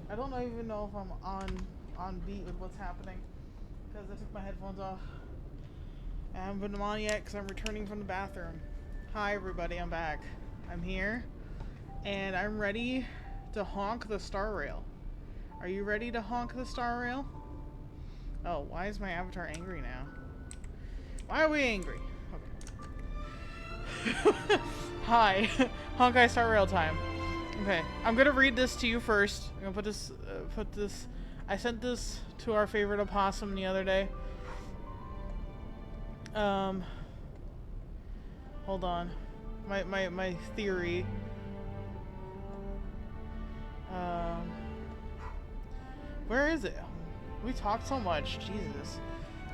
I don't even know if I'm on beat with what's happening because I took my headphones off. I haven't put them on yet because I'm returning from the bathroom. Hi everybody, I'm back. I'm here, and I'm ready to honk the star rail. Are you ready to honk the star rail? Oh, why is my avatar angry now? Why are we angry? Okay. Hi, Honkai Star Rail time. Okay, I'm gonna read this to you first. I'm gonna put this. I sent this to our favorite opossum the other day. Hold on. My theory. Where is it? We talked so much. Jesus.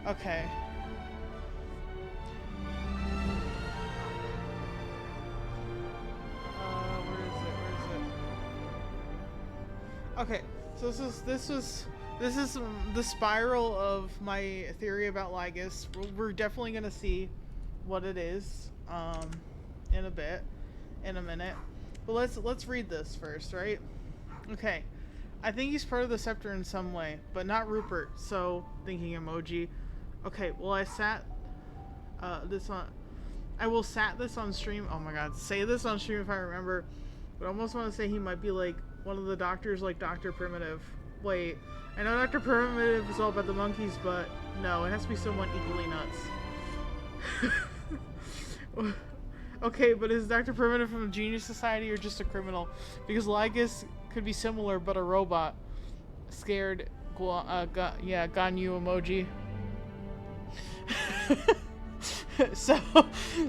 Okay. Where is it? Okay. So this is the spiral of my theory about Lygus. We're definitely gonna see what it is in a minute. But let's read this first, right? Okay. I think he's part of the scepter in some way, but not Rupert. So thinking emoji. Okay. Well, I sat this on. I will sat this on stream. Oh my god, say this on stream if I remember. But I almost want to say he might be like one of the doctors, like Dr. Primitive. Wait, I know Dr. Primitive is all about the monkeys, but no, it has to be someone equally nuts. Okay, but is Dr. Primitive from the Genius Society or just a criminal? Because Lygus could be similar, but a robot. Scared, Ganyu emoji.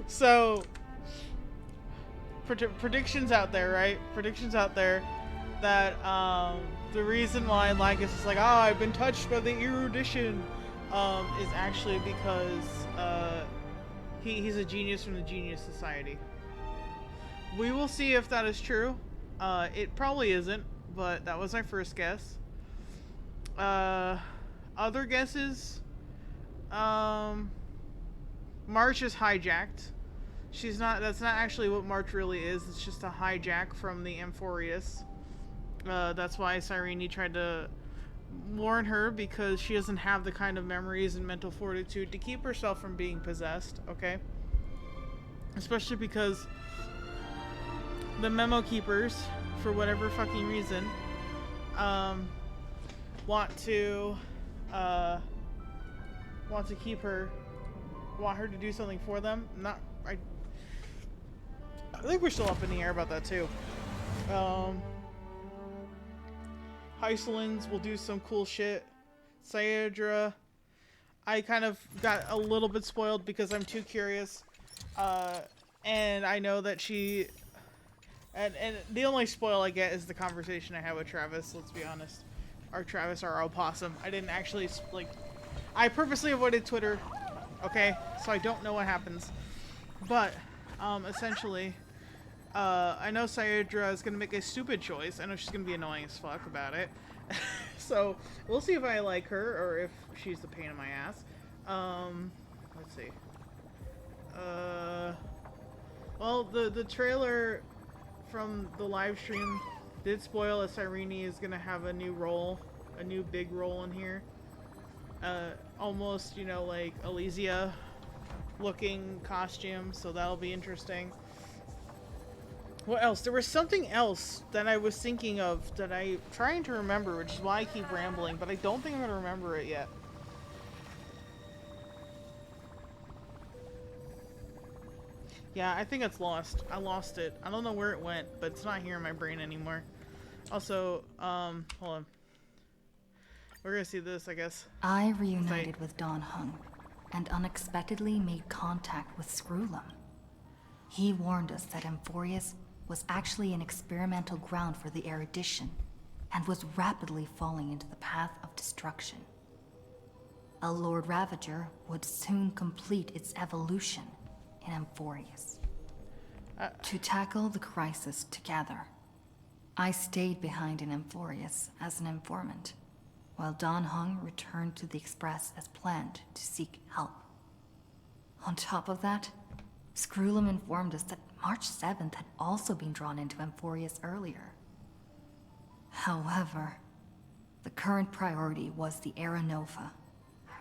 so predictions out there, right? Predictions out there that the reason why Lygus is like, I've been touched by the erudition, is actually because he's a genius from the Genius Society. We will see if that is true. It probably isn't, but that was my first guess. Other guesses, March is hijacked. That's not actually what March really is. It's just a hijack from the Amphoreus. That's why Cyrene tried to warn her, because she doesn't have the kind of memories and mental fortitude to keep herself from being possessed, okay? Especially because the memo keepers, for whatever fucking reason, want to want her to do something for them. I think we're still up in the air about that too. Hysolins will do some cool shit. Sayedra, I kind of got a little bit spoiled because I'm too curious. And I know that she... And the only spoil I get is the conversation I had with Travis, let's be honest. Or Travis, our opossum. I didn't actually, like... I purposely avoided Twitter, okay? So I don't know what happens. But, essentially... I know Sayedra is going to make a stupid choice. I know she's going to be annoying as fuck about it. So, we'll see if I like her or if she's the pain in my ass. Let's see. Well, the trailer from the live stream did spoil that Cyrene is going to have a new role. A new big role in here. Almost, you know, like Elysia looking costume. So that'll be interesting. What else? There was something else that I was thinking of that I'm trying to remember, which is why I keep rambling, but I don't think I'm going to remember it yet. Yeah, I think it's lost. I lost it. I don't know where it went, but it's not here in my brain anymore. Also, hold on. We're going to see this, I guess. I reunited with Don Hung and unexpectedly made contact with Screwlum. He warned us that Amphoreus was actually an experimental ground for the erudition, and was rapidly falling into the path of destruction. A Lord Ravager would soon complete its evolution in Amphoreus. To tackle the crisis together, I stayed behind in Amphoreus as an informant, while Don Hung returned to the Express as planned to seek help. On top of that, Screwlum informed us that March 7th had also been drawn into Amphoreus earlier. However, the current priority was the Era Nova.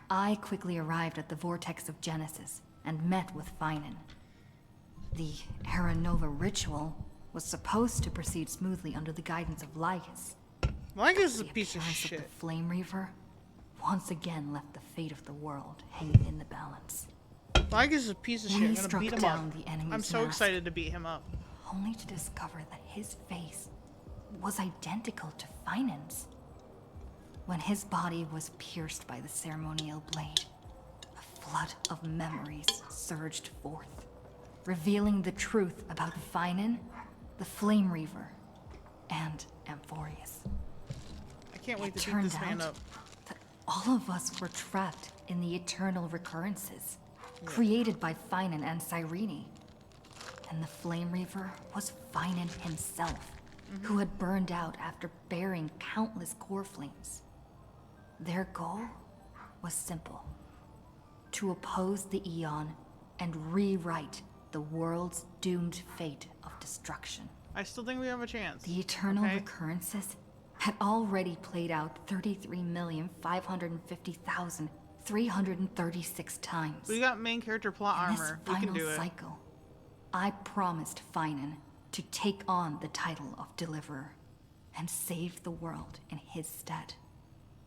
I quickly arrived at the Vortex of Genesis and met with Finan. The Era Nova ritual was supposed to proceed smoothly under the guidance of Lygus. Lygus is a piece of The shit. Flame Reaver once again left the fate of the world hanging in the balance. Lygus is a piece of When shit. he I'm gonna struck beat him down up. the enemy's I'm so mask, excited to beat him up. only to discover that his face was identical to Finan's. When his body was pierced by the ceremonial blade, a flood of memories surged forth, revealing the truth about Finan, the Flame Reaver, and Amphoreus. I can't wait It to beat turned this man out up. that all of us were trapped in the eternal recurrences created by Finan and Cyrene. And the Flame Reaver was Finan himself, who had burned out after bearing countless core flames. Their goal was simple: to oppose the Eon and rewrite the world's doomed fate of destruction. I still think we have a chance. The eternal okay? recurrences had already played out 33,550,336 times. We got main character plot In this armor. We final can do it. cycle, I promised Finan to take on the title of Deliverer and save the world in his stead,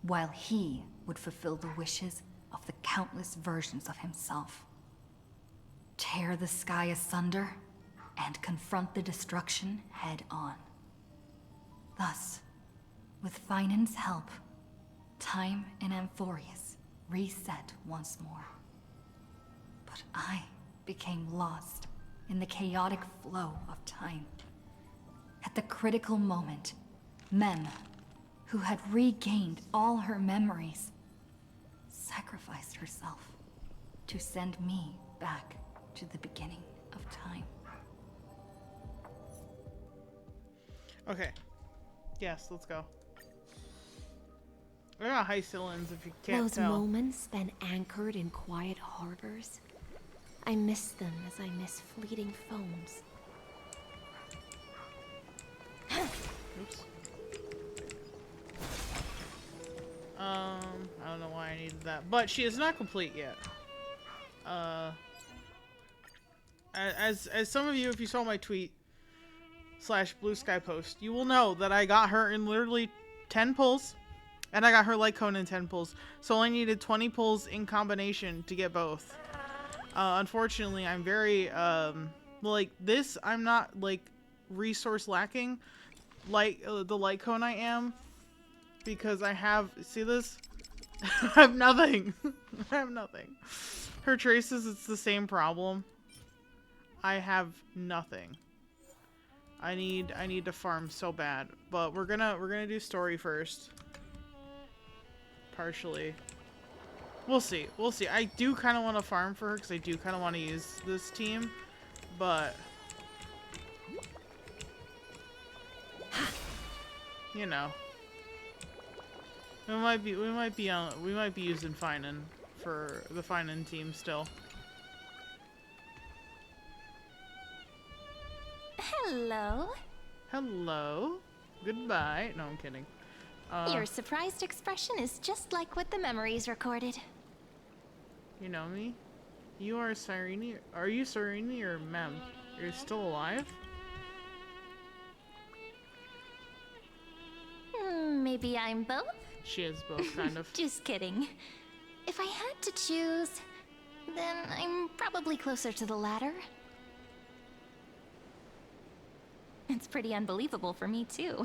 while he would fulfill the wishes of the countless versions of himself. Tear the sky asunder and confront the destruction head on. Thus, with Finan's help, time in Amphoreus reset once more. But I became lost in the chaotic flow of time. At the critical moment, Mem, who had regained all her memories, sacrificed herself to send me back to the beginning of time. Okay. Yes, let's go. We're not high cylinders if you can't Those tell. moments spent anchored in quiet harbors, I miss them as I miss fleeting foams. Oops. I don't know why I needed that, but she is not complete yet. As some of you, if you saw my tweet / blue sky post, you will know that I got her in literally 10 pulls, and I got her like Conan in 10 pulls. So I only needed 20 pulls in combination to get both. Unfortunately, I'm very like this. I'm not like resource lacking like the Lycone I am, because I have, see this? I have nothing. I have nothing. Her traces, it's the same problem. I have nothing. I need to farm so bad, but we're gonna do story first. Partially. We'll see. We'll see. I do kind of want to farm for her because I do kind of want to use this team, but you know, we might be using Finan for the Finan team still. Hello. Hello. Goodbye. No, I'm kidding. Your surprised expression is just like what the memories recorded. You know me? You are Cyrene. Are you Cyrene or Mem? You're still alive? Maybe I'm both? She is both, kind of. Just kidding. If I had to choose, then I'm probably closer to the latter. It's pretty unbelievable for me, too.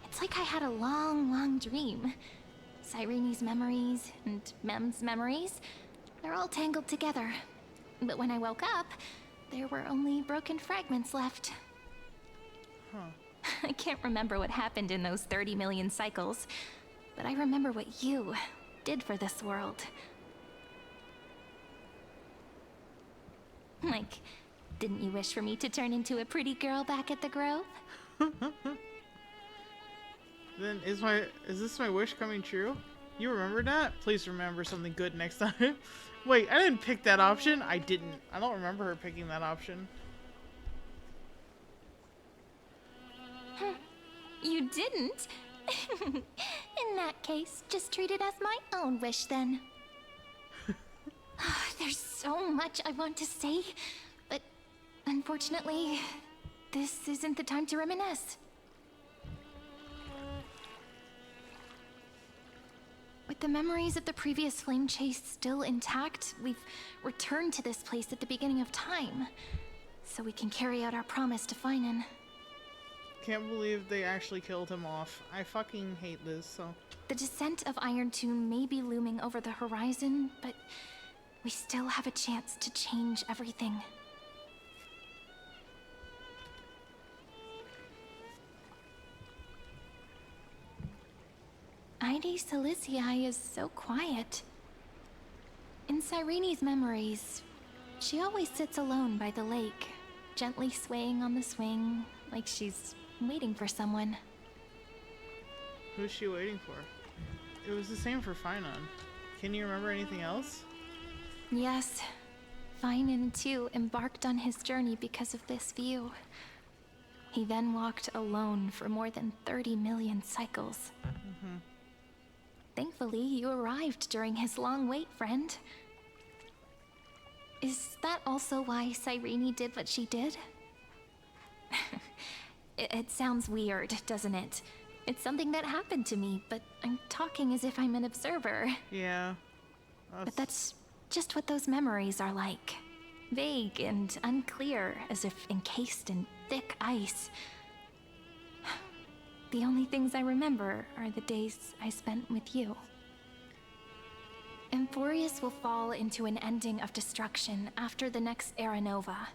It's like I had a long, long dream. Cyrene's memories and Mem's memories, they're all tangled together. But when I woke up, there were only broken fragments left. Huh. I can't remember what happened in those 30 million cycles, but I remember what you did for this world. Like, didn't you wish for me to turn into a pretty girl back at the Grove? Then is this my wish coming true? You remember that? Please remember something good next time. Wait, I didn't pick that option. I didn't. I don't remember her picking that option. You didn't? In that case, just treat it as my own wish then. There's so much I want to say, but unfortunately, this isn't the time to reminisce. With the memories of the previous flame chase still intact, we've returned to this place at the beginning of time, so we can carry out our promise to Finan. Can't believe they actually killed him off. I fucking hate this, so... The descent of Iron Tomb may be looming over the horizon, but we still have a chance to change everything. Ide Silicii is so quiet. In Cyrene's memories, she always sits alone by the lake, gently swaying on the swing, like she's waiting for someone. Who's she waiting for? It was the same for Finan. Can you remember anything else? Yes. Finan, too, embarked on his journey because of this view. He then walked alone for more than 30 million cycles. Thankfully, you arrived during his long wait, friend. Is that also why Cyrene did what she did? It sounds weird, doesn't it? It's something that happened to me, but I'm talking as if I'm an observer. Yeah. But that's just what those memories are like. Vague and unclear, as if encased in thick ice. The only things I remember are the days I spent with you. Amphoreus will fall into an ending of destruction after the next Era Nova.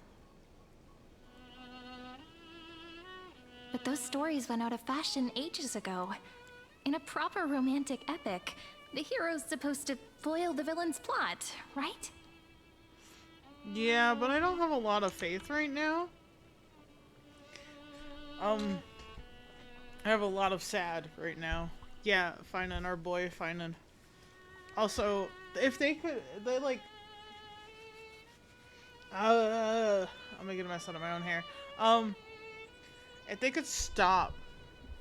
But those stories went out of fashion ages ago. In a proper romantic epic, the hero's supposed to foil the villain's plot, right? Yeah, but I don't have a lot of faith right now. I have a lot of sad right now. Yeah, Finan, our boy Finan. Also, if they could, they like... I'm making a mess out of my own hair. If they could stop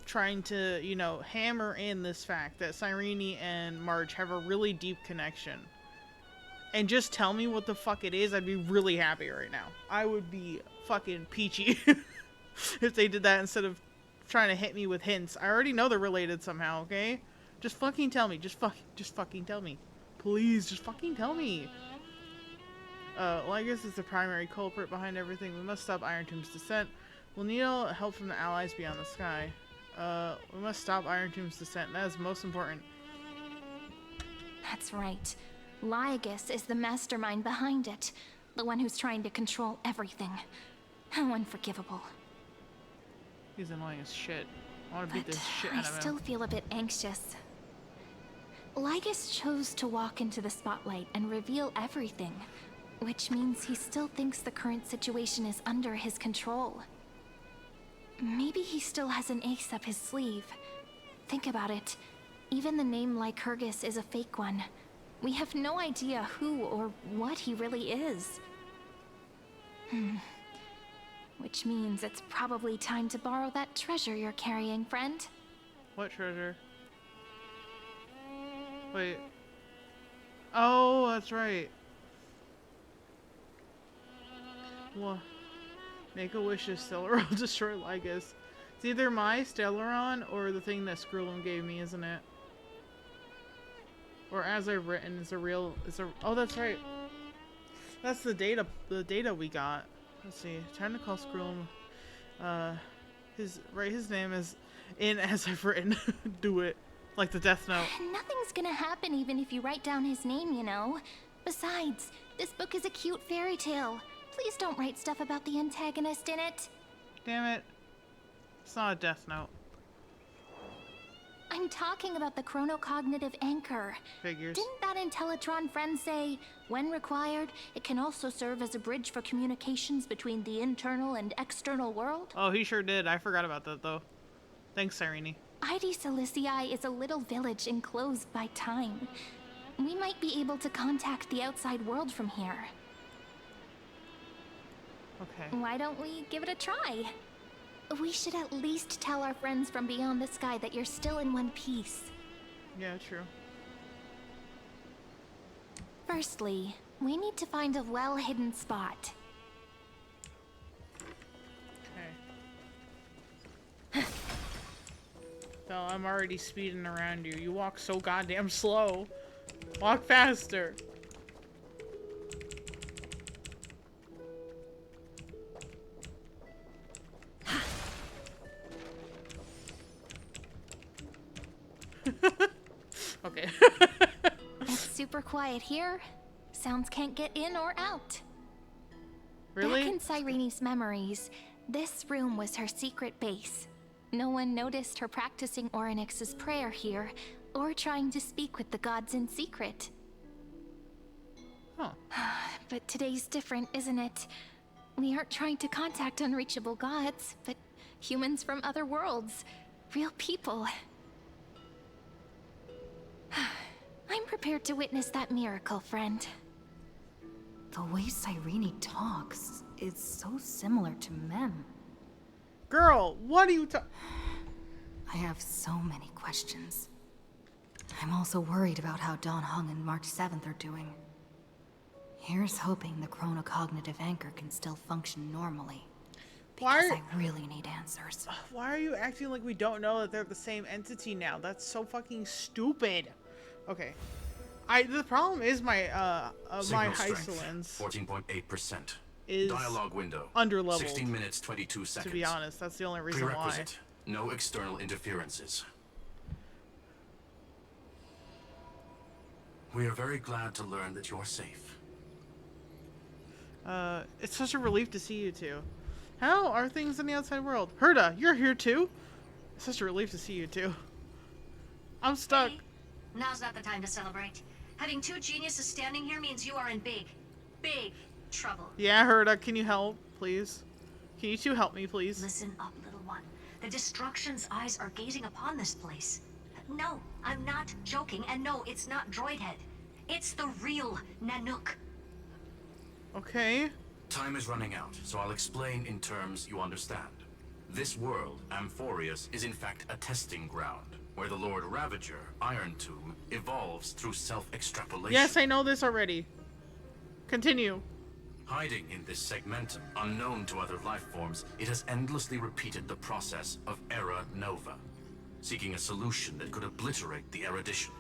trying to, you know, hammer in this fact that Cyrene and March have a really deep connection, and just tell me what the fuck it is, I'd be really happy right now. I would be fucking peachy if they did that instead of trying to hit me with hints. I already know they're related somehow, okay? Just fucking tell me. Just fucking tell me. Please, just fucking tell me. Lygus is the primary culprit behind everything. We must stop Iron Tomb's descent. We'll need help from the allies beyond the sky. We must stop Iron Tomb's descent. That is most important. That's right. Lygus is the mastermind behind it. The one who's trying to control everything. How unforgivable. He's annoying as shit. I want to beat But this shit out of him. I still feel a bit anxious. Lygus chose to walk into the spotlight and reveal everything, which means he still thinks the current situation is under his control. Maybe he still has an ace up his sleeve. Think about it. Even the name Lycurgus is a fake one. We have no idea who or what he really is. Which means it's probably time to borrow that treasure you're carrying, friend. What treasure? Wait. Oh, that's right. What? Make a wish to Stellaron, destroy Lygus. It's either my Stellaron or the thing that Scrollum gave me, isn't it? Or as I've written, oh, that's right. That's the data we got. Let's see. Time to call Scrollum. His name is in as I've written. Do it. Like the Death Note. Nothing's gonna happen even if you write down his name, you know. Besides, this book is a cute fairy tale. Please don't write stuff about the antagonist in it. Damn it. It's not a Death Note. I'm talking about the chronocognitive anchor. Figures. Didn't that Intellitron friend say, when required, it can also serve as a bridge for communications between the internal and external world? Oh, he sure did. I forgot about that, though. Thanks, Cyrene. Ide Silicii is a little village enclosed by time. We might be able to contact the outside world from here. Okay. Why don't we give it a try? We should at least tell our friends from beyond the sky that you're still in one piece. Yeah, true. Firstly, we need to find a well-hidden spot. Okay. So I'm already speeding around you. You walk so goddamn slow. Walk faster. Okay. It's super quiet here. Sounds can't get in or out. Really? Back in Cyrene's memories, this room was her secret base. No one noticed her practicing Orynyx's prayer here, or trying to speak with the gods in secret. Huh. But today's different, isn't it? We aren't trying to contact unreachable gods, but humans from other worlds. Real people. I'm prepared to witness that miracle, friend. The way Cyrene talks is so similar to Mem. Girl, what are you I have so many questions. I'm also worried about how Dawn Hung and March 7th are doing. Here's hoping the chronocognitive anchor can still function normally. Because I really need answers. Why are you acting like we don't know that they're the same entity now? That's so fucking stupid. Okay. The problem is my my Hysolens 14.8%. is Dialogue window. underleveled. 16 minutes 22 seconds. To be honest, that's the only reason why. Prerequisite. No external interferences. We are very glad to learn that you're safe. It's such a relief to see you two. How are things in the outside world? Herda, you're here too? It's such a relief to see you two. I'm stuck. Hey, now's not the time to celebrate. Having two geniuses standing here means you are in big trouble. Yeah, Herda, can you help, please? Can you two help me, please? Listen up, little one. The Destruction's eyes are gazing upon this place. No, I'm not joking, and no, it's not Droidhead. It's the real Nanook. Okay. Time is running out, so I'll explain in terms you understand. This world, Amphoreus, is in fact a testing ground, where the Lord Ravager, Iron Tomb, evolves through self-extrapolation. Yes, I know this already. Continue. Hiding in this segmentum, unknown to other life forms, it has endlessly repeated the process of Era Nova, seeking a solution that could obliterate the erudition.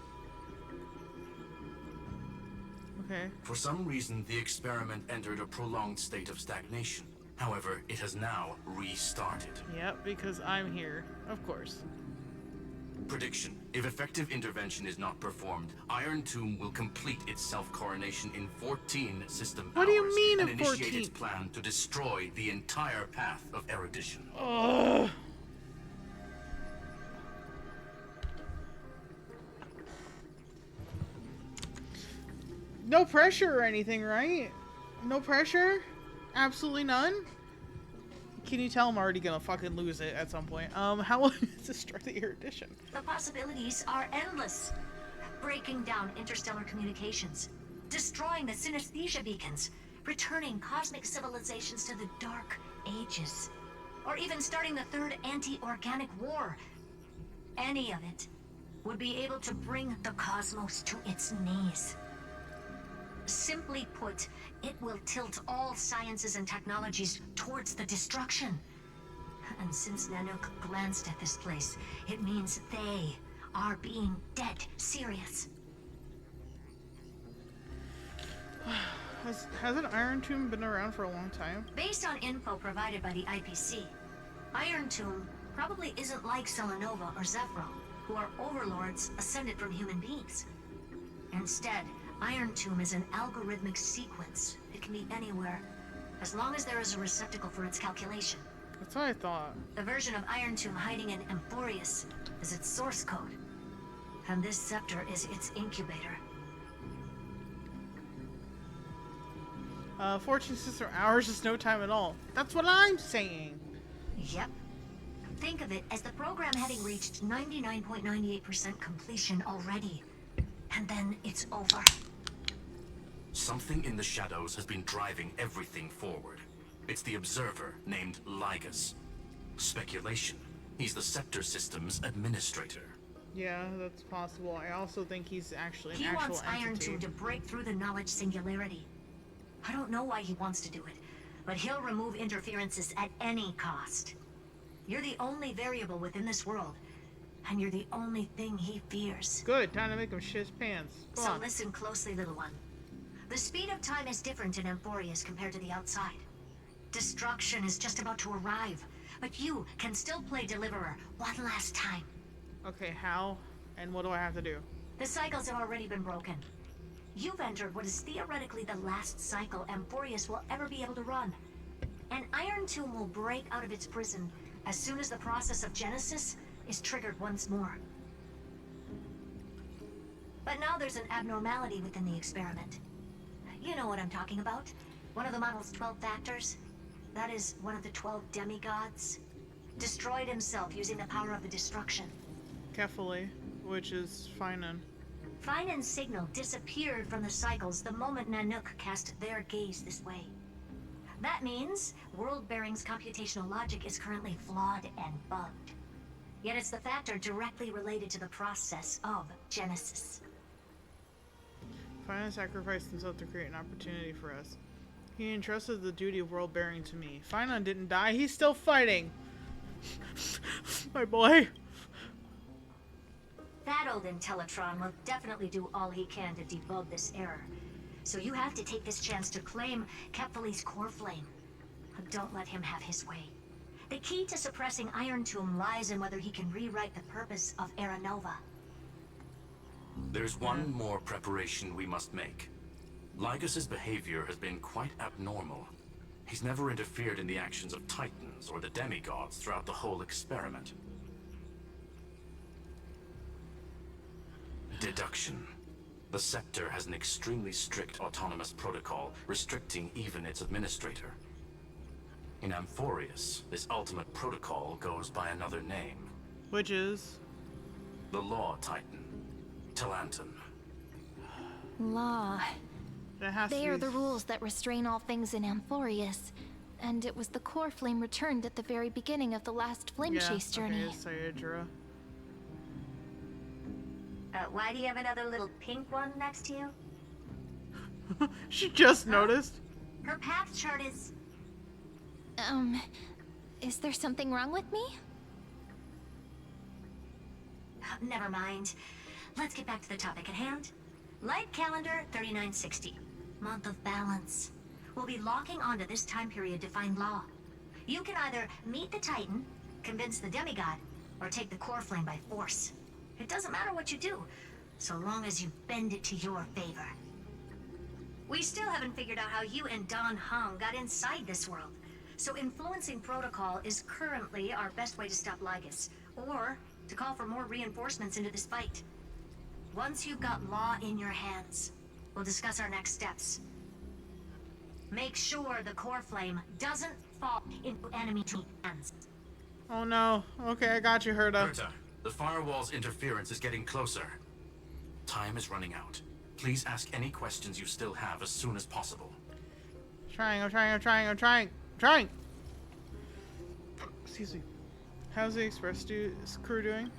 Okay. For some reason, the experiment entered a prolonged state of stagnation. However, it has now restarted. Yep, because I'm here. Of course. Prediction. If effective intervention is not performed, Iron Tomb will complete its self-coronation in 14 system hours. What do you mean and in initiate 14? its plan to destroy the entire path of erudition. Ugh. No pressure or anything, right? No pressure? Absolutely none? Can you tell I'm already gonna fucking lose it at some point? How long does this start the erudition? The possibilities are endless. Breaking down interstellar communications, destroying the synesthesia beacons, returning cosmic civilizations to the Dark Ages, or even starting the third anti-organic war. Any of it would be able to bring the cosmos to its knees. Simply put, it will tilt all sciences and technologies towards the destruction. And since Nanook glanced at this place, it means they are being dead serious. Has an Iron Tomb been around for a long time? Based on info provided by the IPC, Iron Tomb probably isn't like Selenova or Zephyro, who are overlords ascended from human beings. Instead, Iron Tomb is an algorithmic sequence. It can be anywhere, as long as there is a receptacle for its calculation. That's what I thought. The version of Iron Tomb hiding in Amphoreus is its source code, and this scepter is its incubator. 14 system hours is no time at all. That's what I'm saying. Yep. Think of it as the program having reached 99.98% completion already. And then it's over. Something in the shadows has been driving everything forward. It's the observer named Lygus. Speculation. He's the scepter system's administrator. Yeah, that's possible. I also think he's actually an He actual wants Iron entity. Tomb to break through the knowledge singularity. I don't know why he wants to do it, but he'll remove interferences at any cost. You're the only variable within this world, and you're the only thing he fears. Good, time to make him shit his pants. Come So on. listen closely, little one. The speed of time is different in Amphoreus compared to the outside. Destruction is just about to arrive, but you can still play Deliverer one last time. Okay, how and what do I have to do? The cycles have already been broken. You've entered what is theoretically the last cycle Amphoreus will ever be able to run. An Iron Tomb will break out of its prison as soon as the process of Genesis is triggered once more. But now there's an abnormality within the experiment. You know what I'm talking about. One of the model's 12 factors. That is one of the 12 demigods. Destroyed himself using the power of the destruction. Kefali, which is Finan. Finan's signal disappeared from the cycles the moment Nanook cast their gaze this way. That means World-Bearing's computational logic is currently flawed and bugged. Yet it's the factor directly related to the process of Genesis. Finan sacrificed himself to create an opportunity for us. He entrusted the duty of world bearing to me. Finan didn't die, he's still fighting! My boy! That old Intellitron will definitely do all he can to debug this error. So you have to take this chance to claim Kefali's core flame. Don't let him have his way. The key to suppressing Iron Tomb lies in whether he can rewrite the purpose of Era Nova. There's one more preparation we must make. Lygus's behavior has been quite abnormal. He's never interfered in the actions of Titans or the demigods throughout the whole experiment. Deduction. The Scepter has an extremely strict autonomous protocol, restricting even its administrator. In Amphoreus, this ultimate protocol goes by another name. Which is? The Law Titan. Talanton. Law. That has They to are be... the rules that restrain all things in Amphoreus. And it was the core flame returned at the very beginning of the last flame chase journey. Okay, Sayedra. Why do you have another little pink one next to you? She just noticed. Her path chart is... Is there something wrong with me? Never mind. Let's get back to the topic at hand. Light calendar 3960. Month of balance. We'll be locking onto this time period to find Law. You can either meet the Titan, convince the demigod, or take the core flame by force. It doesn't matter what you do, so long as you bend it to your favor. We still haven't figured out how you and Don Hung got inside this world. So influencing protocol is currently our best way to stop Lygus, or to call for more reinforcements into this fight. Once you've got Law in your hands, we'll discuss our next steps. Make sure the core flame doesn't fall into enemy hands. Oh no. Okay, I got you, Herta. Herta, the firewall's interference is getting closer. Time is running out. Please ask any questions you still have as soon as possible. I'm trying. Excuse me. How's the Express crew doing?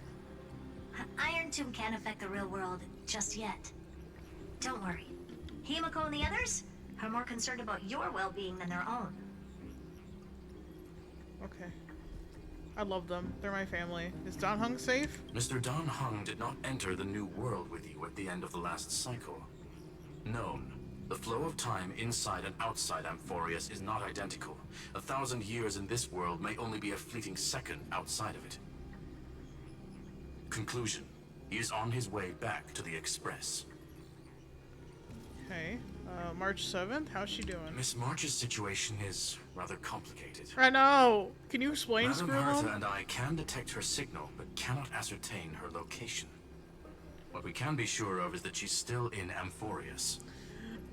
Iron Tomb can't affect the real world just yet. Don't worry. Himiko and the others are more concerned about your well-being than their own. Okay. I love them. They're my family. Is Don Hung safe? Mr. Don Hung did not enter the new world with you at the end of the last cycle. Known. The flow of time inside and outside Amphoreus is not identical. 1,000 years in this world may only be a fleeting second outside of it. Conclusion. He is on his way back to the Express. Okay. March 7th? How's she doing? Miss March's situation is rather complicated. I know! Can you explain, Madam Scribble? Herta and I can detect her signal, but cannot ascertain her location. What we can be sure of is that she's still in Amphoreus.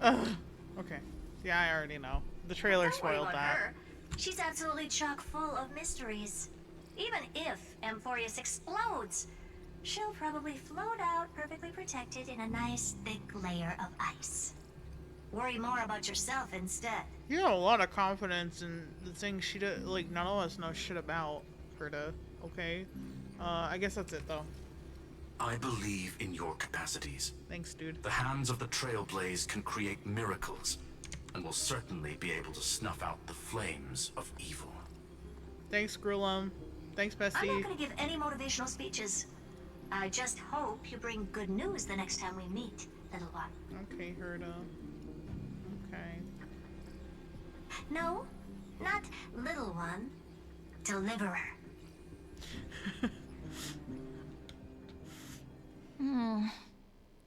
Okay. Yeah, I already know. The trailer Don't worry spoiled about that. her. She's absolutely chock full of mysteries. Even if Amphoreus explodes, she'll probably float out perfectly protected in a nice thick layer of ice. Worry more about yourself instead. You have a lot of confidence in the things she did, like, none of us know shit about. Herta. Okay. I guess that's it, though. I believe in your capacities. Thanks, dude. The hands of the Trailblaze can create miracles, and will certainly be able to snuff out the flames of evil. Thanks, Grulum. Thanks, I'm not Bestie. gonna give any motivational speeches. I just hope you bring good news the next time we meet, little one. Okay, Herta. Okay. No, not little one. Deliverer.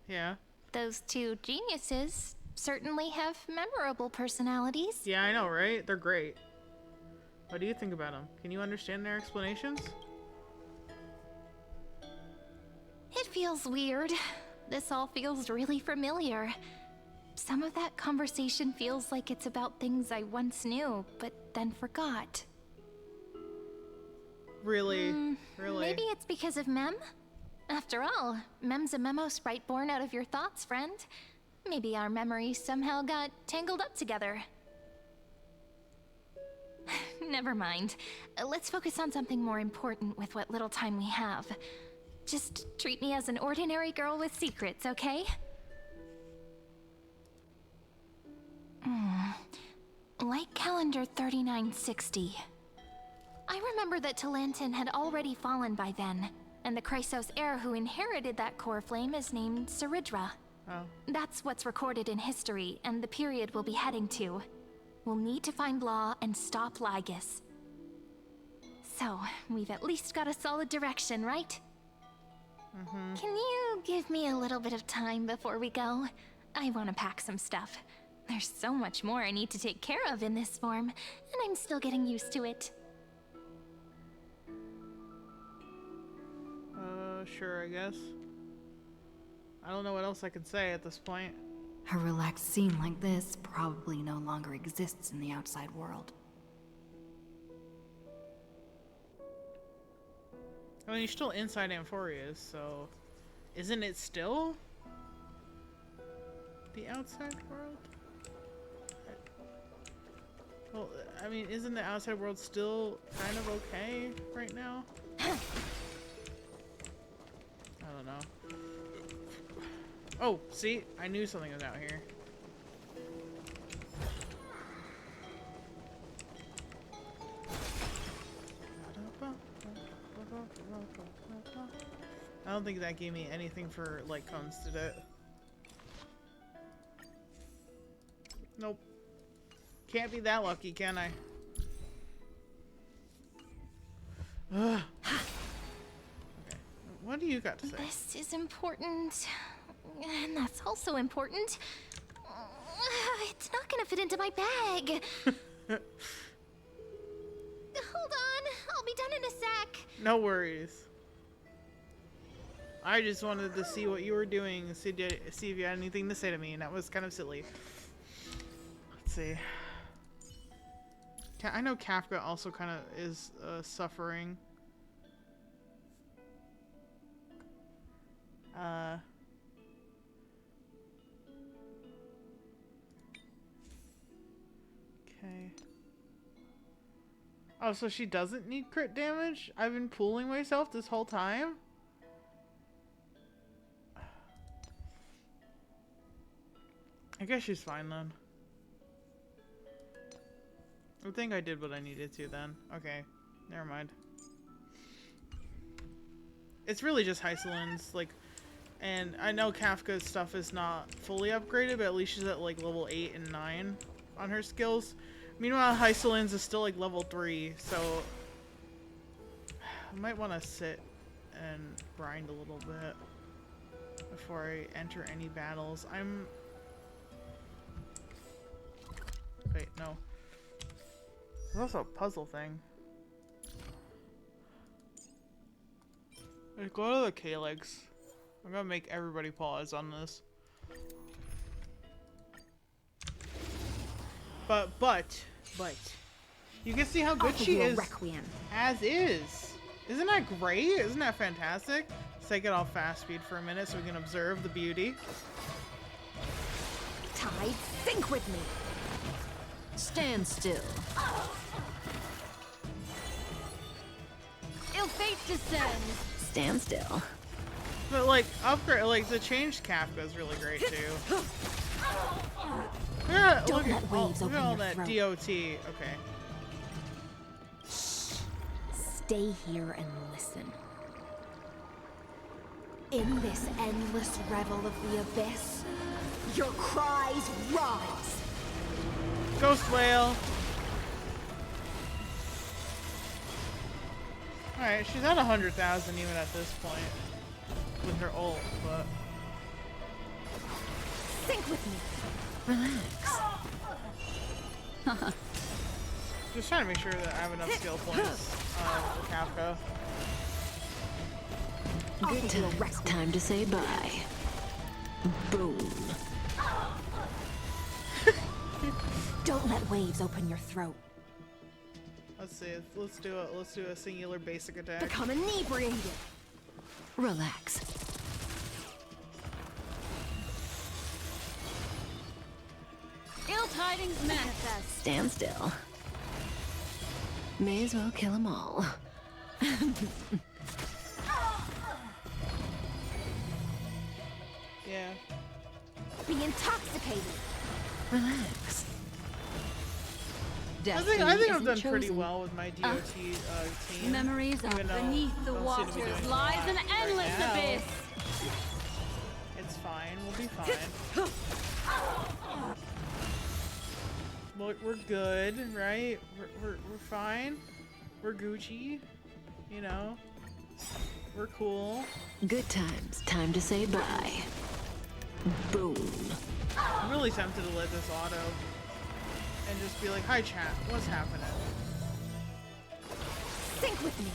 Yeah. Those two geniuses certainly have memorable personalities. Yeah, I know, right? They're great. What do you think about them? Can you understand their explanations? It feels weird. This all feels really familiar. Some of that conversation feels like it's about things I once knew, but then forgot. Really? Really? Maybe it's because of Mem? After all, Mem's a memo sprite born out of your thoughts, friend. Maybe our memories somehow got tangled up together. Never mind. Let's focus on something more important with what little time we have. Just treat me as an ordinary girl with secrets, okay? Light calendar 3960. I remember that Talantin had already fallen by then, and the Chrysos heir who inherited that core flame is named Saridra. Oh. That's what's recorded in history, and the period we'll be heading to. We'll need to find Law and stop Lygus. So, we've at least got a solid direction, right? Can you give me a little bit of time before we go? I want to pack some stuff. There's so much more I need to take care of in this form, and I'm still getting used to it. Sure, I guess. I don't know what else I can say at this point. A relaxed scene like this probably no longer exists in the outside world. I mean, you're still inside Amphoreus, so... Isn't it still the outside world? Well, I mean, isn't the outside world still kind of okay right now? I don't know. Oh, see? I knew something was out here. I don't think that gave me anything for light cones, did it? Nope. Can't be that lucky, can I? Ugh. Okay. What do you got to say? This is important, and that's also important. It's not gonna fit into my bag. Hold on, I'll be done in a sec. No worries. I just wanted to see what you were doing, see if you had anything to say to me, and that was kind of silly. Let's see. I know Kafka also kind of is suffering. Okay. Oh, so she doesn't need crit damage? I've been pulling myself this whole time? I guess she's fine then. I think I did what I needed to then. Okay, never mind. It's really just Hycelin's, like, and I know Kafka's stuff is not fully upgraded, but at least she's at like level 8 and 9 on her skills. Meanwhile, Hycelin's is still like level 3, so I might want to sit and grind a little bit before I enter any battles. Wait, no. There's also a puzzle thing. Wait, go to the Calyx. I'm gonna make everybody pause on this. But, you can see how good she is as is. Isn't that great? Isn't that fantastic? Let's take it off fast speed for a minute so we can observe the beauty. Tide, sync with me. Stand still. Ill fate descends. Stand still. But like upgrade, like the changed Kafka is really great too. Yeah, Don't look let at waves look open at all your that throat. DOT. Okay. Stay here and listen. In this endless revel of the abyss, your cries rise. Ghost whale. All right, she's at 100,000 even at this point with her ult, but Sink with me. Relax. just trying to make sure that I have enough skill points for Kafka. Good times. Time to say bye. Boom. Don't let waves open your throat. Let's see. Let's do a singular basic attack. Become inebriated. Relax. Ill tidings manifest. Stand still. May as well kill them all. Yeah. Be intoxicated. Relax. I think I've done pretty well with my DOT team. Memories are even though beneath the don't seem to be waters doing a lies lot an right endless now. abyss. It's fine. We'll be fine. We're good, right? We're fine. We're Gucci. You know. We're cool. Good times. Time to say bye. Boom. I'm really tempted to let this auto and just be like, "Hi, chat. What's happening?" Sink with me.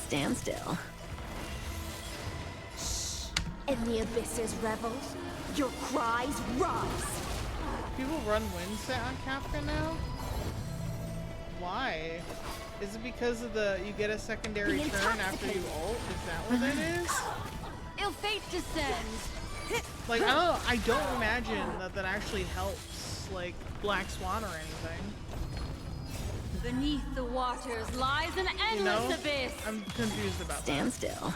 Stand still. In the abyss's revels, your cries rise. People run Windset on Kafka now? Why? Is it because of you get a secondary Be turn after you ult? Is that what it is? Ill fate descends. Like, I don't imagine that actually helps, like, Black Swan or anything. Beneath the waters lies an You endless know? abyss. I'm confused about that. Stand still.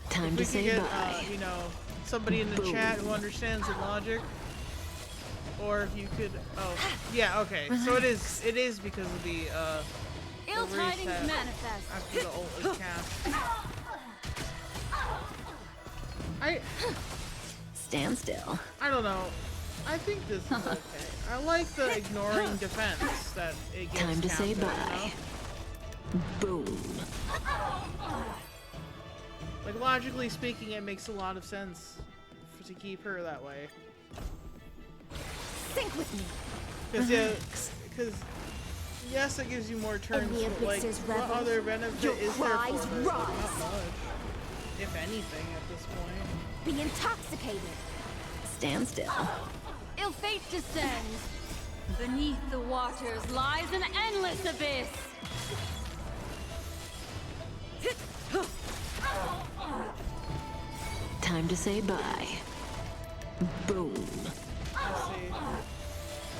Time If to we could say get, bye. you know, somebody in the chat who understands the logic. Or if you could, oh, yeah, okay. So it is because of the Ill tidings reset manifest. after the ult is cast. Stand still. I don't know. I think this is okay. I like the ignoring defense that it gives. Time to say Kafka, bye. you know? Boom. Like, logically speaking, it makes a lot of sense to keep her that way. Sink with me. Because yes, it gives you more turns, the but like, abyss's what revels, other benefit your is there for cries her? rise. Not much, if anything, at this point. Be intoxicated. Stand still. Ill fate descends. Beneath the waters lies an endless abyss. Time to say bye. Boom. Let's see.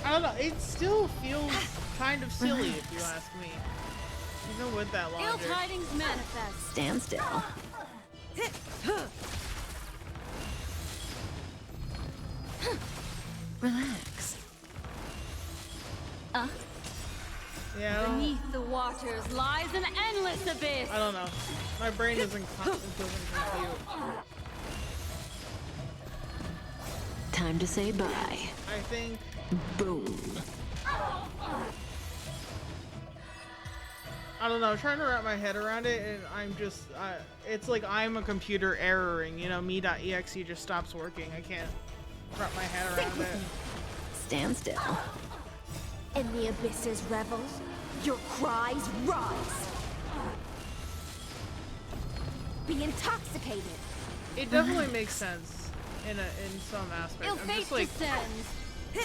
I don't know. It still feels kind of silly, if you ask me. Even with that Ill logic. tidings manifest. Stand still. Relax. Yeah, I don't, Beneath the waters lies an endless abyss. I don't know. My brain doesn't compute. Time to say bye. I think Boom. I don't know, trying to wrap my head around it, and I'm just, it's like I'm a computer erroring, you know, me.exe just stops working. I can't wrap my head around it. Stand still. In the abyss's revels, your cries rise. Be intoxicated. It definitely makes sense in some aspect. Ill I'm fate just like, descends.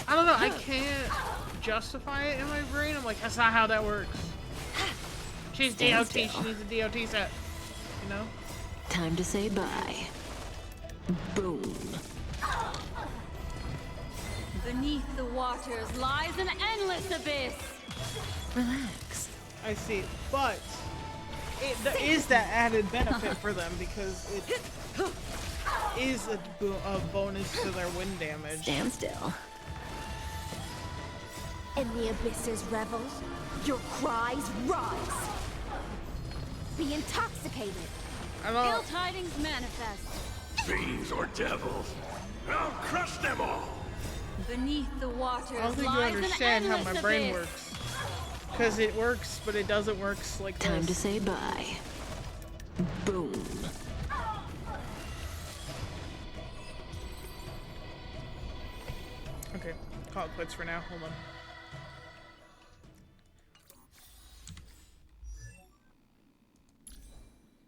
I don't know, I can't justify it in my brain. I'm like, that's not how that works. She's Stand DOT, still. she needs a DOT set. You know? Time to say bye. Boom. Beneath the waters lies an endless abyss. Relax. I see, but there is that added benefit for them because it is a bonus to their wind damage. Stand still. In the abysses revels, your cries rise. Be intoxicated. I don't. Ill tidings manifest. Fiends or devils, I'll crush them all! Beneath the waters I don't think you lies understand an how endless my brain abyss. works. Because it works, but it doesn't work like Time to this. say bye. Boom. Okay, call it quits for now. Hold on.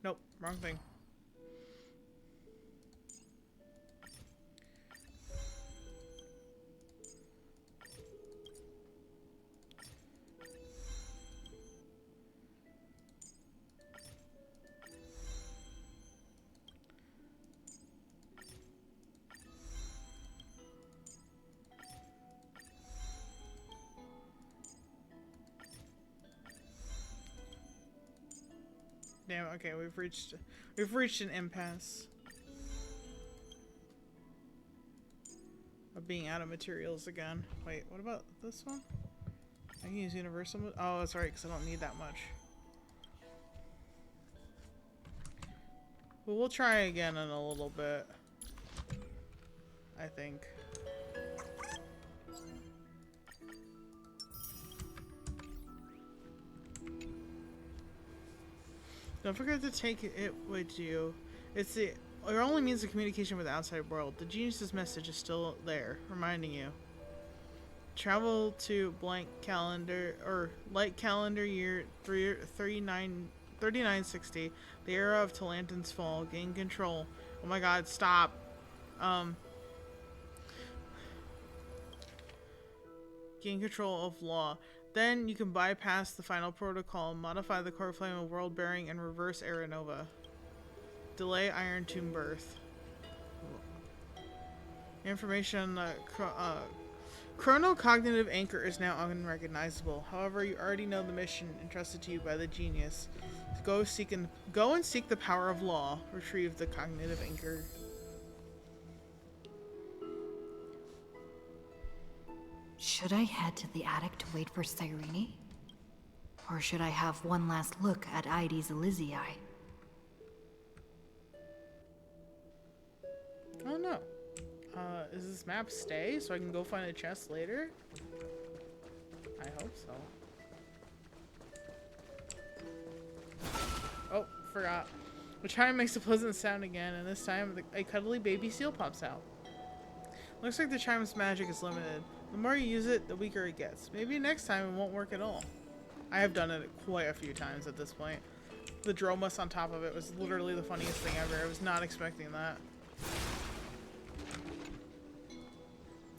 Nope, wrong thing. Damn, okay, we've reached an impasse of being out of materials again. Wait, what about this one? I can use universal. Oh, that's right, because I don't need that much. But we'll try again in a little bit, I think. Don't forget to take it with you. It only means of communication with the outside world. The genius's message is still there, reminding you. Travel to blank calendar or light calendar year 3960, the era of Talantin's fall. Gain control. Oh my God! Stop. Gain control of law. Then you can bypass the final protocol, modify the core flame of world bearing, and reverse Era Nova. Delay Iron Tomb birth. Information chronocognitive anchor is now unrecognizable. However, you already know the mission entrusted to you by the genius. Go and seek the power of law. Retrieve the cognitive anchor. Should I head to the attic to wait for Cyrene? Or should I have one last look at Ides Elysiae? I don't know. Is this map stay so I can go find a chest later? I hope so. Oh, forgot. The chime makes a pleasant sound again, and this time a cuddly baby seal pops out. Looks like the chime's magic is limited. The more you use it, the weaker it gets. Maybe next time it won't work at all. I have done it quite a few times at this point. The Dromus on top of it was literally the funniest thing ever. I was not expecting that.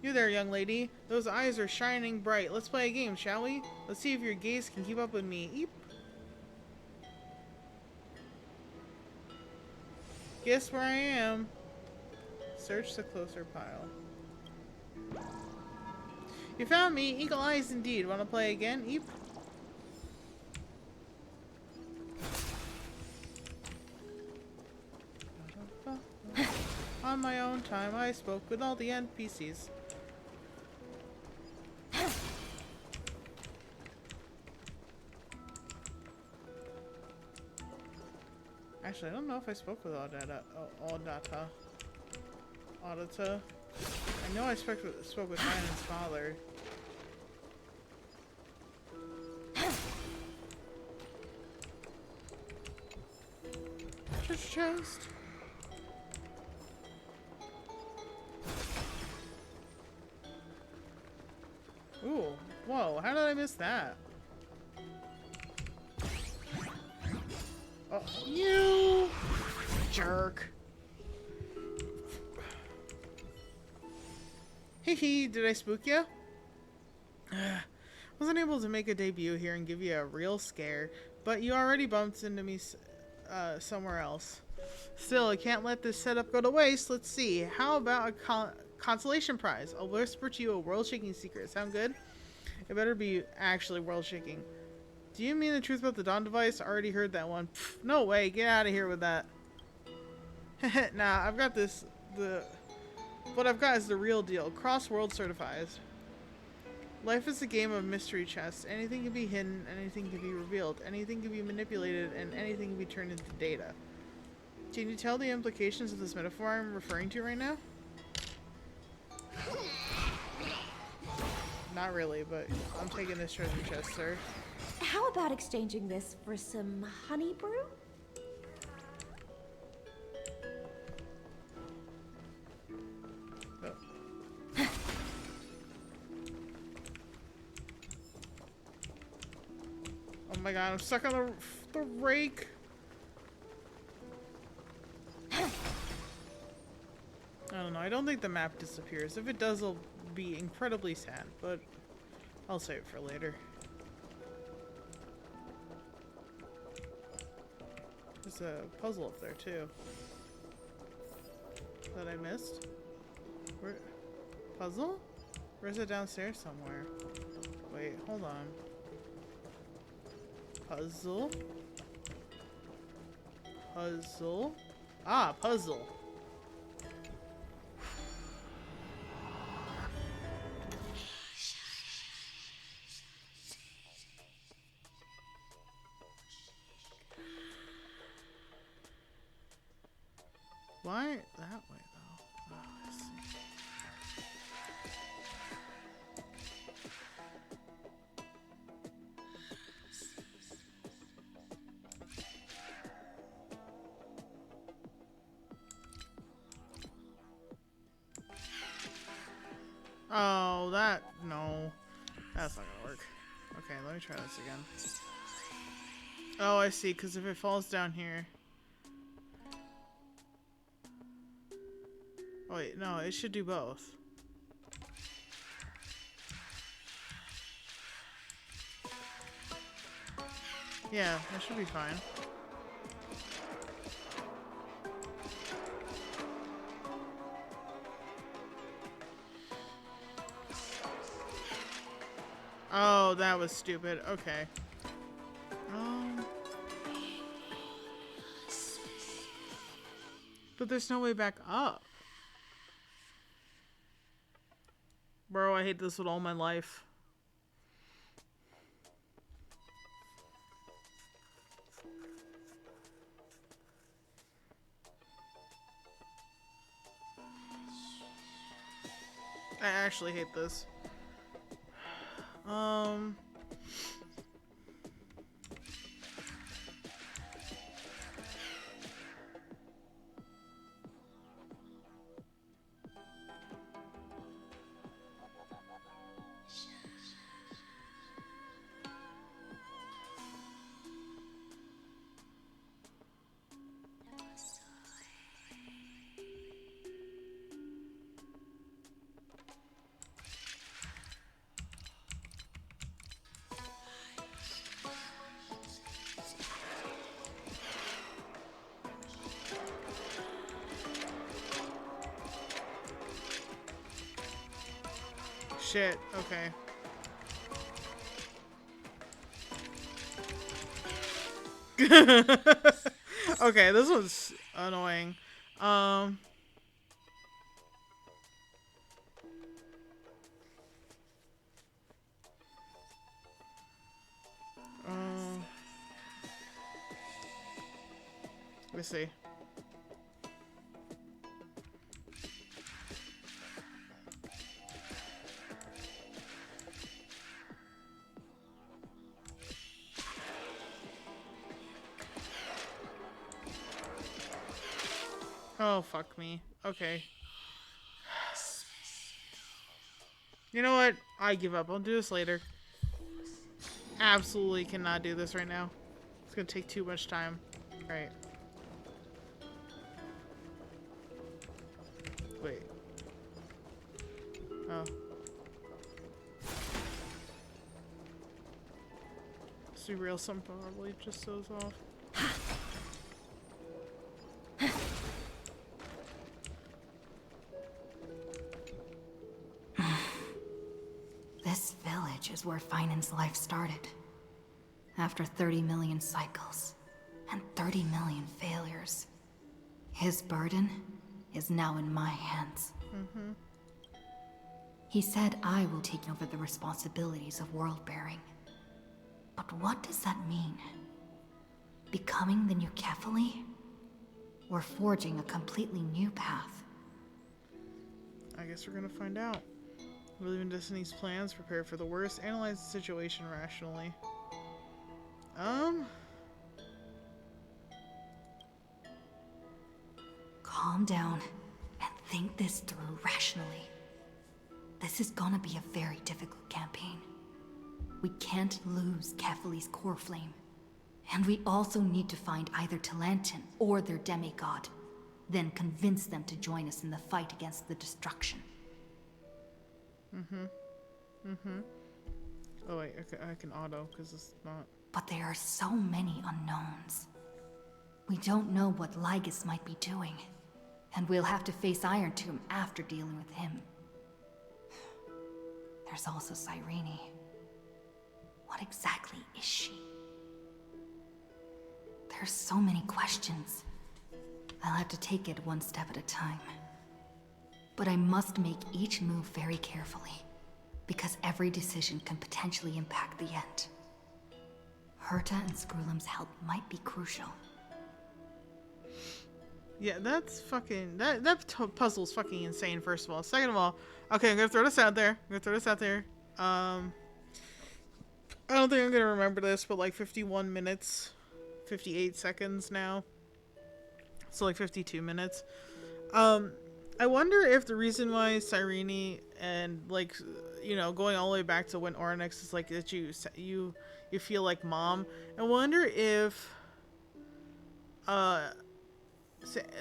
You there, young lady. Those eyes are shining bright. Let's play a game, shall we? Let's see if your gaze can keep up with me. Eep. Guess where I am. Search the closer pile. You found me. Eagle eyes indeed. Want to play again? Eep. On my own time, I spoke with all the NPCs. Actually, I don't know if I spoke with Audata. I know I spoke with Ryan's father. Chest. Ooh, whoa, how did I miss that? Oh, you jerk. Hee, did I spook you? Wasn't able to make a debut here and give you a real scare, but you already bumped into me somewhere else. Still, I can't let this setup go to waste. Let's see. How about a consolation prize? I'll whisper to you a world-shaking secret. Sound good? It better be actually world-shaking. Do you mean the truth about the Dawn device? I already heard that one. Pfft, no way. Get out of here with that. Nah, I've got this. What I've got is the real deal. Cross-world certified. Life is a game of mystery chess. Anything can be hidden, anything can be revealed, anything can be manipulated, and anything can be turned into data. Can you tell the implications of this metaphor I'm referring to right now? Not really, but I'm taking this treasure chest, sir. How about exchanging this for some honey brew? Oh my god, I'm stuck on the rake. I don't know, I don't think the map disappears. If it does, I'll be incredibly sad, but I'll save it for later. There's a puzzle up there too that I missed. Where? Puzzle? Or is it downstairs somewhere? Wait, hold on. Puzzle? Puzzle? Ah, puzzle. Why that way though? Oh, I see. Oh, no. That's not gonna work. Okay, let me try this again. Oh, I see, because if it falls down here... Oh, wait, no, it should do both. Yeah, that should be fine. Oh, that was stupid. Okay. But there's no way back up. Bro, I hate this with all my life. I actually hate this. Shit, okay. Okay, this one's annoying. Let me see. Oh, fuck me. Okay. You know what? I give up. I'll do this later. Absolutely cannot do this right now. It's gonna take too much time. Alright. Wait. Oh. Let's be real, some probably just goes off. This village is where Finan's life started. After 30 million cycles and 30 million failures, his burden is now in my hands. He said I will take over the responsibilities of world-bearing. But what does that mean? Becoming the new Kefali? Or forging a completely new path? I guess we're gonna find out. Believe in Destiny's plans, prepare for the worst, analyze the situation rationally. Calm down and think this through rationally. This is gonna be a very difficult campaign. We can't lose Kefali's core flame. And we also need to find either Talantin or their demigod, then convince them to join us in the fight against the destruction. Oh wait, I can auto, because it's not... But there are so many unknowns. We don't know what Lygus might be doing, and we'll have to face Iron Tomb after dealing with him. There's also Cyrene. What exactly is she? There's so many questions. I'll have to take it one step at a time. But I must make each move very carefully, because every decision can potentially impact the end. Herta and Screwlum's help might be crucial. Yeah, that's fucking... That puzzle's fucking insane, first of all. Second of all, okay, I'm gonna throw this out there. I don't think I'm gonna remember this, but like 51 minutes, 58 seconds now. So like 52 minutes. I wonder if the reason why Cyrene and like, you know, going all the way back to when Oryx is like that you feel like mom. I wonder if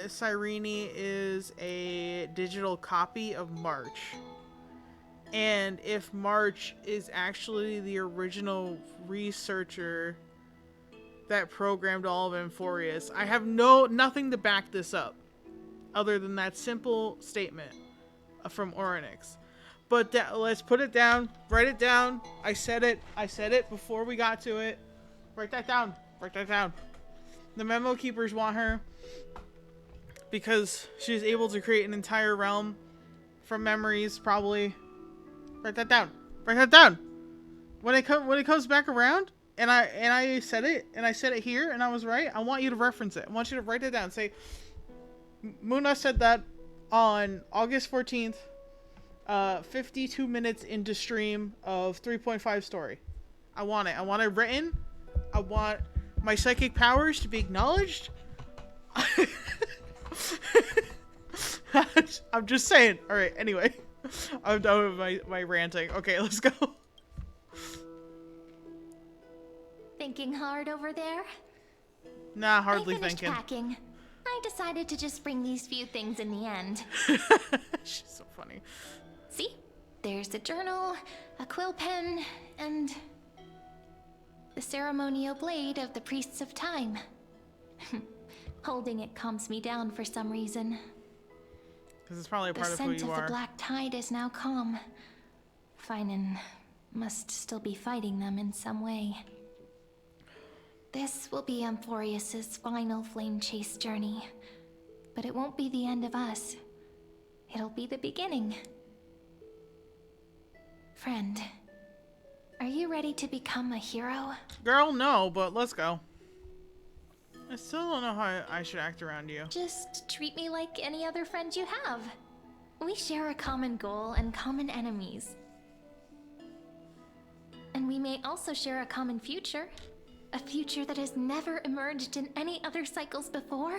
Cyrene is a digital copy of March. And if March is actually the original researcher that programmed all of Amphoreus. I have nothing to back this up other than that simple statement from Oryx. But let's put it down, write it down. I said it before we got to it. Write that down. The Memo Keepers want her because she's able to create an entire realm from memories, probably. Write that down. When it comes back around, and I said it here, and I was right. I want you to reference it. I want you to write it down. Say, Muna said that on August 14th, 52 minutes into stream of 3.5 story. I want it. I want it written. I want my psychic powers to be acknowledged. I'm just saying. All right. Anyway, I'm done with my ranting. Okay, let's go. Thinking hard over there? Nah, hardly I finished thinking. packing. I decided to just bring these few things in the end. She's so funny. See? There's a journal, a quill pen, and the ceremonial blade of the Priests of Time. Holding it calms me down for some reason. Because it's probably a part The of who scent you of are. the Black Tide is now calm. Finan must still be fighting them in some way. This will be Amphoreus' final flame chase journey. But it won't be the end of us. It'll be the beginning. Friend, are you ready to become a hero? Girl, no, but let's go. I still don't know how I should act around you. Just treat me like any other friend you have. We share a common goal and common enemies. And we may also share a common future. A future that has never emerged in any other cycles before.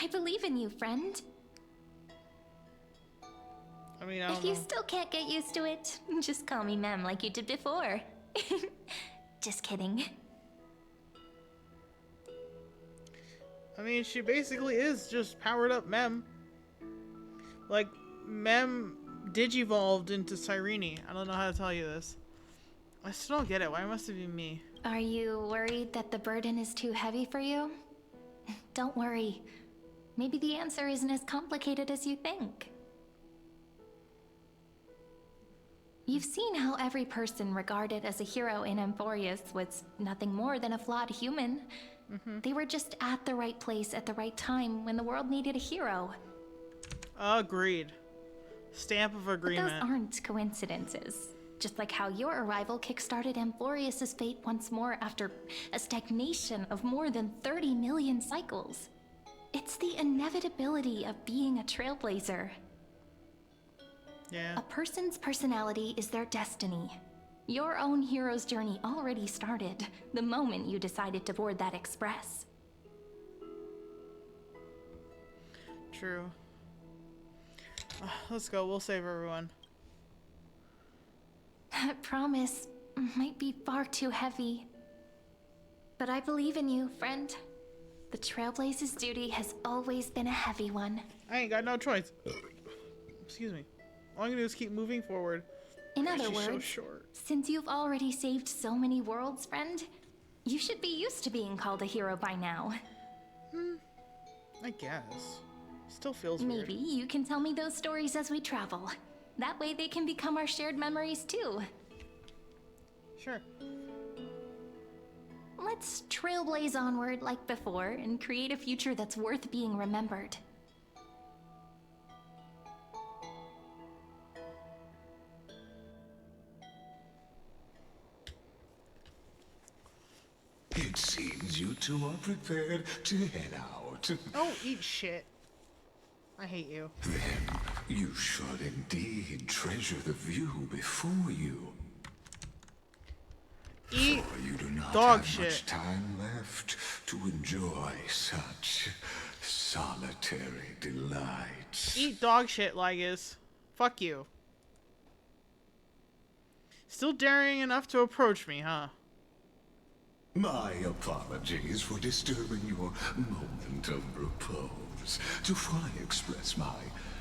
I believe in you, friend. I mean, I don't If you know. still can't get used to it, just call me Mem like you did before. Just kidding. I mean, she basically is just powered up Mem. Like, Mem digivolved into Cyrene. I don't know how to tell you this. I still don't get it. Why must it be me? Are you worried that the burden is too heavy for you? Don't worry. Maybe the answer isn't as complicated as you think. You've seen how every person regarded as a hero in Amphoreus was nothing more than a flawed human. They were just at the right place at the right time when the world needed a hero. Agreed. Stamp of But agreement. those aren't coincidences. Just like how your arrival kickstarted Amphoreus' fate once more after a stagnation of more than 30 million cycles. It's the inevitability of being a trailblazer. Yeah. A person's personality is their destiny. Your own hero's journey already started the moment you decided to board that express. True. Let's go. We'll save everyone. That promise might be far too heavy. But I believe in you, friend. The Trailblaze's duty has always been a heavy one. I ain't got no choice. Excuse me. All I'm gonna do is keep moving forward. In other She's so words, short. since you've already saved so many worlds, friend, you should be used to being called a hero by now. I guess. Still feels Maybe weird. you can tell me those stories as we travel. That way they can become our shared memories too. Sure. Let's trailblaze onward like before and create a future that's worth being remembered. It seems you two are prepared to head out. Oh, eat shit. I hate you. Then you should indeed treasure the view before you. Eat For you do not dog have shit. much time left to enjoy such solitary delights. Eat dog shit, Lygus. Fuck you. Still daring enough to approach me, huh? My apologies for disturbing your moment of repose. Before I express my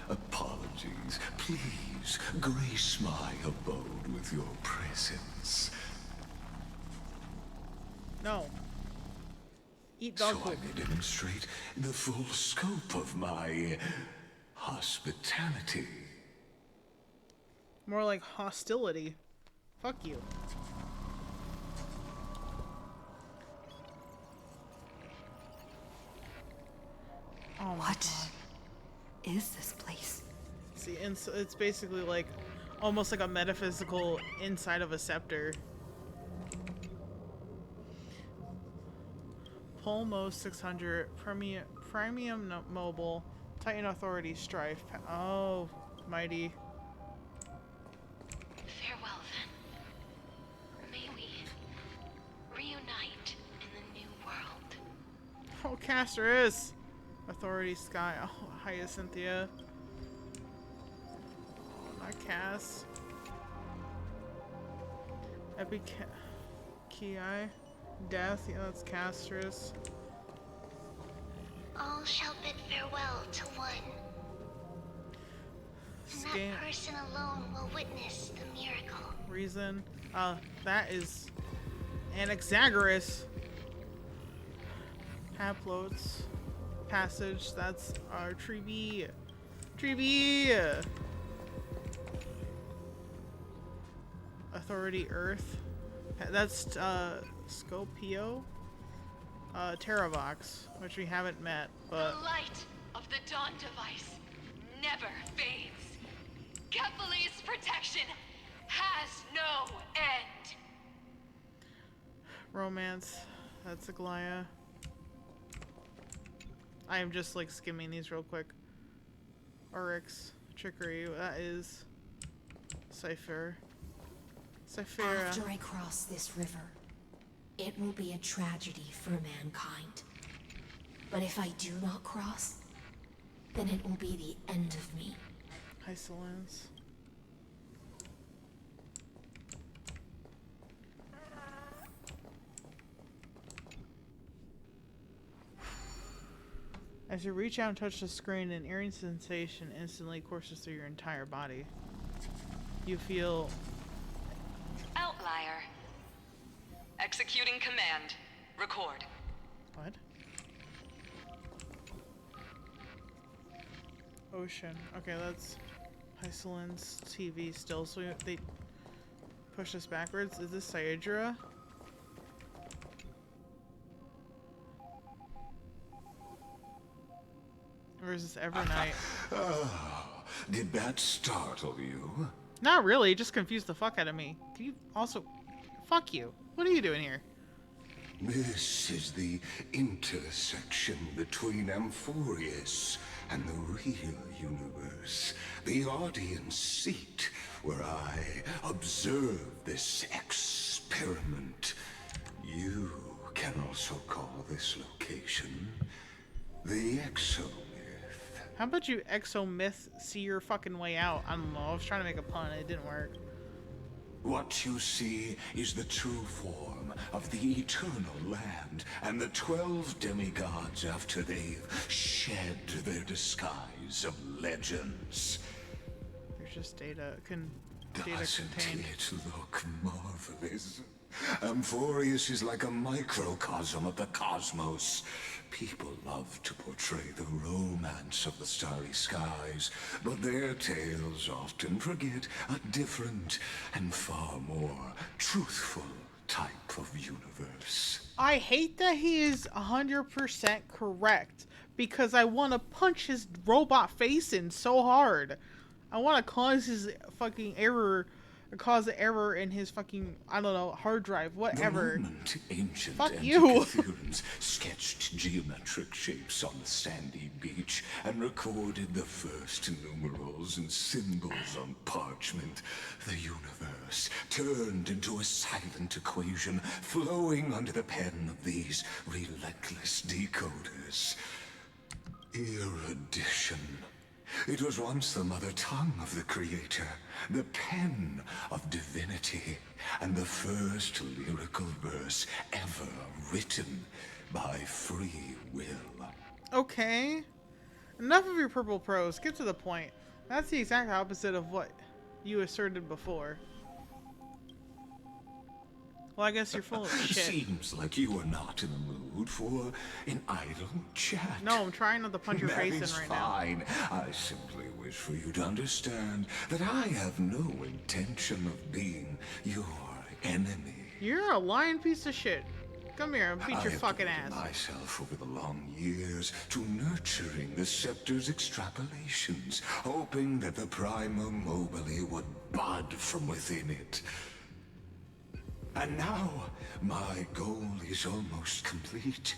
apologies, please grace my abode with your presence. No. Eat dog So poop. I may demonstrate the full scope of my hospitality. More like hostility. Fuck you. Oh my What God. is this place? See, and so it's basically like almost like a metaphysical inside of a scepter. Pulmo 600 premium mobile Titan Authority Strife. Oh, mighty. Farewell, then. May we reunite in the new world. Oh, Casterus. Authority Sky. Oh, Hyacinthia. Oh, not Cass. Epic Ki. Death. Yeah, that's Casterus. All shall bid farewell to one. And Scan. that person alone will witness the miracle. Reason. That is Anaxagoras. Haplodes. Passage. That's our Tree. Authority Earth. That's Scopio. Terravox, which we haven't met, but The light of the Dawn device never fades. Kephales's protection has no end. Romance. That's Aglaia. I am just like skimming these real quick. Oryx. Trickery. That is Cypher. Cyphera. After I cross this river, it will be a tragedy for mankind. But if I do not cross, then it will be the end of me. Hysolence. As you reach out and touch the screen, an eerie sensation instantly courses through your entire body. You feel... Outlier. Executing command. Record. What? Ocean. Okay, that's Hysolence TV still. So they Push this backwards. Is this Sayedra? Or is this Evernight? Oh, did that startle you? Not really, it just confused the fuck out of me. Can you also... Fuck you. What are you doing here? This is the intersection between Amphoreus and the real universe. The audience seat where I observe this experiment. You can also call this location the Exomyth. How about you Exomyth see your fucking way out? I don't know, I was trying to make a pun, it didn't work. What you see is the true form of the eternal land and the 12 demigods after they've shed their disguise of legends. There's just data Doesn't contained. it look marvelous? Amphoreus is like a microcosm of the cosmos. People love to portray the romance of the starry skies, but their tales often forget a different and far more truthful type of universe. I hate that he is 100% correct, because I want to punch his robot face in so hard. I want to cause his fucking error, cause an error in his fucking, I don't know, hard drive, whatever. The moment ancient Fuck you. Antikytherians sketched geometric shapes on the sandy beach and recorded the first numerals and symbols on parchment, the universe turned into a silent equation flowing under the pen of these relentless decoders. Erudition. It was once the mother tongue of the creator, the pen of divinity, and the first lyrical verse ever written by free will. Okay. Enough of your purple prose. Get to the point. That's the exact opposite of what you asserted before. Well, I guess you're full of shit. Seems like you are not in the mood for an idle chat. No, I'm trying not to punch your face in right fine. I simply wish for you to understand that I have no intention of being your enemy. You're a lying piece of shit. Come here and beat your fucking ass. I have myself over the long years to nurturing the scepter's extrapolations, hoping that the Prima Mobile would bud from within it. And now, my goal is almost complete.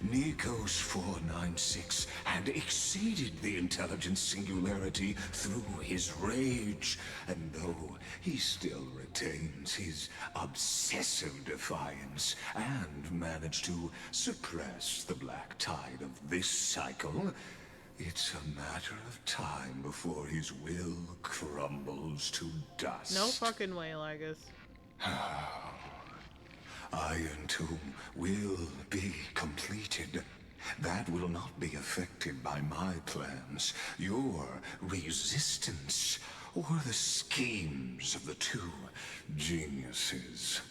Nikos 496 had exceeded the intelligence singularity through his rage, and though he still retains his obsessive defiance and managed to suppress the black tide of this cycle, it's a matter of time before his will crumbles to dust. No fucking way, Lygus. Iron Tomb will be completed. That will not be affected by my plans, your resistance, or the schemes of the two geniuses.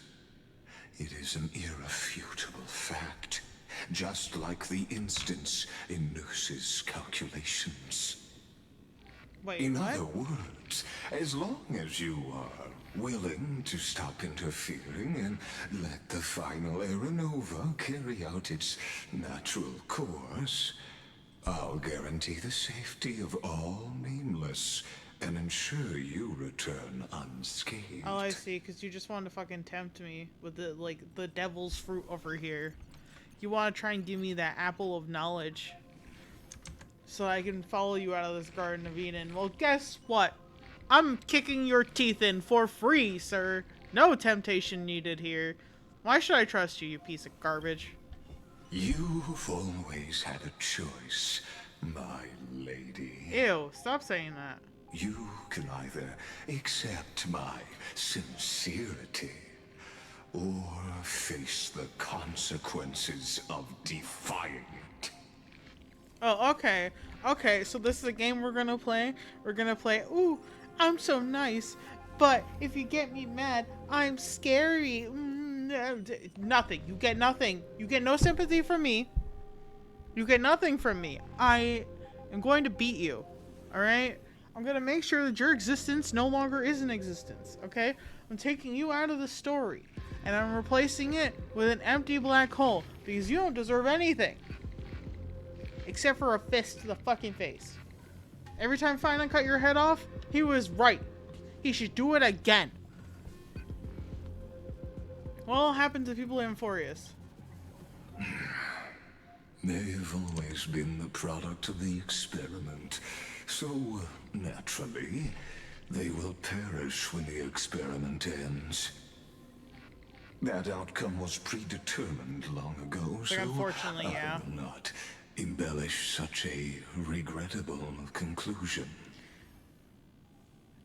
It is an irrefutable fact, just like the instance in Noose's calculations. Wait, in what? other words, as long as you are willing to stop interfering and let the final Aeronova carry out its natural course, I'll guarantee the safety of all nameless and ensure you return unscathed. Oh, I see, because you just wanted to fucking tempt me with the, like, the devil's fruit over here. You want to try and give me that apple of knowledge so I can follow you out of this Garden of Eden. Well, guess what? I'm kicking your teeth in for free, sir. No temptation needed here. Why should I trust you, you piece of garbage? You've always had a choice, my lady. Ew, stop saying that. You can either accept my sincerity or face the consequences of defying it. Oh, okay. Okay, so this is a game we're gonna play. We're gonna play, ooh, I'm so nice, but if you get me mad, I'm scary. Nothing. You get nothing. You get no sympathy from me. You get nothing from me. I am going to beat you. Alright? I'm gonna make sure that your existence no longer is in existence, okay? I'm taking you out of the story, and I'm replacing it with an empty black hole, because you don't deserve anything. Except for a fist to the fucking face. Every time Final cut your head off, he was right. He should do it again. What happened to people in Amphoreus? They've always been the product of the experiment, so naturally, they will perish when the experiment ends. That outcome was predetermined long ago, so unfortunately, yeah. I will not embellish such a regrettable conclusion.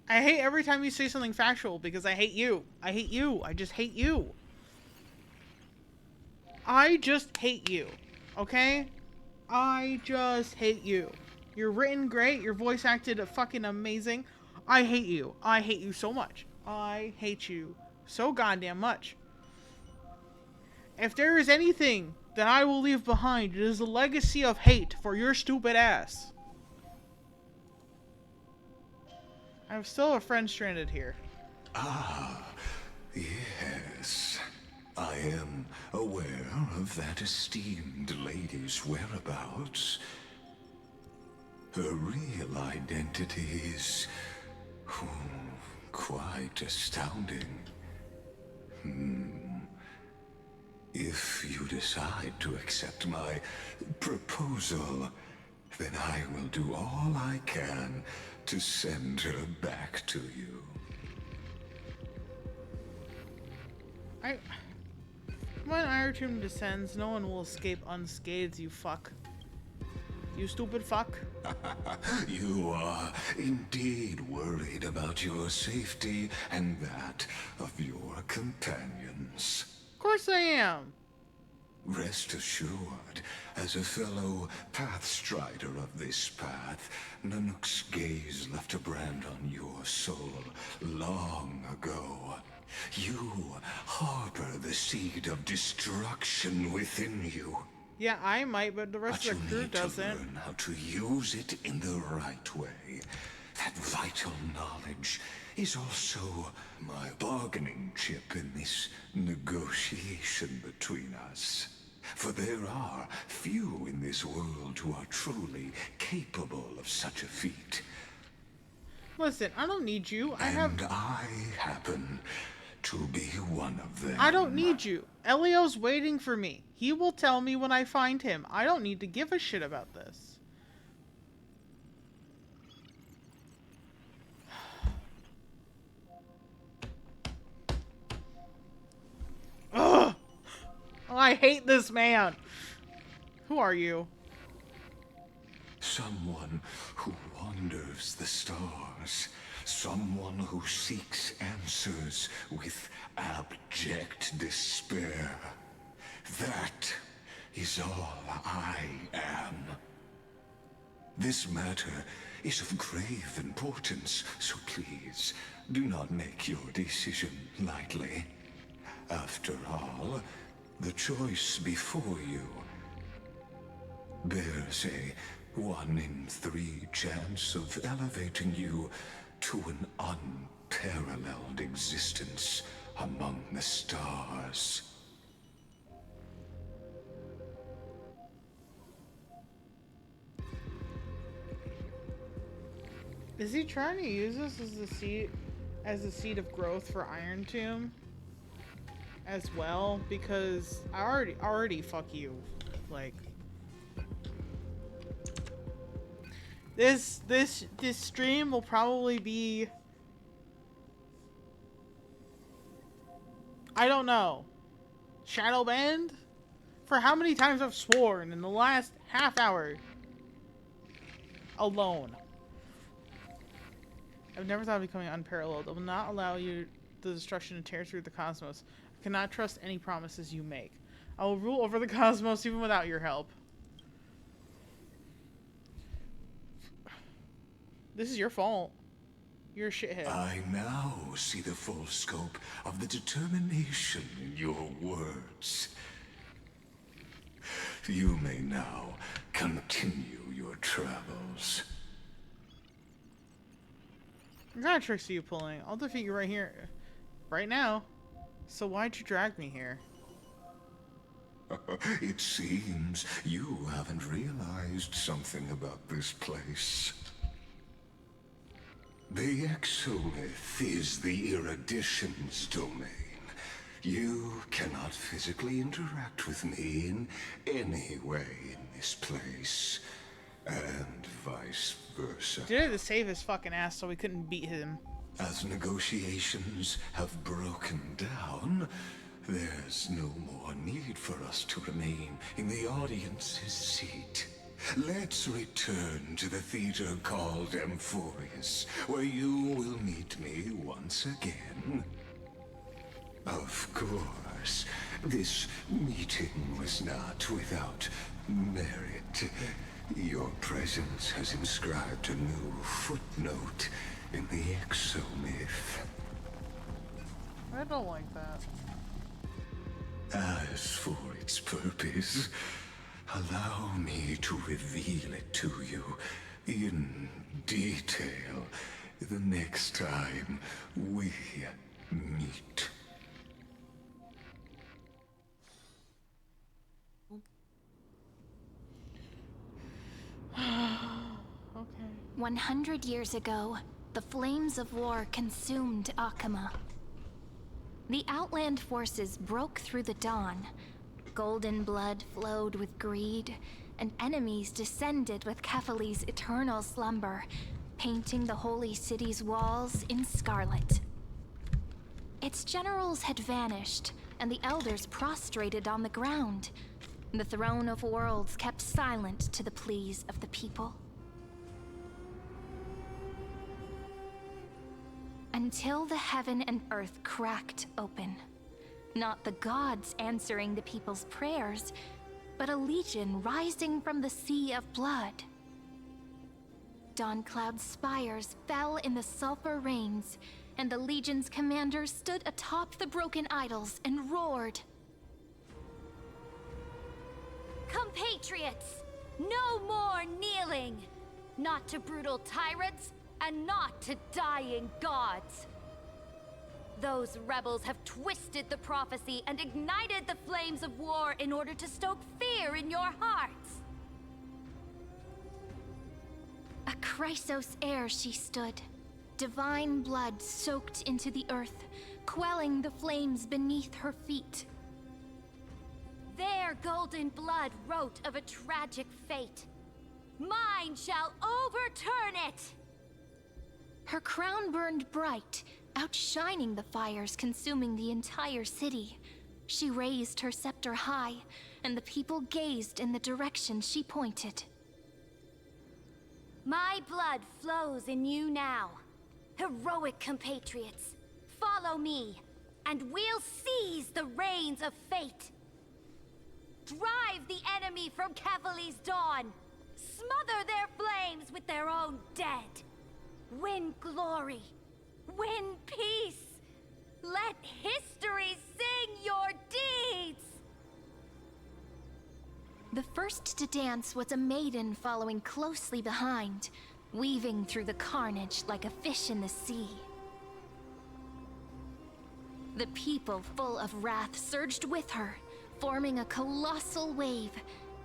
I hate every time you say something factual because I hate you. I hate you. I just hate you. I just hate you. Okay? I just hate you. You're written great. Your voice acted fucking amazing. I hate you. I hate you so much. I hate you so goddamn much. If there is anything that I will leave behind, it is a legacy of hate for your stupid ass. I have still a friend stranded here. Ah, yes. I am aware of that esteemed lady's whereabouts. Her real identity is quite astounding. If you decide to accept my proposal, then I will do all I can to send her back to you. When Iron Tomb descends, no one will escape unscathed, you fuck. You stupid fuck. You are indeed worried about your safety and that of your companions. Of course I am. Rest assured, as a fellow pathstrider of this path, Nanook's gaze left a brand on your soul long ago. You harbor the seed of destruction within you. Yeah, I might, but the rest of the crew doesn't. You need to learn how to use it in the right way. That vital knowledge is also my bargaining chip in this negotiation between us. For there are few in this world who are truly capable of such a feat. Listen, I don't need you. I happen to be one of them. I don't need you. Elio's waiting for me. He will tell me when I find him. I don't need to give a shit about this. Ugh! I hate this man. Who are you? Someone who wanders the stars. Someone who seeks answers with abject despair. That is all I am. This matter is of grave importance, so please do not make your decision lightly. After all, the choice before you bears a 1 in 3 chance of elevating you to an unparalleled existence among the stars. Is he trying to use this as a seed of growth for Iron Tomb as well? Because I already fuck you. Like this stream will probably be, I don't know, shadow banned for how many times I've sworn in the last half hour alone. I've never thought of becoming unparalleled. I will not allow you the destruction to tear through the cosmos. I cannot trust any promises you make. I will rule over the cosmos even without your help. This is your fault. You're a shithead. I now see the full scope of the determination in your words. You may now continue your travels. What kind of tricks are you pulling? I'll defeat you right here. Right now. So why'd you drag me here? It seems you haven't realized something about this place. The Exomyth is the Erudition's domain. You cannot physically interact with me in any way in this place. And vice versa. Dude had to save his fucking ass so we couldn't beat him. As negotiations have broken down, there's no more need for us to remain in the audience's seat. Let's return to the theater called Amphoreus, where you will meet me once again. Of course, this meeting was not without merit. Your presence has inscribed a new footnote in the Exomyth. I don't like that. As for its purpose, allow me to reveal it to you in detail the next time we meet. Okay. 100 years ago, the flames of war consumed Akama. The Outland forces broke through the dawn. Golden blood flowed with greed, and enemies descended with Kefali's eternal slumber, painting the holy city's walls in scarlet. Its generals had vanished, and the elders prostrated on the ground. The throne of worlds kept silent to the pleas of the people. Until the heaven and earth cracked open. Not the gods answering the people's prayers, but a legion rising from the sea of blood. Dawncloud's spires fell in the sulfur rains, and the legion's commander stood atop the broken idols and roared. Compatriots, no more kneeling! Not to brutal tyrants, and not to dying gods. Those rebels have twisted the prophecy and ignited the flames of war in order to stoke fear in your hearts. A Chrysos heir she stood, divine blood soaked into the earth, quelling the flames beneath her feet. Their golden blood wrote of a tragic fate. Mine shall overturn it! Her crown burned bright, outshining the fires consuming the entire city. She raised her scepter high, and the people gazed in the direction she pointed. My blood flows in you now. Heroic compatriots, follow me, and we'll seize the reins of fate. Drive the enemy from Kefali's dawn. Smother their flames with their own dead. Win glory. Win peace. Let history sing your deeds. The first to dance was a maiden following closely behind, weaving through the carnage like a fish in the sea. The people, full of wrath, surged with her, forming a colossal wave,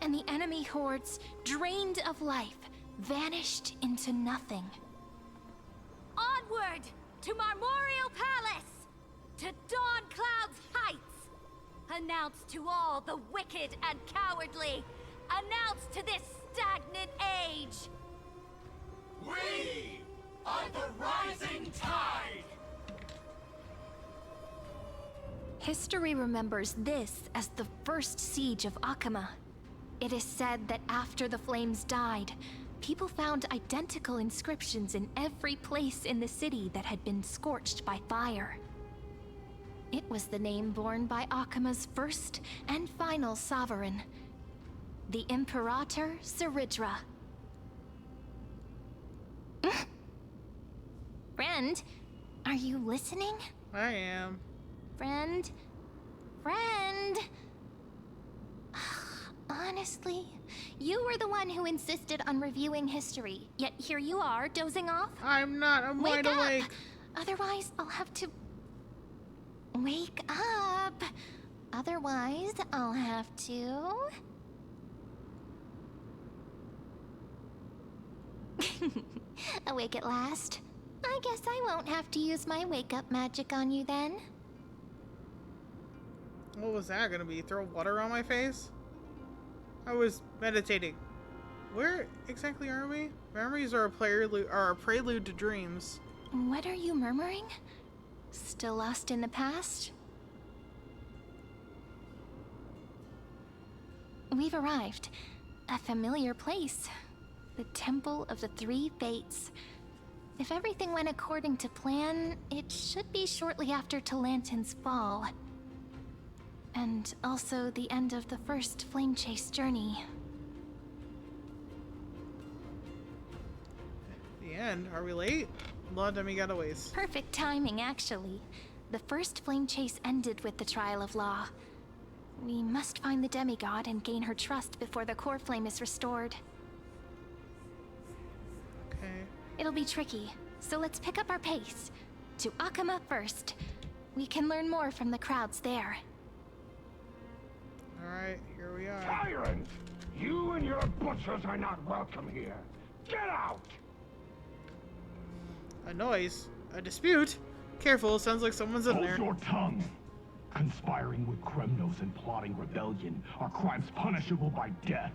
and the enemy hordes, drained of life, vanished into nothing. Onward to Marmorial Palace, to Dawncloud's heights. Announce to all the wicked and cowardly. Announce to this stagnant age. We are the rising tide! History remembers this as the first siege of Akama. It is said that after the flames died, people found identical inscriptions in every place in the city that had been scorched by fire. It was the name borne by Akama's first and final sovereign, the Imperator Seridra. Friend, are you listening? I am. Friend? Friend? On Honestly, you were the one who insisted on reviewing history, yet here you are, dozing off. I'm not. I'm Wake wide up! awake. Otherwise, I'll have to... Wake up! Otherwise, I'll have to... Awake at last. I guess I won't have to use my wake-up magic on you then. What was that gonna be? Throw water on my face? I was meditating. Where exactly are we? Memories are a prelude to dreams. What are you murmuring? Still lost in the past? We've arrived. A familiar place. The Temple of the Three Fates. If everything went according to plan, it should be shortly after Talantin's fall. And also the end of the first flame chase journey. The end? Are we late? Blood Demi Getaways. Perfect timing, actually. The first flame chase ended with the trial of law. We must find the demigod and gain her trust before the core flame is restored. Okay. It'll be tricky, so let's pick up our pace. To Akama first. We can learn more from the crowds there. Alright, here we are. Tyrant! You and your butchers are not welcome here. Get out! A noise? A dispute? Careful, sounds like someone's in there. Hold your tongue! Conspiring with Kremnos and plotting rebellion are crimes punishable by death.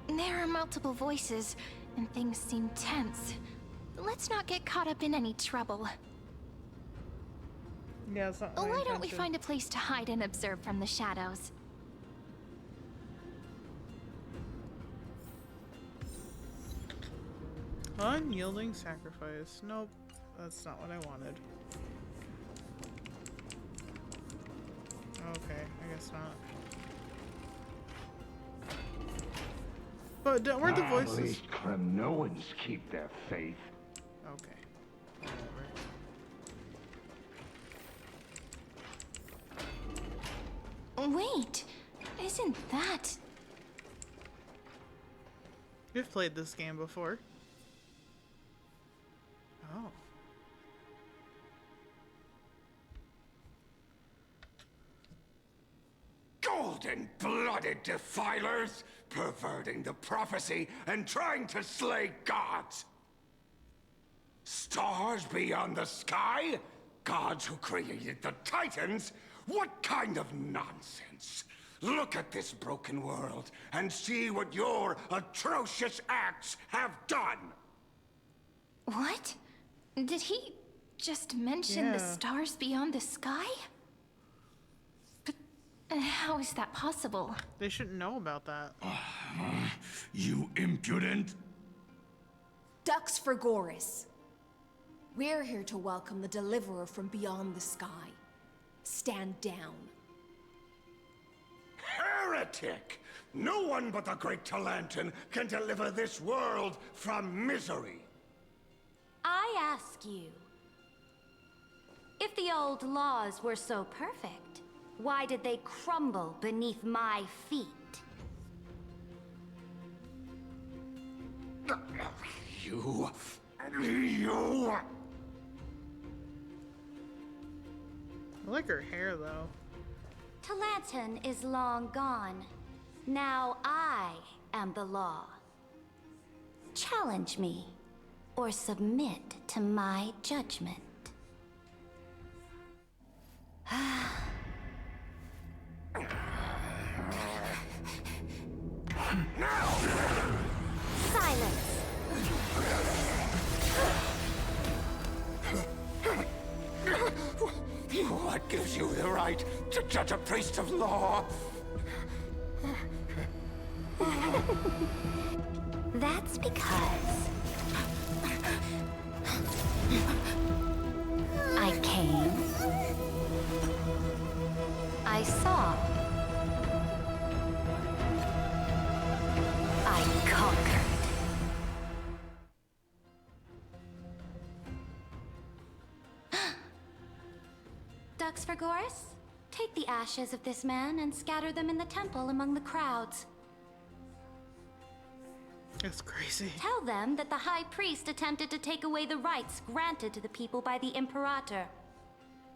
There are multiple voices, and things seem tense. Let's not get caught up in any trouble. Yeah, it's not my Why don't we intention. find a place to hide and observe from the shadows? Unyielding sacrifice. Nope, that's not what I wanted. Okay, I guess not. But weren't the At voices? least Kremnoans keep their faith. Okay. Whatever. Wait, isn't that... We've played this game before. Oh. Golden-blooded defilers, perverting the prophecy and trying to slay gods. Stars beyond the sky? Gods who created the Titans? What kind of nonsense? Look at this broken world and see what your atrocious acts have done. What? Did he just mention the Yeah. stars beyond the sky? But how is that possible? They shouldn't know about that. You impudent! Dux for Goris. We're here to welcome the deliverer from beyond the sky. Stand down. Heretic! No one but the great Talantin can deliver this world from misery. I ask you, if the old laws were so perfect, why did they crumble beneath my feet? You... I like her hair though. Talantin is long gone. Now I am the law. Challenge me, or submit to my judgment. Silence! What gives you the right to judge a priest of law? That's because I came, I saw, I conquered. Dux for Goris, Take the ashes of this man and scatter them in the temple among the crowds. It's crazy. Tell them that the High Priest attempted to take away the rights granted to the people by the Imperator.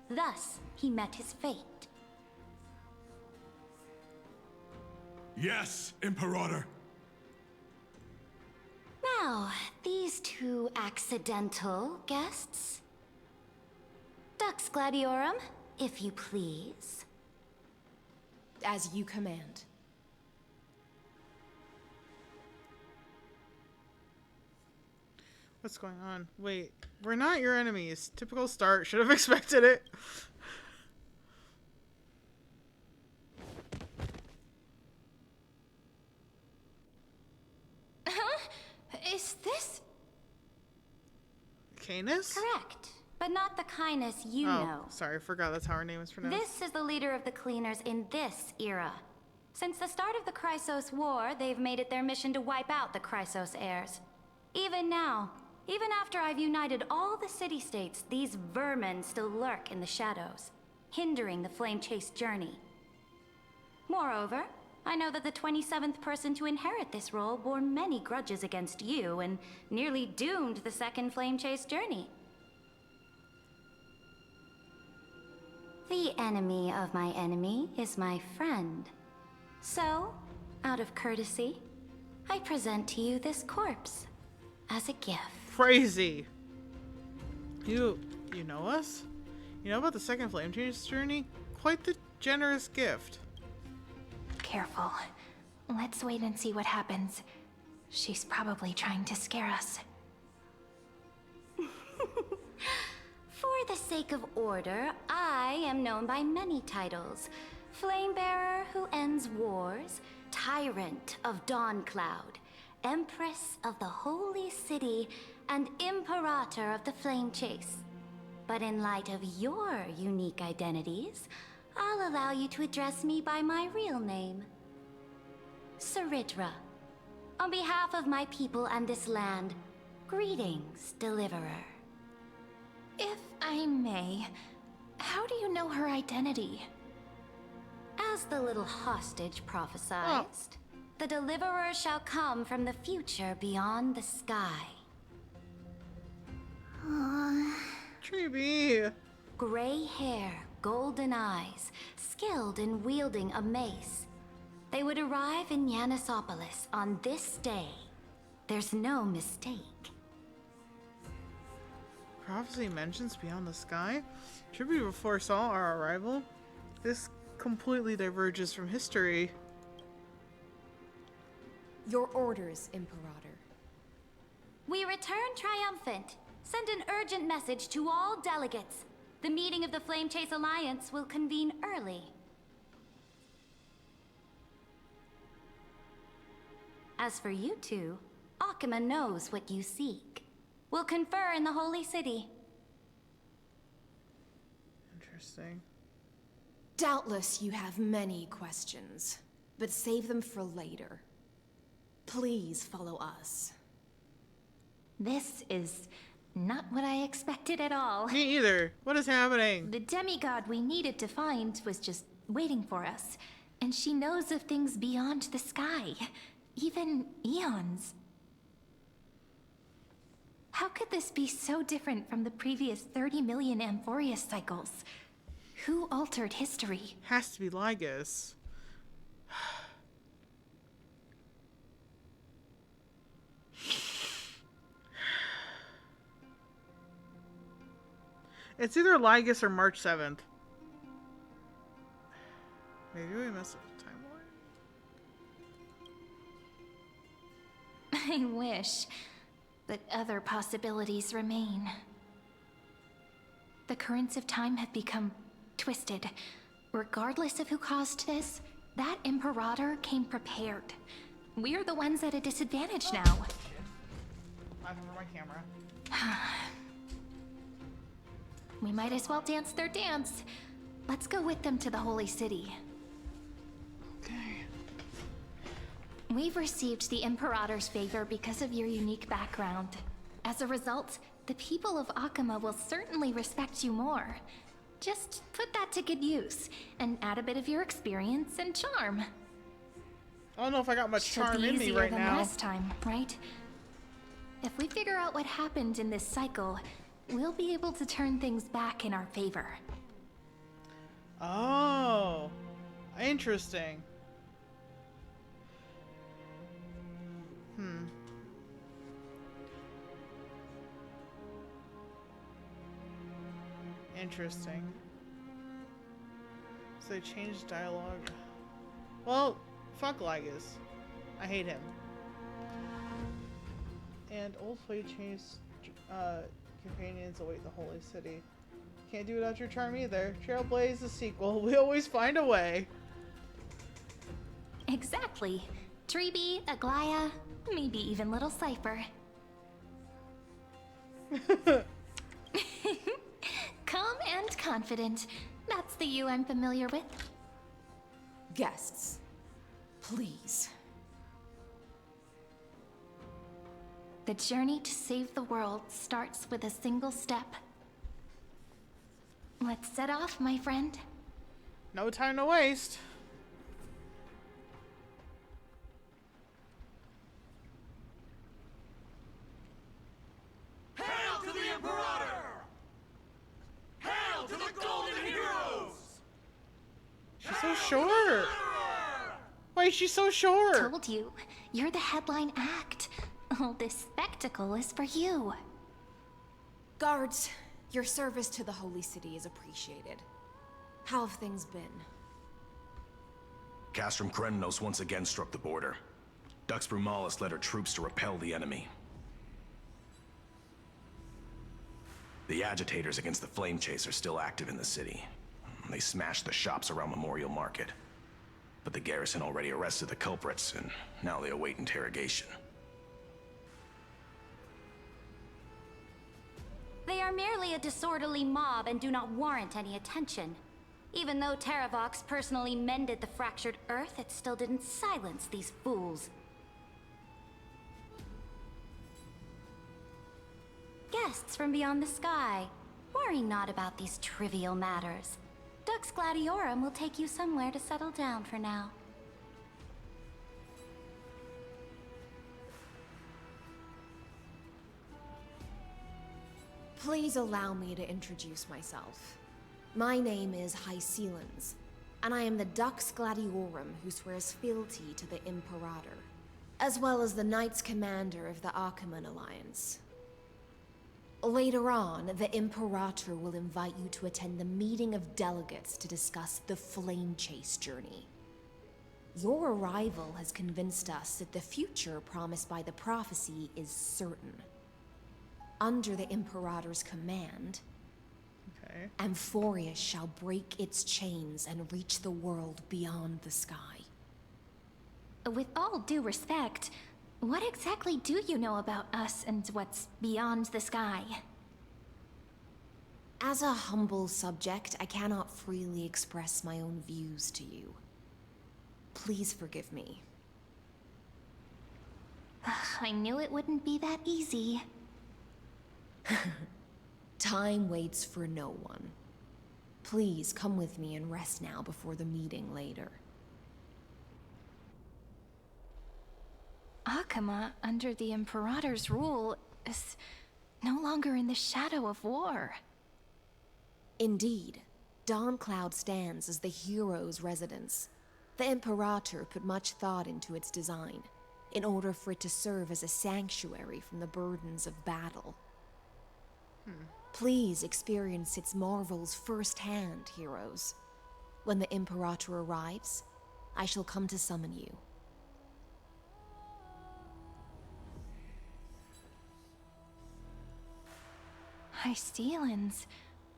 Thus, he met his fate. Yes, Imperator. Now, these two accidental guests. Dux Gladiorum, if you please. As you command. What's going on? Wait, we're not your enemies. Typical start. Should have expected it. Is this... Canis? Correct, but not the Canis you know. Sorry, I forgot that's how her name is pronounced. This is the leader of the Cleaners in this era. Since the start of the Chrysos War, they've made it their mission to wipe out the Chrysos heirs. Even now, even after I've united all the city-states, these vermin still lurk in the shadows, hindering the Flame Chase journey. Moreover, I know that the 27th person to inherit this role bore many grudges against you and nearly doomed the second Flame Chase journey. The enemy of my enemy is my friend. So, out of courtesy, I present to you this corpse as a gift. Crazy. You know us? You know about the second Flame Chase journey? Quite the generous gift. Careful. Let's wait and see what happens. She's probably trying to scare us. For the sake of order, I am known by many titles. Flamebearer who ends wars, Tyrant of Dawncloud, Empress of the Holy City, and Imperator of the Flame Chase. But in light of your unique identities, I'll allow you to address me by my real name. Saridra. On behalf of my people and this land, greetings, Deliverer. If I may, how do you know her identity? As the little hostage prophesied, the Deliverer shall come from the future beyond the sky. Tree. Gray hair, golden eyes, skilled in wielding a mace. They would arrive in Yanisopolis on this day. There's no mistake. Prophecy mentions beyond the sky? Tribute foresaw our arrival? This completely diverges from history. Your orders, Imperator. We return triumphant. Send an urgent message to all delegates. The meeting of the Flame Chase Alliance will convene early. As for you two, Akima knows what you seek. We'll confer in the Holy City. Interesting. Doubtless you have many questions, but save them for later. Please follow us. This is not what I expected at all. Me either. What is happening? The demigod we needed to find was just waiting for us. And she knows of things beyond the sky. Even eons. How could this be so different from the previous 30 million Amphoreus cycles? Who altered history? Has to be Lygus. It's either Lygus or March 7th. Maybe we messed up the timeline. I wish, but other possibilities remain. The currents of time have become twisted. Regardless of who caused this, that Imperator came prepared. We're the ones at a disadvantage now. I have my camera. We might as well dance their dance. Let's go with them to the Holy City. Okay. We've received the Imperator's favor because of your unique background. As a result, the people of Akima will certainly respect you more. just put that to good use and add a bit of your experience and charm. I don't know if I got much charm in me right than now. Last time, right? If we figure out what happened in this cycle, we'll be able to turn things back in our favor. Oh, interesting. Interesting. So they changed dialogue. Well, fuck Lygus. I hate him. And also changed companions await the holy city. Can't do without your charm either. Trailblaze the sequel. We always find a way. Exactly. Treeby, Aglaya, maybe even little Cypher. Calm and confident. That's the you I'm familiar with. Guests, please. The journey to save the world starts with a single step. Let's set off, my friend. No time to waste. Hail to the Imperator! Hail to the Golden Heroes! She's so short. Why is she so short? Told you, you're the headline act. All this spectacle is for you. Guards, your service to the Holy City is appreciated. How have things been? Castrum Krennos once again struck the border. Dux Brumalis led her troops to repel the enemy. The agitators against the Flame Chase are still active in the city. They smashed the shops around Memorial Market. But the garrison already arrested the culprits, and now they await interrogation. They are merely a disorderly mob and do not warrant any attention. Even though Terravox personally mended the fractured earth, it still didn't silence these fools. Guests from beyond the sky, worry not about these trivial matters. Dux Gladiorum will take you somewhere to settle down for now. Please allow me to introduce myself. My name is Hycelens, and I am the Dux Gladiorum who swears fealty to the Imperator, as well as the Knights Commander of the Achaemen Alliance. Later on, the Imperator will invite you to attend the meeting of delegates to discuss the Flame Chase journey. Your arrival has convinced us that the future promised by the prophecy is certain. Under the Imperator's command, Amphoreus shall break its chains and reach the world beyond the sky. With all due respect, what exactly do you know about us and what's beyond the sky? As a humble subject, I cannot freely express my own views to you. Please forgive me. I knew it wouldn't be that easy. Time waits for no one. Please come with me and rest now before the meeting later. Achaemen, under the Imperator's rule, is no longer in the shadow of war. Indeed, Dawncloud stands as the hero's residence. The Imperator put much thought into its design, in order for it to serve as a sanctuary from the burdens of battle. Please experience its marvels firsthand, heroes. When the Imperator arrives, I shall come to summon you. Hycelens.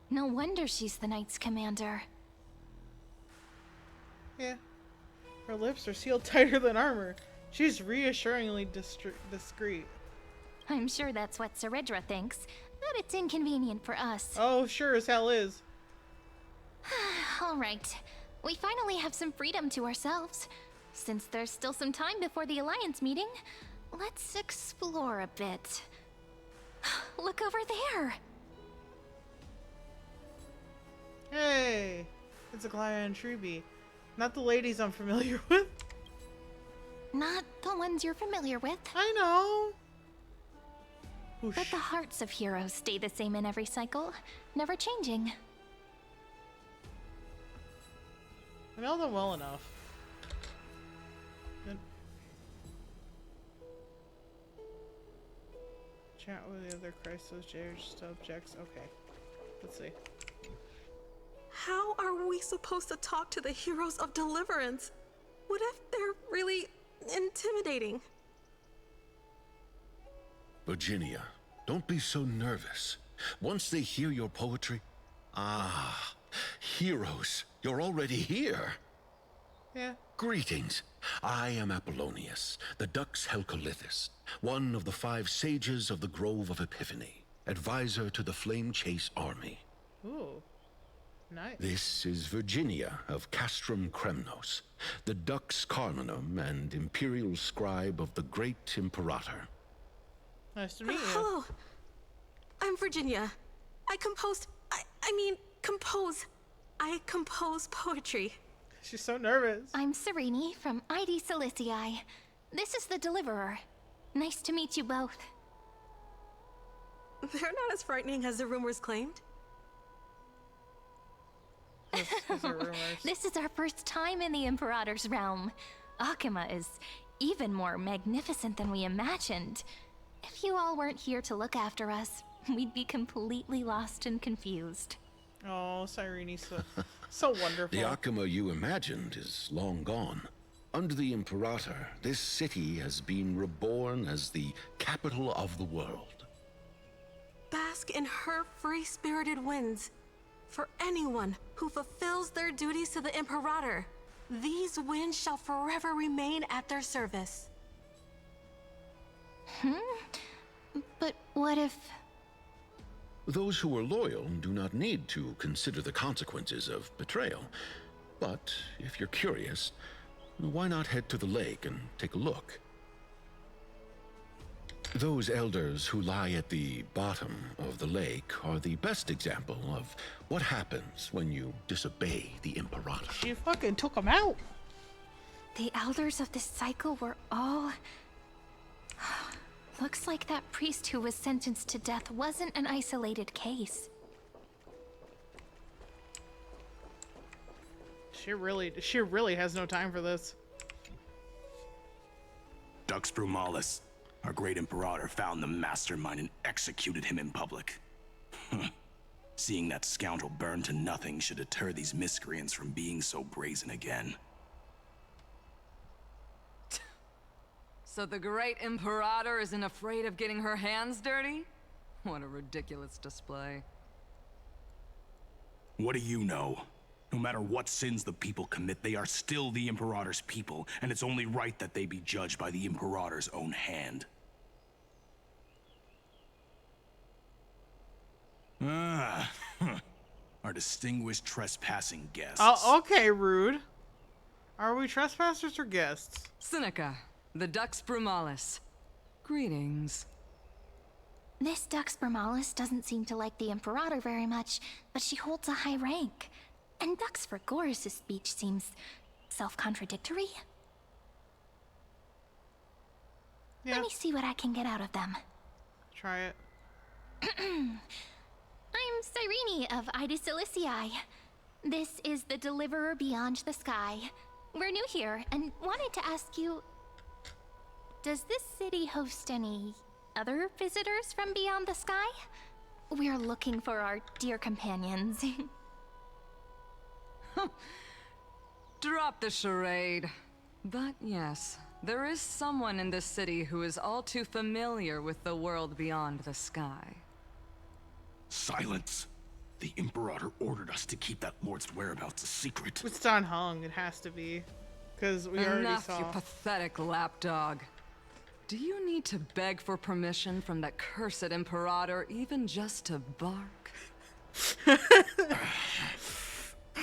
No wonder she's the Knights Commander. Yeah. Her lips are sealed tighter than armor. She's reassuringly discreet. I'm sure that's what Seredra thinks, but it's inconvenient for us. Oh, sure as hell is. All right. We finally have some freedom to ourselves. Since there's still some time before the Alliance meeting, let's explore a bit. Look over there! Hey! It's a Gladion Treeby. Not the ladies I'm familiar with. Not the ones you're familiar with. I know. But the hearts of heroes stay the same in every cycle, never changing. I know them well enough. Good. Chat with the other Christos subjects. Okay. Let's see. How are we supposed to talk to the heroes of deliverance? What if they're really intimidating? Virginia, don't be so nervous. Once they hear your poetry... Ah, heroes, you're already here. Yeah. Greetings. I am Apollonius, the Dux Helcolithus, one of the 5 sages of the Grove of Epiphany, advisor to the Flame Chase army. Ooh. Nice. This is Virginia of Castrum Kremnos, the Dux Carminum and imperial scribe of the great Imperator. Nice to meet you. Hello. I'm Virginia. I compose poetry. She's so nervous. I'm Serene from ID Silicii. This is the Deliverer. Nice to meet you both. They're not as frightening as the rumors claimed. This is our first time in the Imperator's realm. Akima is even more magnificent than we imagined. If you all weren't here to look after us, we'd be completely lost and confused. Oh, Cyrene's so wonderful. The Akima you imagined is long gone. Under the Imperator, this city has been reborn as the capital of the world. Bask in her free-spirited winds. For anyone who fulfills their duties to the Imperator, these winds shall forever remain at their service. But what if... Those who are loyal do not need to consider the consequences of betrayal. But if you're curious, why not head to the lake and take a look? Those elders who lie at the bottom of the lake are the best example of what happens when you disobey the Imperator. She fucking took them out. The elders of this cycle were all... Looks like that priest who was sentenced to death wasn't an isolated case. She really has no time for this. Dux Brumalis, our great Imperator, found the mastermind and executed him in public. Seeing that scoundrel burn to nothing should deter these miscreants from being so brazen again. So the great Imperator isn't afraid of getting her hands dirty? What a ridiculous display. What do you know? No matter what sins the people commit, they are still the Imperator's people, and it's only right that they be judged by the Imperator's own hand. Our distinguished trespassing guests. Oh, okay, rude. Are we trespassers or guests? Seneca, the Dux Brumalis. Greetings. This Dux Brumalis doesn't seem to like the Imperator very much, but she holds a high rank. And Dux Vergoris' speech seems self-contradictory. Yeah. Let me see what I can get out of them. Try it. I'm Cyrene of Ida Silicii. This is the Deliverer Beyond the Sky. We're new here and wanted to ask you... Does this city host any other visitors from beyond the sky? We're looking for our dear companions. Drop the charade. But yes, there is someone in this city who is all too familiar with the world beyond the sky. Silence! The Imperator ordered us to keep that lord's whereabouts a secret. It's Don Hung, it has to be. Because we already Enough, saw. you pathetic lapdog. Do you need to beg for permission from that cursed Imperator even just to bark?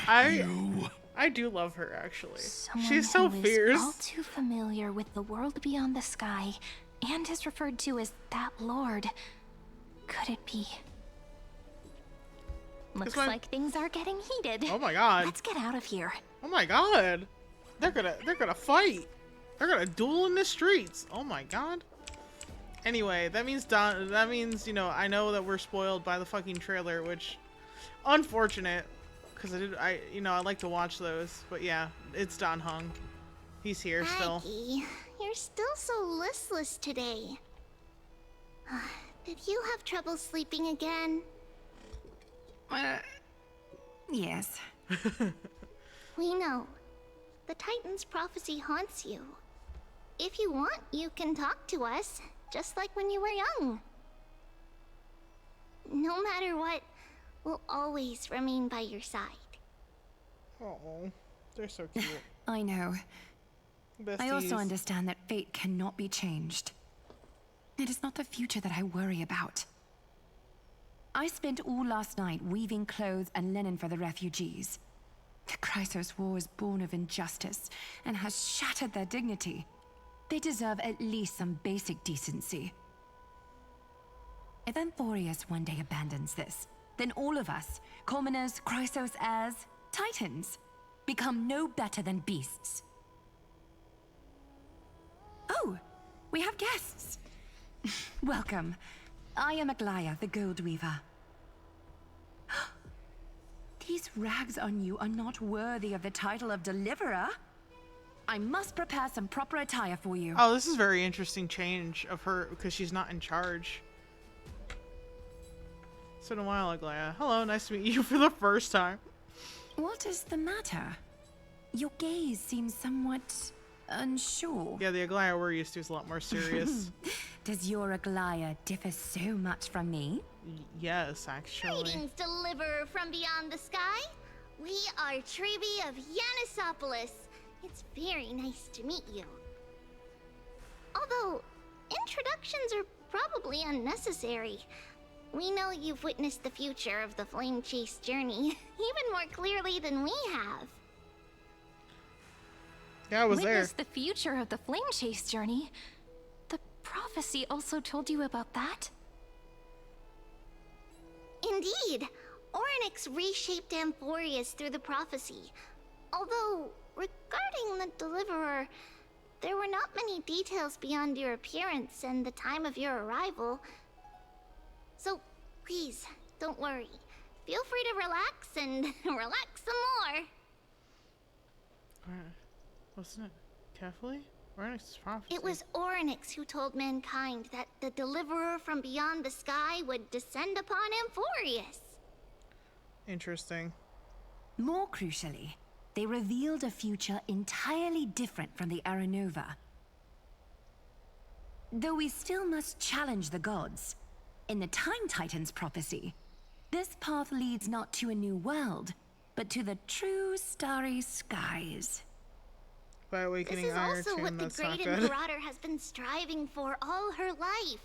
I do love her, actually. Someone She's so who is fierce. all too familiar with the world beyond the sky, and is referred to as that lord. Could it be? Looks like things are getting heated. Oh my god. Let's get out of here. Oh my god. They're gonna fight. They're gonna duel in the streets. Oh my god. Anyway, that means you know, I know that we're spoiled by the fucking trailer, which unfortunate, because I like to watch those. But yeah, it's Don Hung. He's here still. Maggie, you're still so listless today. Did you have trouble sleeping again? Yes. We know. The Titan's prophecy haunts you. If you want, you can talk to us, just like when you were young. No matter what, we'll always remain by your side. Oh, they're so cute. I know. Besties. I also understand that fate cannot be changed. It is not the future that I worry about. I spent all last night weaving clothes and linen for the refugees. The Chrysos War is born of injustice and has shattered their dignity. They deserve at least some basic decency. If Amphoreus one day abandons this, then all of us, commoners, Chrysos heirs, Titans, become no better than beasts. Oh, we have guests. Welcome. I am Aglaya, the Gold Weaver. These rags on you are not worthy of the title of Deliverer. I must prepare some proper attire for you. Oh, this is very interesting change of her, because she's not in charge. It's been a while, Aglaya. Hello, nice to meet you for the first time. What is the matter? Your gaze seems somewhat unsure. Yeah, the Aglaya we're used to is a lot more serious. Does your Aglaya differ so much from me? Yes, actually. Greetings, Deliverer from beyond the sky. We are Trebi of Yanisopolis. It's very nice to meet you. Although, introductions are probably unnecessary. We know you've witnessed the future of the Flame Chase journey even more clearly than we have. Yeah, I was there. Witness the future of the Flame Chase journey? The prophecy also told you about that? Indeed. Orynyx reshaped Amphoreus through the prophecy. Although, regarding the Deliverer, there were not many details beyond your appearance and the time of your arrival. So, please, don't worry. Feel free to relax and relax some more. Wasn't it carefully? Orynyx's prophecy. It was Orynyx who told mankind that the Deliverer from beyond the sky would descend upon Amphoreus. Interesting. More crucially, they revealed a future entirely different from the Aranova. Though we still must challenge the gods, in the Time Titan's prophecy, this path leads not to a new world, but to the true starry skies. By awakening This is Iron also Tomb, what the that's Great not good. Imperator has been striving for all her life.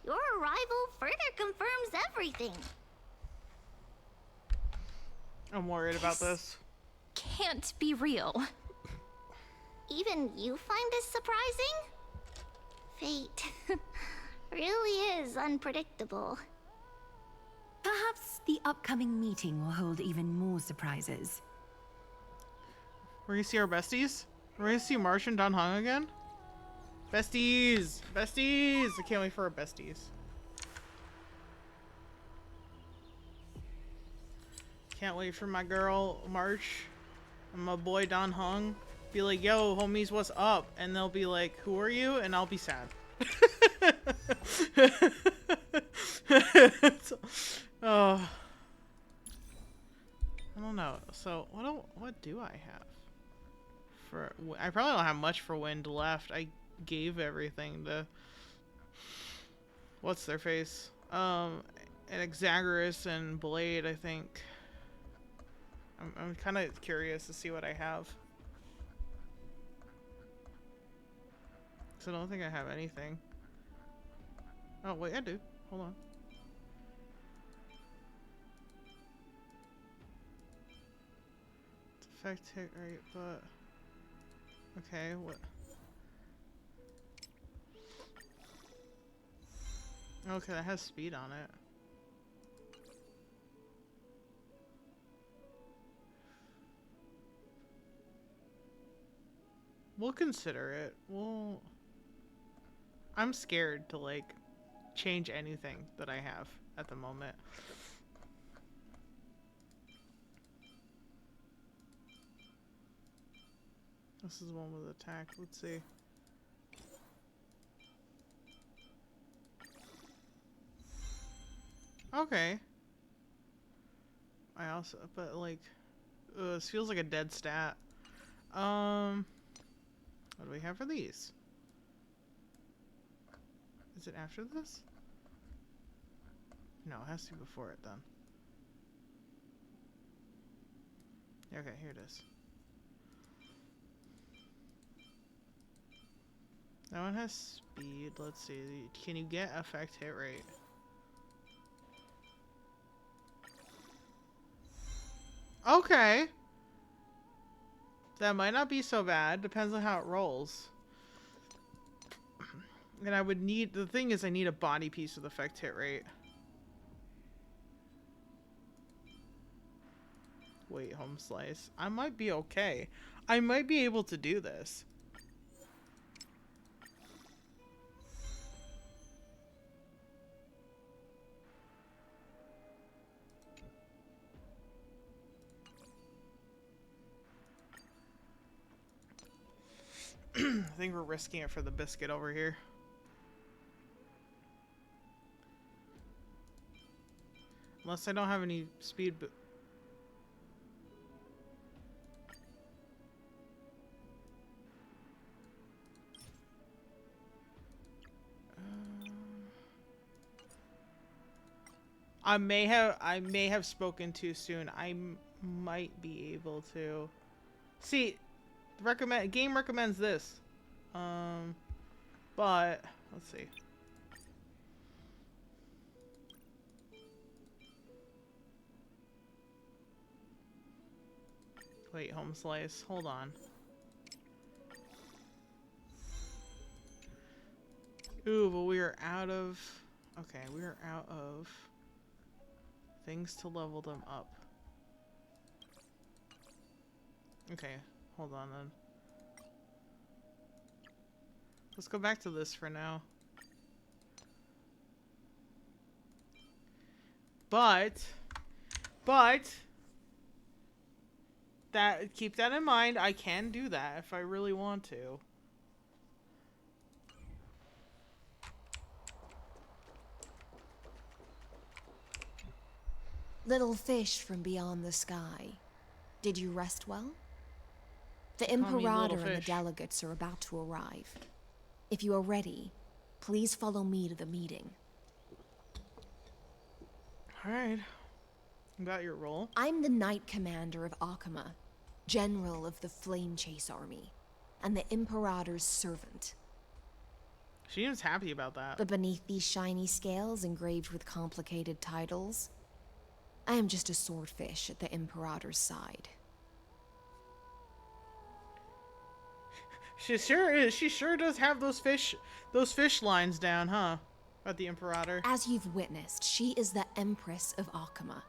Your arrival further confirms everything. I'm worried about this. Can't be real. Even you find this surprising? Fate really is unpredictable. Perhaps the upcoming meeting will hold even more surprises. We're gonna see our besties? We're gonna see Marsh and Don Hung again? Besties! Besties! I can't wait for our besties. Can't wait for my girl Marsh and my boy Don Hung. Be like, yo, homies, what's up? And they'll be like, who are you? And I'll be sad. Oh, I don't know. So what do I have for? I probably don't have much for wind left. I gave everything to what's their face, and Exagerous and Blade. I think. I'm kind of curious to see what I have. So I don't think I have anything. Oh wait, I do. Hold on. Effect hit rate, but okay, what? Okay, that has speed on it. We'll consider it. I'm scared to, like, change anything that I have at the moment. This is the one with attack. Let's see. Okay. I also, but like, this feels like a dead stat. What do we have for these? Is it after this? No, it has to be before it then. Okay, here it is. That one has speed. Let's see. Can you get effect hit rate? Okay. That might not be so bad. Depends on how it rolls. And I would need... The thing is, I need a body piece with effect hit rate. Wait, home slice. I might be okay. I might be able to do this. I think we're risking it for the biscuit over here. Unless I don't have any speed. I may have spoken too soon. I might be able to. See, game recommends this. But let's see. Wait, home slice. Hold on. Ooh, but we are out of... Okay, we are out of things to level them up. Okay, hold on then. Let's go back to this for now. But that, keep that in mind. I can do that if I really want to. Little fish from beyond the sky, did you rest well? The Imperator and the delegates are about to arrive. If you are ready, please follow me to the meeting. Alright. Got your role. I'm the Knight Commander of Akama, General of the Flame Chase Army, and the Imperator's servant. She seems happy about that. But beneath these shiny scales engraved with complicated titles, I am just a swordfish at the Imperator's side. She sure is. She sure does have those fish lines down, huh? About the Imperator. As you've witnessed, she is the Empress of Akama,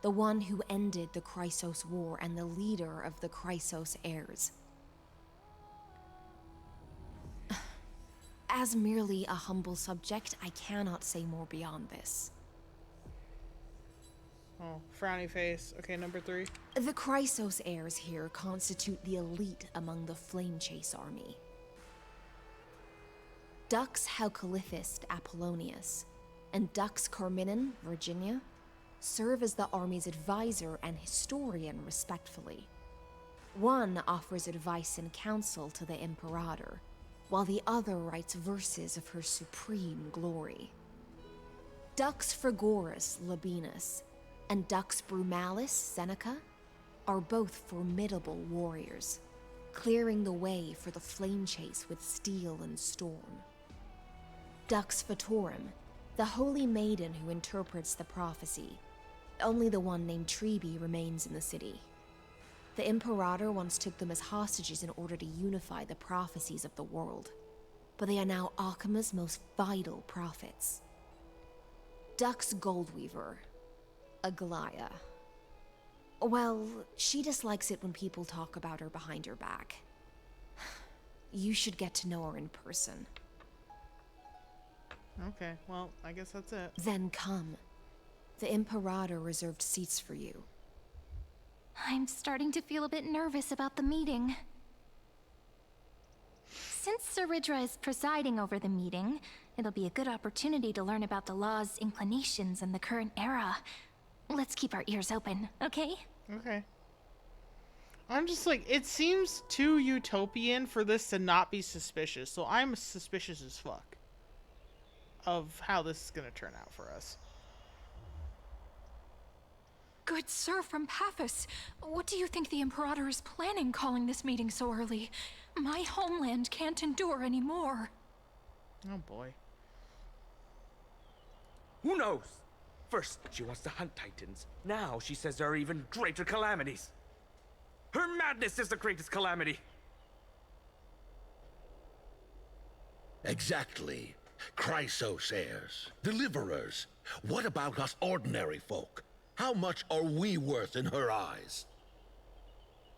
the one who ended the Chrysos War and the leader of the Chrysos heirs. As merely a humble subject, I cannot say more beyond this. Oh, frowny face. Okay, number 3. The Chrysos heirs here constitute the elite among the Flame Chase army. Dux Halcalithist Apollonius and Dux Carminin, Virginia, serve as the army's advisor and historian respectively. One offers advice and counsel to the Imperator, while the other writes verses of her supreme glory. Dux Frigorus Labienus and Dux Brumalis Seneca are both formidable warriors, clearing the way for the flame chase with steel and storm. Dux Fatorum, the holy maiden who interprets the prophecy. Only the one named Trebi remains in the city. The Imperator once took them as hostages in order to unify the prophecies of the world, but they are now Akama's most vital prophets. Dux Goldweaver, Aglaya. Well, she dislikes it when people talk about her behind her back. You should get to know her in person. Okay, well, I guess that's it. Then come. The Imperator reserved seats for you. I'm starting to feel a bit nervous about the meeting. Since Saridra is presiding over the meeting, it'll be a good opportunity to learn about the law's inclinations in the current era. Let's keep our ears open, okay? Okay. I'm just like, it seems too utopian for this to not be suspicious, so I'm suspicious as fuck of how this is gonna turn out for us. Good sir from Paphos, what do you think the Imperator is planning calling this meeting so early? My homeland can't endure anymore. Oh boy. Who knows? First, she wants to hunt Titans. Now she says there are even greater calamities. Her madness is the greatest calamity. Exactly. Chrysosairs, deliverers. What about us ordinary folk? How much are we worth in her eyes?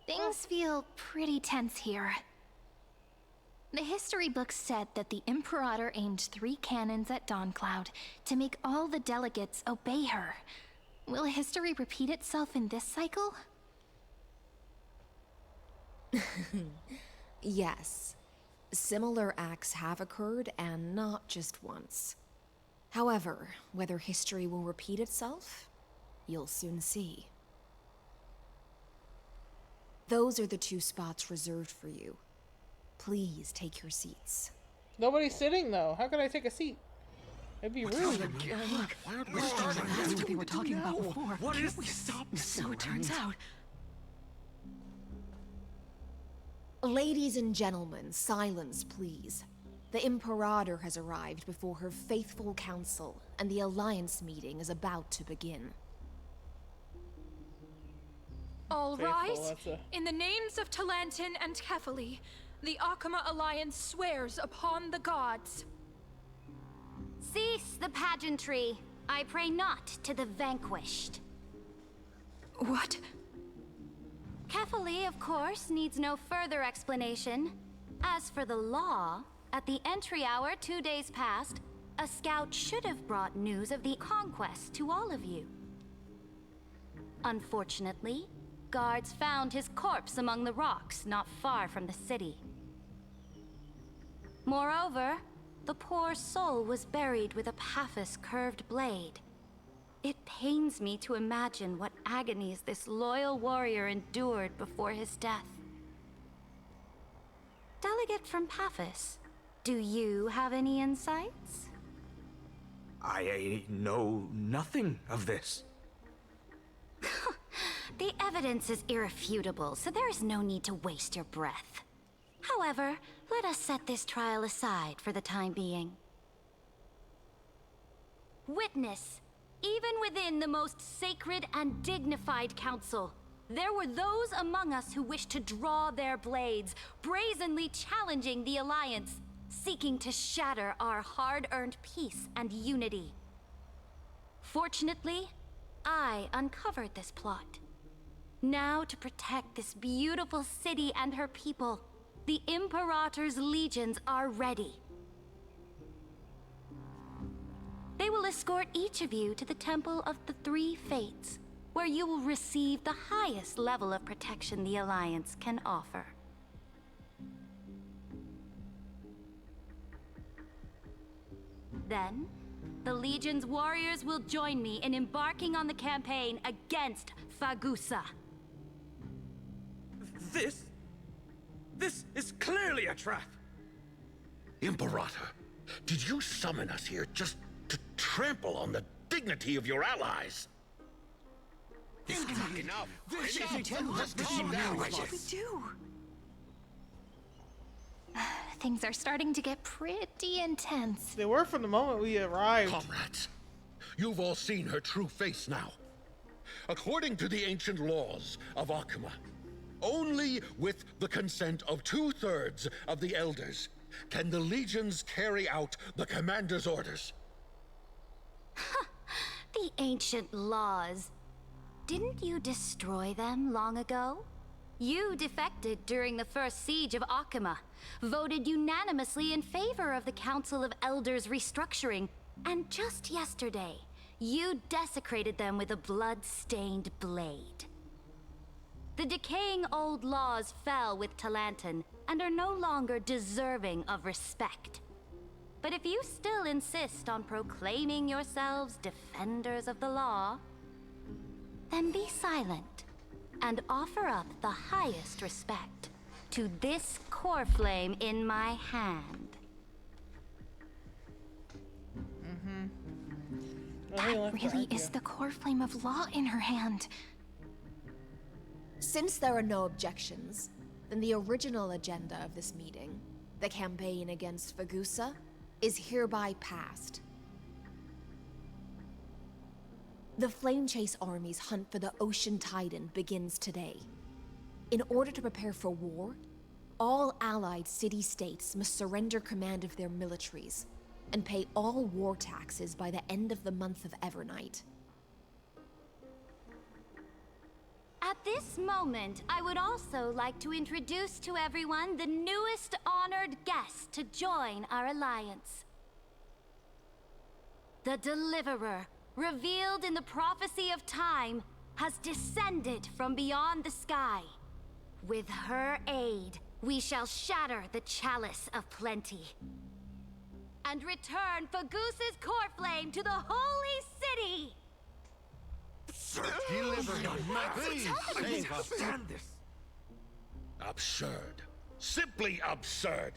Things feel pretty tense here. The history books said that the Imperator aimed 3 cannons at Dawncloud to make all the delegates obey her. Will history repeat itself in this cycle? Yes. Similar acts have occurred, and not just once. However, whether history will repeat itself, you'll soon see. Those are the 2 spots reserved for you. Please take your seats. Nobody's sitting though. How could I take a seat? It'd be rude. Look, that's what they were talking about before. What is we stop? So it turns out. Ladies and gentlemen, silence, please. The Imperator has arrived before her faithful council, and the Alliance meeting is about to begin. All Faithful, rise. that's a- In the names of Talantin and Kefali, the Akama Alliance swears upon the gods. Cease the pageantry. I pray not to the vanquished. What? Kefali, of course, needs no further explanation. As for the law, at the entry hour 2 days past, a scout should have brought news of the conquest to all of you. Unfortunately, guards found his corpse among the rocks not far from the city. Moreover, the poor soul was buried with a Paphos curved blade. It pains me to imagine what agonies this loyal warrior endured before his death. Delegate from Paphos, do you have any insights? I know nothing of this. The evidence is irrefutable, so there is no need to waste your breath. However, let us set this trial aside for the time being. Witness, even within the most sacred and dignified council, there were those among us who wished to draw their blades, brazenly challenging the Alliance, seeking to shatter our hard-earned peace and unity. Fortunately, I uncovered this plot. Now, to protect this beautiful city and her people, the Imperator's legions are ready. They will escort each of you to the Temple of the Three Fates, where you will receive the highest level of protection the Alliance can offer. Then, the Legion's warriors will join me in embarking on the campaign against Fagusa. This is clearly a trap! Imperator, did you summon us here just to trample on the dignity of your allies? Enough! Let's calm down. What should we do? Things are starting to get pretty intense. They were from the moment we arrived. Comrades, you've all seen her true face now. According to the ancient laws of Akama, only with the consent of 2/3 of the elders can the legions carry out the commander's orders. The ancient laws. Didn't you destroy them long ago? You defected during the first siege of Akima, voted unanimously in favor of the Council of Elders restructuring, and just yesterday, you desecrated them with a blood-stained blade. The decaying old laws fell with Talanton and are no longer deserving of respect. But if you still insist on proclaiming yourselves defenders of the law, then be silent and offer up the highest respect to this core flame in my hand. That really is the core flame of law in her hand. Since there are no objections, then the original agenda of this meeting, the campaign against Fagusa, is hereby passed. The Flamechase Army's hunt for the Ocean Titan begins today. In order to prepare for war, all allied city-states must surrender command of their militaries and pay all war taxes by the end of the month of Evernight. At this moment, I would also like to introduce to everyone the newest honored guest to join our alliance. The Deliverer, revealed in the prophecy of time, has descended from beyond the sky. With her aid, we shall shatter the Chalice of Plenty and return Fagusa's core flame to the Holy City! Deliver Please, save us. Stand this. Absurd. Simply absurd.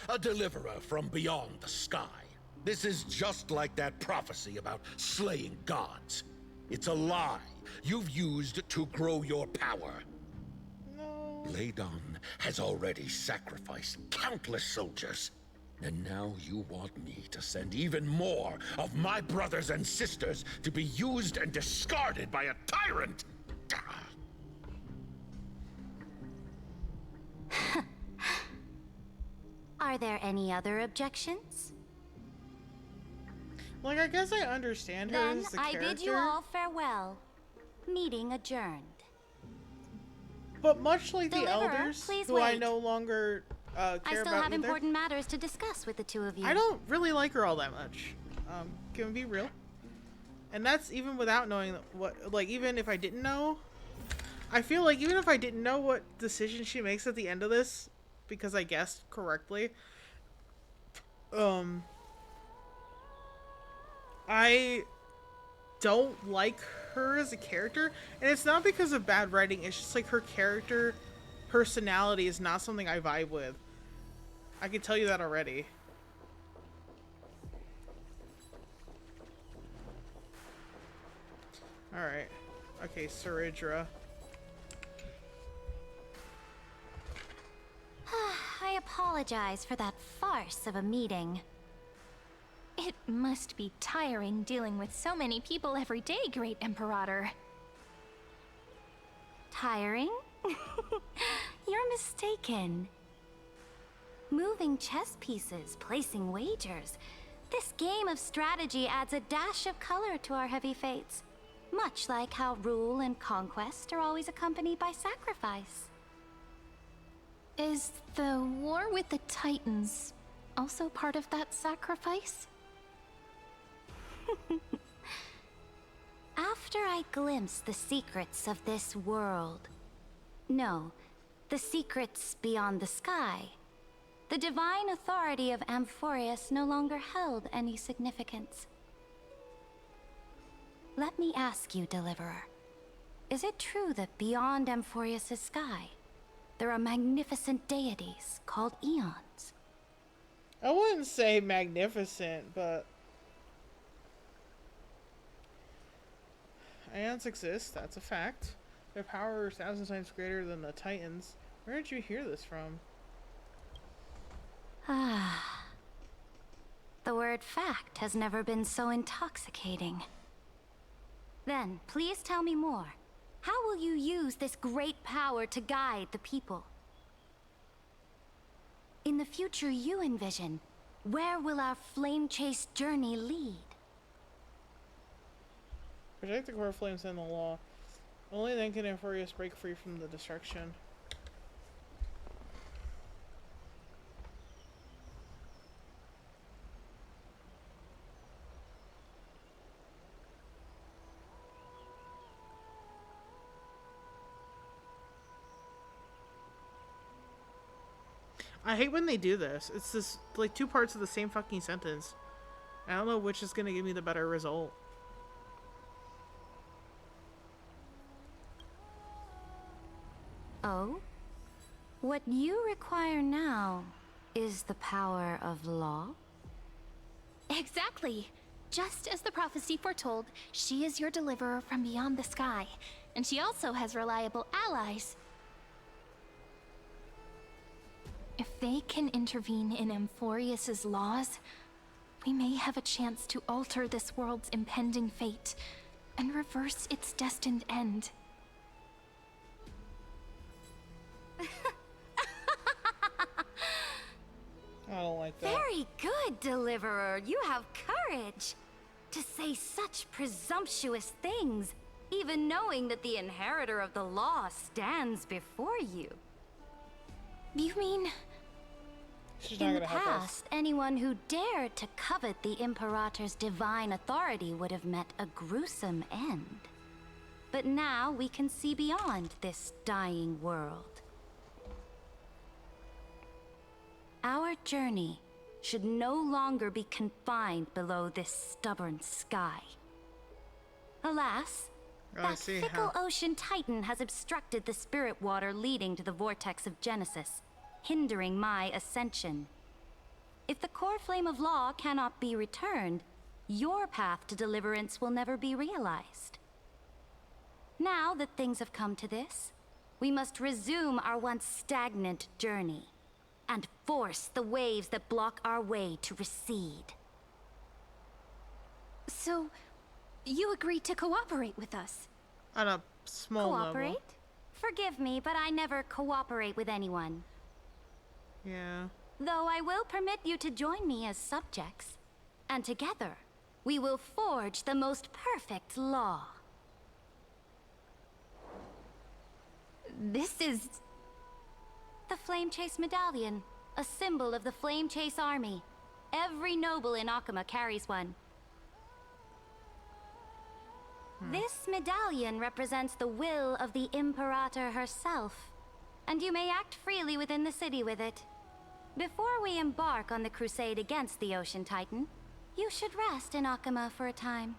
A deliverer from beyond the sky. This is just like that prophecy about slaying gods. It's a lie you've used to grow your power. No. Ladon has already sacrificed countless soldiers. And now you want me to send even more of my brothers and sisters to be used and discarded by a tyrant? Are there any other objections? Like, I guess I understand her Then as the I character. bid you all farewell. Meeting adjourned. But much like the Deliverer, elders, please who I wait. no longer care I still about have either, important matters to discuss with the two of you. I don't really like her all that much. Can we be real? And that's even without knowing what, like, even if I didn't know, I feel like even if I didn't know what decision she makes at the end of this, because I guessed correctly, I don't like her as a character, and it's not because of bad writing, it's just like her character personality is not something I vibe with. I can tell you that already. Alright. Okay, Saridra. I apologize for that farce of a meeting. It must be tiring dealing with so many people every day, Great Imperator. Tiring? You're mistaken. Moving chess pieces, placing wagers. This game of strategy adds a dash of color to our heavy fates. Much like how rule and conquest are always accompanied by sacrifice. Is the war with the Titans also part of that sacrifice? After I glimpse the secrets of this world, no, the secrets beyond the sky, the divine authority of Amphoreus no longer held any significance. Let me ask you, Deliverer, is it true that beyond Amphoreus' sky, there are magnificent deities called Eons? I wouldn't say magnificent, but Eons exist, that's a fact. Their power is 1,000 times greater than the Titans. Where did you hear this from? Ah. The word fact has never been so intoxicating. Then, please tell me more. How will you use this great power to guide the people? In the future you envision, where will our flame chase journey lead? Protect the core flames and the law. Only then can Amphoreus break free from the destruction. I hate when they do this. It's this like two parts of the same fucking sentence. I don't know which is gonna give me the better result. Oh? What you require now is the power of law? Exactly. Just as the prophecy foretold, she is your deliverer from beyond the sky. And she also has reliable allies. If they can intervene in Amphoreus's laws, we may have a chance to alter this world's impending fate and reverse its destined end. I don't like that. Very good, Deliverer. You have courage to say such presumptuous things, even knowing that the inheritor of the law stands before you. You mean... She's not In the gonna help us. past, anyone who dared to covet the Imperator's divine authority would have met a gruesome end. But now we can see beyond this dying world. Our journey should no longer be confined below this stubborn sky. Alas, that fickle ocean titan has obstructed the spirit water leading to the vortex of Genesis, hindering my ascension. If the core flame of law cannot be returned, your path to deliverance will never be realized. Now that things have come to this, we must resume our once stagnant journey and force the waves that block our way to recede. So, you agreed to cooperate with us? On a small Cooperate? level. Forgive me, but I never cooperate with anyone. Yeah. Though I will permit you to join me as subjects, and together we will forge the most perfect law. This is... The Flame Chase Medallion, a symbol of the Flame Chase Army. Every noble in Akama carries one. This medallion represents the will of the Imperator herself, and you may act freely within the city with it. Before we embark on the crusade against the Ocean Titan, you should rest in Akama for a time.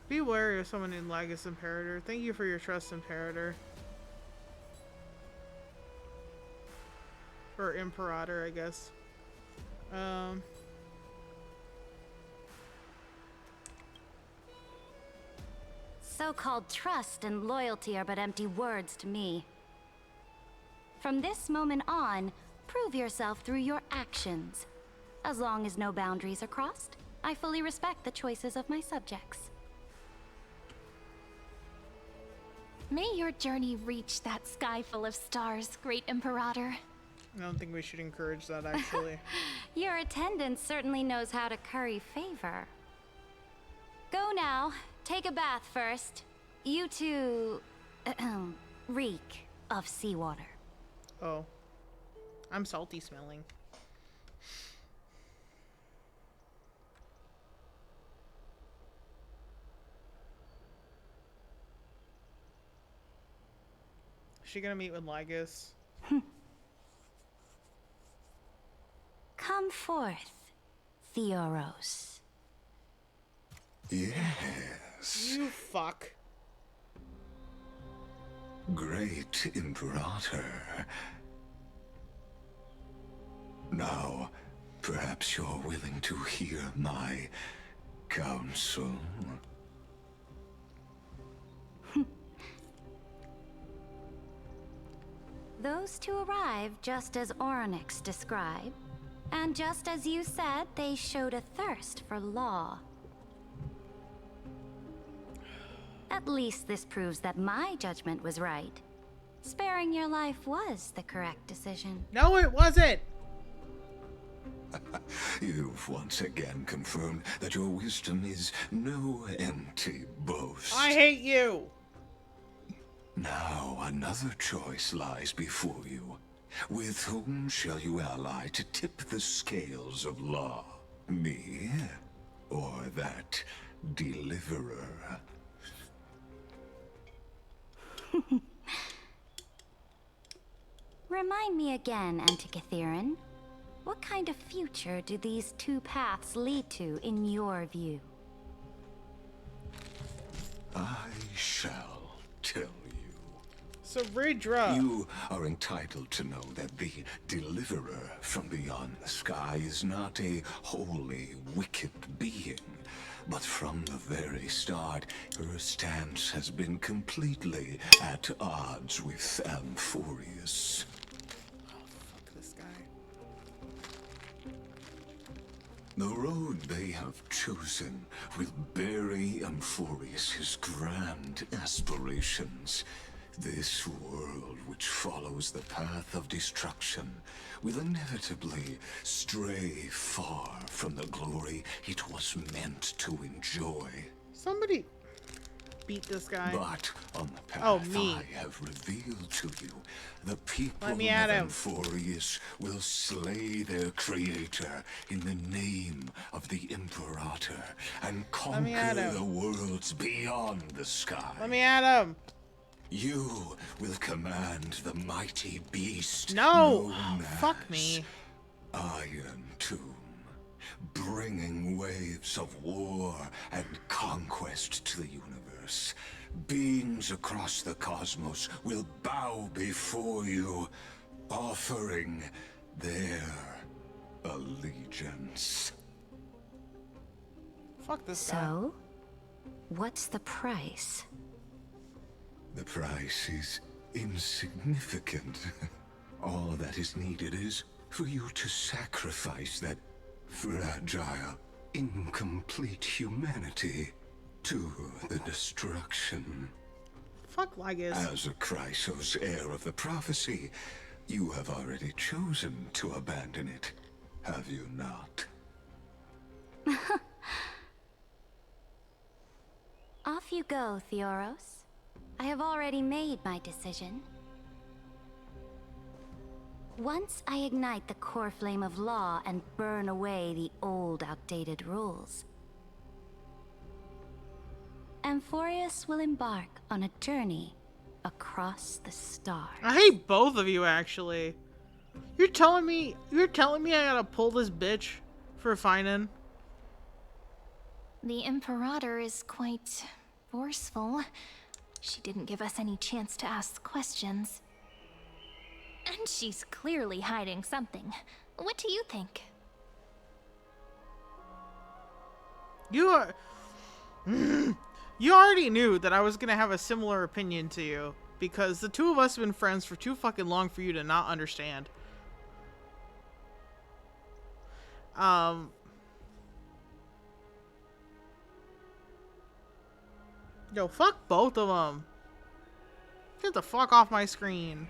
Be wary of someone named Lygus, Imperator. Thank you for your trust, Imperator. Or Imperator, I guess. So-called trust and loyalty are but empty words to me. From this moment on, prove yourself through your actions. As long as no boundaries are crossed, I fully respect the choices of my subjects. May your journey reach that sky full of stars, Great Imperator. I don't think we should encourage that, actually. Your attendant certainly knows how to curry favor. Go now. Take a bath first. You two... reek of seawater. Oh. I'm salty smelling. Is she gonna meet with Lygus? Come forth, Theoros. Yes. You fuck. Great Imperator. Now, perhaps you're willing to hear my counsel. Those two arrived just as Orynyx described, and just as you said, they showed a thirst for law. At least this proves that my judgment was right. Sparing your life was the correct decision. No, it wasn't! You've once again confirmed that your wisdom is no empty boast. I hate you! Now another choice lies before you. With whom shall you ally to tip the scales of law? Me? Or that deliverer? Remind me again, Antikytheron. What kind of future do these two paths lead to in your view? I shall tell you. So Ridra. You are entitled to know that the deliverer from beyond the sky is not a wholly wicked being. But from the very start, her stance has been completely at odds with Amphoreus. The road they have chosen will bury Amphoreus' grand aspirations. This world, which follows the path of destruction, will inevitably stray far from the glory it was meant to enjoy. Somebody beat this guy. But on the path I have revealed to you, the people of Amphoreus will slay their creator in the name of the Imperator and conquer the worlds beyond the sky. Let me at him. You will command the mighty beast. No! Fuck me. Iron Tomb, bringing waves of war and conquest to the universe. Beings across the cosmos will bow before you, offering their allegiance. Fuck this guy. So, what's the price? The price is insignificant. All that is needed is for you to sacrifice that fragile, incomplete humanity to the destruction. Fuck Lygus. As a Chrysos, heir of the prophecy, you have already chosen to abandon it, have you not? Off you go, Theoros. I have already made my decision. Once I ignite the core flame of law and burn away the old, outdated rules, Amphoreus will embark on a journey across the stars. I hate both of you, actually. You're telling me I gotta pull this bitch for Finan? The Imperator is quite forceful. She didn't give us any chance to ask questions. And she's clearly hiding something. What do you think? You are... You already knew that I was gonna have a similar opinion to you, because the two of us have been friends for too fucking long for you to not understand. Yo, fuck both of them. Get the fuck off my screen.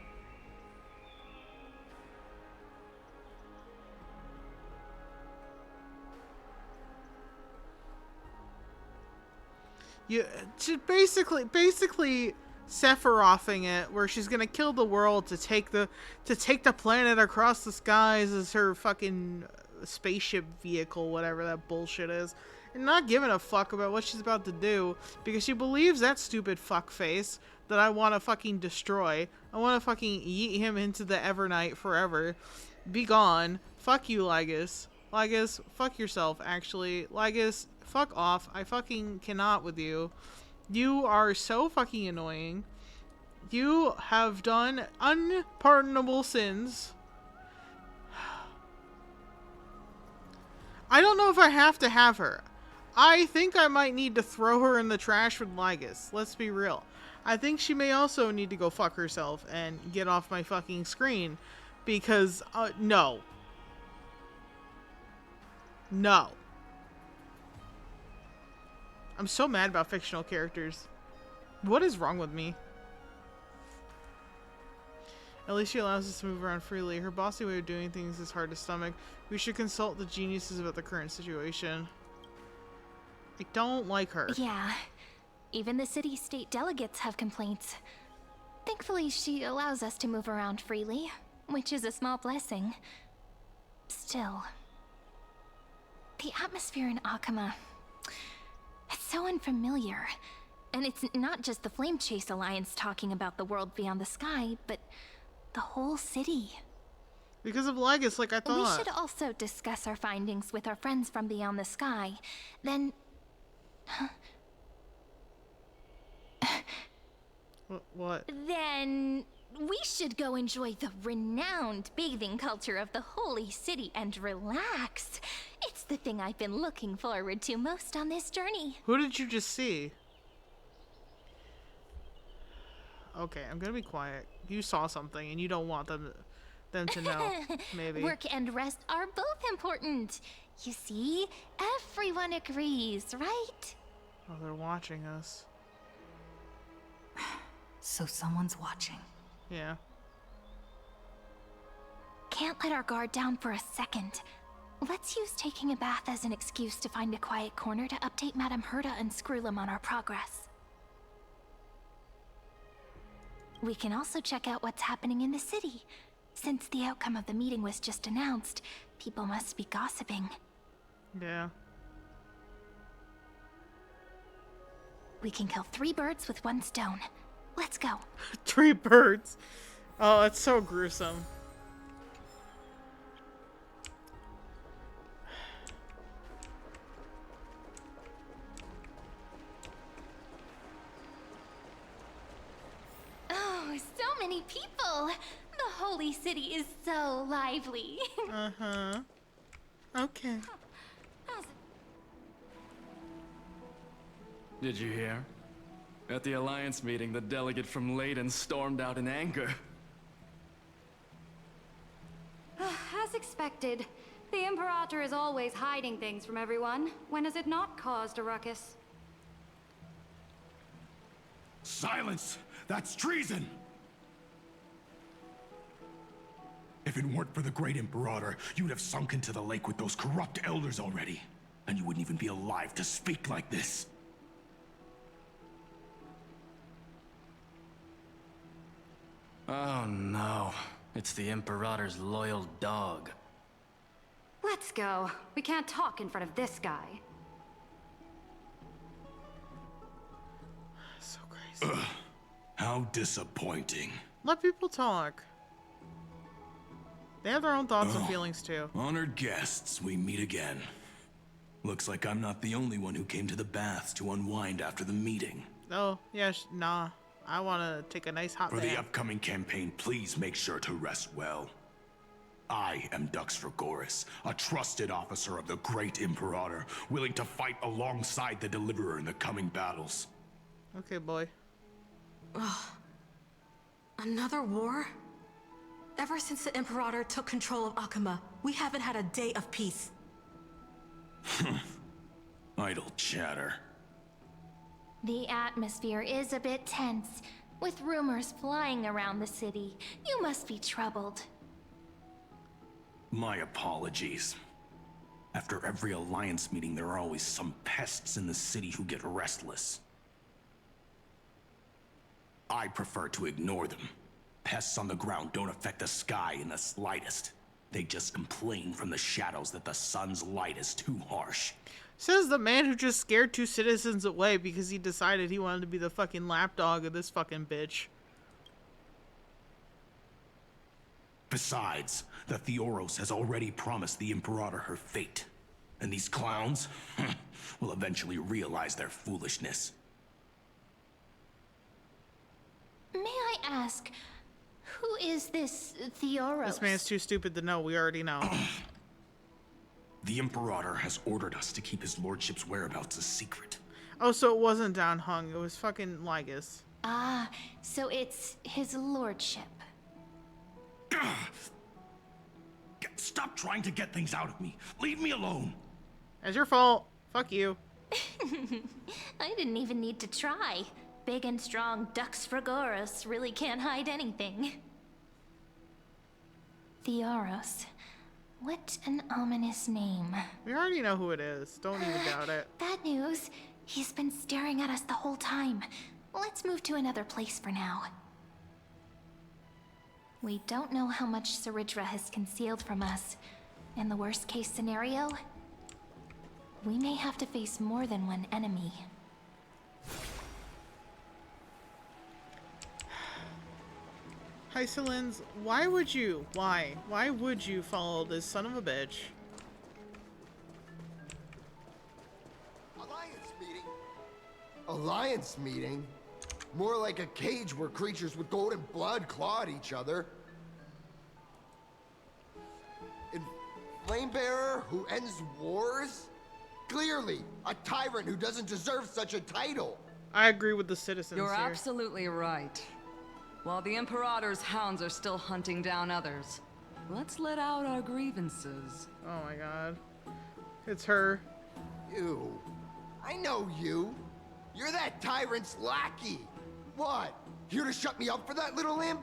You basically Sephirothing it, where she's gonna kill the world to take the planet across the skies as her fucking spaceship vehicle, whatever that bullshit is. And not giving a fuck about what she's about to do, because she believes that stupid fuckface that I want to fucking destroy. I want to fucking yeet him into the Evernight forever. Be gone. Fuck you, Lygus. Lygus, fuck yourself, actually. Lygus, fuck off. I fucking cannot with you. You are so fucking annoying. You have done unpardonable sins. I don't know if I have to have her. I think I might need to throw her in the trash with Lygus. Let's be real. I think she may also need to go fuck herself and get off my fucking screen. Because, no. No. I'm so mad about fictional characters. What is wrong with me? At least she allows us to move around freely. Her bossy way of doing things is hard to stomach. We should consult the geniuses about the current situation. I don't like her. Yeah. Even the city-state delegates have complaints. Thankfully, she allows us to move around freely, which is a small blessing. Still, the atmosphere in Akama, it's so unfamiliar. And it's not just the Flame Chase Alliance talking about the world beyond the sky, but the whole city. Because of Lygus, like I thought. We should also discuss our findings with our friends from beyond the sky. Then... What? Then we should go enjoy the renowned bathing culture of the holy city and relax. It's the thing I've been looking forward to most on this journey. Who did you just see? Okay, I'm gonna be quiet. You saw something and you don't want them to know. Maybe. Work and rest are both important. You see, everyone agrees, right? Oh, they're watching us. So someone's watching. Yeah. Can't let our guard down for a second. Let's use taking a bath as an excuse to find a quiet corner to update Madame Herta and Screwlum on our progress. We can also check out what's happening in the city. Since the outcome of the meeting was just announced, people must be gossiping. Yeah. We can kill 3 birds with 1 stone. Let's go. 3 birds. Oh, it's so gruesome. Oh, so many people. The holy city is so lively. Uh-huh. Okay. Did you hear? At the Alliance meeting, the delegate from Leyden stormed out in anger. As expected, the Imperator is always hiding things from everyone. When has it not caused a ruckus? Silence! That's treason! If it weren't for the Great Imperator, you'd have sunk into the lake with those corrupt elders already. And you wouldn't even be alive to speak like this. Oh no, it's the Imperator's loyal dog. Let's go. We can't talk in front of this guy. So crazy. Ugh, how disappointing. Let people talk. They have their own thoughts and feelings too. Honored guests, we meet again. Looks like I'm not the only one who came to the baths to unwind after the meeting. Oh, yeah, nah. I want to take a nice hot bath. For the upcoming campaign, please make sure to rest well. I am Dux Fragoris, a trusted officer of the Great Imperator, willing to fight alongside the Deliverer in the coming battles. Okay, boy. Ugh. Another war? Ever since the Imperator took control of Akama, we haven't had a day of peace. Idle chatter. The atmosphere is a bit tense, with rumors flying around the city. You must be troubled. My apologies. After every Alliance meeting, there are always some pests in the city who get restless. I prefer to ignore them. Pests on the ground don't affect the sky in the slightest. They just complain from the shadows that the sun's light is too harsh. Says the man who just scared 2 citizens away because he decided he wanted to be the fucking lapdog of this fucking bitch. Besides, the Theoros has already promised the Imperator her fate. And these clowns will eventually realize their foolishness. May I ask, who is this Theoros? This man's too stupid to know. We already know. The Imperator has ordered us to keep his lordship's whereabouts a secret. Oh, so it wasn't Down Hung. It was fucking Lygus. Ah, so it's his lordship. Stop trying to get things out of me. Leave me alone. That's your fault. Fuck you. I didn't even need to try. Big and strong Dux Fragoris really can't hide anything. Theoros. What an ominous name. We already know who it is. Don't even doubt it. Bad news. He's been staring at us the whole time. Let's move to another place for now. We don't know how much Saridra has concealed from us. In the worst case scenario, we may have to face more than one enemy. Hysolins, why would you? Why? Why would you follow this son of a bitch? Alliance meeting? Alliance meeting? More like a cage where creatures with golden blood claw at each other. And Flamebearer who ends wars? Clearly, a tyrant who doesn't deserve such a title. I agree with the citizens You're here. absolutely right. While the Imperator's hounds are still hunting down others, let's let out our grievances. Oh my god. It's her. You. I know you. You're that tyrant's lackey. What? Here to shut me up for that little imp?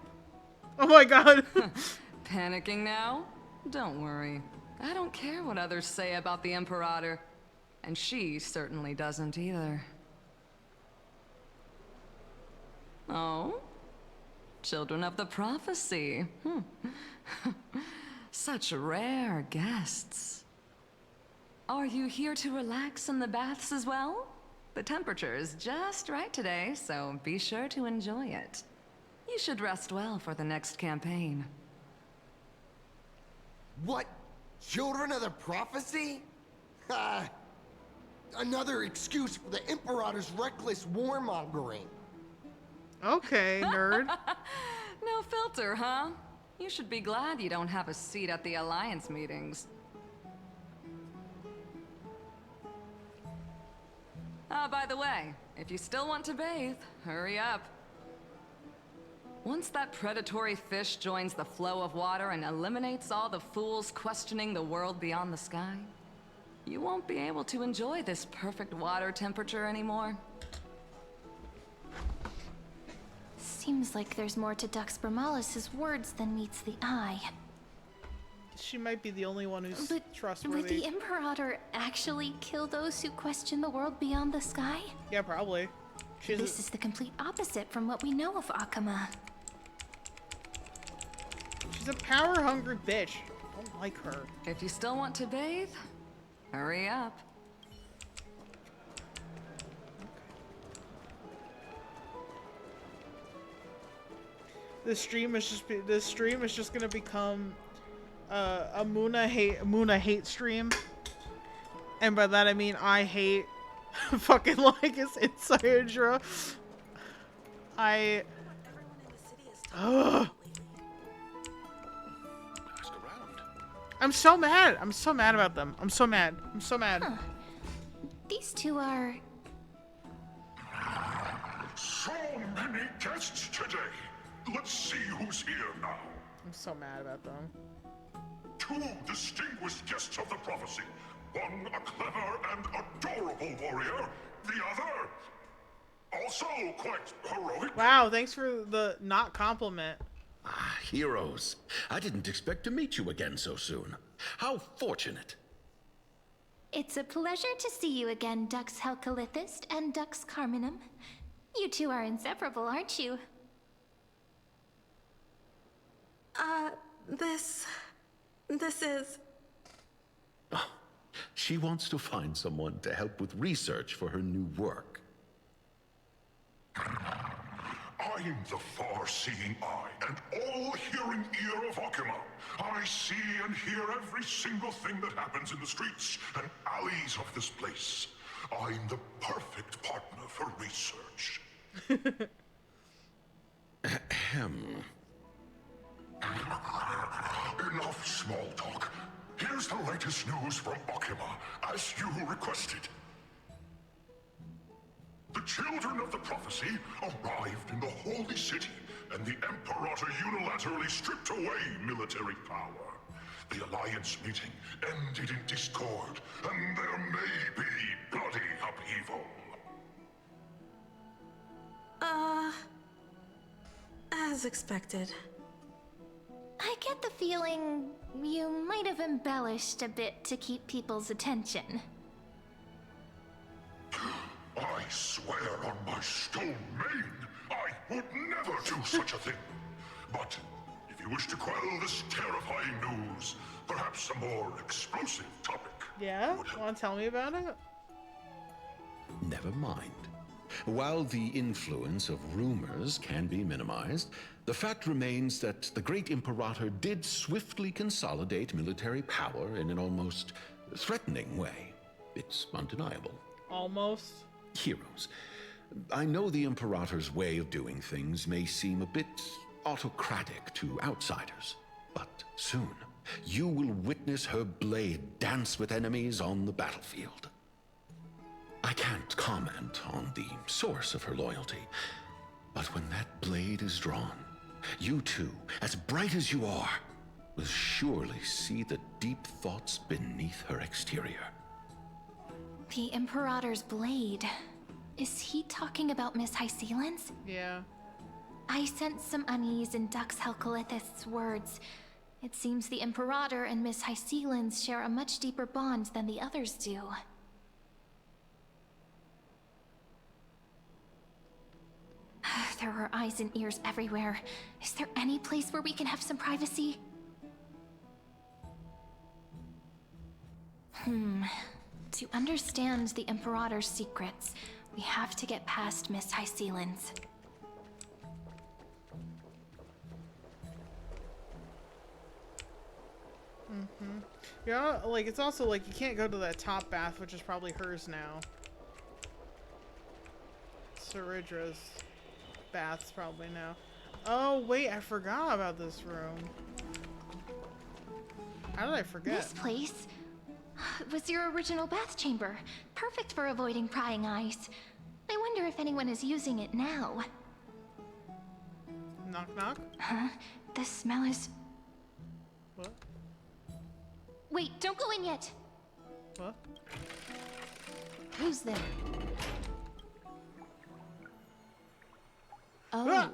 Oh my god. Panicking now? Don't worry. I don't care what others say about the Imperator. And she certainly doesn't either. Oh? Children of the Prophecy. Such rare guests. Are you here to relax in the baths as well? The temperature is just right today, so be sure to enjoy it. You should rest well for the next campaign. What? Children of the Prophecy? Another excuse for the Imperator's reckless warmongering. Okay, nerd. No filter, huh? You should be glad you don't have a seat at the Alliance meetings. By the way, if you still want to bathe, hurry up. Once that predatory fish joins the flow of water and eliminates all the fools questioning the world beyond the sky, you won't be able to enjoy this perfect water temperature anymore. Seems like there's more to Dux Bramalis's words than meets the eye. She might be the only one who's But trustworthy. would the Imperator actually kill those who question the world beyond the sky? Yeah, probably. This is the complete opposite from what we know of Akama. She's a power-hungry bitch. I don't like her. If you still want to bathe, hurry up. This stream is just gonna become a Muna hate stream, and by that I mean I hate fucking Lygus and Saridra. I'm so mad. I'm so mad about them. I'm so mad. I'm so mad. Huh. These two are... So many guests today. Let's see who's here now. I'm so mad about them. Two distinguished guests of the prophecy. One a clever and adorable warrior. The other, also quite heroic. Wow, thanks for the not compliment. Ah, heroes. I didn't expect to meet you again so soon. How fortunate. It's a pleasure to see you again, Dux Helcalithist and Dux Carminum. You two are inseparable, aren't you? This is... Oh, she wants to find someone to help with research for her new work. I'm the far-seeing eye and all-hearing ear of Akama. I see and hear every single thing that happens in the streets and alleys of this place. I'm the perfect partner for research. Ahem. Enough small talk. Here's the latest news from Akama, as you requested. The children of the prophecy arrived in the holy city, and the Imperator unilaterally stripped away military power. The Alliance meeting ended in discord, and there may be bloody upheaval. As expected. I get the feeling you might have embellished a bit to keep people's attention. I swear on my stone mane, I would never do such a thing. But if you wish to quell this terrifying news, perhaps a more explosive topic. Yeah? Want to tell me about it? Never mind. While the influence of rumors can be minimized, the fact remains that the great Imperator did swiftly consolidate military power in an almost threatening way. It's undeniable. Almost. Heroes. I know the Imperator's way of doing things may seem a bit autocratic to outsiders, but soon you will witness her blade dance with enemies on the battlefield. I can't comment on the source of her loyalty, but when that blade is drawn, you two, as bright as you are, will surely see the deep thoughts beneath her exterior. The Imperator's blade. Is he talking about Miss Hysealin's? Yeah. I sense some unease in Dux Helcolith's words. It seems the Imperator and Miss Hysealin's share a much deeper bond than the others do. There are eyes and ears everywhere. Is there any place where we can have some privacy? To understand the Imperator's secrets, we have to get past Miss Hysealin's. Yeah, like, it's also like you can't go to that top bath, which is probably hers now. Seridra's bath's probably now. Oh, wait, I forgot about this room. How did I forget? This place was your original bath chamber. Perfect for avoiding prying eyes. I wonder if anyone is using it now. Knock knock? Huh? The smell is... What? Wait, don't go in yet! What? Who's there? Oh,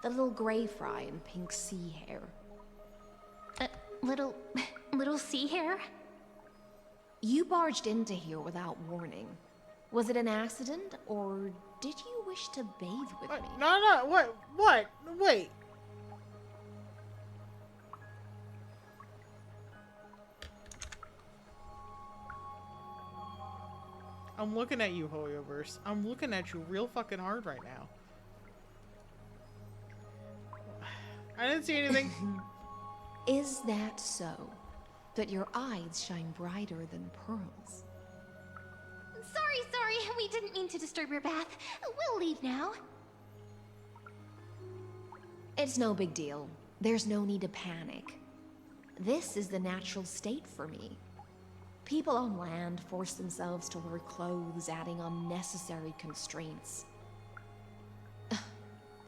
the little gray fry in pink sea hair. Little sea hair? You barged into here without warning. Was it an accident, or did you wish to bathe with me? No, what? Wait. I'm looking at you, Hoyoverse. I'm looking at you real fucking hard right now. I didn't see anything. Is that so? That your eyes shine brighter than pearls? Sorry, we didn't mean to disturb your bath. We'll leave now. It's no big deal. There's no need to panic. This is the natural state for me. People on land force themselves to wear clothes, adding unnecessary constraints.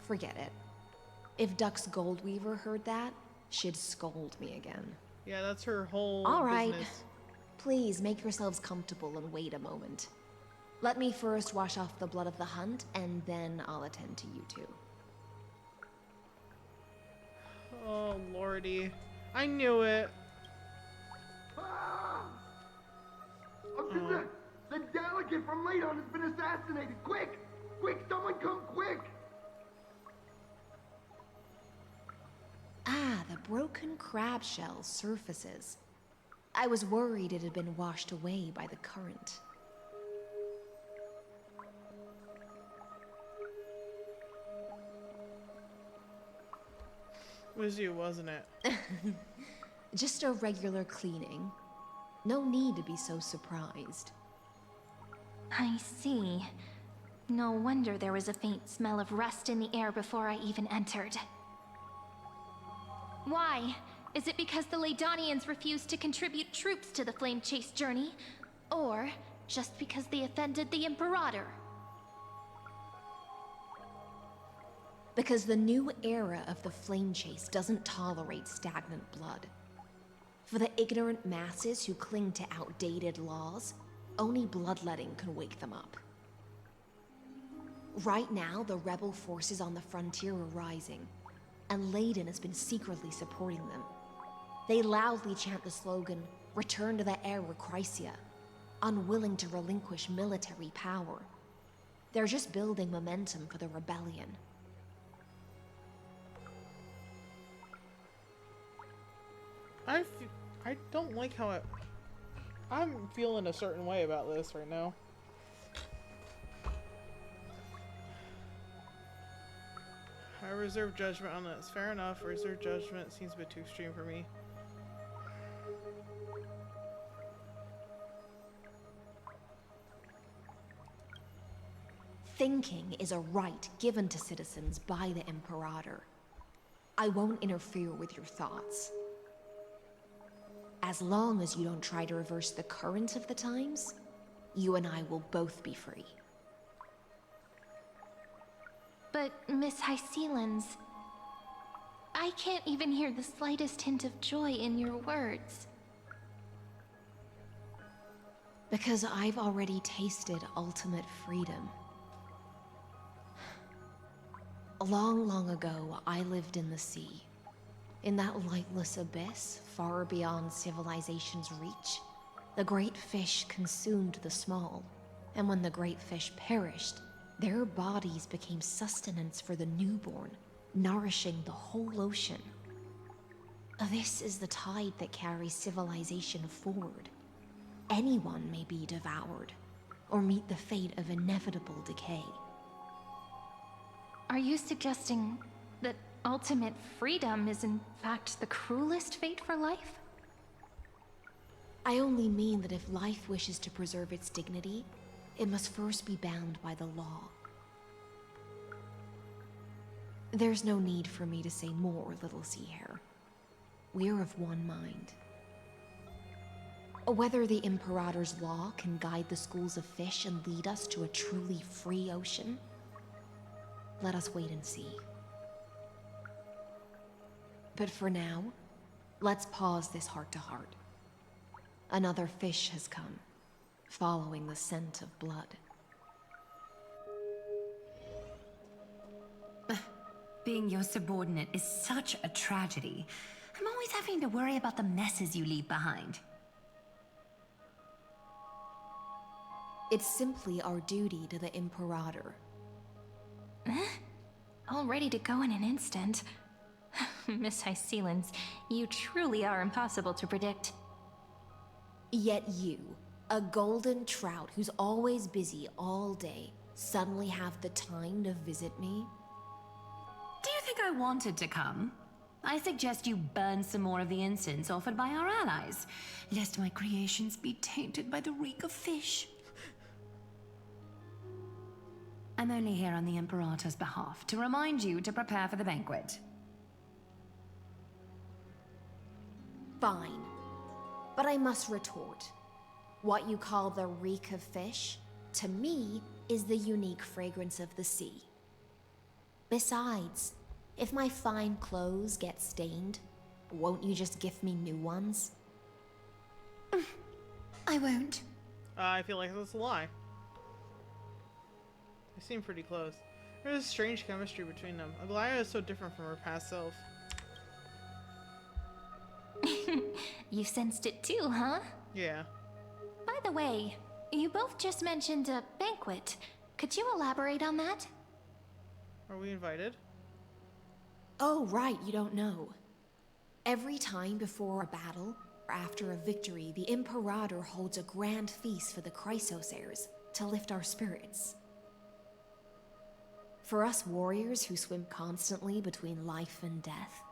Forget it. If Dux Goldweaver heard that, she'd scold me again. Yeah, that's her whole All right. business. Please make yourselves comfortable and wait a moment. Let me first wash off the blood of the hunt, and then I'll attend to you two. Oh, lordy. I knew it. The delegate from Ladon has been assassinated! Quick! Quick, someone come quick! Ah, the broken crab shell surfaces. I was worried it had been washed away by the current. It was you, wasn't it? Just a regular cleaning. No need to be so surprised. I see. No wonder there was a faint smell of rust in the air before I even entered. Why? Is it because the Ladonians refused to contribute troops to the Flame Chase journey? Or just because they offended the Imperator? Because the new era of the Flame Chase doesn't tolerate stagnant blood. For the ignorant masses who cling to outdated laws, only bloodletting can wake them up. Right now, the rebel forces on the frontier are rising, and Ladon has been secretly supporting them. They loudly chant the slogan, "Return to the era Chrysia," unwilling to relinquish military power. They're just building momentum for the rebellion. I don't like how I'm feeling a certain way about this right now. I reserve judgment on this. Fair enough. Reserve judgment seems a bit too extreme for me. Thinking is a right given to citizens by the Imperator. I won't interfere with your thoughts. As long as you don't try to reverse the current of the times, you and I will both be free. But, Miss Hycelens, I can't even hear the slightest hint of joy in your words. Because I've already tasted ultimate freedom. Long, long ago, I lived in the sea. In that lightless abyss, far beyond civilization's reach, the great fish consumed the small. And when the great fish perished, their bodies became sustenance for the newborn, nourishing the whole ocean. This is the tide that carries civilization forward. Anyone may be devoured, or meet the fate of inevitable decay. Are you suggesting that ultimate freedom is in fact the cruelest fate for life? I only mean that if life wishes to preserve its dignity, it must first be bound by the law. There's no need for me to say more, Little Sea Hare. We're of one mind. Whether the Imperator's law can guide the schools of fish and lead us to a truly free ocean, let us wait and see. But for now, let's pause this heart-to-heart. Another fish has come, following the scent of blood. Being your subordinate is such a tragedy. I'm always having to worry about the messes you leave behind. It's simply our duty to the Imperator. All ready to go in an instant. Miss Hycelens, you truly are impossible to predict. Yet you, a golden trout who's always busy all day, suddenly have the time to visit me? Do you think I wanted to come? I suggest you burn some more of the incense offered by our allies, lest my creations be tainted by the reek of fish. I'm only here on the Imperator's behalf to remind you to prepare for the banquet. Fine. But I must retort. What you call the reek of fish, to me, is the unique fragrance of the sea. Besides, if my fine clothes get stained, won't you just gift me new ones? I won't. I feel like that's a lie. They seem pretty close. There's a strange chemistry between them. Aglaya is so different from her past self. You sensed it too, huh? Yeah. By the way, you both just mentioned a banquet. Could you elaborate on that? Are we invited? Oh, right, you don't know. Every time before a battle, or after a victory, the Imperator holds a grand feast for the Chrysos heirs to lift our spirits. For us warriors who swim constantly between life and death,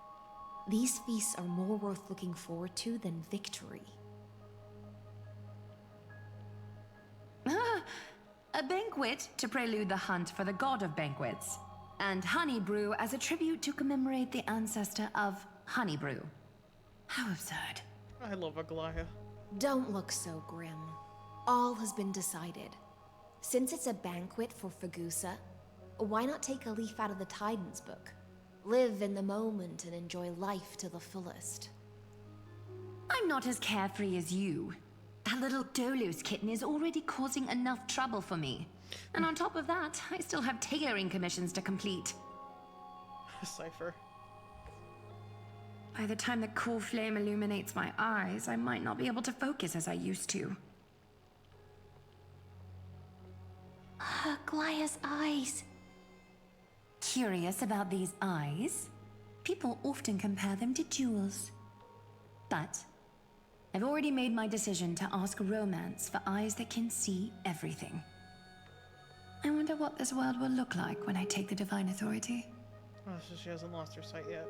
these feasts are more worth looking forward to than victory. A banquet to prelude the hunt for the god of banquets, and honey brew as a tribute to commemorate the ancestor of honey brew. How absurd. I love Aglaya. Don't look so grim. All has been decided. Since it's a banquet for Fagusa, why not take a leaf out of the Tidens book? Live in the moment and enjoy life to the fullest. I'm not as carefree as you. That little Dolos kitten is already causing enough trouble for me. And on top of that, I still have tailoring commissions to complete. Cypher. By the time the cool flame illuminates my eyes, I might not be able to focus as I used to. Glaya's eyes. Curious about these eyes? People often compare them to jewels. But I've already made my decision to ask Romance for eyes that can see everything. I wonder what this world will look like when I take the Divine Authority. Oh, so she hasn't lost her sight yet.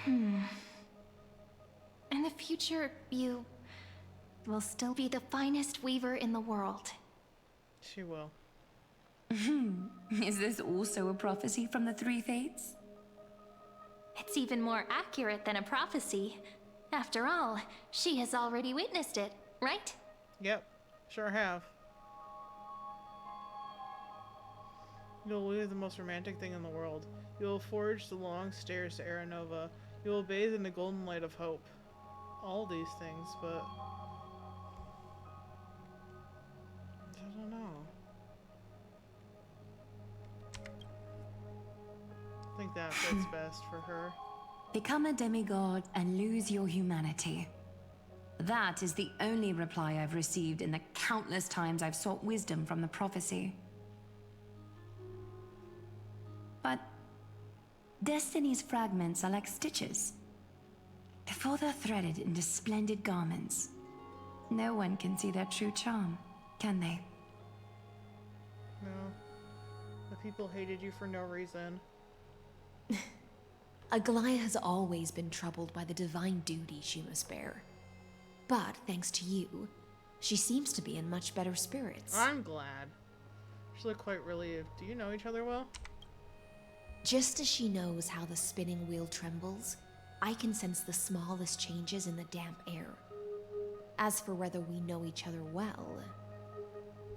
In the future, you will still be the finest weaver in the world. She will. Is this also a prophecy from the Three Fates? It's even more accurate than a prophecy. After all, she has already witnessed it, right? Yep, sure have. You'll weave the most romantic thing in the world. You will forge the long stairs to Aranova. You will bathe in the golden light of hope. All these things, but... I don't know. I think that fits best for her. Become a demigod and lose your humanity. That is the only reply I've received in the countless times I've sought wisdom from the prophecy. But Destiny's fragments are like stitches. Before they're threaded into splendid garments, no one can see their true charm, can they? No. The people hated you for no reason. Aglaya has always been troubled by the divine duty she must bear. But thanks to you, she seems to be in much better spirits. I'm glad. She looked quite relieved. Do you know each other well? Just as she knows how the spinning wheel trembles, I can sense the smallest changes in the damp air. As for whether we know each other well,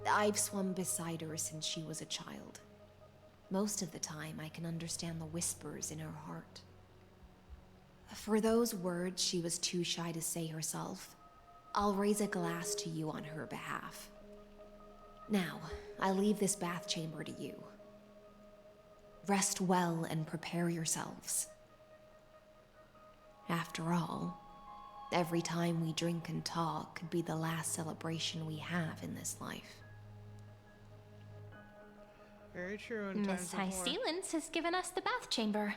I've swum beside her since she was a child. Most of the time, I can understand the whispers in her heart. For those words she was too shy to say herself, I'll raise a glass to you on her behalf. Now, I leave this bath chamber to you. Rest well and prepare yourselves. After all, every time we drink and talk could be the last celebration we have in this life. Very true. Miss High Sealance has given us the bath chamber.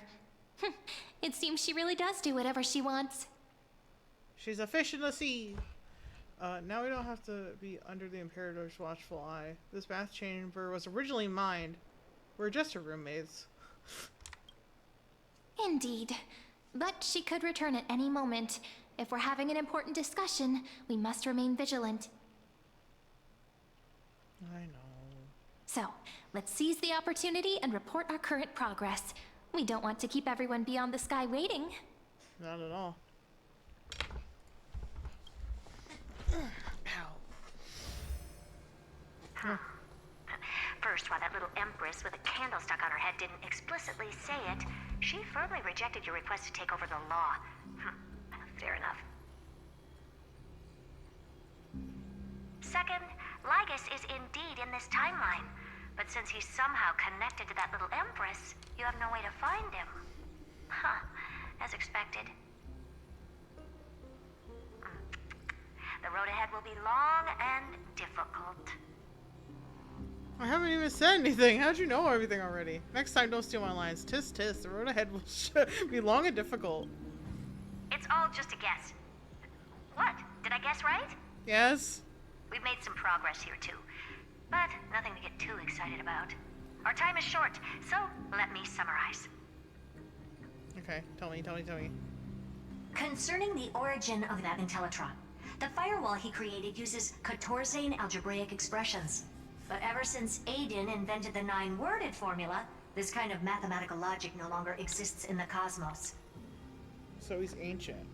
It seems she really does do whatever she wants. She's a fish in the sea. Now we don't have to be under the Imperator's watchful eye. This bath chamber was originally mine. We're just her roommates. Indeed. But she could return at any moment. If we're having an important discussion, we must remain vigilant. I know. So, let's seize the opportunity and report our current progress. We don't want to keep everyone beyond the sky waiting. Not at all. Ow. First, while that little empress with a candle stuck on her head didn't explicitly say it, she firmly rejected your request to take over the law. Fair enough. Second, Lygus is indeed in this timeline. But since he's somehow connected to that little empress, you have no way to find him. As expected. The road ahead will be long and difficult. I haven't even said anything. How'd you know everything already? Next time, don't steal my lines. Tis, tis. The road ahead will be long and difficult. It's all just a guess. What? Did I guess right? Yes. We've made some progress here, too. But nothing to get too excited about. Our time is short, so let me summarize. Okay, tell me. Concerning the origin of that Intellitron, the firewall he created uses Katorzane algebraic expressions. But ever since Aiden invented the 9-worded formula, this kind of mathematical logic no longer exists in the cosmos. So he's ancient.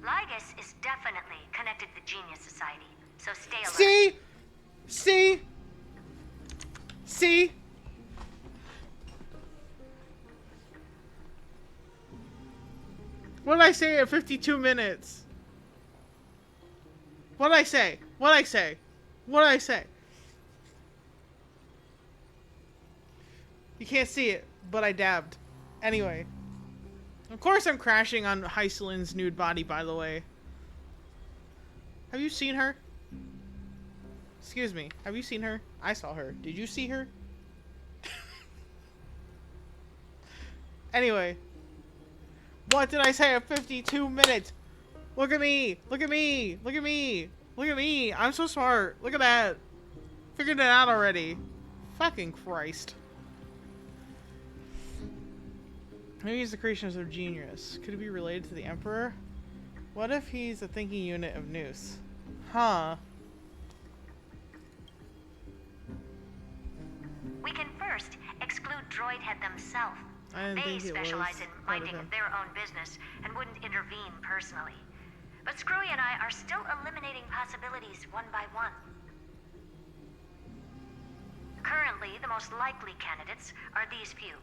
Lygus is definitely connected to the Genius Society, so stay alert. See? What'd I say at 52 minutes? What'd I say? You can't see it, but I dabbed. Anyway. Of course I'm crashing on Hycelin's nude body, by the way. Have you seen her? Excuse me. Have you seen her? I saw her. Did you see her? Anyway. What did I say? A 52 minutes. Look at me. Look at me. Look at me. Look at me. I'm so smart. Look at that. Figured it out already. Fucking Christ. Maybe he's the creation of genius. Could it be related to the Emperor? What if he's a thinking unit of Noose? Huh. We can first exclude Droidhead themselves. I didn't They think it specialize was in part of minding him. their own business and wouldn't intervene personally. But Screwy and I are still eliminating possibilities one by one. Currently, the most likely candidates are these few.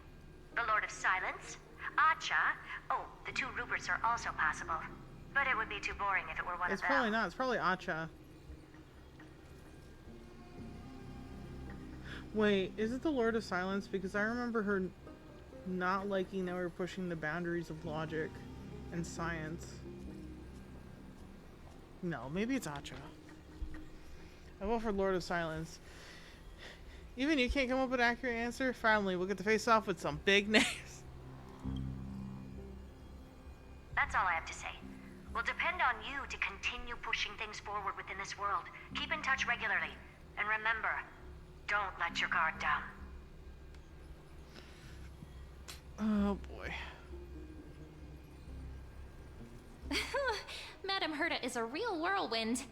The Lord of Silence, Acha. Oh, the two Ruperts are also possible. But it would be too boring if it were one It's of them. probably not. It's probably Acha. Wait, is it the Lord of Silence? Because I remember her not liking that we were pushing the boundaries of logic and science. No, maybe it's Acha. I vote for Lord of Silence. Even you can't come up with an accurate answer? Finally, we'll get to face off with some big names. That's all I have to say. We'll depend on you to continue pushing things forward within this world. Keep in touch regularly. And remember, don't let your guard down. Oh boy. Madame Herta is a real whirlwind.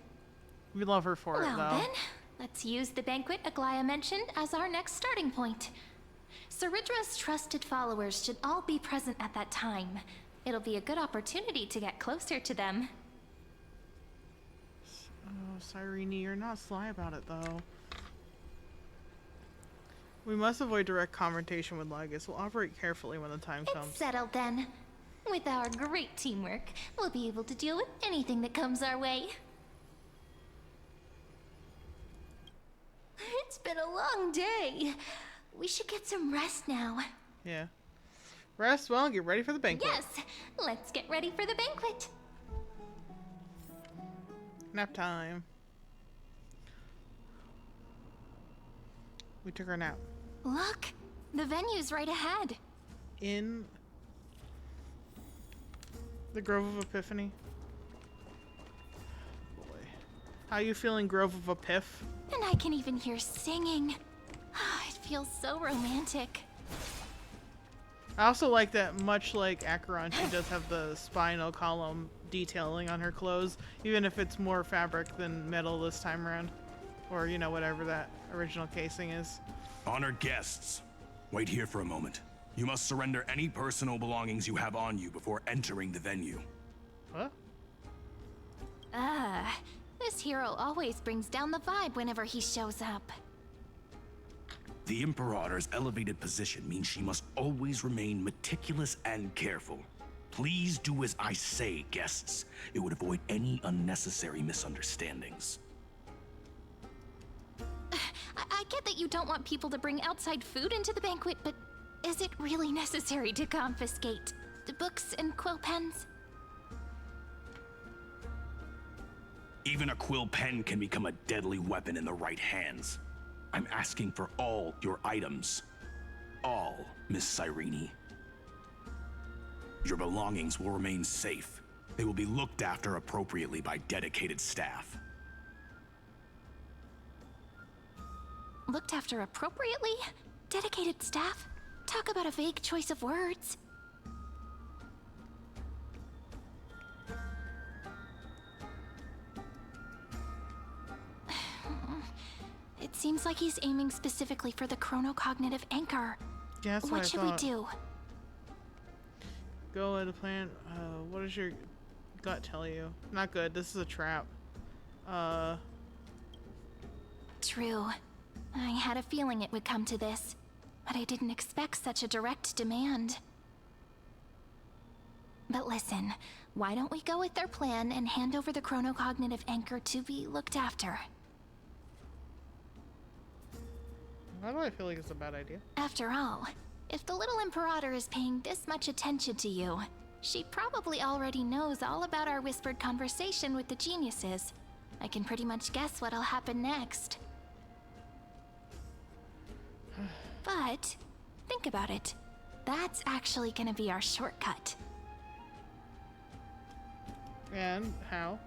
We love her for it, Well though. then, let's use the banquet Aglaya mentioned as our next starting point. Ceridra's trusted followers should all be present at that time. It'll be a good opportunity to get closer to them. Oh, Cyrene, you're not sly about it, though. We must avoid direct confrontation with Lygus. We'll operate carefully when the time comes. It's settled then. With our great teamwork, we'll be able to deal with anything that comes our way. It's been a long day. We should get some rest now. Yeah. Rest well and get ready for the banquet. Yes, let's get ready for the banquet. Nap time. We took our nap. Look, the venue's right ahead. In the Grove of Epiphany. Boy. How you feeling, Grove of Epiph? And I can even hear singing. It feels so romantic. I also like that, much like Acheron, she does have the spinal column detailing on her clothes, even if it's more fabric than metal this time around. Or, you know, whatever that original casing is. Honored guests, wait here for a moment. You must surrender any personal belongings you have on you before entering the venue. What? This hero always brings down the vibe whenever he shows up. The Imperator's elevated position means she must always remain meticulous and careful. Please do as I say, guests. It would avoid any unnecessary misunderstandings. I get that you don't want people to bring outside food into the banquet, but is it really necessary to confiscate the books and quill pens? Even a quill pen can become a deadly weapon in the right hands. I'm asking for all your items. All, Miss Cyrene. Your belongings will remain safe. They will be looked after appropriately by dedicated staff. Looked after appropriately? Dedicated staff? Talk about a vague choice of words. It seems like he's aiming specifically for the chronocognitive anchor. Yeah, that's what should we do? Go at a plan. What does your gut tell you? Not good. This is a trap. True. I had a feeling it would come to this, but I didn't expect such a direct demand. But listen, why don't we go with their plan and hand over the chronocognitive anchor to be looked after? Why do I feel like it's a bad idea? After all, if the little Imperator is paying this much attention to you, She probably already knows all about our whispered conversation with the geniuses. I can pretty much guess what'll happen next. But, think about it. That's actually gonna be our shortcut. And how?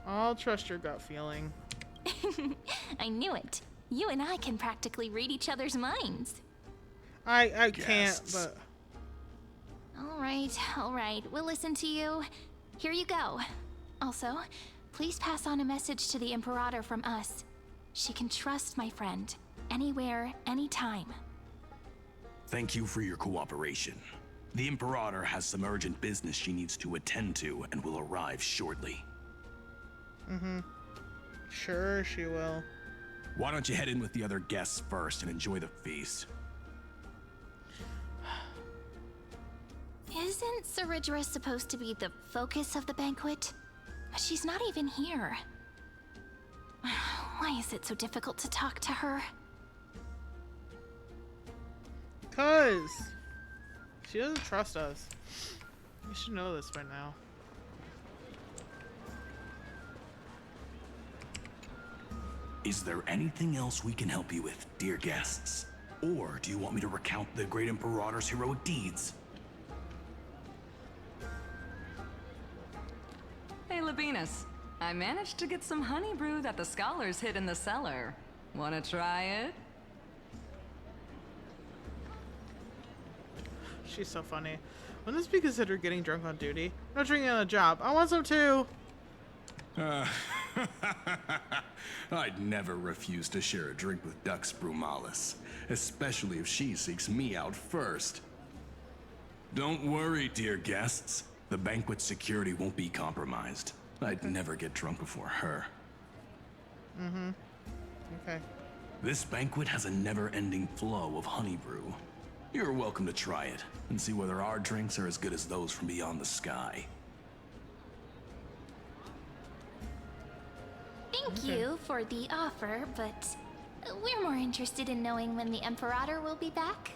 I'll trust your gut feeling. I knew it. You and I can practically read each other's minds. I can't, but... All right. We'll listen to you. Here you go. Also, please pass on a message to the Imperator from us. She can trust my friend. Anywhere, anytime. Thank you for your cooperation. The Imperator has some urgent business she needs to attend to and will arrive shortly. Mm-hmm. Sure, she will. Why don't you head in with the other guests first and enjoy the feast? Isn't Saridra supposed to be the focus of the banquet? But she's not even here. Why is it so difficult to talk to her? 'Cause she doesn't trust us. You should know this by now. Is there anything else we can help you with, dear guests? Or do you want me to recount the great Imperator's heroic deeds? Hey, Labinas. I managed to get some honey brew that the scholars hid in the cellar. Wanna try it? She's so funny. Wouldn't this be considered getting drunk on duty? No drinking on a job. I want some too. I'd never refuse to share a drink with Dux Brumalis, especially if she seeks me out first. Don't worry, dear guests. The banquet's security won't be compromised. I'd never get drunk before her. Mm-hmm. Okay. This banquet has a never-ending flow of honey brew. You're welcome to try it and see whether our drinks are as good as those from beyond the sky. Thank you for the offer, but we're more interested in knowing when the Imperator will be back.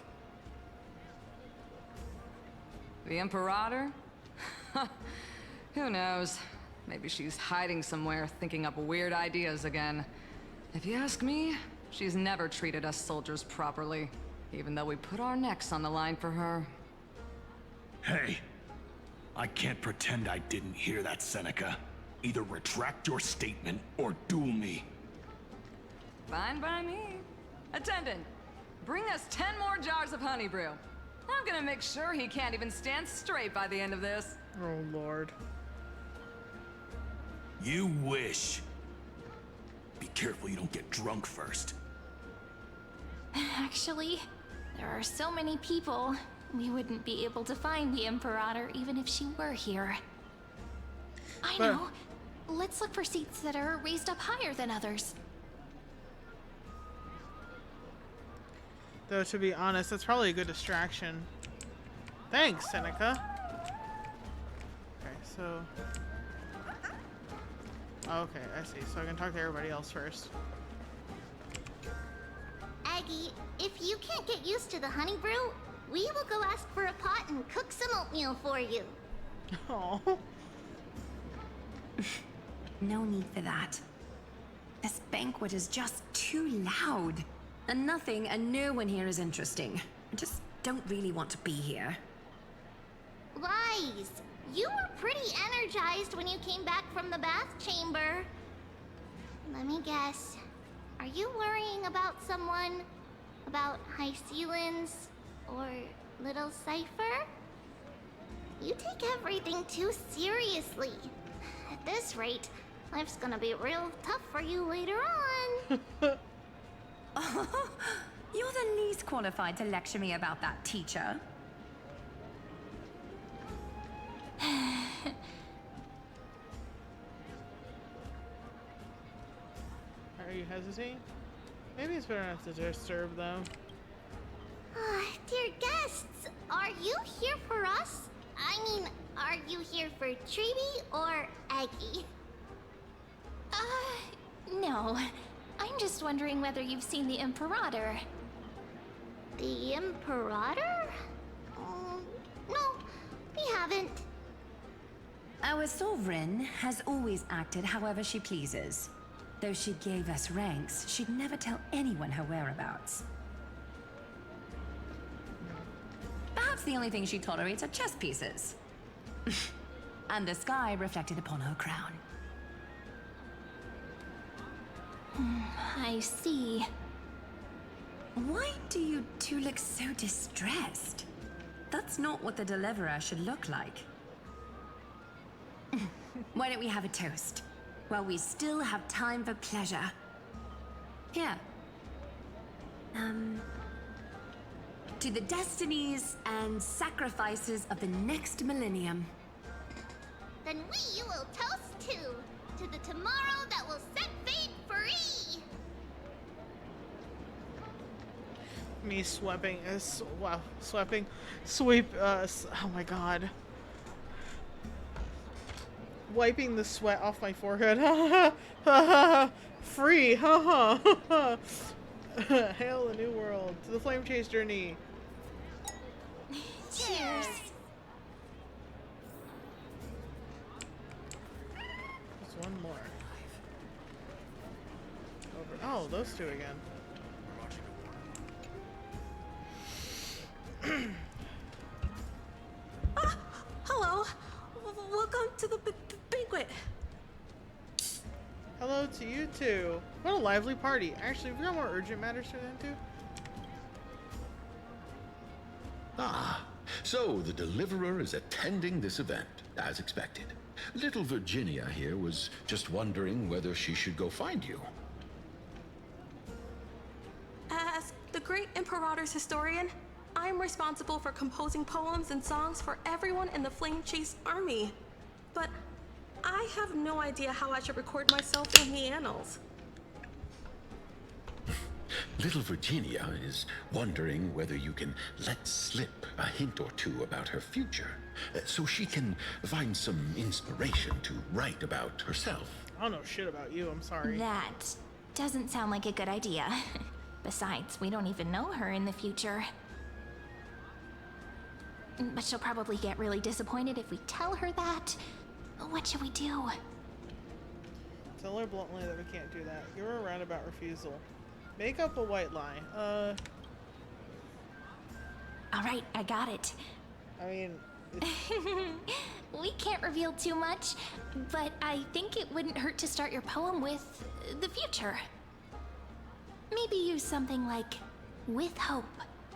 The Imperator? Who knows? Maybe she's hiding somewhere, thinking up weird ideas again. If you ask me, she's never treated us soldiers properly, even though we put our necks on the line for her. Hey, I can't pretend I didn't hear that, Seneca. Either retract your statement or duel me. Fine by me. Attendant, bring us 10 more jars of honey brew. I'm gonna make sure he can't even stand straight by the end of this. Oh, Lord. You wish. Be careful you don't get drunk first. Actually, there are so many people, we wouldn't be able to find the Imperator even if she were here. I know. Let's look for seats that are raised up higher than others. Though, to be honest, that's probably a good distraction. Thanks, Seneca. Okay, so... Okay, I see. So I can talk to everybody else first. Aggie, if you can't get used to the honey brew, we will go ask for a pot and cook some oatmeal for you. Oh. No need for that. This banquet is just too loud. And nothing and no one here is interesting. I just don't really want to be here. Lies! You were pretty energized when you came back from the bath chamber. Let me guess. Are you worrying about someone? About High Sealins? Or Little Cypher? You take everything too seriously. At this rate, life's gonna be real tough for you later on. Oh, you're the least qualified to lecture me about that, teacher. Are you hesitating? Maybe it's better not to disturb them. Dear guests, are you here for us? I mean, are you here for Treeby or Aggie? No. I'm just wondering whether you've seen the Imperator. The Imperator? No, we haven't. Our sovereign has always acted however she pleases. Though she gave us ranks, she'd never tell anyone her whereabouts. Perhaps the only thing she tolerates are chess pieces. And the sky reflected upon her crown. I see. Why do you two look so distressed? That's not what the Deliverer should look like. Why don't we have a toast? While we still have time for pleasure. Here. To the destinies and sacrifices of the next millennium. Then we will toast to the tomorrow that will set fate free. Me sweeping, sweep, oh my god. Wiping the sweat off my forehead. Free, haha. Hail the new world. To the flame chase journey. Cheers. There's one more. Over. Oh, those two again. Hello. Welcome to the banquet. Hello to you too. What a lively party. Actually, we've got more urgent matters to attend to. Ah, so the Deliverer is attending this event, as expected. Little Virginia here was just wondering whether she should go find you. As the great Imperator's historian, I'm responsible for composing poems and songs for everyone in the Flame Chase army. But I have no idea how I should record myself in the annals. Little Virginia is wondering whether you can let slip a hint or two about her future, so she can find some inspiration to write about herself. I don't know shit about you, I'm sorry. That doesn't sound like a good idea. Besides, we don't even know her in the future. But she'll probably get really disappointed if we tell her that. What should we do? Tell her bluntly that we can't do that. Give her a roundabout refusal. Make up a white lie. Alright, I got it. I mean... We can't reveal too much, but I think it wouldn't hurt to start your poem with the future. Maybe use something like, with hope,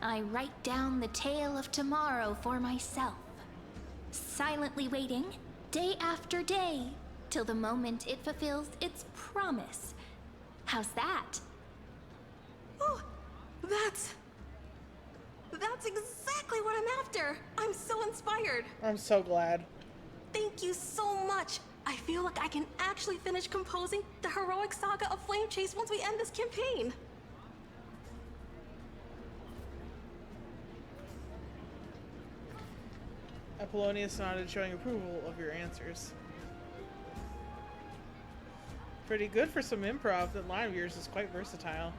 I write down the tale of tomorrow for myself. Silently waiting, day after day, till the moment it fulfills its promise. How's that? Oh, that's exactly what I'm after. I'm so inspired. I'm so glad. Thank you so much. I feel like I can actually finish composing the heroic saga of Flame Chase once we end this campaign. Apollonius nodded, showing approval of your answers. Pretty good for some improv. That line of yours is quite versatile.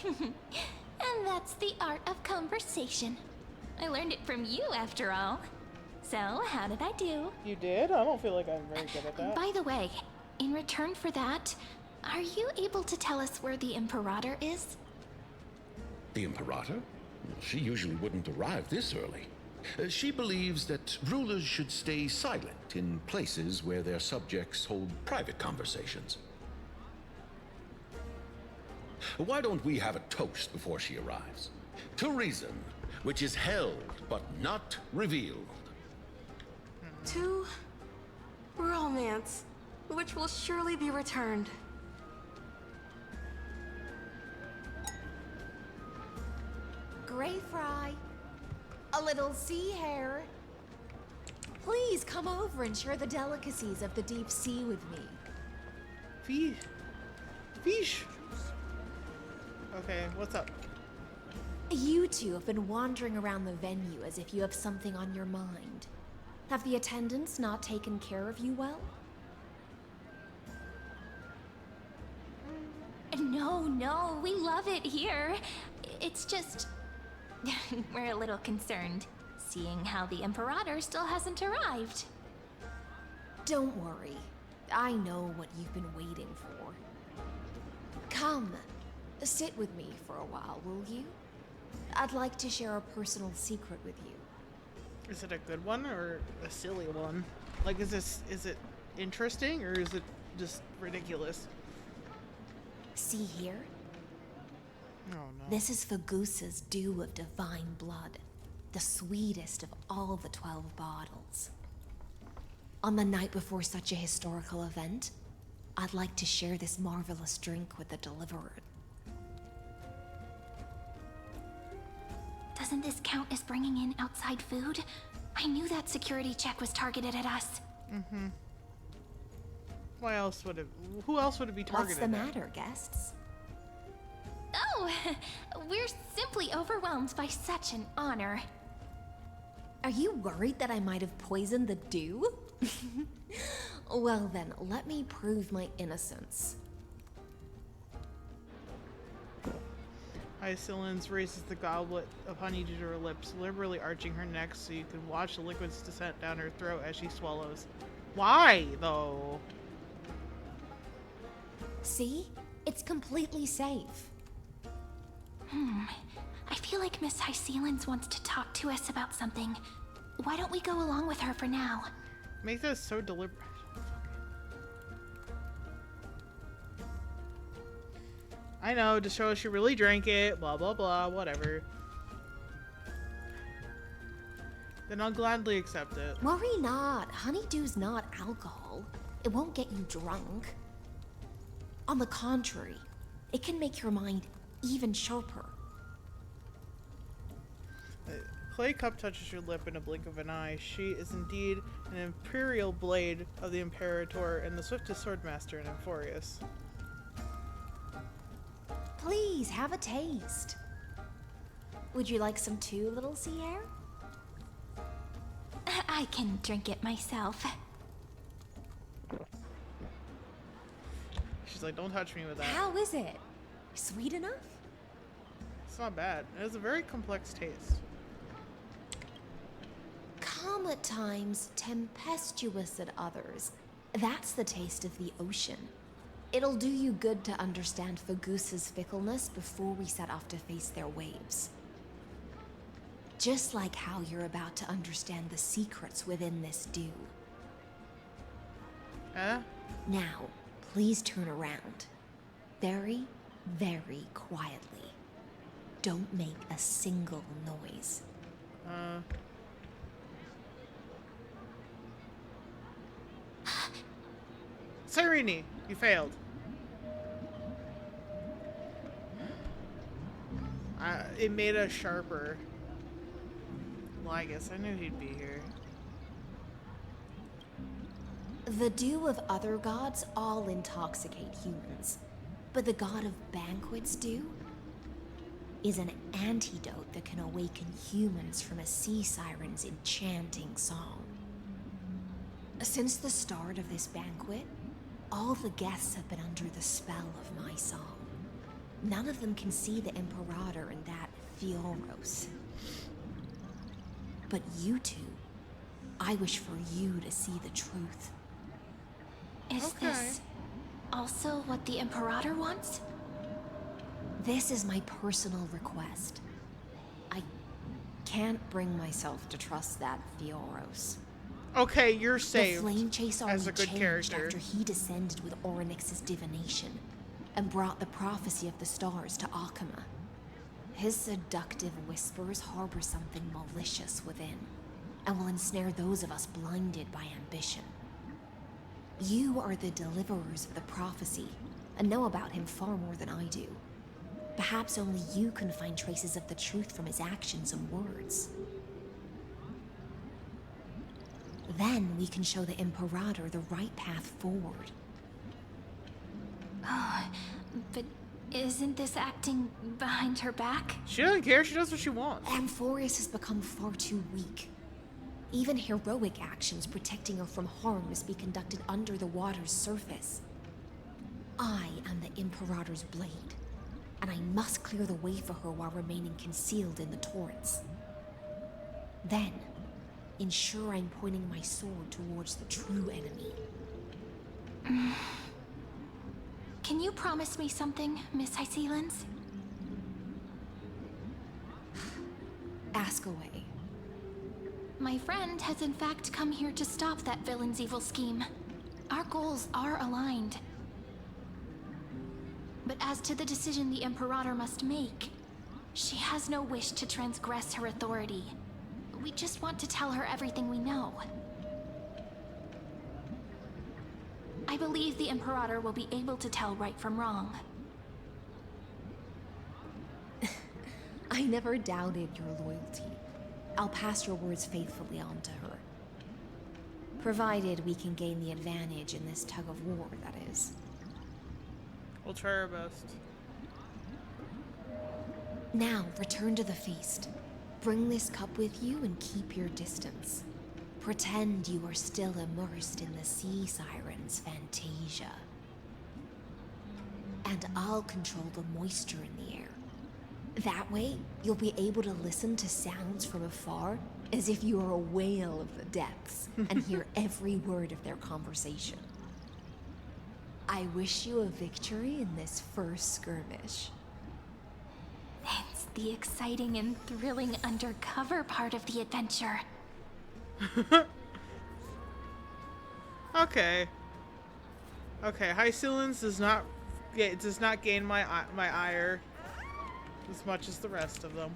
And that's the art of conversation. I learned it from you, after all. So, how did I do? You did? I don't feel like I'm very good at that. By the way, in return for that, are you able to tell us where the Imperator is? The Imperator? She usually wouldn't arrive this early. She believes that rulers should stay silent in places where their subjects hold private conversations. Why don't we have a toast before she arrives? To reason, which is held but not revealed. To romance, which will surely be returned. Gray fry. A little sea hare. Please come over and share the delicacies of the deep sea with me. Fish. Fish. Okay, what's up? You two have been wandering around the venue as if you have something on your mind. Have the attendants not taken care of you well? No, we love it here. It's just... we're a little concerned, seeing how the Imperator still hasn't arrived. Don't worry. I know what you've been waiting for. Come, sit with me for a while, will you? I'd like to share a personal secret with you. Is it a good one or a silly one? Like, is it interesting or is it just ridiculous? See here? Oh no. This is Fagusa's dew of divine blood, the sweetest of all the 12 bottles. On the night before such a historical event, I'd like to share this marvelous drink with the Deliverer. Doesn't this count as bringing in outside food? I knew that security check was targeted at us. Mm-hmm. Why else would it? Who else would it be targeted? What's the matter, guests? Oh, we're simply overwhelmed by such an honor. Are you worried that I might have poisoned the dew? Well then, let me prove my innocence. Hyacillens raises the goblet of honey to her lips, liberally arching her neck so you can watch the liquids descent down her throat as she swallows. Why, though? See? It's completely safe. I feel like Miss Hyacillens wants to talk to us about something. Why don't we go along with her for now? Make this so deliberate. I know, to show us she really drank it, blah blah blah, whatever. Then I'll gladly accept it. Worry not. Honeydew's not alcohol. It won't get you drunk. On the contrary, it can make your mind even sharper. The clay cup touches your lip in a blink of an eye. She is indeed an imperial blade of the Imperator and the swiftest swordmaster in Amphoreus. Please, have a taste. Would you like some too, little sea air? I can drink it myself. She's like, don't touch me with that. How is it? Sweet enough? It's not bad. It has a very complex taste. Calm at times, tempestuous at others. That's the taste of the ocean. It'll do you good to understand Fagusa's fickleness before we set off to face their waves. Just like how you're about to understand the secrets within this dew. Now, please turn around. Very, very quietly. Don't make a single noise. Cyrene, you failed. It made us sharper. Lygus, I knew he'd be here. The dew of other gods all intoxicate humans, but the god of banquets dew is an antidote that can awaken humans from a sea siren's enchanting song. Since the start of this banquet, all the guests have been under the spell of my song. None of them can see the Imperator and that Amphoreus. But you two, I wish for you to see the truth. Is this also what the Imperator wants? This is my personal request. I can't bring myself to trust that Amphoreus. Okay, you're saved. The Flame Chase as a good character. After he descended with Orynyx's divination and brought the prophecy of the stars to Akama. His seductive whispers harbor something malicious within, and will ensnare those of us blinded by ambition. You are the deliverers of the prophecy, and know about him far more than I do. Perhaps only you can find traces of the truth from his actions and words. Then we can show the Imperator the right path forward. Oh, but isn't this acting behind her back? She doesn't care, she does what she wants. Amphoreus has become far too weak. Even heroic actions protecting her from harm must be conducted under the water's surface. I am the Imperator's blade, and I must clear the way for her while remaining concealed in the torrents. Then, ensure I'm pointing my sword towards the true enemy. Can you promise me something, Miss Hycelens? Ask away. My friend has in fact come here to stop that villain's evil scheme. Our goals are aligned. But as to the decision the Imperator must make, she has no wish to transgress her authority. We just want to tell her everything we know. I believe the Imperator will be able to tell right from wrong. I never doubted your loyalty. I'll pass your words faithfully on to her. Provided we can gain the advantage in this tug of war, that is. We'll try our best. Now, return to the feast. Bring this cup with you and keep your distance. Pretend you are still immersed in the sea siren's fantasia. And I'll control the moisture in the air. That way, you'll be able to listen to sounds from afar as if you are a whale of the depths and hear every word of their conversation. I wish you a victory in this first skirmish. It's the exciting and thrilling undercover part of the adventure. Okay. Okay, Hycelens does not gain my ire as much as the rest of them.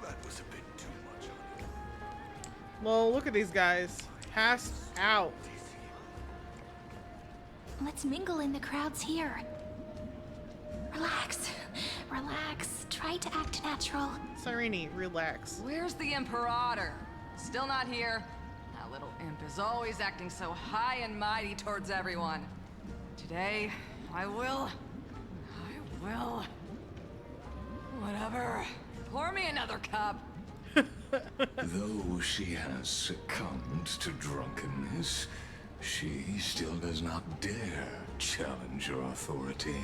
That was a bit too much. Well, look at these guys. Passed out. Let's mingle in the crowds here. Relax. Relax. Try to act natural. Cyrene, relax. Where's the Imperator? Still not here. That little imp is always acting so high and mighty towards everyone. Today, I will. Whatever. Pour me another cup. Though she has succumbed to drunkenness, she still does not dare challenge your authority.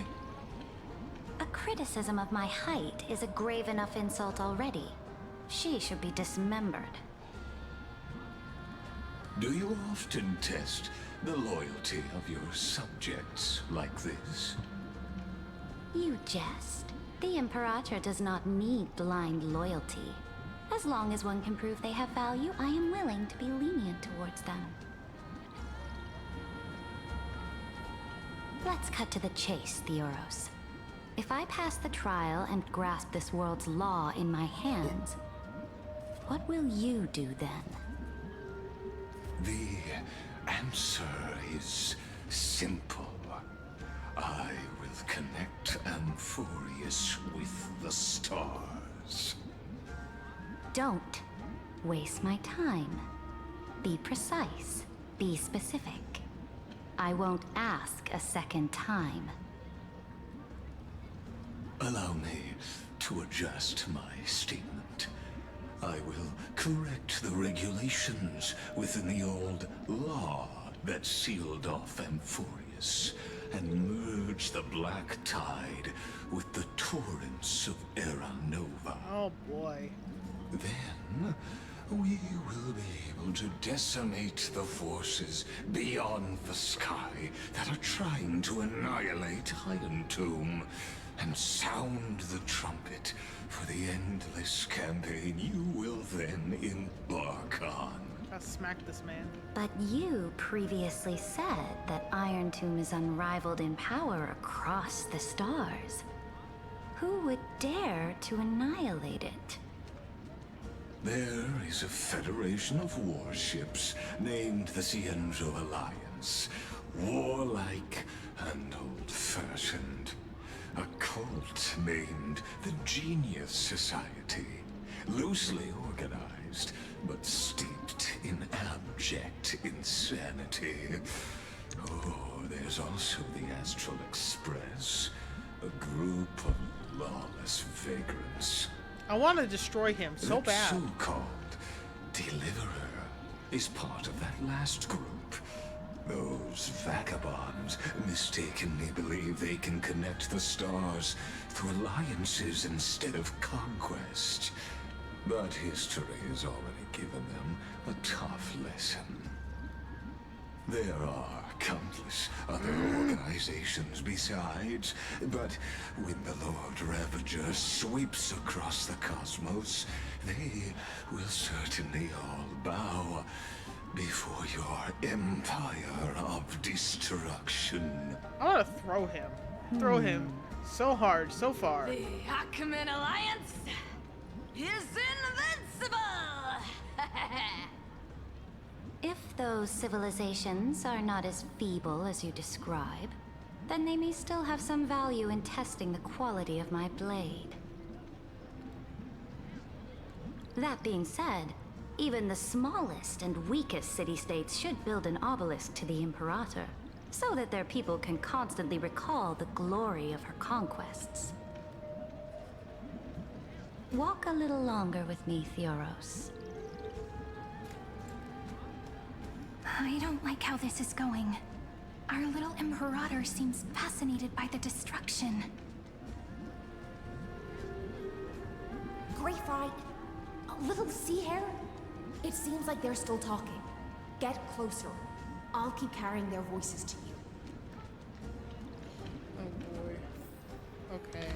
A criticism of my height is a grave enough insult already. She should be dismembered. Do you often test the loyalty of your subjects like this? You jest. The Imperator does not need blind loyalty. As long as one can prove they have value, I am willing to be lenient towards them. Let's cut to the chase, Theoros. If I pass the trial and grasp this world's law in my hands, what will you do then? The answer is simple. I will connect Amphoreus with the stars. Don't waste my time. Be precise. Be specific. I won't ask a second time. Allow me to adjust my statement. I will correct the regulations within the old law that sealed off Amphoreus and merge the black tide with the torrents of Era Nova. Oh boy. Then we will be able to decimate the forces beyond the sky that are trying to annihilate Iron Tomb and sound the trumpet for the endless campaign you will then embark on. I'll smack this man. But you previously said that Iron Tomb is unrivaled in power across the stars. Who would dare to annihilate it? There is a federation of warships named the Cienzo Alliance. Warlike and old-fashioned. A cult named the Genius Society. Loosely organized, but steeped in abject insanity. Oh, there's also the Astral Express. A group of lawless vagrants. I want to destroy him so The bad. so-called Deliverer is part of that last group. Those vagabonds mistakenly believe they can connect the stars through alliances instead of conquest. But history has already given them a tough lesson. There are countless other organizations besides, but when the Lord Ravager sweeps across the cosmos, they will certainly all bow before your empire of destruction. I want to throw him. Throw him so hard, so far. The Ackman Alliance is invincible! If those civilizations are not as feeble as you describe, then they may still have some value in testing the quality of my blade. That being said, even the smallest and weakest city-states should build an obelisk to the Imperator, so that their people can constantly recall the glory of her conquests. Walk a little longer with me, Theoros. I don't like how this is going. Our little Imperator seems fascinated by the destruction. Greyfright, a little sea hare? It seems like they're still talking. Get closer. I'll keep carrying their voices to you. Oh boy. Okay.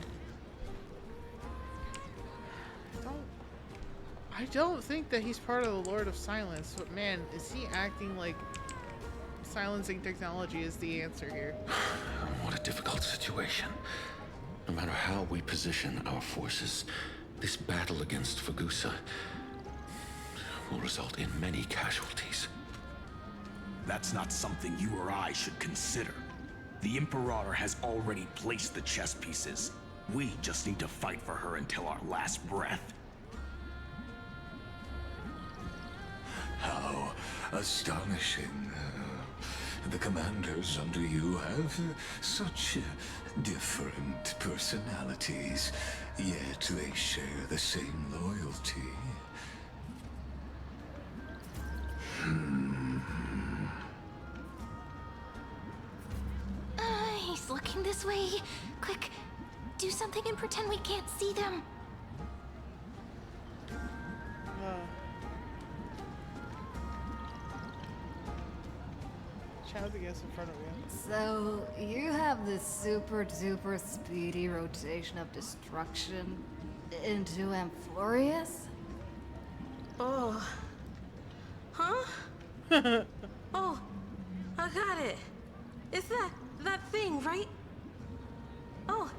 I don't think that he's part of the Lord of Silence, but man, is he acting like silencing technology is the answer here. What a difficult situation. No matter how we position our forces, this battle against Fagusa will result in many casualties. That's not something you or I should consider. The Imperator has already placed the chess pieces. We just need to fight for her until our last breath. How astonishing. The commanders under you have such different personalities, yet they share the same loyalty. He's looking this way. Quick, do something and pretend we can't see them. Chaz, I guess, in front of you. So, you have this super duper speedy rotation of destruction into Amphoreus? Oh. Huh? Oh, I got it. It's that thing, right? Oh.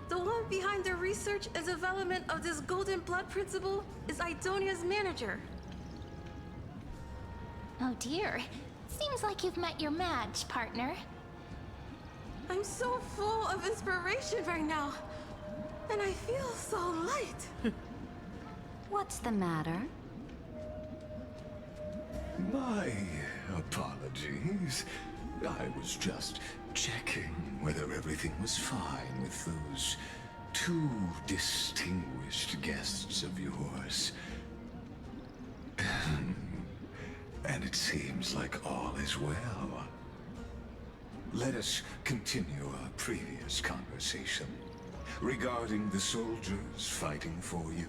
The one behind the research and development of this golden blood principle is Idonia's manager. Oh dear. Seems like you've met your match, partner. I'm so full of inspiration right now. And I feel so light. What's the matter? My apologies. I was just checking whether everything was fine with those two distinguished guests of yours. And it seems like all is well. Let us continue our previous conversation regarding the soldiers fighting for you.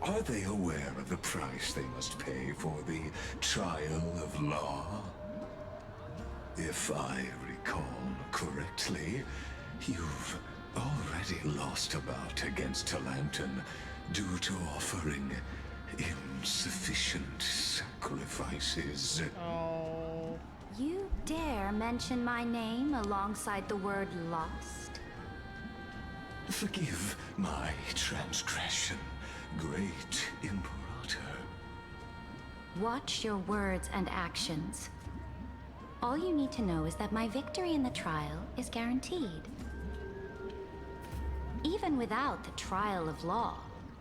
Are they aware of the price they must pay for the trial of law? If I recall correctly, you've already lost a bout against Talanton due to offering insufficient sacrifices. Oh. You dare mention my name alongside the word lost? Forgive my transgression, great Imperator. Watch your words and actions. All you need to know is that my victory in the trial is guaranteed. Even without the trial of law,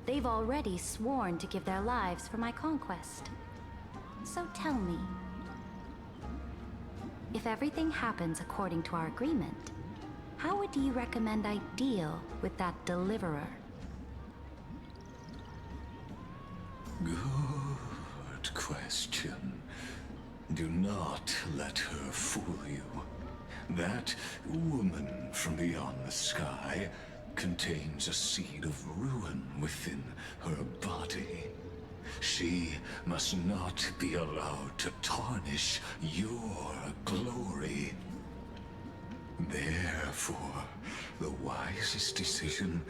they've already sworn to give their lives for my conquest. So tell me, if everything happens according to our agreement, how would you recommend I deal with that deliverer? Good question. Do not let her fool you. That woman from beyond the sky contains a seed of ruin within her body. She must not be allowed to tarnish your glory. Therefore, the wisest decision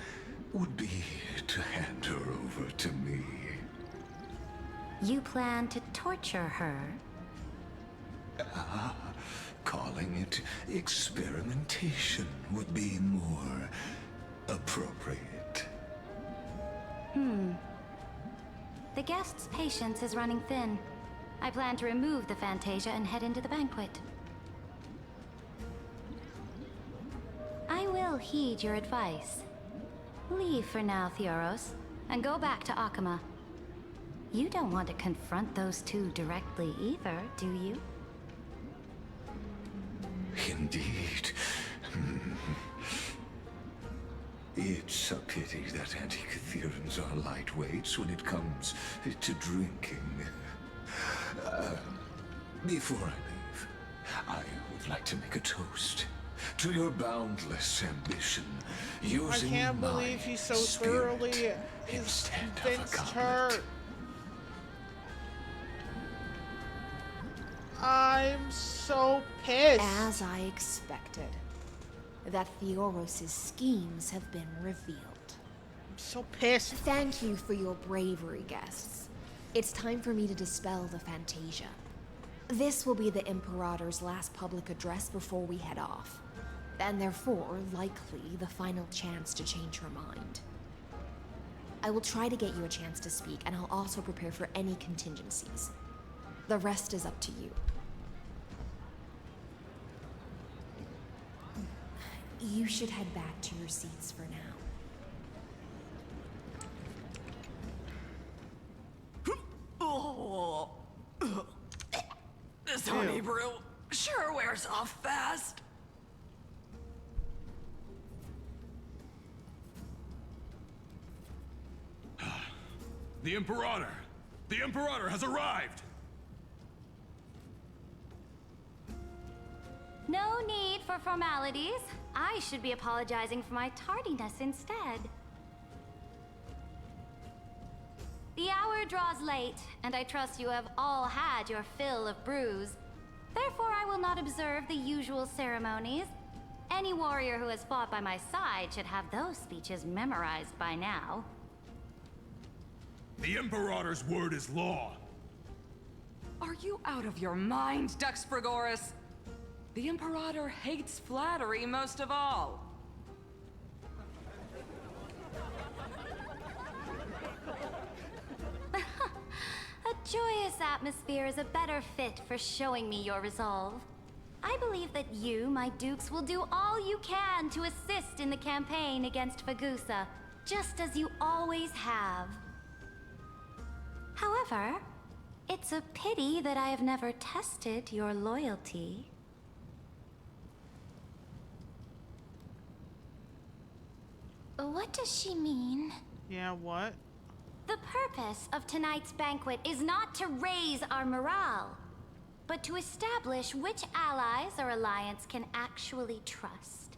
would be to hand her over to me. You plan to torture her? Calling it experimentation would be more appropriate. The guest's patience is running thin. I plan to remove the Fantasia and head into the banquet. I will heed your advice. Leave for now, Theoros, and go back to Akama. You don't want to confront those two directly either, do you? Indeed. It's a pity that Antikytherans are lightweights when it comes to drinking. Before I leave, I would like to make a toast to your boundless ambition, using I can't believe he so thoroughly convinced her. I'm so pissed. As I expected, that Theoros' schemes have been revealed. I'm so pissed. Thank you for your bravery, guests. It's time for me to dispel the Fantasia. This will be the Imperator's last public address before we head off, and therefore, likely, the final chance to change her mind. I will try to get you a chance to speak, and I'll also prepare for any contingencies. The rest is up to you. You should head back to your seats for now. Oh. This honey brew sure wears off fast. The Imperator! The Imperator has arrived! No need for formalities. I should be apologizing for my tardiness instead. The hour draws late, and I trust you have all had your fill of brews. Therefore, I will not observe the usual ceremonies. Any warrior who has fought by my side should have those speeches memorized by now. The Imperator's word is law. Are you out of your mind, Duxfragoris? The Imperator hates flattery most of all. A joyous atmosphere is a better fit for showing me your resolve. I believe that you, my dukes, will do all you can to assist in the campaign against Fagusa, just as you always have. However, it's a pity that I have never tested your loyalty. What does she mean? Yeah, what? The purpose of tonight's banquet is not to raise our morale, but to establish which allies our alliance can actually trust.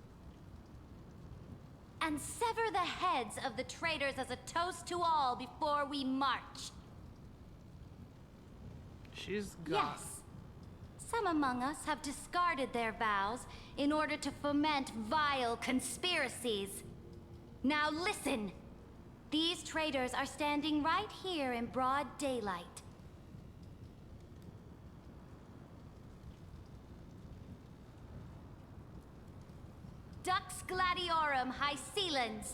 And sever the heads of the traitors as a toast to all before we march. She's gone. Yes. Some among us have discarded their vows in order to foment vile conspiracies. Now listen! These traitors are standing right here in broad daylight. Dux Gladiorum Hycelans.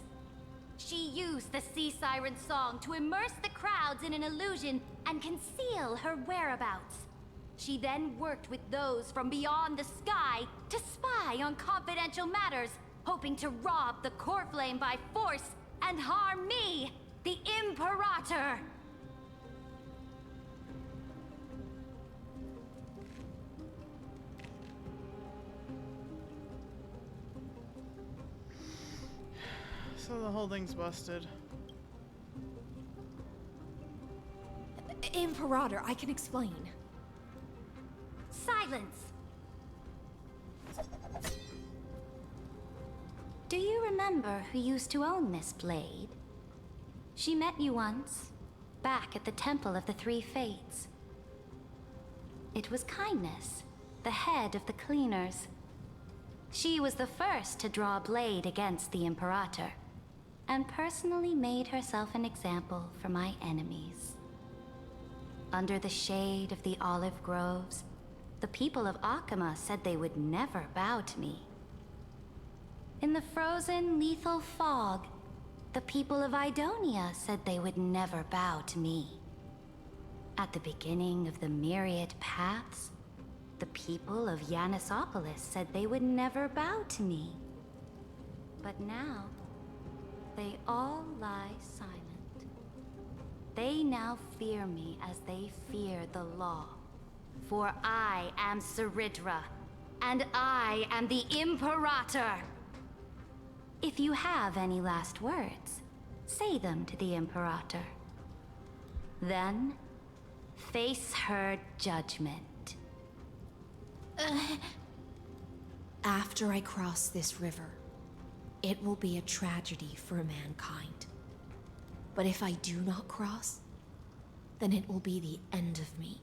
She used the Sea Siren song to immerse the crowds in an illusion and conceal her whereabouts. She then worked with those from beyond the sky to spy on confidential matters, hoping to rob the core flame by force and harm me, the Imperator! So the whole thing's busted. Imperator, I can explain. Silence! Do you remember who used to own this blade? She met you once, back at the Temple of the Three Fates. It was Kindness, the head of the cleaners. She was the first to draw a blade against the Imperator, and personally made herself an example for my enemies. Under the shade of the olive groves, the people of Akama said they would never bow to me. In the frozen, lethal fog, the people of Idonia said they would never bow to me. At the beginning of the myriad paths, the people of Yanisopolis said they would never bow to me. But now, they all lie silent. They now fear me as they fear the law. For I am Ceridra, and I am the Imperator! If you have any last words, say them to the Imperator. Then, face her judgment. After I cross this river, it will be a tragedy for mankind. But if I do not cross, then it will be the end of me.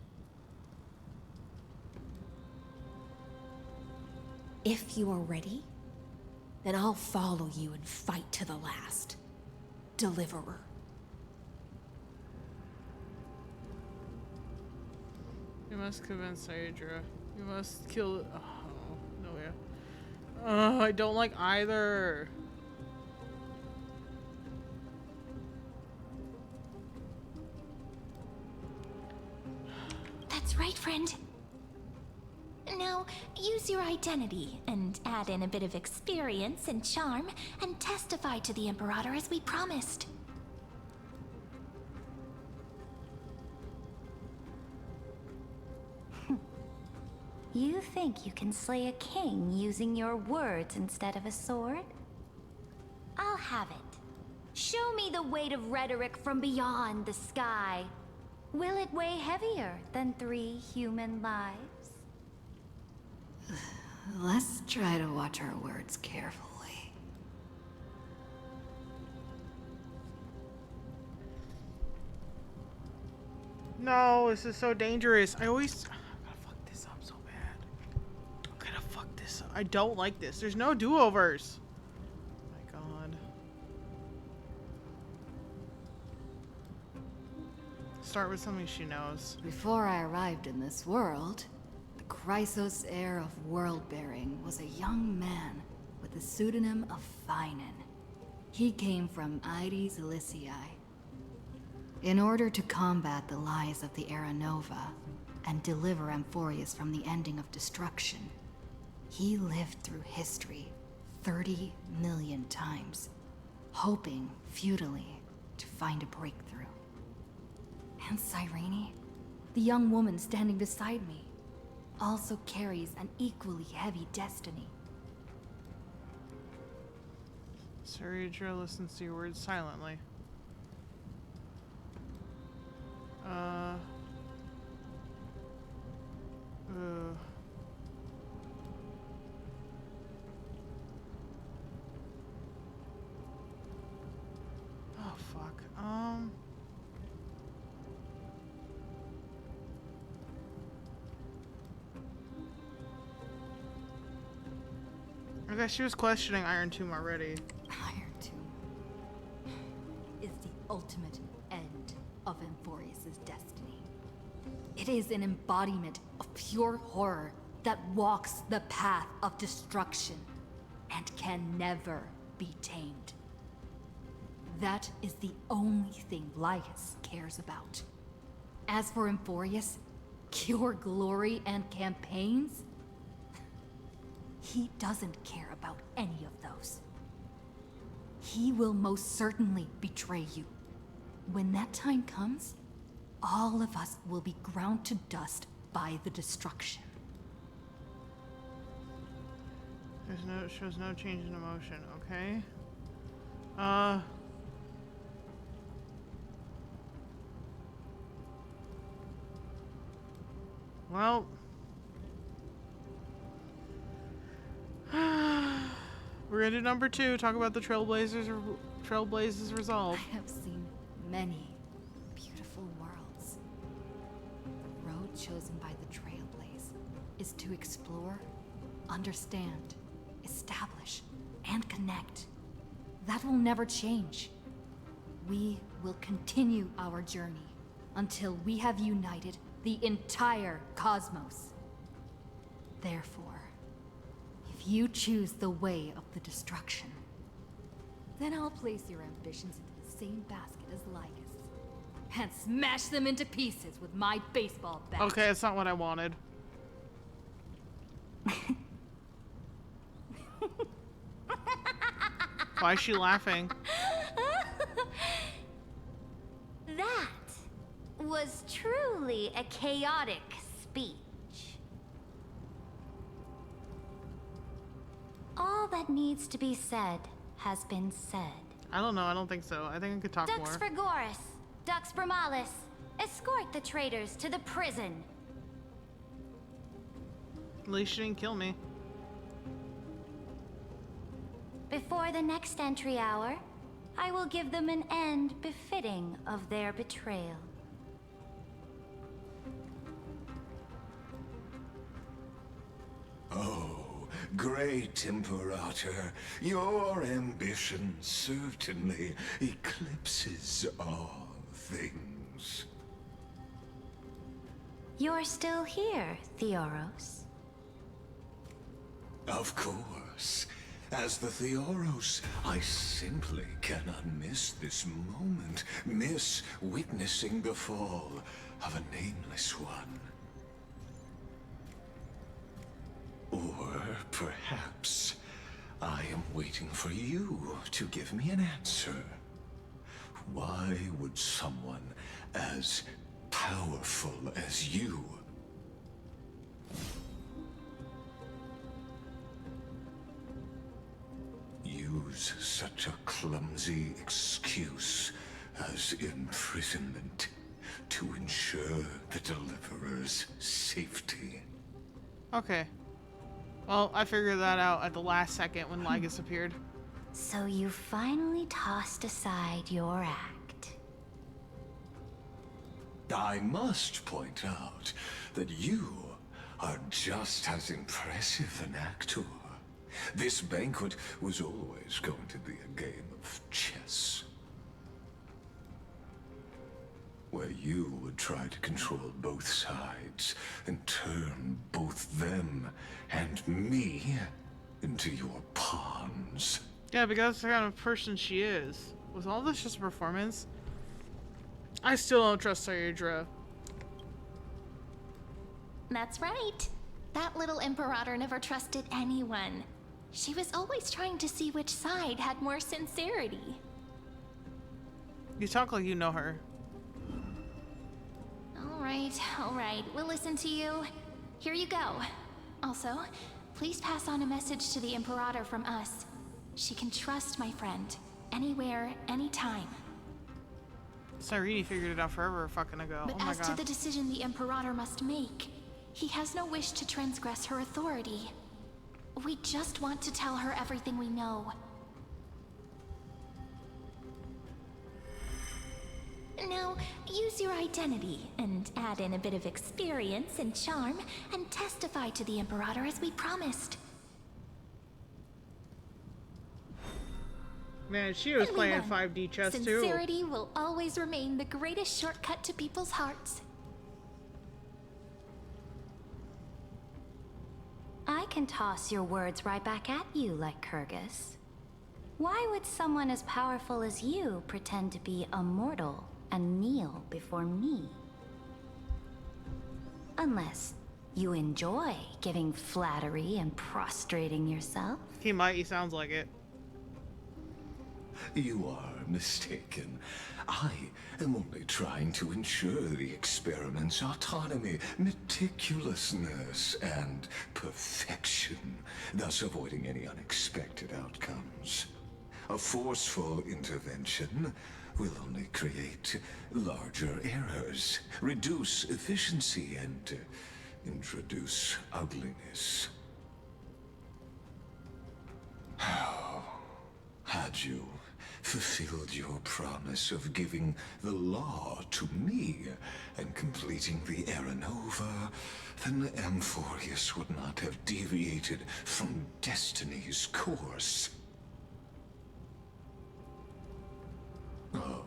If you are ready, then I'll follow you and fight to the last. Deliverer. You must convince Hydra. You must kill. Oh, no way. Oh, I don't like either. That's right, friend. Now, use your identity and add in a bit of experience and charm and testify to the Imperator as we promised. You think you can slay a king using your words instead of a sword? I'll have it. Show me the weight of rhetoric from beyond the sky. Will it weigh heavier than 3 human lives? Let's try to watch our words carefully. No, this is so dangerous. I always... I'm gonna fuck this up so bad. I'm gonna fuck this up. I don't like this. There's no do-overs. Oh my god. Start with something she knows. Before I arrived in this world, the Chrysos heir of world-bearing was a young man with the pseudonym of Finan. He came from Aedes Elysiae. In order to combat the lies of the Era Nova and deliver Amphoreus from the ending of destruction, he lived through history 30 million times, hoping futilely to find a breakthrough. And Cyrene, the young woman standing beside me, also carries an equally heavy destiny. Ceridra listens to your words silently. Oh, fuck. I guess she was questioning Iron Tomb already. Iron Tomb is the ultimate end of Amphoreus' destiny. It is an embodiment of pure horror that walks the path of destruction and can never be tamed. That is the only thing Lygus cares about. As for Amphoreus, pure glory and campaigns, he doesn't care about any of those. He will most certainly betray you. When that time comes, all of us will be ground to dust by the destruction. Shows no change in emotion, okay? Well, We're gonna do number 2. Talk about the Trailblazers resolve. I have seen many beautiful worlds. The road chosen by the Trailblaze is to explore, understand, establish, and connect. That will never change. We will continue our journey until we have united the entire cosmos. Therefore, if you choose the way of the destruction, then I'll place your ambitions into the same basket as Lygus and smash them into pieces with my baseball bat. Okay, that's not what I wanted. Why is she laughing? That was truly a chaotic speech. All that needs to be said has been said. I don't know. I don't think so. I think I could talk Dux more. Frigoris, Dux Bromalis, escort the traitors to the prison. At least she didn't kill me. Before the next entry hour, I will give them an end befitting of their betrayal. Oh, great Imperator, your ambition certainly eclipses all things. You're still here, Theoros. Of course. As the Theoros, I simply cannot miss this moment, miss witnessing the fall of a nameless one. Or perhaps I am waiting for you to give me an answer. Why would someone as powerful as you use such a clumsy excuse as imprisonment to ensure the Deliverer's safety? Okay. Well, I figured that out at the last second when Lygus appeared. So you finally tossed aside your act. I must point out that you are just as impressive an actor. This banquet was always going to be a game of chess, where you would try to control both sides and turn both them and me into your pawns. Yeah, because that's the kind of person she is. Was all this just a performance? I still don't trust Sayudra. That's right. That little Imperator never trusted anyone. She was always trying to see which side had more sincerity. You talk like you know her. All right, we'll listen to you. Here you go. Also, please pass on a message to the Imperator from us. She can trust my friend, anywhere, anytime. Cyrene figured it out forever fucking ago. But oh my as god. to the decision the Imperator must make, he has no wish to transgress her authority. We just want to tell her everything we know. Now, use your identity and add in a bit of experience and charm and testify to the Imperator as we promised. Man, she was And we playing won. 5D chess too. Sincerity will always remain the greatest shortcut to people's hearts. I can toss your words right back at you, Lycurgus. Why would someone as powerful as you pretend to be a mortal and kneel before me? Unless you enjoy giving flattery and prostrating yourself. He might, he sounds like it. You are mistaken. I am only trying to ensure the experiment's autonomy, meticulousness, and perfection, thus avoiding any unexpected outcomes. A forceful intervention will only create larger errors, reduce efficiency, and introduce ugliness. Had you fulfilled your promise of giving the law to me and completing the Aranova, then Amphoreus would not have deviated from destiny's course. Oh,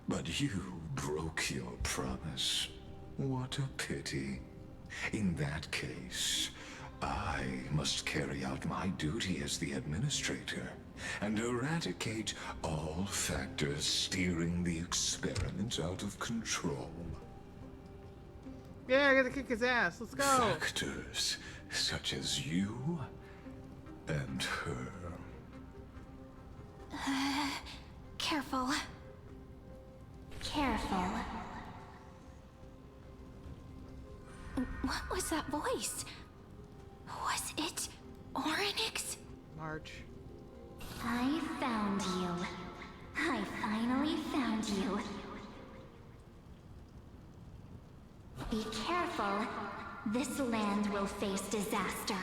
but you broke your promise. What a pity. In that case, I must carry out my duty as the administrator and eradicate all factors steering the experiment out of control. Yeah, I gotta kick his ass. Let's go. Factors such as you and her. Careful. Careful. What was that voice? Was it Oryx? March. I found you. I finally found you. Be careful. This land will face disaster.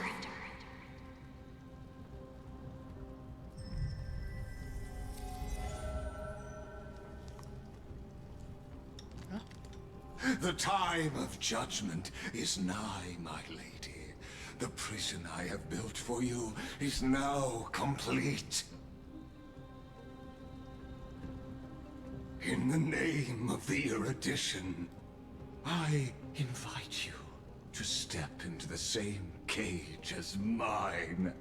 The time of judgment is nigh, my lady. The prison I have built for you is now complete. In the name of the erudition, I invite you to step into the same cage as mine.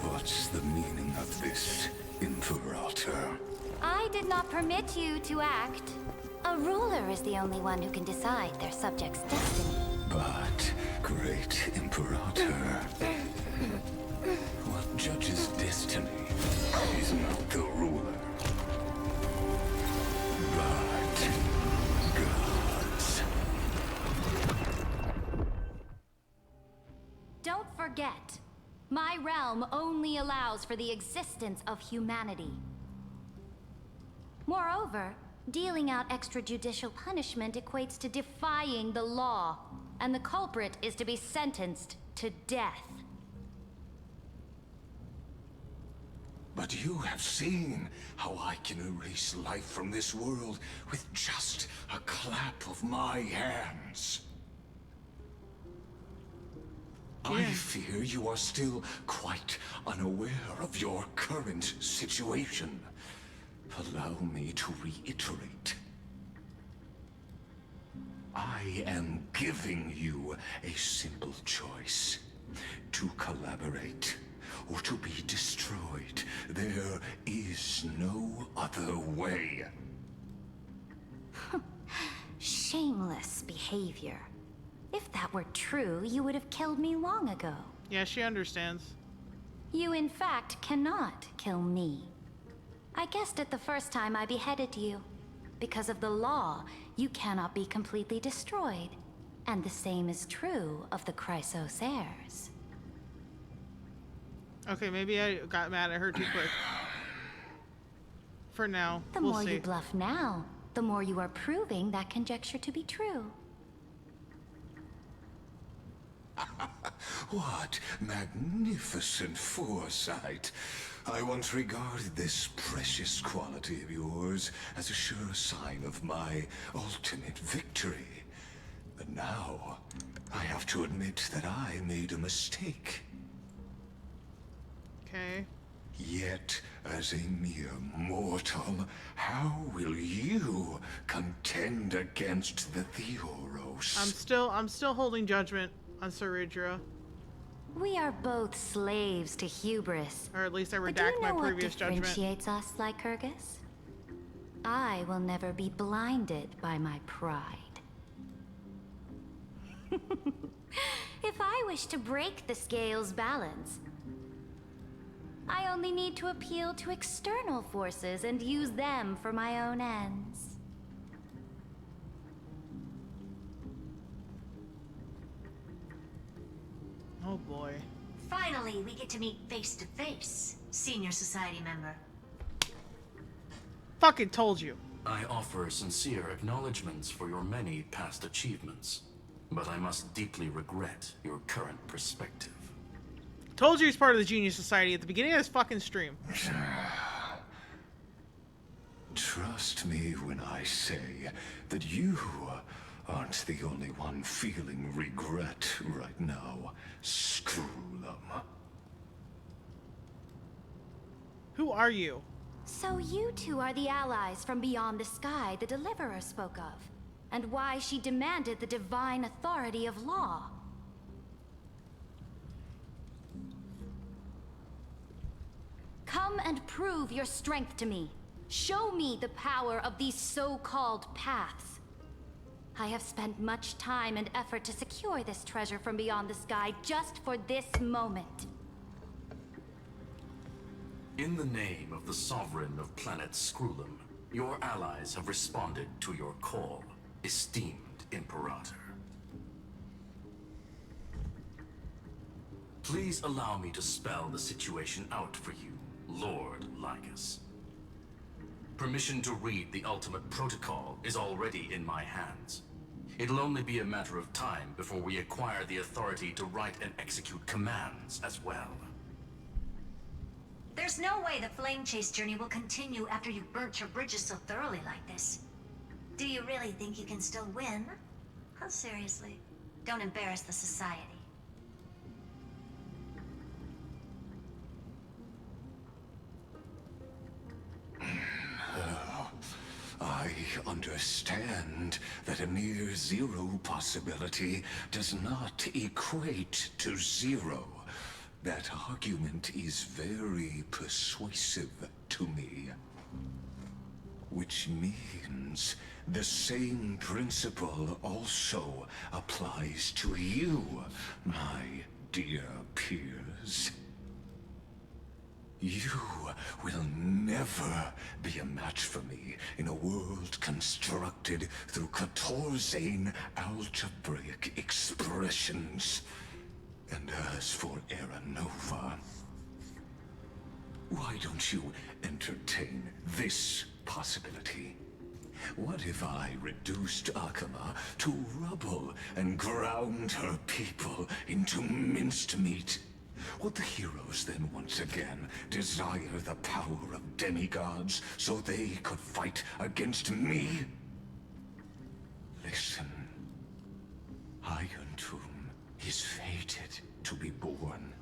What's the meaning of this, Imperator? I did not permit you to act. A ruler is the only one who can decide their subject's destiny. But, great Imperator, what judges destiny is not the ruler, but gods. Don't forget, my realm only allows for the existence of humanity. Moreover, dealing out extrajudicial punishment equates to defying the law, and the culprit is to be sentenced to death. But you have seen how I can erase life from this world with just a clap of my hands. I fear you are still quite unaware of your current situation. Allow me to reiterate. I am giving you a simple choice. To collaborate or to be destroyed. There is no other way. Shameless behavior. If that were true, you would have killed me long ago. Yeah, she understands. You, in fact, cannot kill me. I guessed it the first time I beheaded you. Because of the law, you cannot be completely destroyed. And the same is true of the Chrysos heirs. Okay, maybe I got mad at her too quick. For now, The we'll more see. you bluff now, the more you are proving that conjecture to be true. What magnificent foresight. I once regarded this precious quality of yours as a sure sign of my ultimate victory. But now, I have to admit that I made a mistake. Okay. Yet, as a mere mortal, how will you contend against the Theoros? I'm still holding judgment on Saridra. We are both slaves to hubris. Or at least I But redact do you my know previous what judgment. differentiates us, Lycurgus? I will never be blinded by my pride. If I wish to break the scale's balance, I only need to appeal to external forces and use them for my own ends. Oh boy. Finally, we get to meet face to face, senior society member. Fucking told you. I offer sincere acknowledgments for your many past achievements, but I must deeply regret your current perspective. Told you he's part of the Genius Society at the beginning of this fucking stream. Trust me when I say that you aren't the only one feeling regret right now, Screwlum. Who are you? So you two are the allies from beyond the sky the Deliverer spoke of, and why she demanded the divine authority of law. Come and prove your strength to me. Show me the power of these so-called paths. I have spent much time and effort to secure this treasure from beyond the sky just for this moment. In the name of the Sovereign of Planet Screwlum, your allies have responded to your call, esteemed Imperator. Please allow me to spell the situation out for you, Lord Lygus. Permission to read the ultimate protocol is already in my hands. It'll only be a matter of time before we acquire the authority to write and execute commands as well. There's no way the flame chase journey will continue after you've burnt your bridges so thoroughly like this. Do you really think you can still win? How seriously? Don't embarrass the society. I understand that a near zero possibility does not equate to zero. That argument is very persuasive to me. Which means the same principle also applies to you, my dear peers. You will never be a match for me in a world constructed through Catorzane algebraic expressions. And as for Aranova, why don't you entertain this possibility? What if I reduced Akama to rubble and ground her people into minced meat? Would the heroes then once again desire the power of demigods so they could fight against me? Listen, Iron Tomb is fated to be born.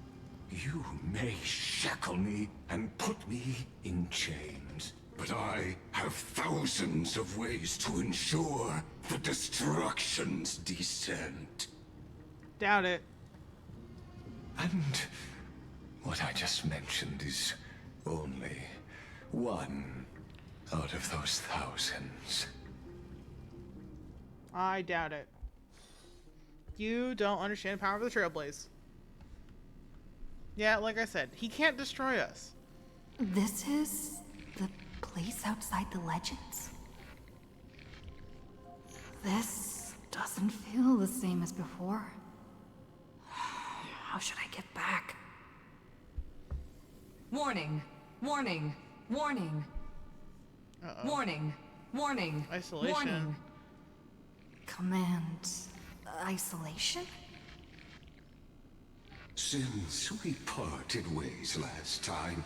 You may shackle me and put me in chains, but I have thousands of ways to ensure the destruction's descent. Doubt it. And what I just mentioned is only one out of those thousands. I doubt it. You don't understand the power of the Trailblaze. Yeah, like I said, he can't destroy us. This is the place outside the legends? This doesn't feel the same as before. How should I get back? Warning! Warning! Warning! Warning! Warning! Isolation. Warning! Command... isolation? Since we parted ways last time,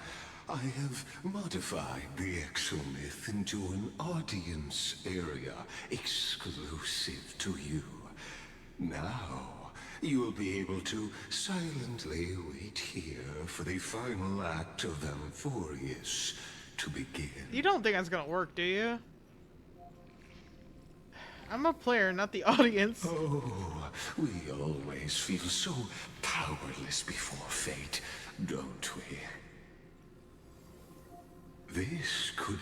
I have modified the exomyth into an audience area exclusive to you. Now, you'll be able to silently wait here for the final act of Amphoreus to begin. You don't think that's gonna work, do you? I'm a player, not the audience. Oh, we always feel so powerless before fate, don't we? This could,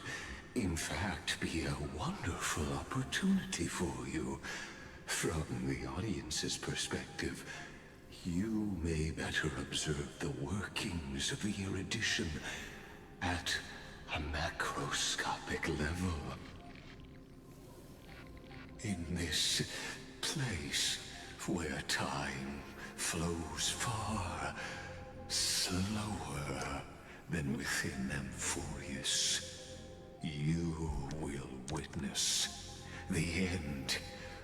in fact, be a wonderful opportunity for you. From the audience's perspective, you may better observe the workings of the erudition at a macroscopic level. In this place where time flows far slower than within Amphoreus, You will witness the end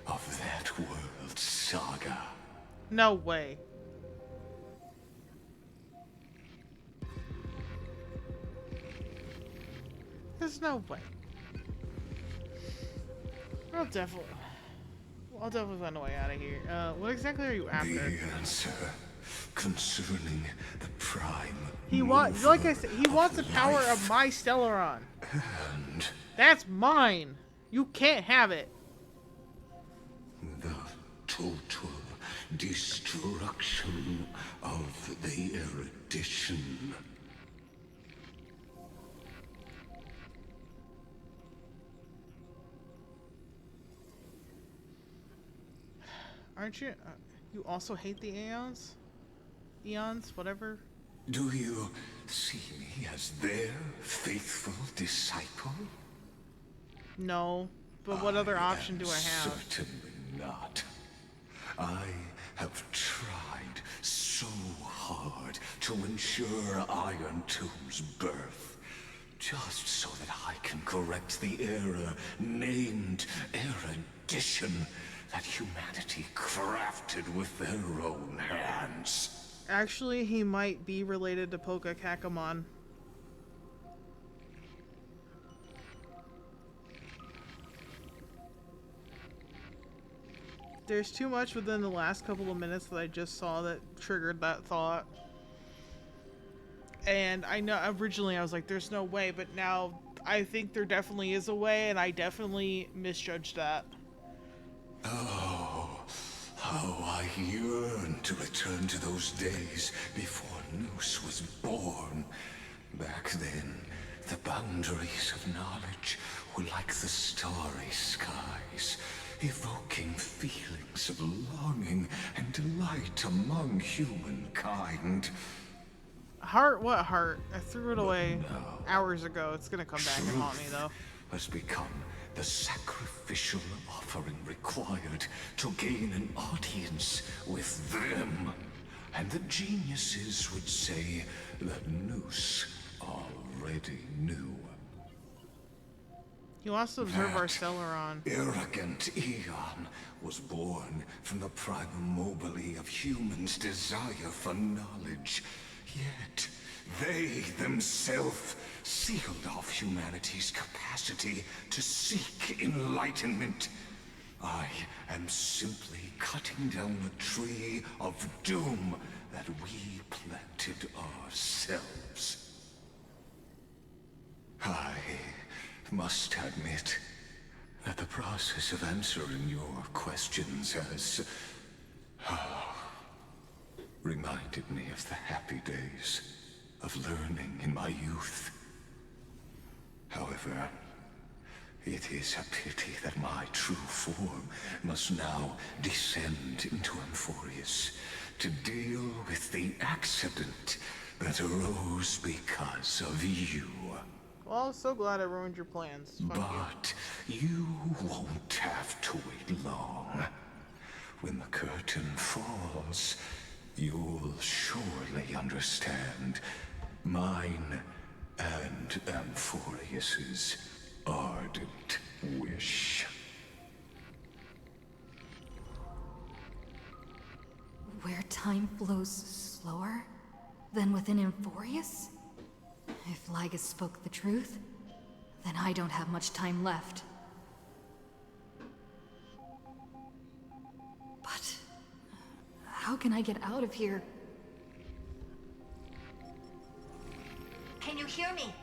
of that world's saga. No way. There's no way. I'll definitely find a way out of here. What exactly are you after? The answer concerning the prime. Like I said, he wants the power of my Stellaron. And that's mine. You can't have it. The total destruction of the erudition. Aren't you? You also hate the Aeons? Eons, whatever. Do you see me as their faithful disciple? No, but what other option do I have? Certainly not. I have tried so hard to ensure Iron Tomb's birth, just so that I can correct the error named erudition that humanity crafted with their own hands. Actually, he might be related to Poka Kakamon. There's too much within the last couple of minutes that I just saw that triggered that thought. And I know originally I was like, there's no way, but now I think there definitely is a way, and I definitely misjudged that. Oh, how I yearn to return to those days before Noose was born. Back then, the boundaries of knowledge were like the starry skies, evoking feelings of longing and delight among humankind. Heart? What heart? I threw it away hours ago. It's gonna come back and haunt me, though. Has become the sacrificial offering required to gain an audience with them. And the geniuses would say that Noose already knew. He wants to observe our Stellaron. Arrogant Eon was born from the primal mobile of humans' desire for knowledge. Yet, they themselves sealed off humanity's capacity to seek enlightenment. I am simply cutting down the tree of doom that we planted ourselves. I must admit that the process of answering your questions has reminded me of the happy days of learning in my youth. However, it is a pity that my true form must now descend into Amphoreus to deal with the accident that arose because of you. Well, I'm so glad I ruined your plans. But you won't have to wait long. When the curtain falls, you'll surely understand mine and Amphoreus's ardent wish. Where time flows slower than within Amphoreus? If Lygus spoke the truth, then I don't have much time left. But how can I get out of here? Can you hear me?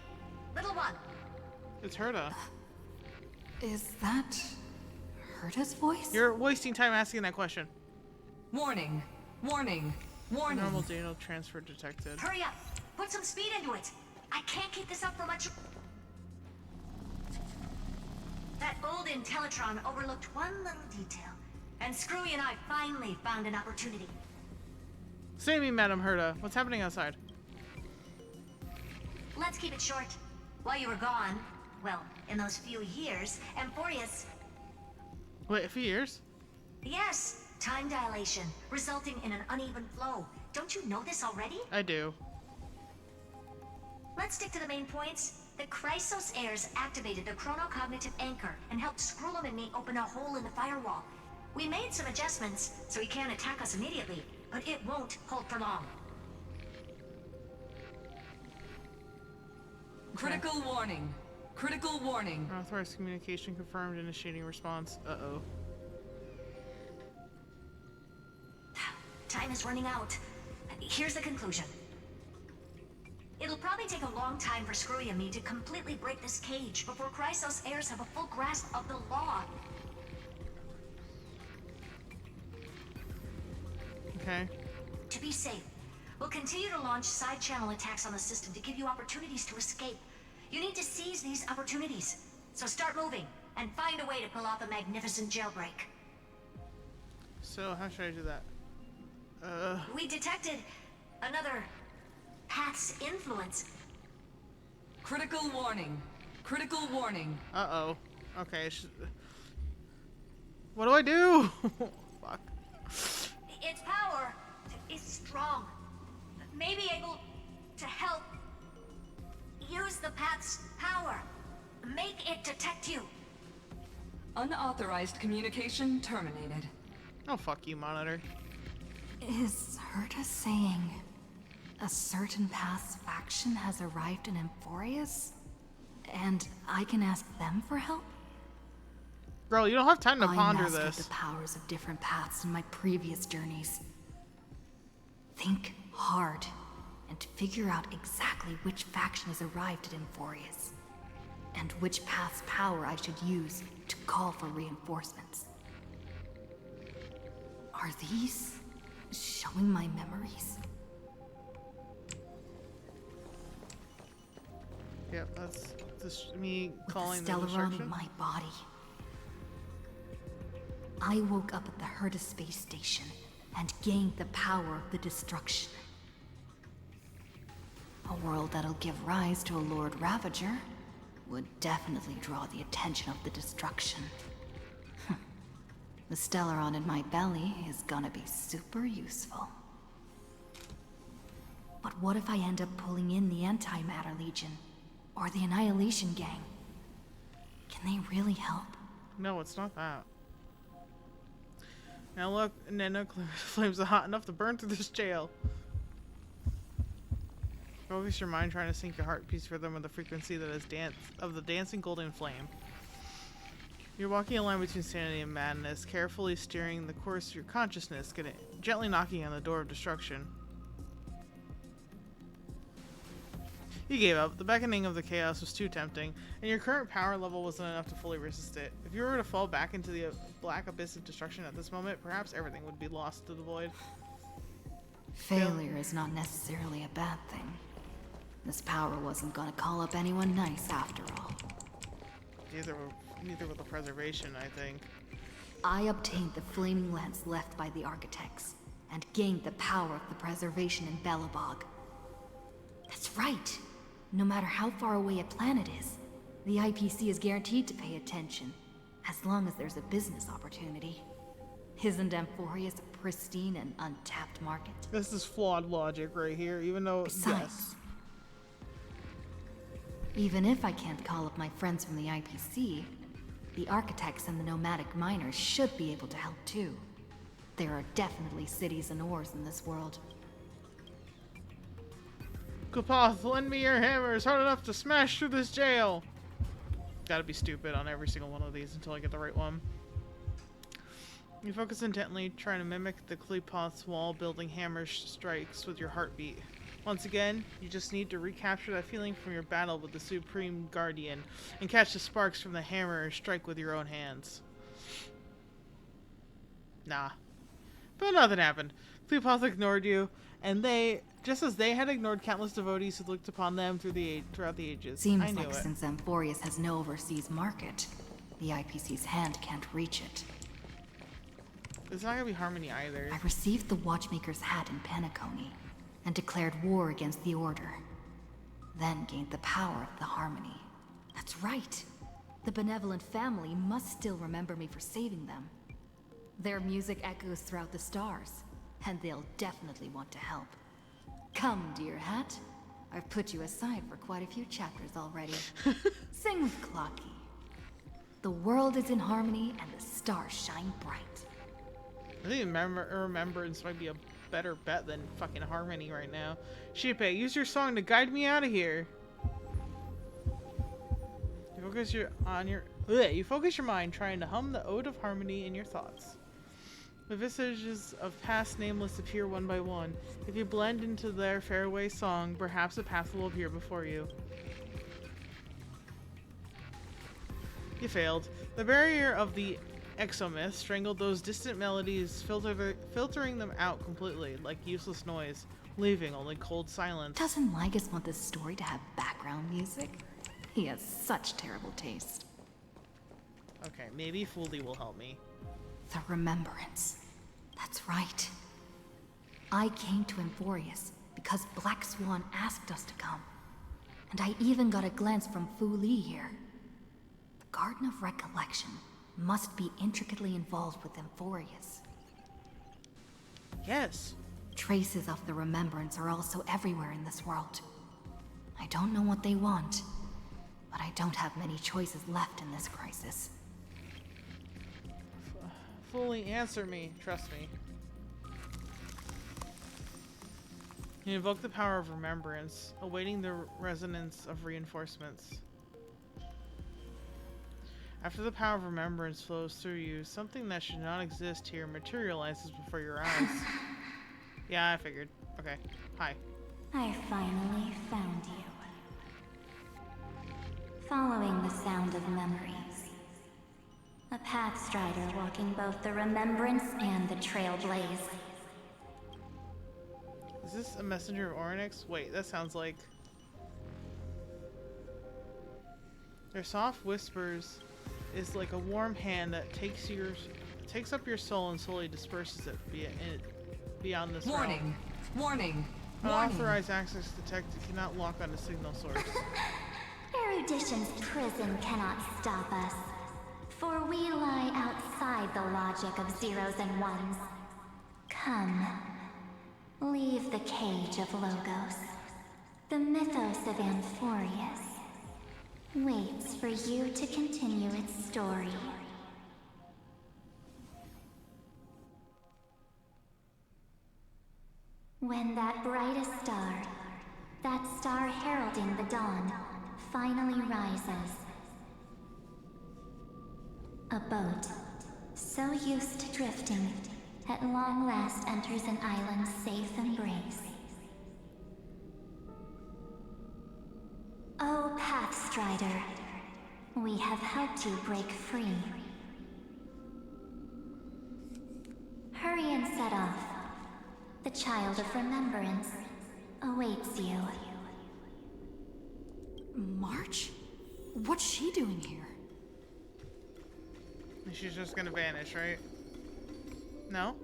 Little one. It's Herta. Is that Herta's voice? You're wasting time asking that question. Warning. Warning. Warning. Normal data transfer detected. Hurry up. Put some speed into it. I can't keep this up for much. That old Intellatron overlooked one little detail, and Screwy and I finally found an opportunity. Say me, Madam Herta. What's happening outside? Let's keep it short. While you were gone, well, in those few years, Amphoreus... Wait, a few years? Yes, time dilation, resulting in an uneven flow. Don't you know this already? I do. Let's stick to the main points. the Chrysos heirs activated the chronocognitive anchor and helped Skrullum and me open a hole in the firewall. We made some adjustments, so he can't attack us immediately, but it won't hold for long. Critical warning. Critical warning. Unauthorized communication confirmed. Initiating response. Uh-oh. Time is running out. Here's the conclusion. It'll probably take a long time for Screwy and me to completely break this cage before Chrysos heirs have a full grasp of the law. Okay. To be safe, we'll continue to launch side-channel attacks on the system to give you opportunities to escape. You need to seize these opportunities. So start moving, and find a way to pull off a magnificent jailbreak. So, how should I do that? We detected another path's influence. Critical warning. Critical warning. Uh-oh. Okay. What do I do? Fuck. Its power is strong. May be able to help. Use the path's power. Make it detect you. Unauthorized communication terminated. Oh, fuck you, Monitor. Is Herta saying a certain past faction has arrived in Amphoreus? And I can ask them for help? Girl, you don't have time to ponder mastered this. the powers of different paths in my previous journeys. Think hard and figure out exactly which faction has arrived at Amphoreus, and which path's power I should use to call for reinforcements. Are these showing my memories? Yep, that's just me calling the Stellaron destruction. in my body. I woke up at the Herta space station and gained the power of the destruction. A world that'll give rise to a Lord Ravager would definitely draw the attention of the destruction. The Stellaron in my belly is gonna be super useful. But what if I end up pulling in the Antimatter Legion? Or the Annihilation Gang? Can they really help? No, it's not that. Now look, Nano flames are hot enough to burn through this jail. Focus your mind trying to sink your heart piece for them with the frequency that is of the dancing golden flame. You're walking a line between sanity and madness, carefully steering the course of your consciousness, gently knocking on the door of destruction. You gave up. The beckoning of the chaos was too tempting, and your current power level wasn't enough to fully resist it. If you were to fall back into the black abyss of destruction at this moment, perhaps everything would be lost to the void. Failure is not necessarily a bad thing. This power wasn't gonna call up anyone nice after all. Neither with the preservation, I think. I obtained the flaming lance left by the architects, and gained the power of the preservation in Belobog. That's right! No matter how far away a planet is, the IPC is guaranteed to pay attention, as long as there's a business opportunity. Isn't Amphoreus a pristine and untapped market? This is flawed logic right here, even though, Besides, even if I can't call up my friends from the IPC, the architects and the nomadic miners should be able to help too. There are definitely cities and ores in this world. Kapoth, lend me your hammer. It's hard enough to smash through this jail. Gotta be stupid on every single one of these until I get the right one. You focus intently, trying to mimic the Klepoth's wall-building hammer strikes with your heartbeat. Once again, you just need to recapture that feeling from your battle with the Supreme Guardian, and catch the sparks from the hammer and strike with your own hands. Nah. But nothing happened. Klepoth ignored you, and just as they had ignored countless devotees who looked upon them throughout the ages. Seems I knew like it. since Amphoreus has no overseas market, the IPC's hand can't reach it. It's not gonna be Harmony either. I received the Watchmaker's hat in Penacony, and declared war against the Order. Then gained the power of the Harmony. That's right! The benevolent family must still remember me for saving them. Their music echoes throughout the stars, and they'll definitely want to help. Come, dear hat. I've put you aside for quite a few chapters already. Sing with Clocky. The world is in harmony and the stars shine bright. I think Remembrance might be a better bet than fucking Harmony right now. Shippei, use your song to guide me out of here. You focus your mind trying to hum the Ode of Harmony in your thoughts. The visages of past nameless appear one by one. If you blend into their faraway song, perhaps a path will appear before you. You failed. The barrier of the exomyth strangled those distant melodies, filtering them out completely, like useless noise, leaving only cold silence. Doesn't Lygus want this story to have background music? He has such terrible taste. Okay, maybe Fully will help me. The Remembrance. That's right. I came to Amphoreus because Black Swan asked us to come. And I even got a glance from Fu Li here. The Garden of Recollection must be intricately involved with Amphoreus. Yes. Traces of the Remembrance are also everywhere in this world. I don't know what they want, but I don't have many choices left in this crisis. Fully answer me. Trust me. You invoke the power of remembrance, awaiting the resonance of reinforcements. After the power of remembrance flows through you, something that should not exist here materializes before your eyes. Yeah, I figured. Okay. Hi. I finally found you. Following the sound of memories. A pathstrider walking both the remembrance and the trailblaze. Is this a messenger of Oryx? Wait, that sounds like... Their soft whispers is like a warm hand that takes up your soul and slowly disperses it beyond this Warning! realm. Warning! Unauthorized access detected. Cannot lock on a signal source. Erudition's prison cannot stop us, for we lie outside the logic of zeros and ones. Come, leave the cage of Logos. The mythos of Amphoreus waits for you to continue its story. When that brightest star, that star heralding the dawn, finally rises, a boat, so used to drifting, at long last enters an island's safe embrace. Oh, Pathstrider, we have helped you break free. Hurry and set off. The Child of Remembrance awaits you. March? What's she doing here? She's just gonna vanish, right? No?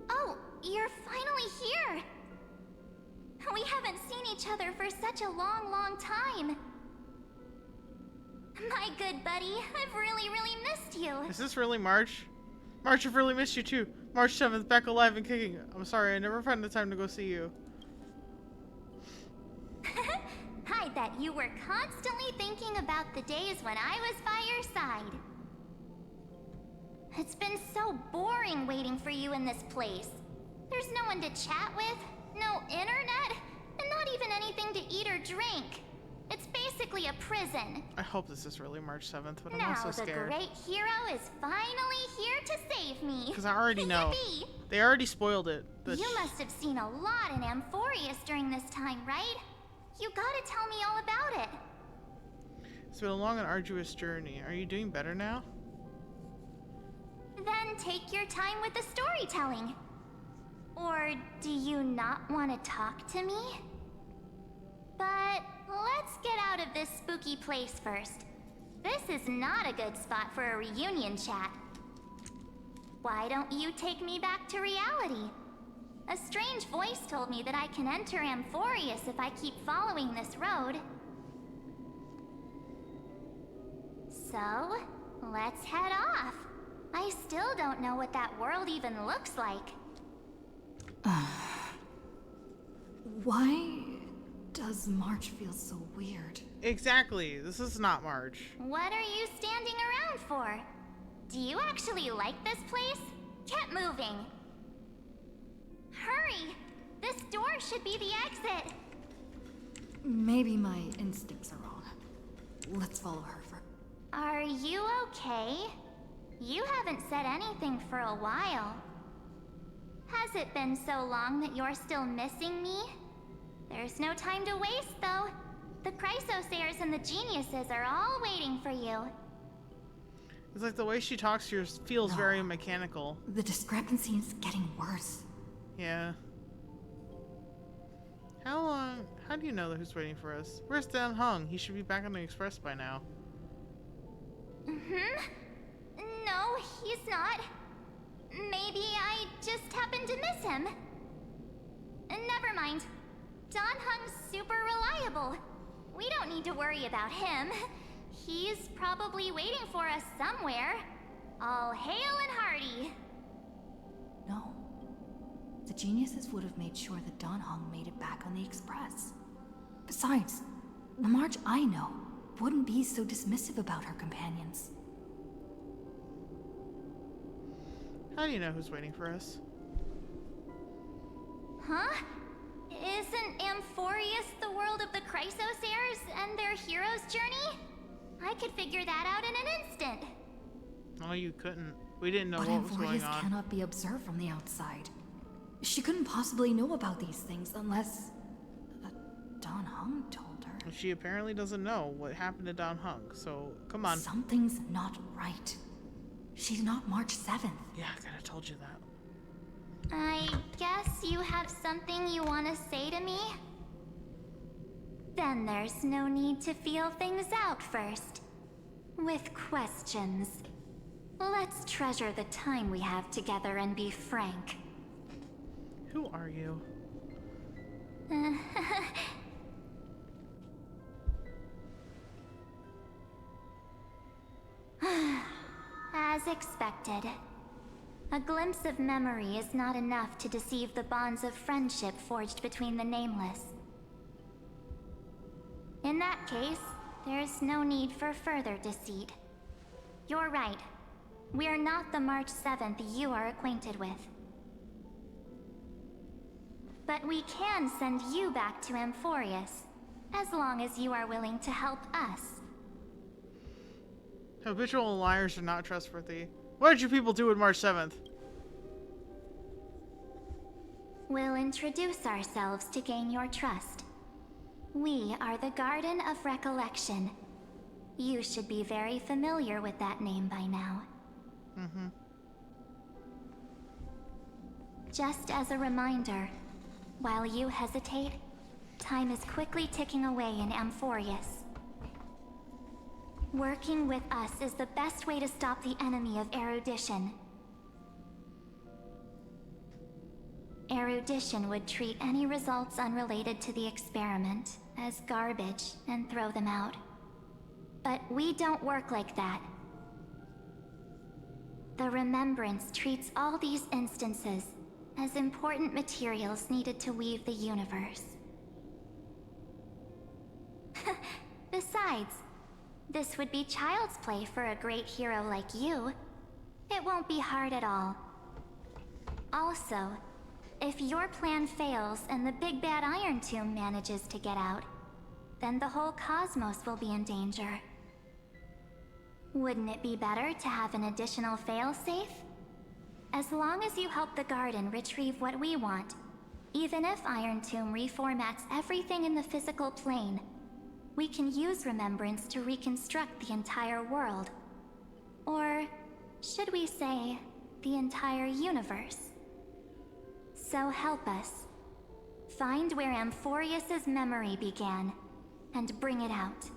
Oh, you're finally here! We haven't seen each other for such a long, long time. My good buddy, I've really, really missed you. Is this really March? March, I've really missed you too. March 7th, back alive and kicking. I'm sorry, I never found the time to go see you. I bet you were constantly thinking about the days when I was by your side. It's been so boring waiting for you in this place. There's no one to chat with, no internet, and not even anything to eat or drink. It's basically a prison. I hope this is really March 7th, but I'm Now also the scared. great hero is finally here to save me. Because I already know. Yippee! They already spoiled it. You must have seen a lot in Amphoreus during this time, right? You gotta tell me all about it. It's been a long and arduous journey. Are you doing better now? Then take your time with the storytelling. Or do you not want to talk to me? But let's get out of this spooky place first. This is not a good spot for a reunion chat. Why don't you take me back to reality? A strange voice told me that I can enter Amphoreus if I keep following this road. So, let's head off. I still don't know what that world even looks like. Why does March feel so weird? Exactly. This is not March. What are you standing around for? Do you actually like this place? Get moving. Hurry! This door should be the exit. Maybe my instincts are wrong. Let's follow her for... Are you okay? You haven't said anything for a while. Has it been so long that you're still missing me? There's no time to waste, though. The Chrysosayers and the Geniuses are all waiting for you. It's like the way she talks here feels very mechanical. The discrepancy is getting worse. Yeah. How do you know who's waiting for us? Where's Dan Hung? He should be back on the express by now. No, he's not. Maybe I just happened to miss him. Never mind. Don Hung's super reliable. We don't need to worry about him. He's probably waiting for us somewhere. All hail and hearty. No. The Geniuses would have made sure that Don Hung made it back on the express. Besides, the March I know wouldn't be so dismissive about her companions. How do you know who's waiting for us? Huh? Isn't Amphoreus the world of the Chrysosayers and their hero's journey? I could figure that out in an instant. Oh, you couldn't. We didn't know But what was going Amphoreus on. cannot be observed from the outside. She couldn't possibly know about these things unless... Don Hung told her. She apparently doesn't know what happened to Don Hung, so come on. Something's not right. She's not March 7th. Yeah, I kinda told you that. I guess you have something you want to say to me? Then there's no need to feel things out first. With questions. Let's treasure the time we have together and be frank. Who are you? As expected. A glimpse of memory is not enough to deceive the bonds of friendship forged between the Nameless. In that case, there's no need for further deceit. You're right. We're not the March 7th you are acquainted with. But we can send you back to Amphoreus, as long as you are willing to help us. Habitual liars are not trustworthy. What did you people do on March 7th? We'll introduce ourselves to gain your trust. We are the Garden of Recollection. You should be very familiar with that name by now. Just as a reminder, while you hesitate, time is quickly ticking away in Amphoreus. Working with us is the best way to stop the enemy of erudition. Erudition would treat any results unrelated to the experiment as garbage and throw them out. But we don't work like that. The Remembrance treats all these instances as important materials needed to weave the universe. Besides, this would be child's play for a great hero like you. It won't be hard at all. Also, if your plan fails and the big bad Iron Tomb manages to get out, then the whole cosmos will be in danger. Wouldn't it be better to have an additional failsafe? As long as you help the Garden retrieve what we want, even if Iron Tomb reformats everything in the physical plane, we can use Remembrance to reconstruct the entire world. Or, should we say, the entire universe. So help us. Find where Amphoreus' memory began, and bring it out.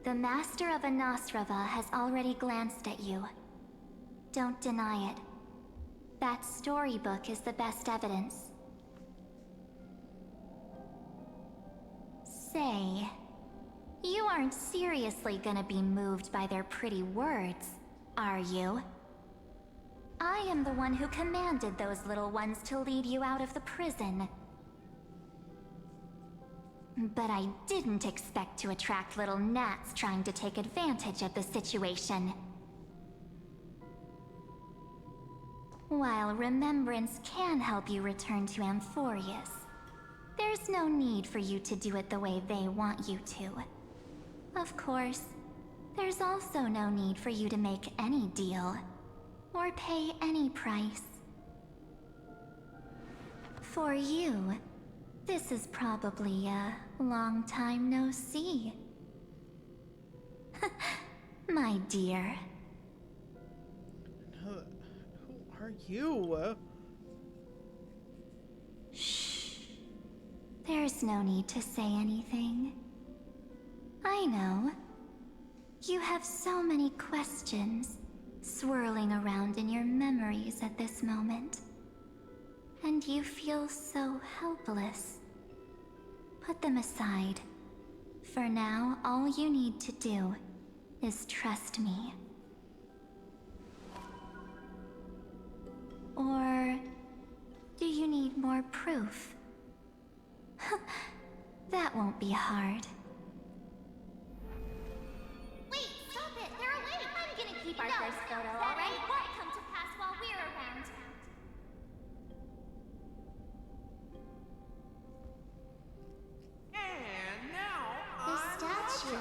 The Master of Anosrava has already glanced at you. Don't deny it. That storybook is the best evidence. Say, you aren't seriously gonna be moved by their pretty words, are you? I am the one who commanded those little ones to lead you out of the prison. But I didn't expect to attract little gnats trying to take advantage of the situation. While remembrance can help you return to Amphoreus, there's no need for you to do it the way they want you to. Of course, there's also no need for you to make any deal, or pay any price. For you, this is probably a long time no see. My dear. Who are you? Shh. There's no need to say anything. I know. You have so many questions swirling around in your memories at this moment. And you feel so helpless. Put them aside. For now, all you need to do is trust me. Or do you need more proof? That won't be hard. Wait, stop it! They're away! I'm gonna keep our first photo, alright? That won't come to pass while we're around. And now The statue.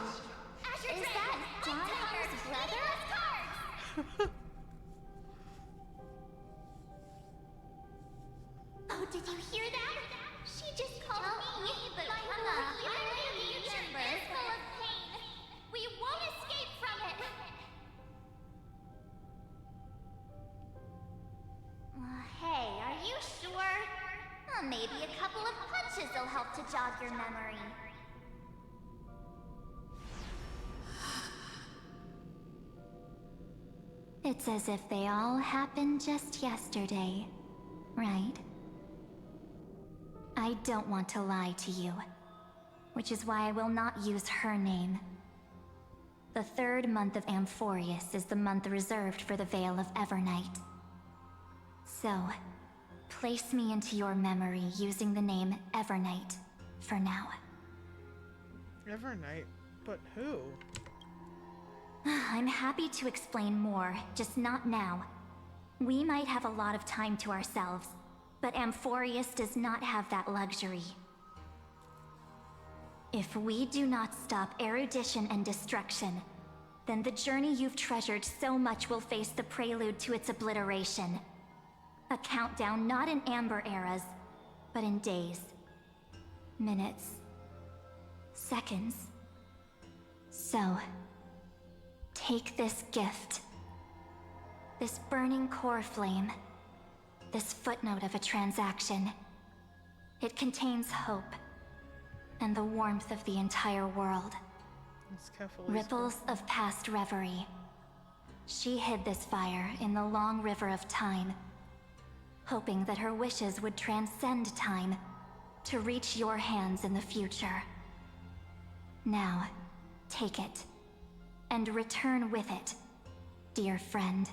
Is that Don Hunter's brother? Oh, did you hear that? She just called me, but my whole human future is full of pain. We won't escape from it. Hey, are you sure? Maybe a couple of punches will help to jog your memory. It's as if they all happened just yesterday, right? I don't want to lie to you, which is why I will not use her name. The third month of Amphoreus is the month reserved for the Veil of Evernight. So, place me into your memory using the name Evernight for now. Evernight? But who? I'm happy to explain more, just not now. We might have a lot of time to ourselves, but Amphoreus does not have that luxury. If we do not stop erudition and destruction, then the journey you've treasured so much will face the prelude to its obliteration. A countdown not in amber eras, but in days, minutes, seconds. So, take this gift. This burning core flame. This footnote of a transaction. It contains hope, and the warmth of the entire world. Ripples of past reverie. She hid this fire in the long river of time, hoping that her wishes would transcend time to reach your hands in the future. Now, take it, and return with it, dear friend.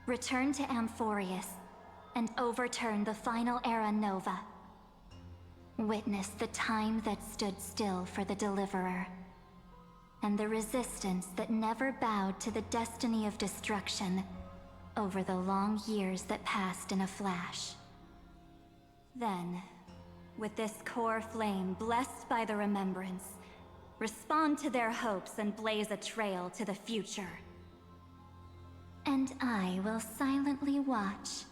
Return to Amphoreus, and overturn the final era Nova. Witness the time that stood still for the Deliverer, and the resistance that never bowed to the destiny of destruction over the long years that passed in a flash. Then, with this core flame blessed by the remembrance, respond to their hopes and blaze a trail to the future. And I will silently watch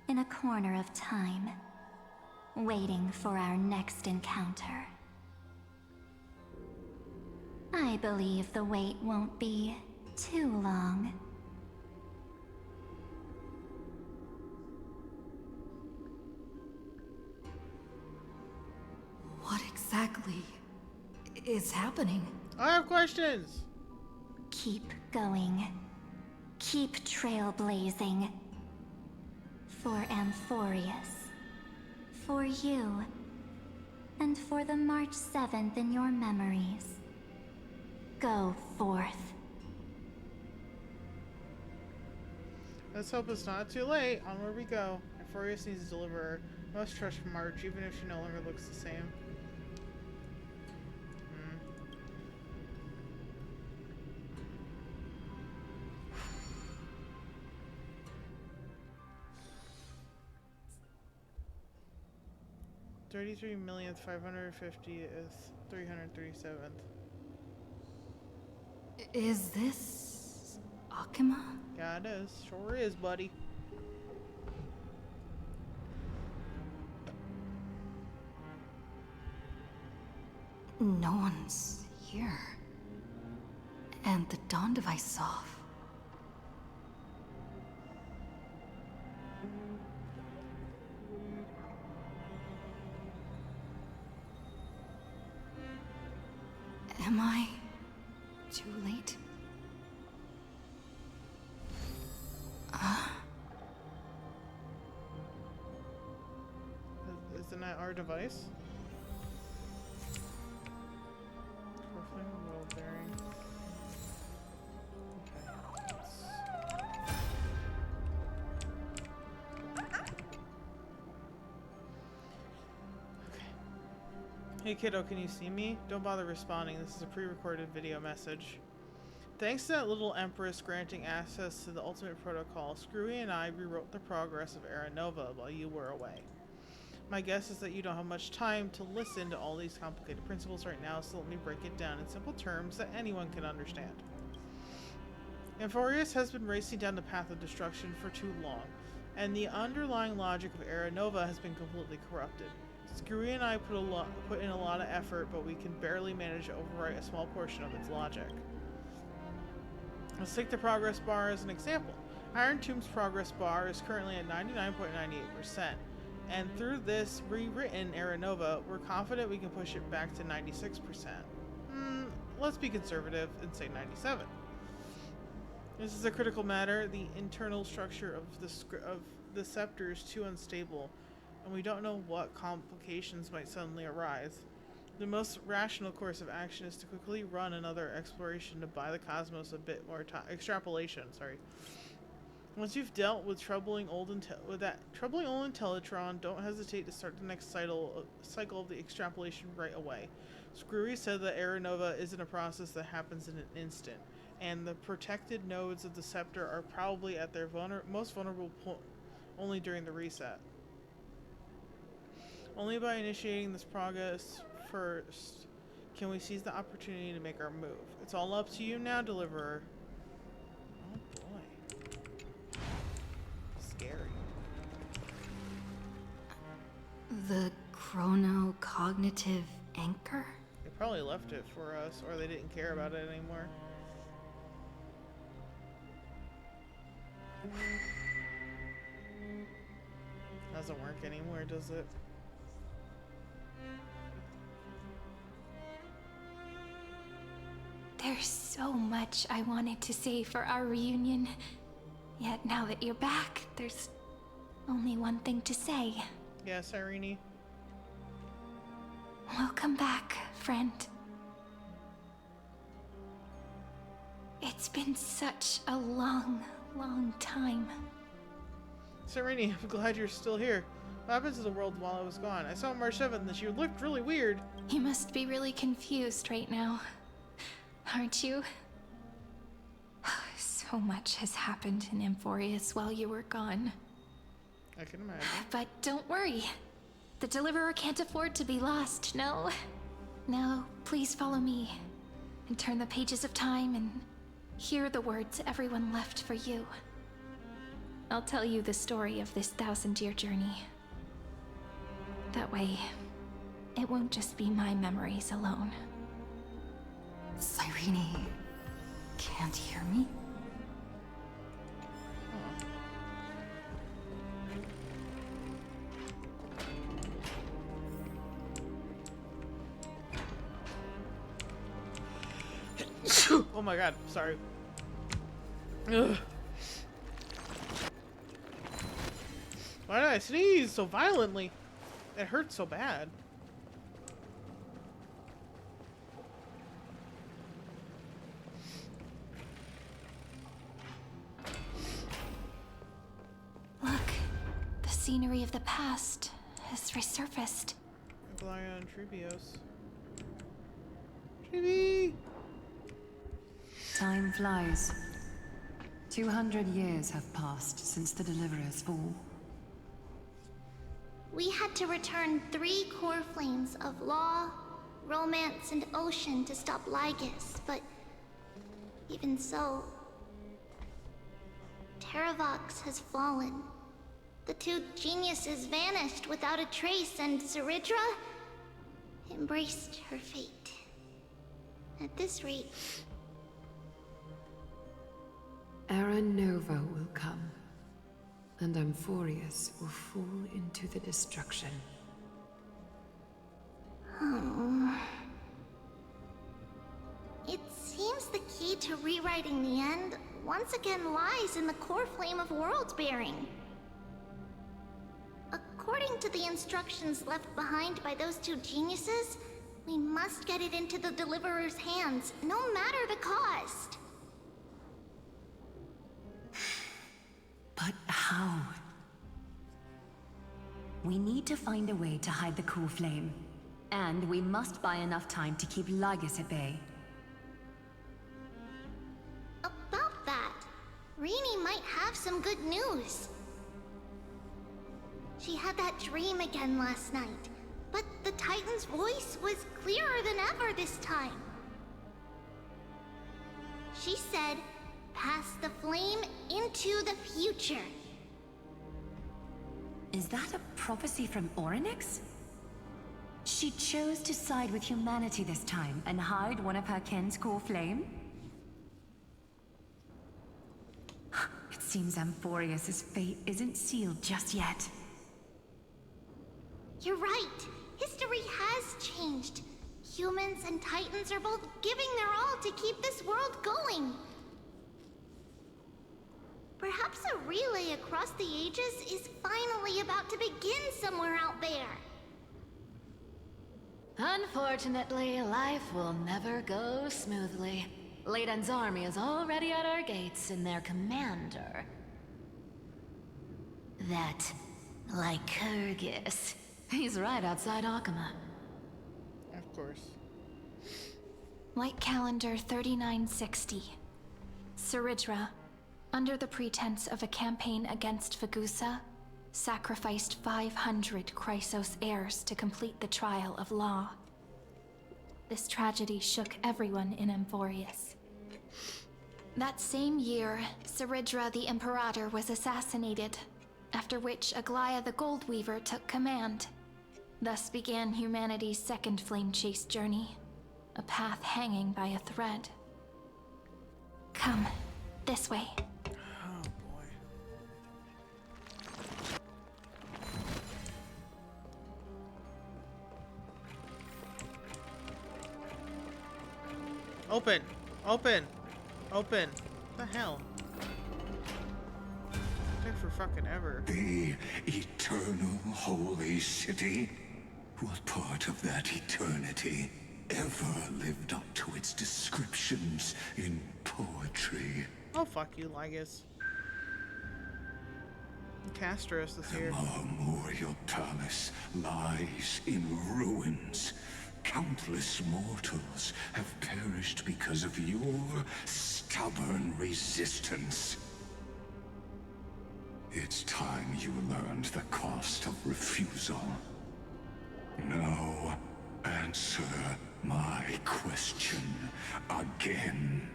in a corner of time, waiting for our next encounter. I believe the wait won't be too long. What exactly is happening? I have questions! Keep going. Keep trailblazing. For Amphoreus. For you. And for the March 7th in your memories. Go forth. Let's hope it's not too late. Onward we go. Amphoreus needs a deliverer. Must trust March, even if she no longer looks the same. 33,550th, 337th. Is this Akima? Yeah, it is. Sure is, buddy. No one's here. And the dawn device off. Am I too late? Isn't that our device? World bearing. Hey kiddo, can you see me? Don't bother responding, this is a pre-recorded video message. Thanks to that little Empress granting access to the ultimate protocol, Screwy and I rewrote the progress of Era Nova while you were away. My guess is that you don't have much time to listen to all these complicated principles right now, so let me break it down in simple terms that anyone can understand. Amphoreus has been racing down the path of destruction for too long, and the underlying logic of Era Nova has been completely corrupted. Screwy and I put in a lot of effort, but we can barely manage to overwrite a small portion of its logic. Let's take the progress bar as an example. Iron Tomb's progress bar is currently at 99.98%, and through this rewritten Era Nova, we're confident we can push it back to 96%. Let's be conservative and say 97. This is a critical matter. The internal structure of the scepter is too unstable, and we don't know what complications might suddenly arise. The most rational course of action is to quickly run another exploration to buy the cosmos a bit more time. Extrapolation, sorry. Once you've dealt with troubling old Intellitron, don't hesitate to start the next cycle of the extrapolation right away. Screwy said that Era Nova isn't a process that happens in an instant, and the protected nodes of the scepter are probably at their most vulnerable point only during the reset. Only by initiating this progress first can we seize the opportunity to make our move. It's all up to you now, Deliverer. Oh boy. Scary. The chrono-cognitive anchor? They probably left it for us, or they didn't care about it anymore. Doesn't work anymore, does it? There's so much I wanted to say for our reunion. Yet now that you're back, there's only one thing to say. Yes, Irene. Welcome back, friend. It's been such a long, long time. Serene, I'm glad you're still here. What happened to the world while I was gone? I saw on March 7th and she looked really weird. You must be really confused right now, aren't you? So much has happened in Amphoreus while you were gone. I can imagine. But don't worry. The Deliverer can't afford to be lost, no? Now, please follow me and turn the pages of time and hear the words everyone left for you. I'll tell you the story of this 1,000-year journey. That way, it won't just be my memories alone. Cyrene can't hear me? Oh my god, sorry. Ugh. Why did I sneeze so violently? It hurts so bad. Look, the scenery of the past has resurfaced. Glarion Tribios. Tribi! Time flies. 200 years have passed since the Deliverer's fall. We had to return 3 core flames of law, romance, and ocean to stop Lygus, but even so, Terravox has fallen. The 2 geniuses vanished without a trace, and Zeridra embraced her fate. At this rate... Era Nova will come, and Amphoreus will fall into the destruction. It seems the key to rewriting the end once again lies in the core flame of world-bearing. According to the instructions left behind by those 2 geniuses, we must get it into the Deliverer's hands, no matter the cost. But how? We need to find a way to hide the core flame. And we must buy enough time to keep Lygus at bay. About that, Rini might have some good news. She had that dream again last night, but the Titan's voice was clearer than ever this time. She said, "Pass the flame into the future." Is that a prophecy from Orynyx? She chose to side with humanity this time and hide one of her kin's core flame? It seems Amphoreus' fate isn't sealed just yet. You're right. History has changed. Humans and Titans are both giving their all to keep this world going. Perhaps a relay across the ages is finally about to begin somewhere out there. Unfortunately, life will never go smoothly. Layden's army is already at our gates, and their commander... that Lycurgus. He's right outside Akama. Of course. Light calendar 3960. Zeridra, under the pretense of a campaign against Vagusa, sacrificed 500 Chrysos heirs to complete the trial of law. This tragedy shook everyone in Amphoreus. That same year, Zeridra the Imperator was assassinated, after which Aglaia the Goldweaver took command. Thus began humanity's second flame chase journey, a path hanging by a thread. Come, this way. Oh boy. Open! Open! Open! What the hell? Took for fucking ever. The eternal holy city? What part of that eternity ever lived up to its descriptions in poetry? Oh, fuck you, Lygus. Castros is here. The Memorial Palace lies in ruins. Countless mortals have perished because of your stubborn resistance. It's time you learned the cost of refusal. Now, answer my question again.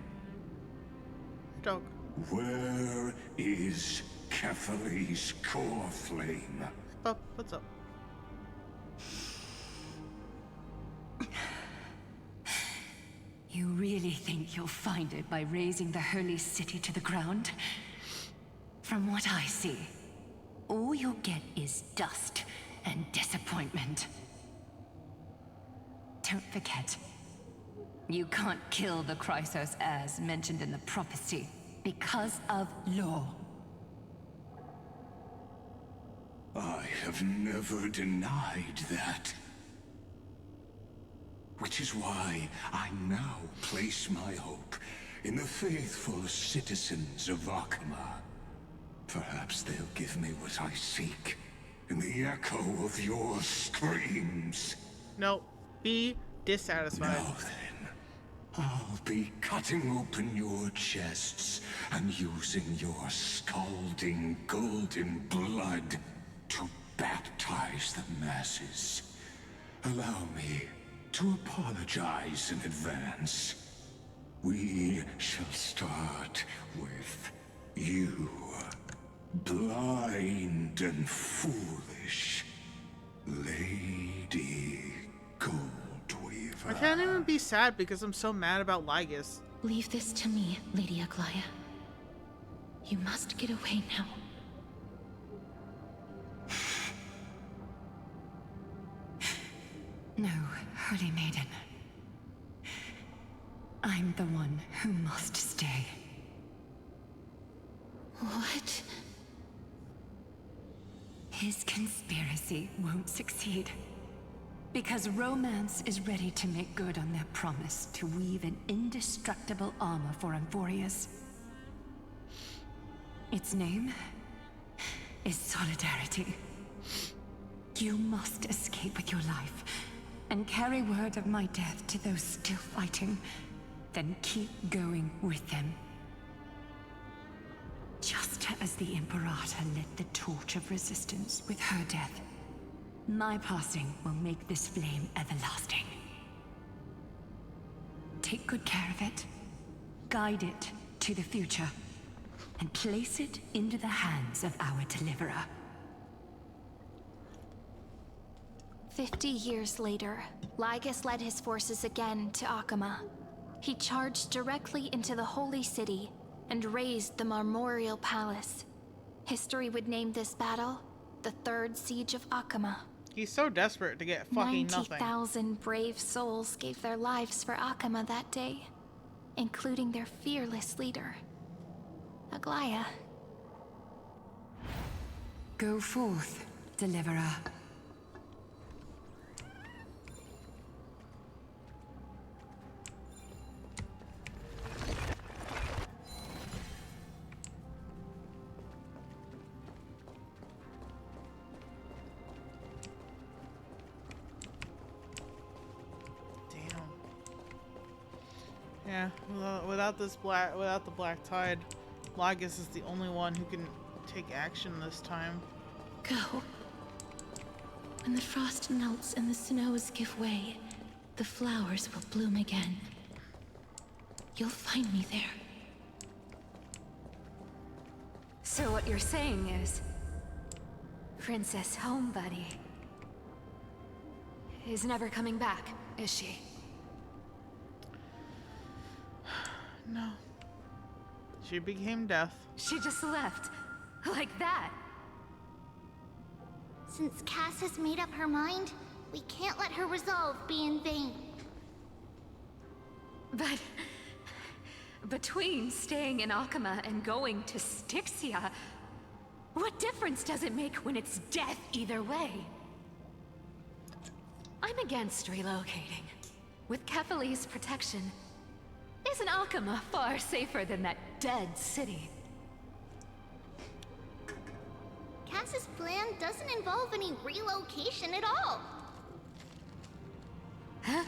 Dog. Where is Kefali's core flame? Oh, what's up? You really think you'll find it by razing the holy city to the ground? From what I see, all you'll get is dust and disappointment. Don't forget, you can't kill the Chrysos heirs mentioned in the prophecy because of law. I have never denied that. Which is why I now place my hope in the faithful citizens of Akama. Perhaps they'll give me what I seek in the echo of your screams. No, be dissatisfied. Now then, I'll be cutting open your chests and using your scalding golden blood to baptize the masses. Allow me to apologize in advance. We shall start with you. Blind and foolish Lady Goldweaver. I can't even be sad because I'm so mad about Lygus. Leave this to me, Lady Aglaya. You must get away now. No, Holy Maiden. I'm the one who must stay. What? His conspiracy won't succeed. Because Romance is ready to make good on their promise to weave an indestructible armor for Amphoreus. Its name is Solidarity. You must escape with your life and carry word of my death to those still fighting, then keep going with them. Just as the Imperator lit the torch of resistance with her death, my passing will make this flame everlasting. Take good care of it, guide it to the future, and place it into the hands of our deliverer. 50 years later, Lygus led his forces again to Akama. He charged directly into the Holy City and razed the Marmorial Palace. History would name this battle the Third Siege of Akama. He's so desperate to get fucking nothing. 90,000 brave souls gave their lives for Akama that day, including their fearless leader, Aglaya. Go forth, deliverer. Yeah, without the black tide, Lygus is the only one who can take action this time. Go. When the frost melts and the snows give way, the flowers will bloom again. You'll find me there. So what you're saying is, Princess Homebuddy is never coming back, is she? No. She became death. She just left. Like that. Since Cass has made up her mind, we can't let her resolve be in vain. But between staying in Akama and going to Styxia, what difference does it make when it's death either way? I'm against relocating. With Kefali's protection, isn't Akama far safer than that dead city? Cass's plan doesn't involve any relocation at all. Huh?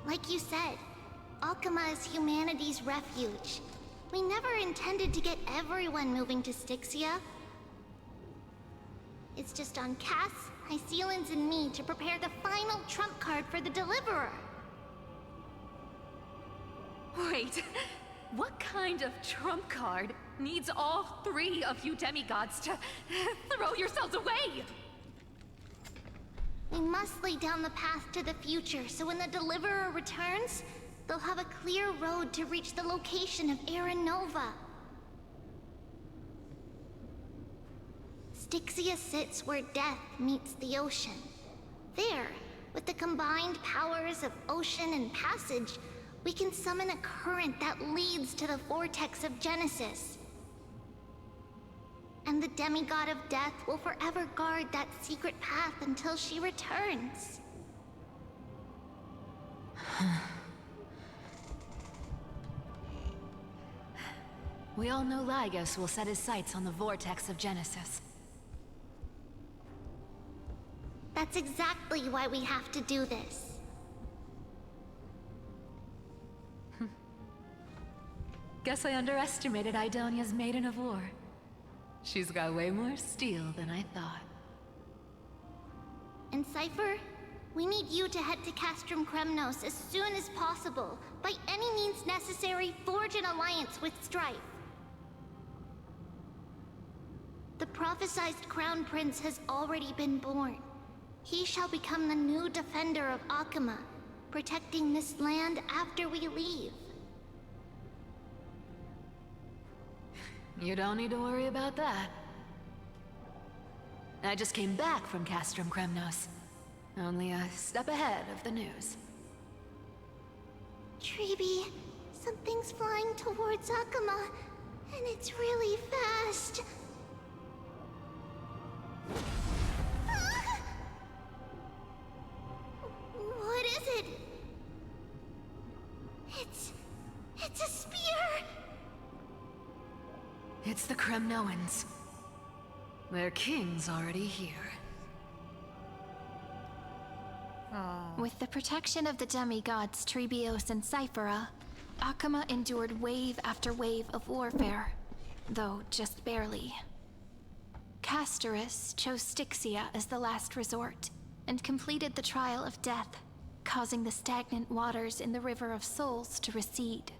Like you said, Akama is humanity's refuge. We never intended to get everyone moving to Styxia. It's just on Cass, Hycealans, and me to prepare the final trump card for the Deliverer. Wait, what kind of trump card needs all three of you demigods to throw yourselves away? We must lay down the path to the future, so when the Deliverer returns, they'll have a clear road to reach the location of Aaron Nova. Styxia sits where death meets the ocean. There, with the combined powers of ocean and passage, we can summon a current that leads to the vortex of Genesis. And the demigod of death will forever guard that secret path until she returns. We all know Lygus will set his sights on the vortex of Genesis. That's exactly why we have to do this. Guess I underestimated Idonia's Maiden of War. She's got way more steel than I thought. And Cypher, we need you to head to Castrum Kremnos as soon as possible. By any means necessary, forge an alliance with Strife. The prophesized Crown Prince has already been born. He shall become the new defender of Akama, protecting this land after we leave. You don't need to worry about that. I just came back from Castrum Kremnos. Only a step ahead of the news. Treeby, something's flying towards Akama, and it's really fast. Ah! What is it? It's a spear! It's the Kremnoans. Their king's already here. With the protection of the demigods Trebios and Cyphera, Akama endured wave after wave of warfare, though just barely. Castorus chose Styxia as the last resort, and completed the trial of death, causing the stagnant waters in the River of Souls to recede.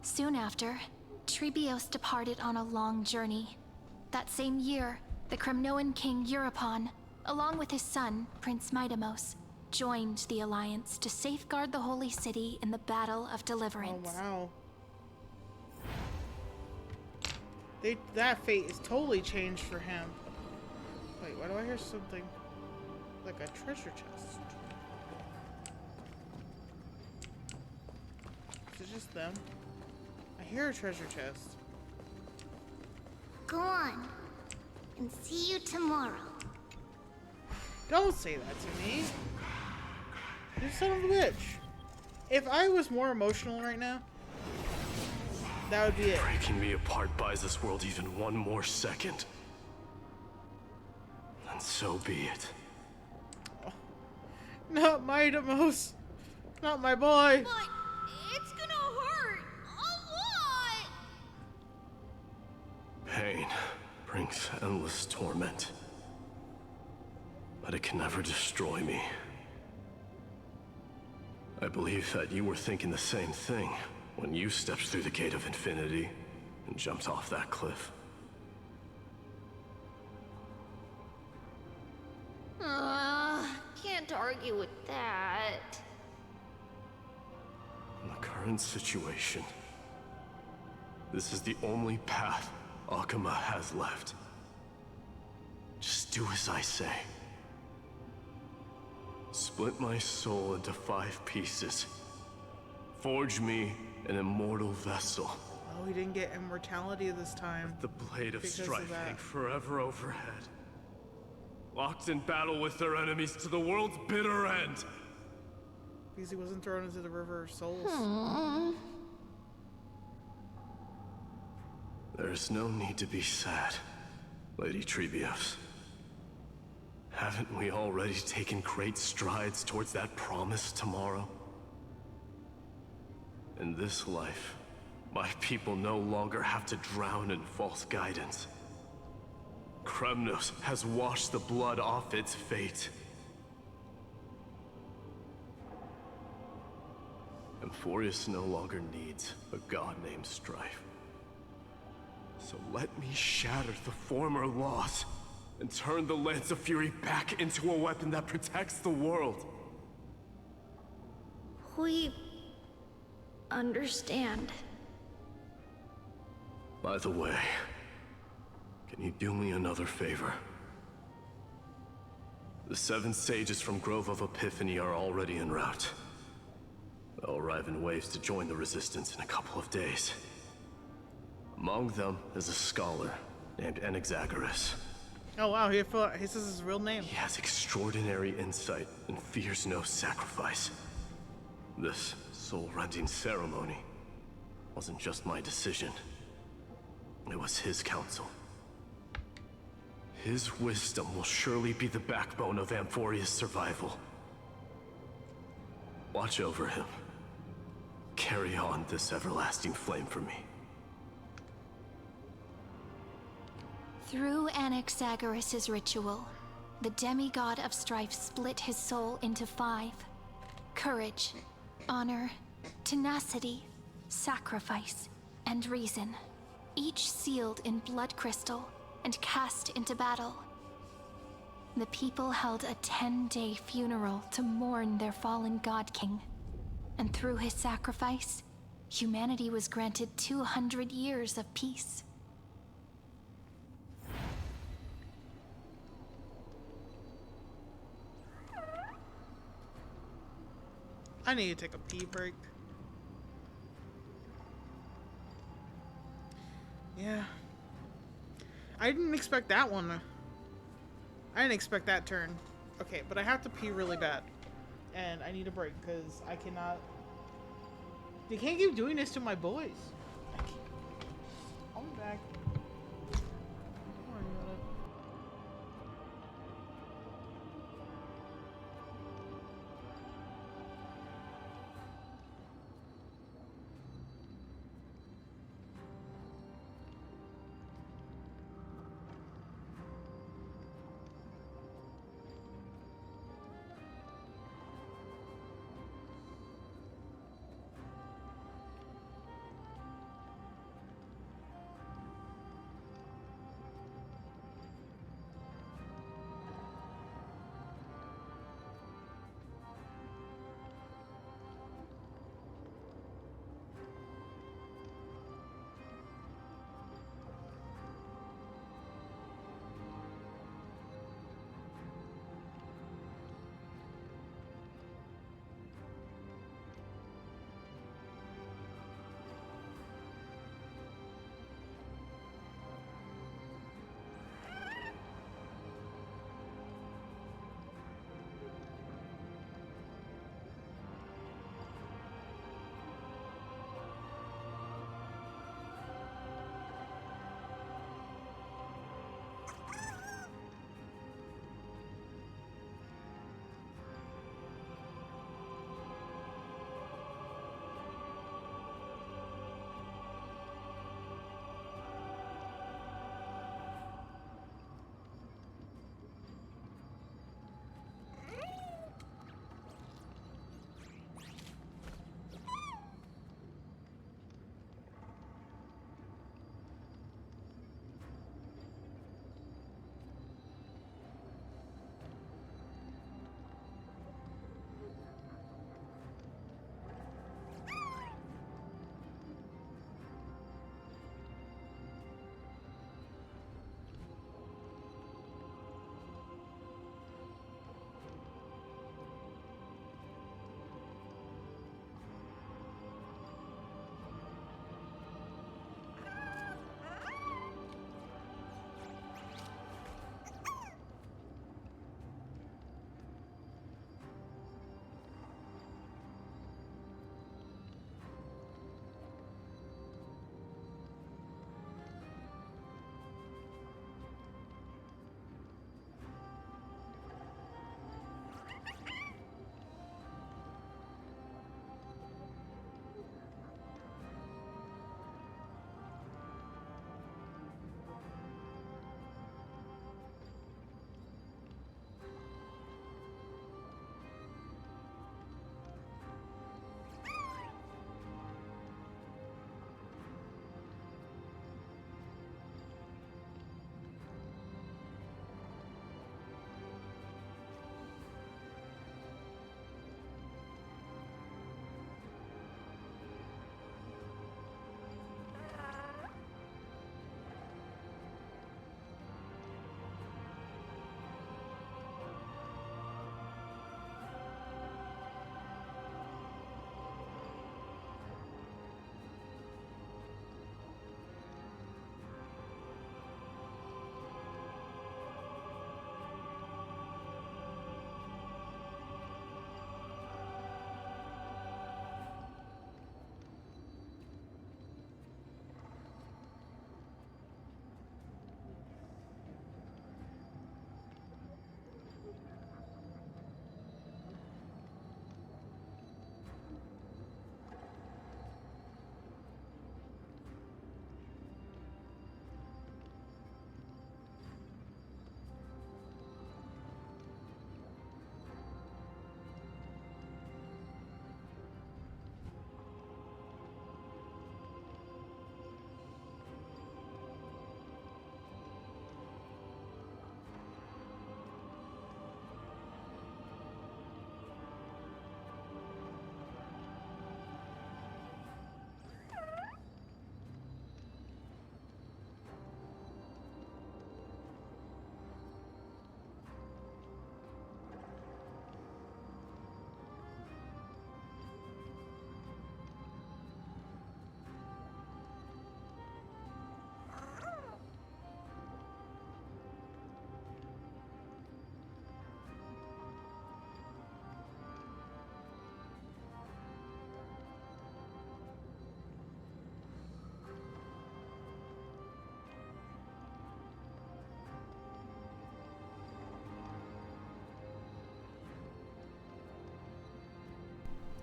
Soon after, Trebios departed on a long journey. That same year, the Kremnoan king Euripon, along with his son, Prince Midamos, joined the Alliance to safeguard the Holy City in the Battle of Deliverance. Oh, wow. That fate is totally changed for him. Wait, why do I hear something like a treasure chest? Is it just them? I hear a treasure chest. Go on, and see you tomorrow. Don't say that to me. You son of a bitch. If I was more emotional right now, that would be it. Breaking me apart buys this world even one more second. And so be it. Oh, not Midamos. Not my boy. But it's gonna hurt a lot. Pain brings endless torment. But it can never destroy me. I believe that you were thinking the same thing when you stepped through the gate of infinity and jumped off that cliff. Can't argue with that. In the current situation, this is the only path Akama has left. Just do as I say. Split my soul into 5 pieces. Forge me an immortal vessel. Oh, he didn't get immortality this time. Let the blade of because strife of that. hang forever overhead. Locked in battle with their enemies to the world's bitter end. Because he wasn't thrown into the River of Souls. There's no need to be sad, Lady Trebios. Haven't we already taken great strides towards that promise tomorrow? In this life, my people no longer have to drown in false guidance. Kremnos has washed the blood off its fate. Amphoreus no longer needs a god named Strife. So let me shatter the former laws and turn the Lance of Fury back into a weapon that protects the world. We understand. By the way, can you do me another favor? The 7 sages from Grove of Epiphany are already en route. They'll arrive in waves to join the Resistance in a couple of days. Among them is a scholar named Anaxagoras. Oh wow, he says his real name. He has extraordinary insight and fears no sacrifice. This soul-rending ceremony wasn't just my decision. It was his counsel. His wisdom will surely be the backbone of Amphoreus' survival. Watch over him. Carry on this everlasting flame for me. Through Anaxagoras' ritual, the demigod of strife split his soul into 5. Courage, honor, tenacity, sacrifice, and reason. Each sealed in blood crystal and cast into battle. The people held a 10-day funeral to mourn their fallen god king. And through his sacrifice, humanity was granted 200 years of peace. I need to take a pee break. Yeah. I didn't expect that one. I didn't expect that turn. Okay, but I have to pee really bad. And I need a break because I cannot... They can't keep doing this to my boys. I'll be back. Don't worry about it.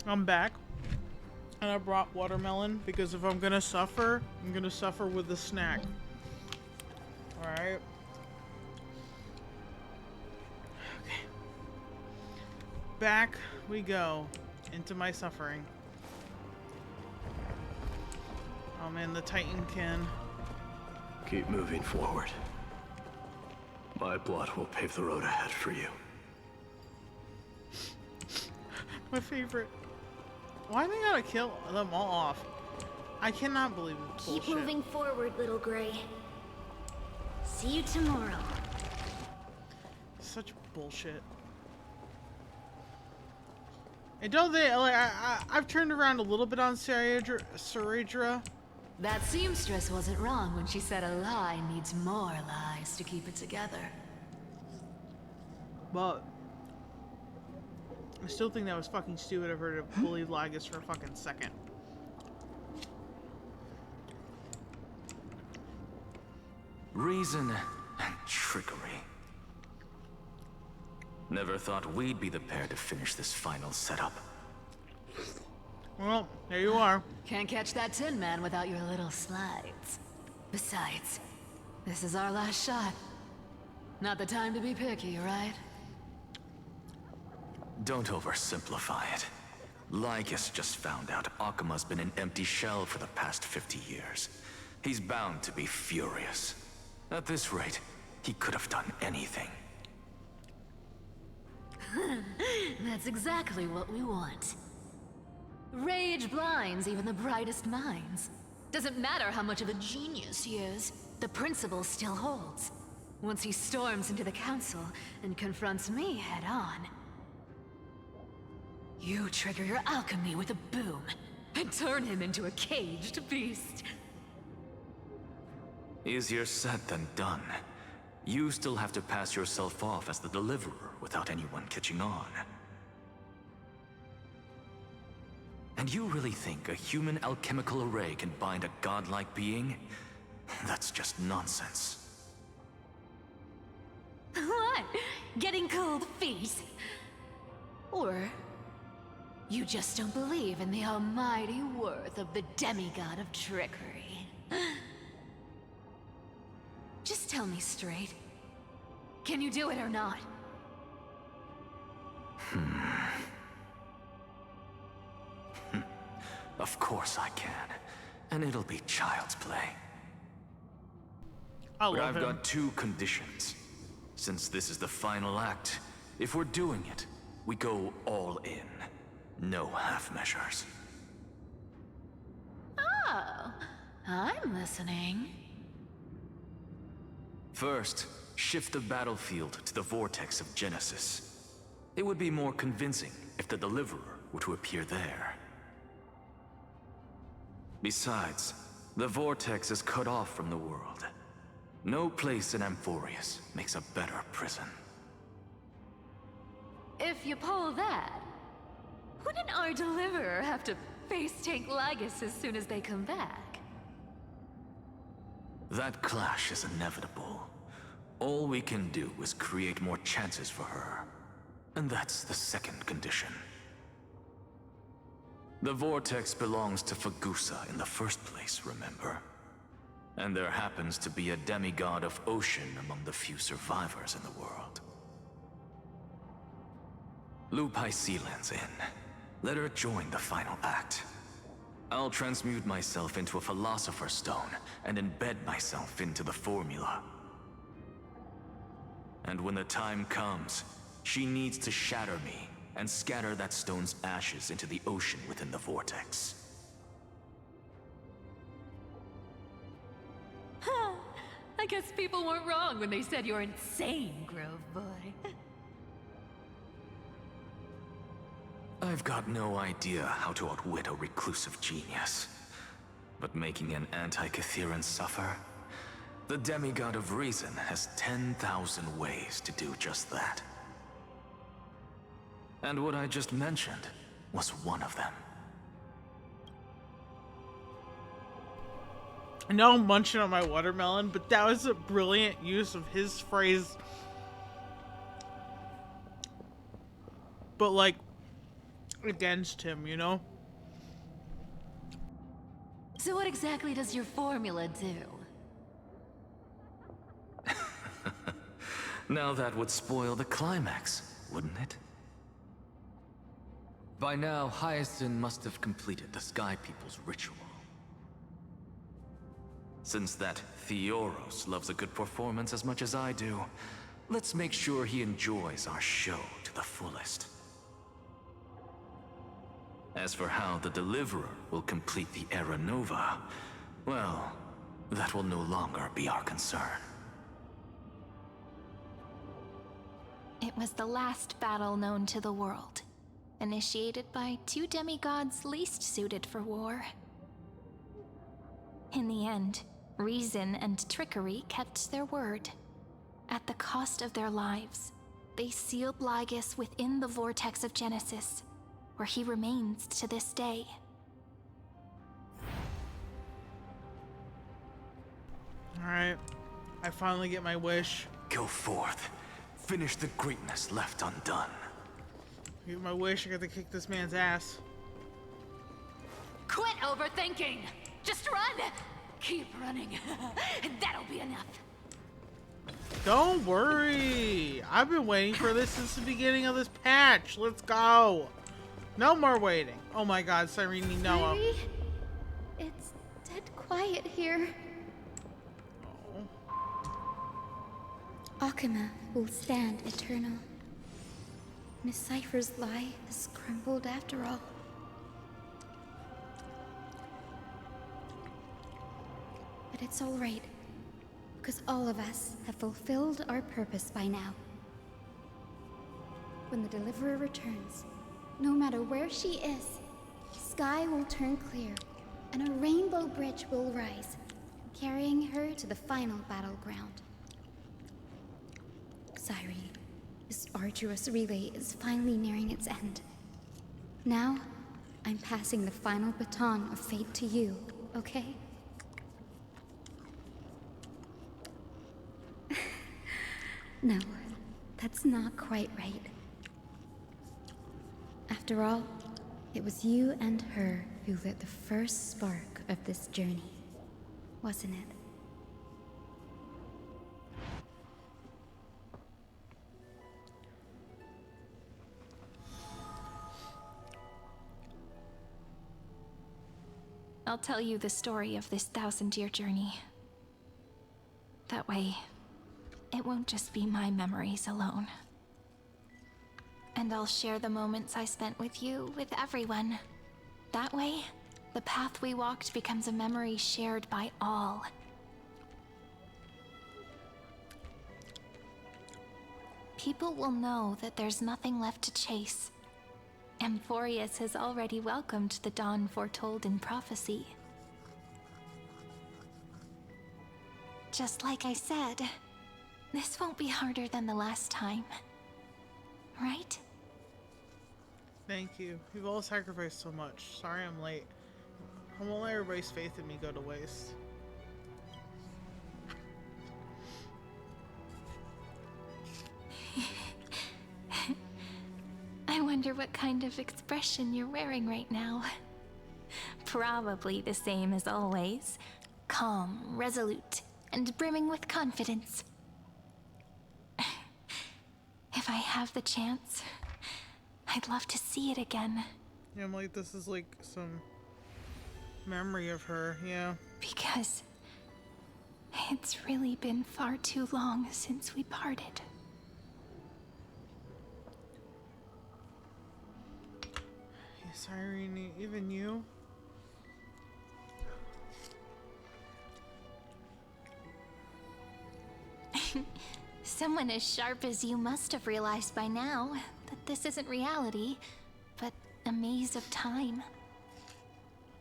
I'm back. And I brought watermelon because if I'm gonna suffer, I'm gonna suffer with a snack. Alright. Okay. Back we go into my suffering. Oh man, the Titankin. Keep moving forward. My blood will pave the road ahead for you. My favorite. Why they gotta kill them all off? I cannot believe this Keep bullshit. moving forward, little Gray. See you tomorrow. Such bullshit. And don't they like I've turned around a little bit on Saradra. That seamstress wasn't wrong when she said a lie needs more lies to keep it together. But I still think that was fucking stupid of her to believe Lygus for a fucking second. Reason and trickery. Never thought we'd be the pair to finish this final setup. Well, there you are. Can't catch that Tin Man without your little slides. Besides, this is our last shot. Not the time to be picky, right? Don't oversimplify it. Lygus just found out Akima's been an empty shell for the past 50 years. He's bound to be furious. At this rate, he could have done anything. That's exactly what we want. Rage blinds even the brightest minds. Doesn't matter how much of a genius he is, the principle still holds. Once he storms into the council and confronts me head on, you trigger your alchemy with a boom and turn him into a caged beast. Easier said than done. You still have to pass yourself off as the deliverer without anyone catching on. And you really think a human alchemical array can bind a godlike being? That's just nonsense. What? Getting cold feet? Or you just don't believe in the almighty worth of the demigod of trickery? Just tell me straight. Can you do it or not? Of course I can. And it'll be child's play. But I've got two conditions. Since this is the final act, if we're doing it, we go all in. No half measures. Oh, I'm listening. First, shift the battlefield to the vortex of Genesis. It would be more convincing if the Deliverer were to appear there. Besides, the vortex is cut off from the world. No place in Amphoreus makes a better prison. If you pull that, wouldn't our deliverer have to face tank Lygus as soon as they come back? That clash is inevitable. All we can do is create more chances for her. And that's the second condition. The vortex belongs to Fagusa in the first place, remember? And there happens to be a demigod of ocean among the few survivors in the world. Loop Hysealand's in. Let her join the final act. I'll transmute myself into a Philosopher's Stone and embed myself into the formula. And when the time comes, she needs to shatter me and scatter that stone's ashes into the ocean within the vortex. I guess people weren't wrong when they said you're insane, Grove Boy. I've got no idea how to outwit a reclusive genius. But making an anti-Catheran suffer? The demigod of reason has 10,000 ways to do just that. And what I just mentioned was one of them. I know I'm munching on my watermelon, but that was a brilliant use of his phrase. But like, against him, you know? So what exactly does your formula do? Now that would spoil the climax, wouldn't it? By now, Hyacinth must have completed the Sky People's ritual. Since that Theoros loves a good performance as much as I do, let's make sure he enjoys our show to the fullest. As for how the Deliverer will complete the Era Nova, well, that will no longer be our concern. It was the last battle known to the world, initiated by two demigods least suited for war. In the end, reason and trickery kept their word. At the cost of their lives, they sealed Lygus within the vortex of Genesis, where he remains to this day. Alright, I finally get my wish. Go forth. Finish the greatness left undone. Get my wish, I got to kick this man's ass. Quit overthinking! Just run! Keep running. That'll be enough. Don't worry! I've been waiting for this since the beginning of this patch. Let's go! No more waiting. Oh my god, Cyrene, no. Kyrie? It's dead quiet here. Akima will stand eternal. Miss Cypher's lie has crumbled after all. But it's all right, because all of us have fulfilled our purpose by now. When the Deliverer returns, no matter where she is, the sky will turn clear, and a rainbow bridge will rise, carrying her to the final battleground. Cyrene, this arduous relay is finally nearing its end. Now, I'm passing the final baton of fate to you, okay? No, that's not quite right. After all, it was you and her who lit the first spark of this journey, wasn't it? I'll tell you the story of this 1,000-year journey. That way, it won't just be my memories alone. And I'll share the moments I spent with you with everyone. That way, the path we walked becomes a memory shared by all. People will know that there's nothing left to chase. Amphoreus has already welcomed the dawn foretold in prophecy. Just like I said, this won't be harder than the last time. Right? Thank you. You've all sacrificed so much. Sorry I'm late. I won't let everybody's faith in me go to waste. I wonder what kind of expression you're wearing right now. Probably the same as always. Calm, resolute, and brimming with confidence. If I have the chance, I'd love to see it again. Yeah, I'm like, this is like some memory of her, yeah. Because it's really been far too long since we parted. Cyrene, even you? Someone as sharp as you must have realized by now that this isn't reality, but a maze of time.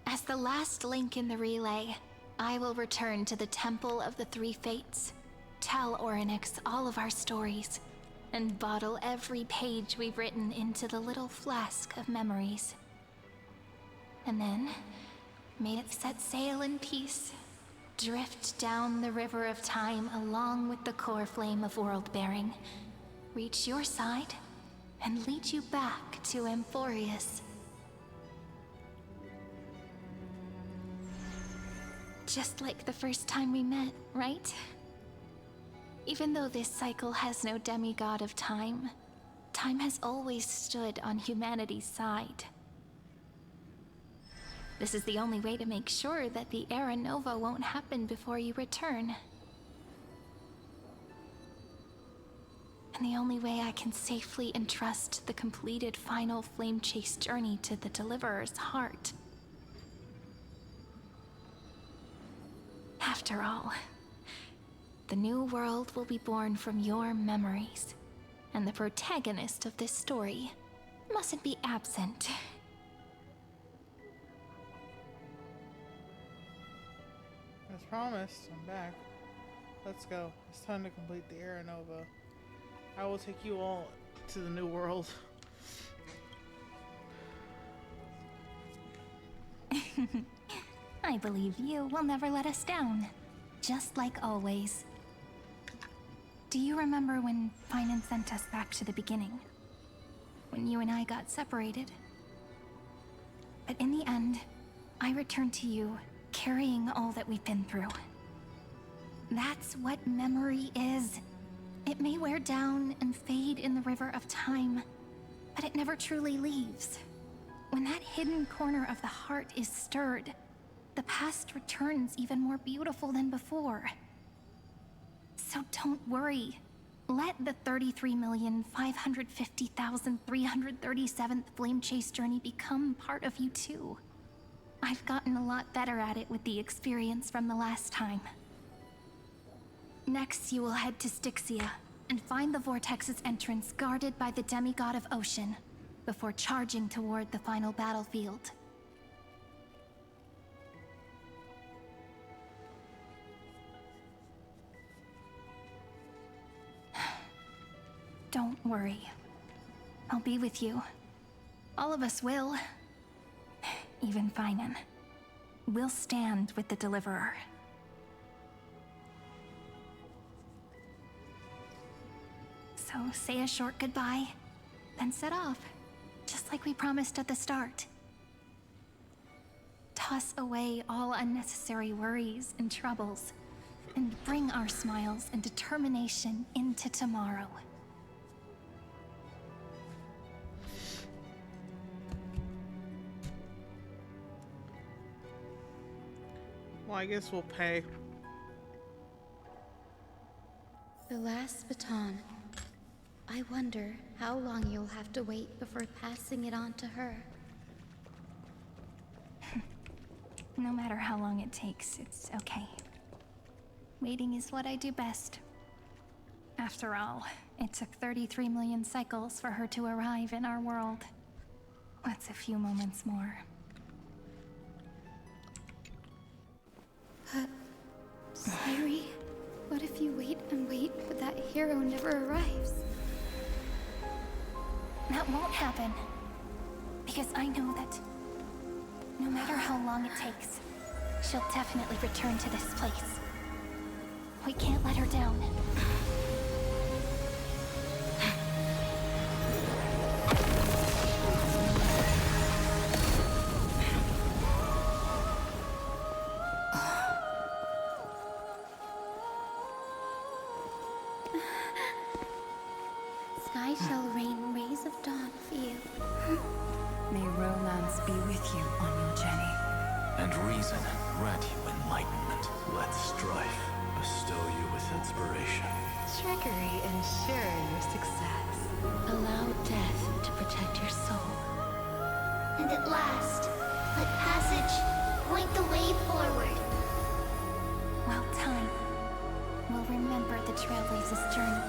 As the last link in the relay, I will return to the Temple of the Three Fates, tell Orynyx all of our stories, and bottle every page we've written into the little flask of memories. And then, may it set sail in peace, drift down the river of time along with the core flame of world-bearing, reach your side, and lead you back to Amphoreus Just like the first time we met, right? Even though this cycle has no demigod of time, time has always stood on humanity's side. This is the only way to make sure that the Era Nova won't happen before you return. And the only way I can safely entrust the completed final flame chase journey to the Deliverer's heart. After all, the new world will be born from your memories, and the protagonist of this story mustn't be absent. As promised, I'm back. Let's go. It's time to complete the Era Nova. I will take you all to the new world. I believe you will never let us down, just like always. Do you remember when Finan sent us back to the beginning? When you and I got separated? But in the end, I returned to you, carrying all that we've been through. That's what memory is. It may wear down and fade in the river of time, but it never truly leaves. When that hidden corner of the heart is stirred, the past returns even more beautiful than before. So don't worry. Let the 33,550,337th Flame Chase journey become part of you too. I've gotten a lot better at it with the experience from the last time. Next, you will head to Styxia and find the Vortex's entrance guarded by the demigod of ocean before charging toward the final battlefield. Don't worry. I'll be with you. All of us will. Even Finan. We'll stand with the Deliverer. So say a short goodbye, then set off, just like we promised at the start. Toss away all unnecessary worries and troubles, and bring our smiles and determination into tomorrow. Well, I guess we'll pay. The last baton. I wonder how long you'll have to wait before passing it on to her. No matter how long it takes, it's okay. Waiting is what I do best. After all, it took 33 million cycles for her to arrive in our world. What's a few moments more? But, Sairi, what if you wait and wait, but that hero never arrives? That won't happen. Because I know that no matter how long it takes, she'll definitely return to this place. We can't let her down. Sky shall rain rays of dawn for you. May romance be with you on your journey. And reason grant you enlightenment. Let strife bestow you with inspiration. Trickery ensure your success. Allow death to protect your soul. And at last, let passage point the way forward. While time will remember the Trailblazer's journey.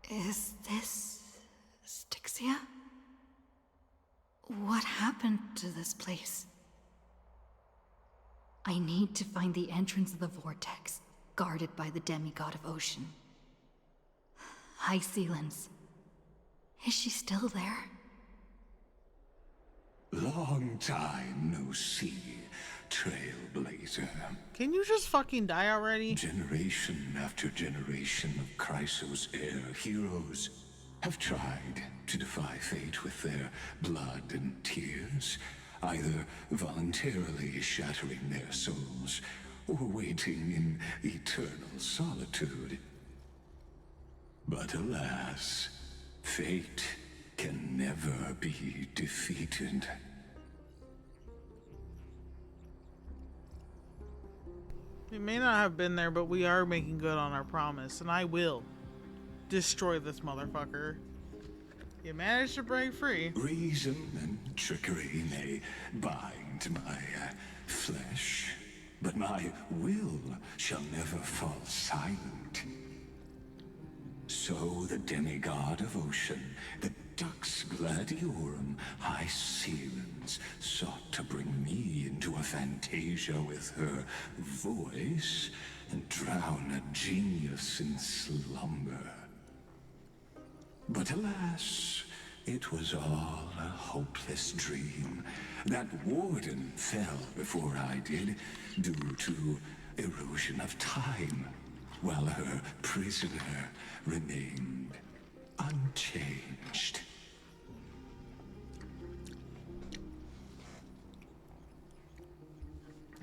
Is this Styxia? What happened to this place? I need to find the entrance of the vortex, guarded by the demigod of ocean. High Sealens. Is she still there? Long long time no see, Trailblazer. Can you just fucking die already? Generation after generation of Chrysos heir heroes have tried to defy fate with their blood and tears, either voluntarily shattering their souls or waiting in eternal solitude. But alas, fate can never be defeated. We may not have been there, but we are making good on our promise, and I will destroy this motherfucker. You managed to break free. Reason and trickery may bind my flesh, but my will shall never fall silent. So the demigod of ocean, the Dux Gladiorum High Sealens, sought to bring me into a fantasia with her voice and drown a genius in slumber. But alas, it was all a hopeless dream. That warden fell before I did, due to erosion of time, while her prisoner remained unchanged.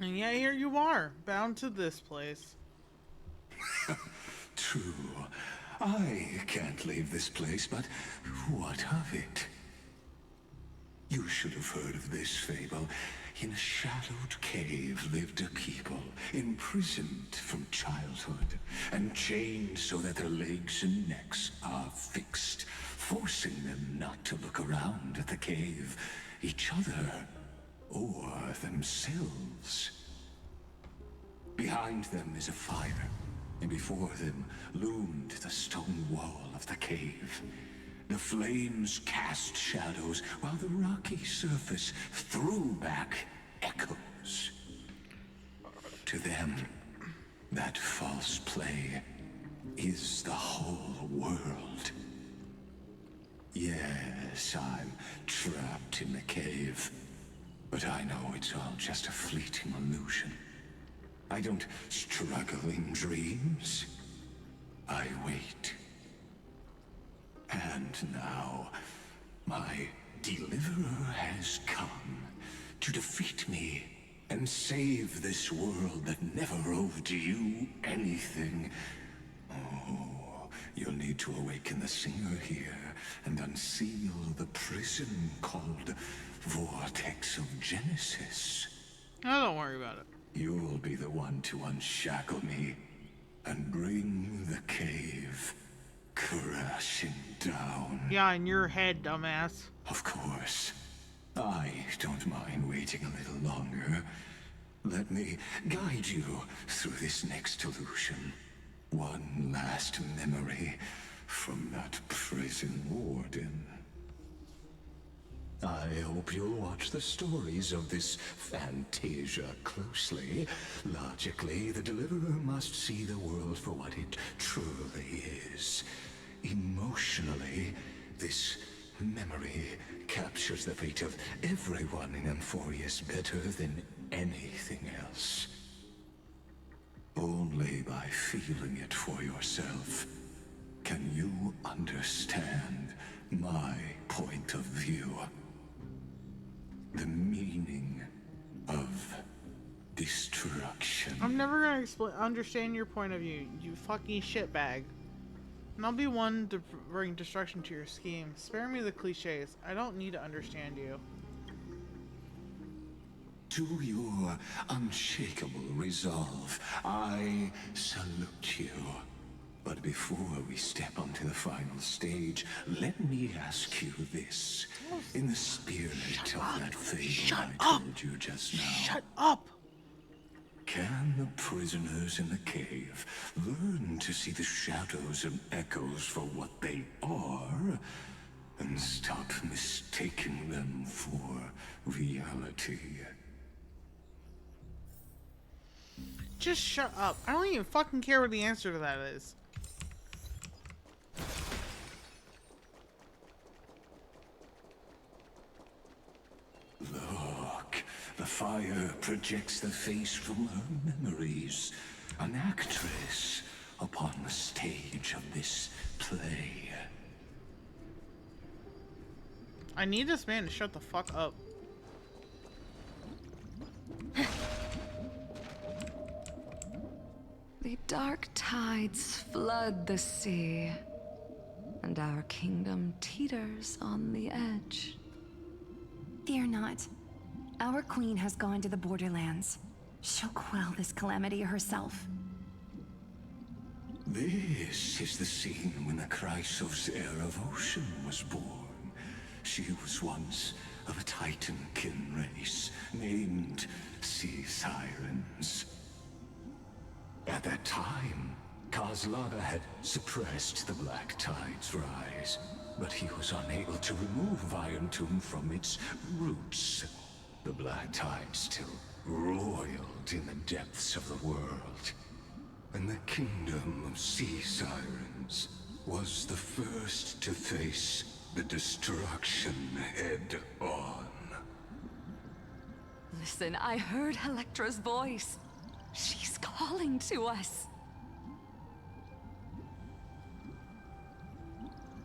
And yet here you are, bound to this place. True. I can't leave this place, but what of it? You should have heard of this fable. In a shadowed cave lived a people, imprisoned from childhood, and chained so that their legs and necks are fixed, forcing them not to look around at the cave, each other, or themselves. Behind them is a fire, and before them loomed the stone wall of the cave. The flames cast shadows, while the rocky surface threw back echoes. To them, that false play is the whole world. Yes, I'm trapped in the cave, but I know it's all just a fleeting illusion. I don't struggle in dreams. I wait. And now, my deliverer has come to defeat me and save this world that never owed you anything. Oh, you'll need to awaken the singer here and unseal the prison called Vortex of Genesis. Oh, don't worry about it. You'll be the one to unshackle me and bring the cave crashing down. Yeah, in your head, dumbass. Of course. I don't mind waiting a little longer. Let me guide you through this next illusion. One last memory from that prison warden. I hope you'll watch the stories of this fantasia closely. Logically, the Deliverer must see the world for what it truly is. Emotionally, this memory captures the fate of everyone in Amphoreus better than anything else. Only by feeling it for yourself can you understand my point of view. The meaning of destruction. I'm never gonna understand your point of view, you fucking shitbag. And I'll be one to bring destruction to your scheme. Spare me the cliches. I don't need to understand you. To your unshakable resolve, I salute you. But before we step onto the final stage, let me ask you this. In the spirit of that fable I told you just now. Shut up! Can the prisoners in the cave learn to see the shadows and echoes for what they are, and stop mistaking them for reality? Just shut up. I don't even fucking care what the answer to that is. The fire projects the face from her memories. An actress upon the stage of this play. I need this man to shut the fuck up. The dark tides flood the sea, and our kingdom teeters on the edge. Fear not. Our queen has gone to the borderlands. She'll quell this calamity herself. This is the scene when the Chrysos heir of Ocean was born. She was once of a Titan-kin race named Sea Sirens. At that time, Kozlana had suppressed the Black Tide's rise, but he was unable to remove Iron Tomb from its roots. The Black Tide still roiled in the depths of the world, and the kingdom of Sea Sirens was the first to face the destruction head-on. Listen, I heard Electra's voice. She's calling to us.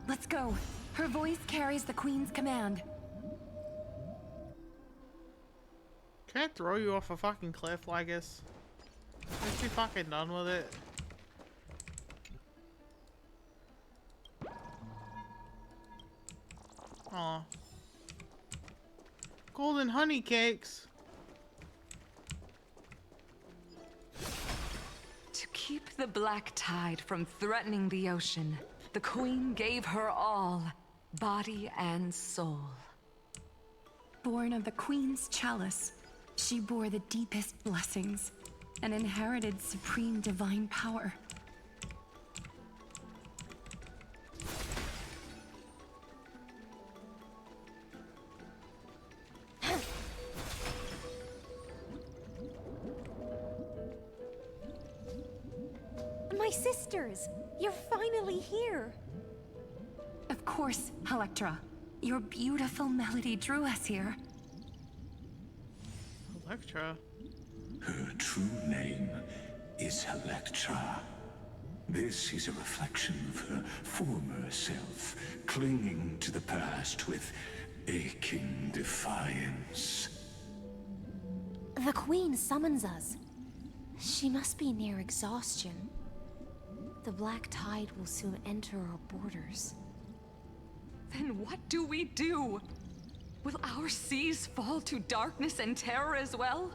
Let's go. Her voice carries the queen's command. Can I throw you off a fucking cliff, Lygus? Let's be fucking done with it. Aw. Golden honey cakes. To keep the Black Tide from threatening the ocean, the queen gave her all, body and soul. Born of the queen's chalice, she bore the deepest blessings and inherited supreme divine power. My sisters! You're finally here! Of course, Electra. Your beautiful melody drew us here. Electra? Her true name is Electra. This is a reflection of her former self, clinging to the past with aching defiance. The Queen summons us. She must be near exhaustion. The Black Tide will soon enter our borders. Then what do we do? Will our seas fall to darkness and terror as well?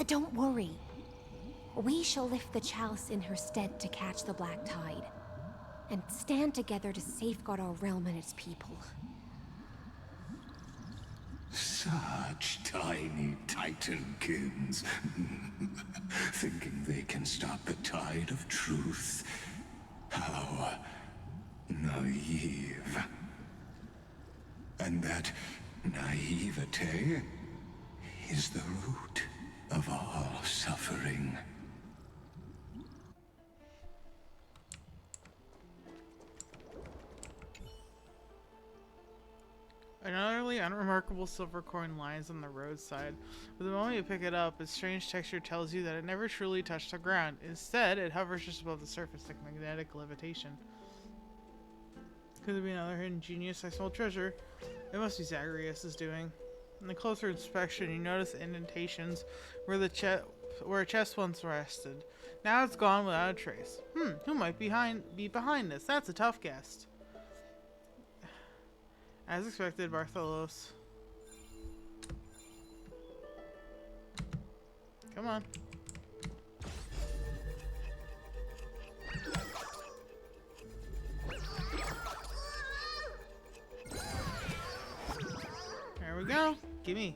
Don't worry. We shall lift the chalice in her stead to catch the Black Tide, and stand together to safeguard our realm and its people. Such tiny Titankins, thinking they can stop the tide of truth. How naive. And that naivete is the root of all suffering. An utterly unremarkable silver coin lies on the roadside. But the moment you pick it up, its strange texture tells you that it never truly touched the ground. Instead, it hovers just above the surface like magnetic levitation. Could there be another hidden genius I stole treasure? It must be Zagreus' doing. In the closer inspection, you notice indentations where a chest once rested. Now it's gone without a trace. Who might be behind this? That's a tough guess. As expected, Bartholos. Come on. There we go. Gimme.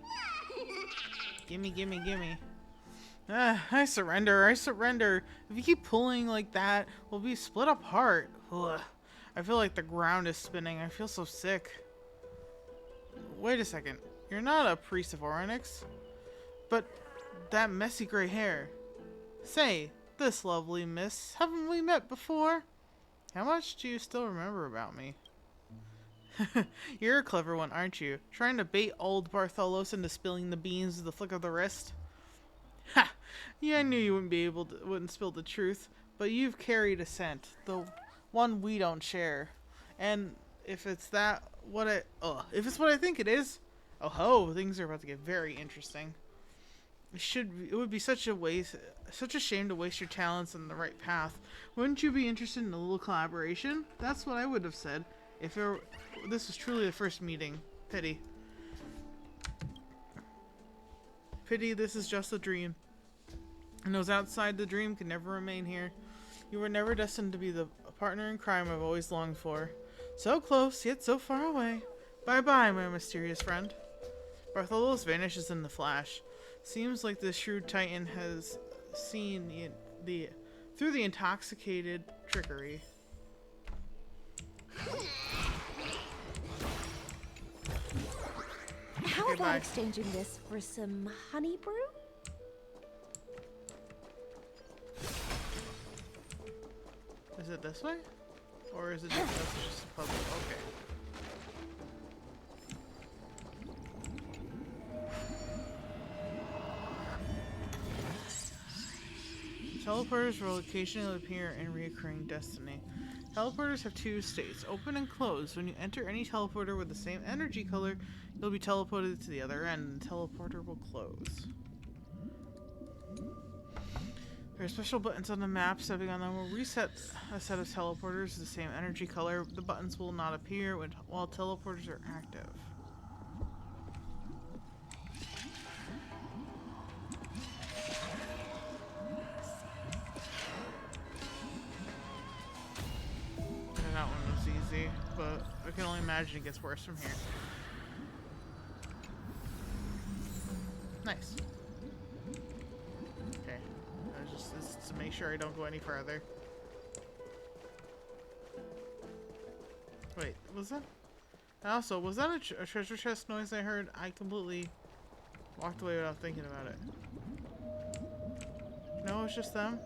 Gimme, gimme, gimme. I surrender. I surrender. If you keep pulling like that, we'll be split apart. Ugh. I feel like the ground is spinning. I feel so sick. Wait a second. You're not a priest of Oryx. But that messy gray hair. Say, this lovely miss, haven't we met before? How much do you still remember about me? You're a clever one, aren't you? Trying to bait old Bartholos into spilling the beans with the flick of the wrist? Ha! Yeah, I knew you wouldn't spill the truth, but you've carried a scent, the one we don't share. And if it's what I think it is, oh ho, things are about to get very interesting. It would be such a shame to waste your talents on the right path. Wouldn't you be interested in a little collaboration? That's what I would have said if this was truly the first meeting. Pity. Pity this is just a dream. And those outside the dream can never remain here. You were never destined to be the partner in crime I've always longed for. So close, yet so far away. Bye-bye, my mysterious friend. Bartholos vanishes in the flash. Seems like the shrewd Titan has seen through the intoxicated trickery. How about exchanging this for some honey brew? Is it this way? Or is it just a puzzle? Okay. Teleporters will occasionally appear in reoccurring destiny. Teleporters have two states, open and closed. When you enter any teleporter with the same energy color, you'll be teleported to the other end, and the teleporter will close. There are special buttons on the map. Stepping on them will reset a set of teleporters to the same energy color. The buttons will not appear while teleporters are active. That one was easy, but I can only imagine it gets worse from here. Nice. Okay, just to make sure I don't go any further. Wait, was that? Also, was that a treasure chest noise I heard? I completely walked away without thinking about it. No, it's just them.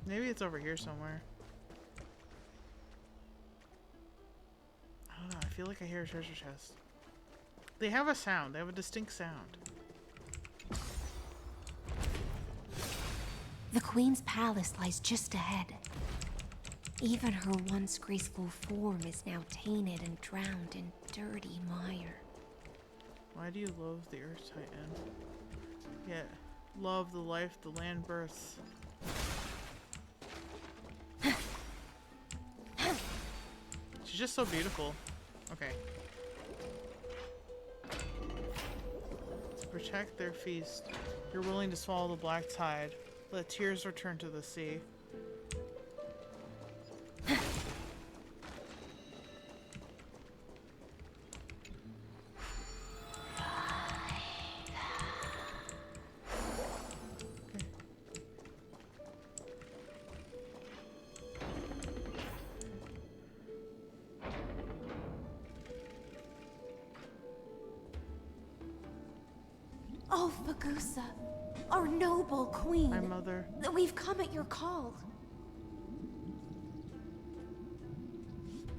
Maybe it's over here somewhere. I don't know, I feel like I hear a treasure chest. They have a sound. They have a distinct sound. The Queen's palace lies just ahead. Even her once graceful form is now tainted and drowned in dirty mire. Why do you love the Earth Titan? Yet love the life the land births. She's just so beautiful. Okay. To protect their feast, you're willing to swallow the black tide. Let tears return to the sea. Oh, Fagusa, our noble queen. My mother. We've come at your call.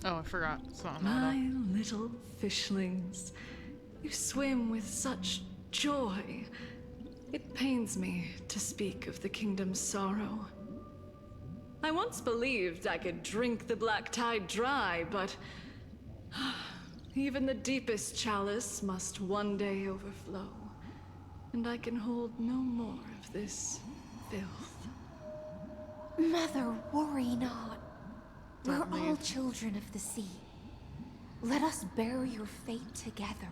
Oh, I forgot. It's not My little fishlings. You swim with such joy. It pains me to speak of the kingdom's sorrow. I once believed I could drink the black tide dry, but even the deepest chalice must one day overflow. And I can hold no more of this filth. Mother, worry not. We're all children of the sea. Let us bear your fate together.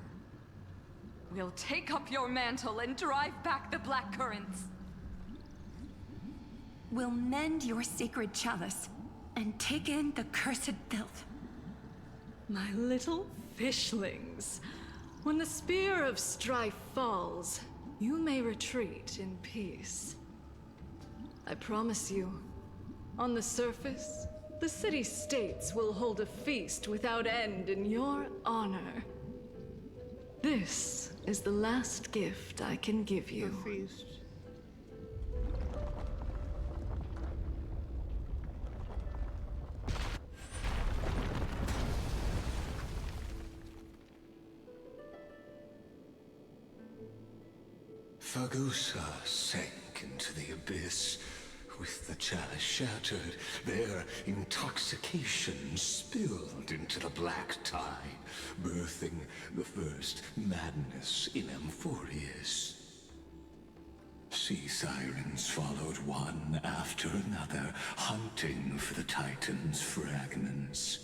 We'll take up your mantle and drive back the black currents. We'll mend your sacred chalice and take in the cursed filth. My little fishlings. When the spear of strife falls, you may retreat in peace. I promise you, on the surface, the city-states will hold a feast without end in your honor. This is the last gift I can give you. The feast. Fagusa sank into the abyss. With the chalice shattered, their intoxication spilled into the black tide, birthing the first madness in Amphoreus. Sea sirens followed one after another, hunting for the Titan's fragments,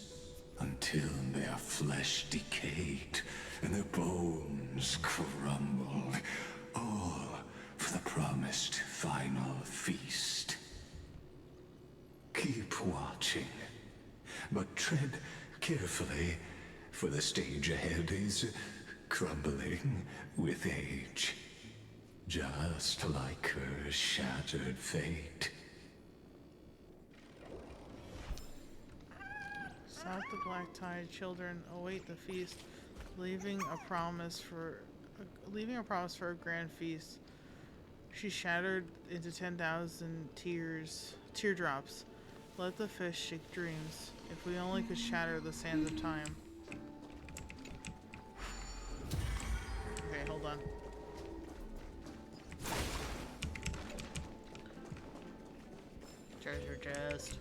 until their flesh decayed and their bones crumbled, all for the promised final feast. Keep watching, but tread carefully, for the stage ahead is crumbling with age. Just like her shattered fate. South the black tide, children await the feast, leaving a promise for a grand feast. She shattered into 10,000 teardrops. Let the fish shake dreams. If we only could shatter the sands of time. Okay, hold on. Treasure chest.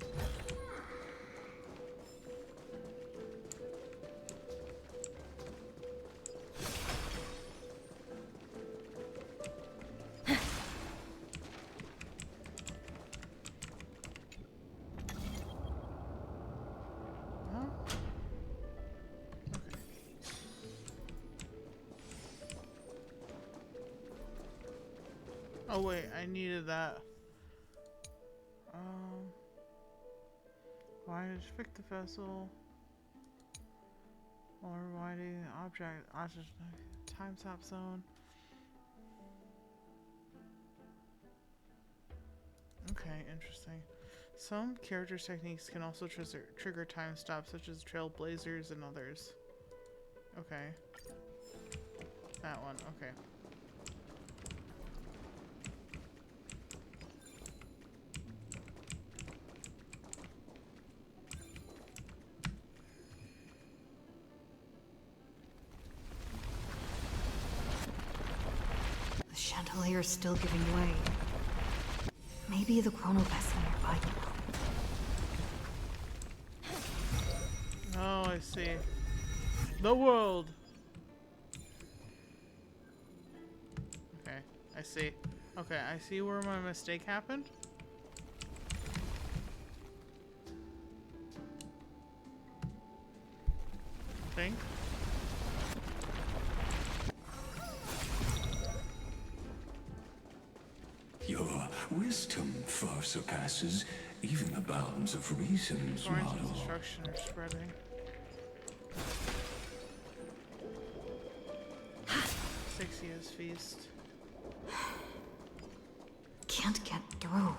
Oh wait, I needed that. Why did you pick the vessel? Or why do object time stop zone? Okay, interesting. Some characters' techniques can also trigger time stops, such as trailblazers and others. Okay. That one, okay. The chandelier's still giving way. Maybe the chrono vessel nearby. Oh, I see. The world! Okay, I see. Okay, I see where my mistake happened. I think. Your wisdom far surpasses even the bounds of reason's Torrents model. of destruction are spreading. Sixia's feast. Can't get through.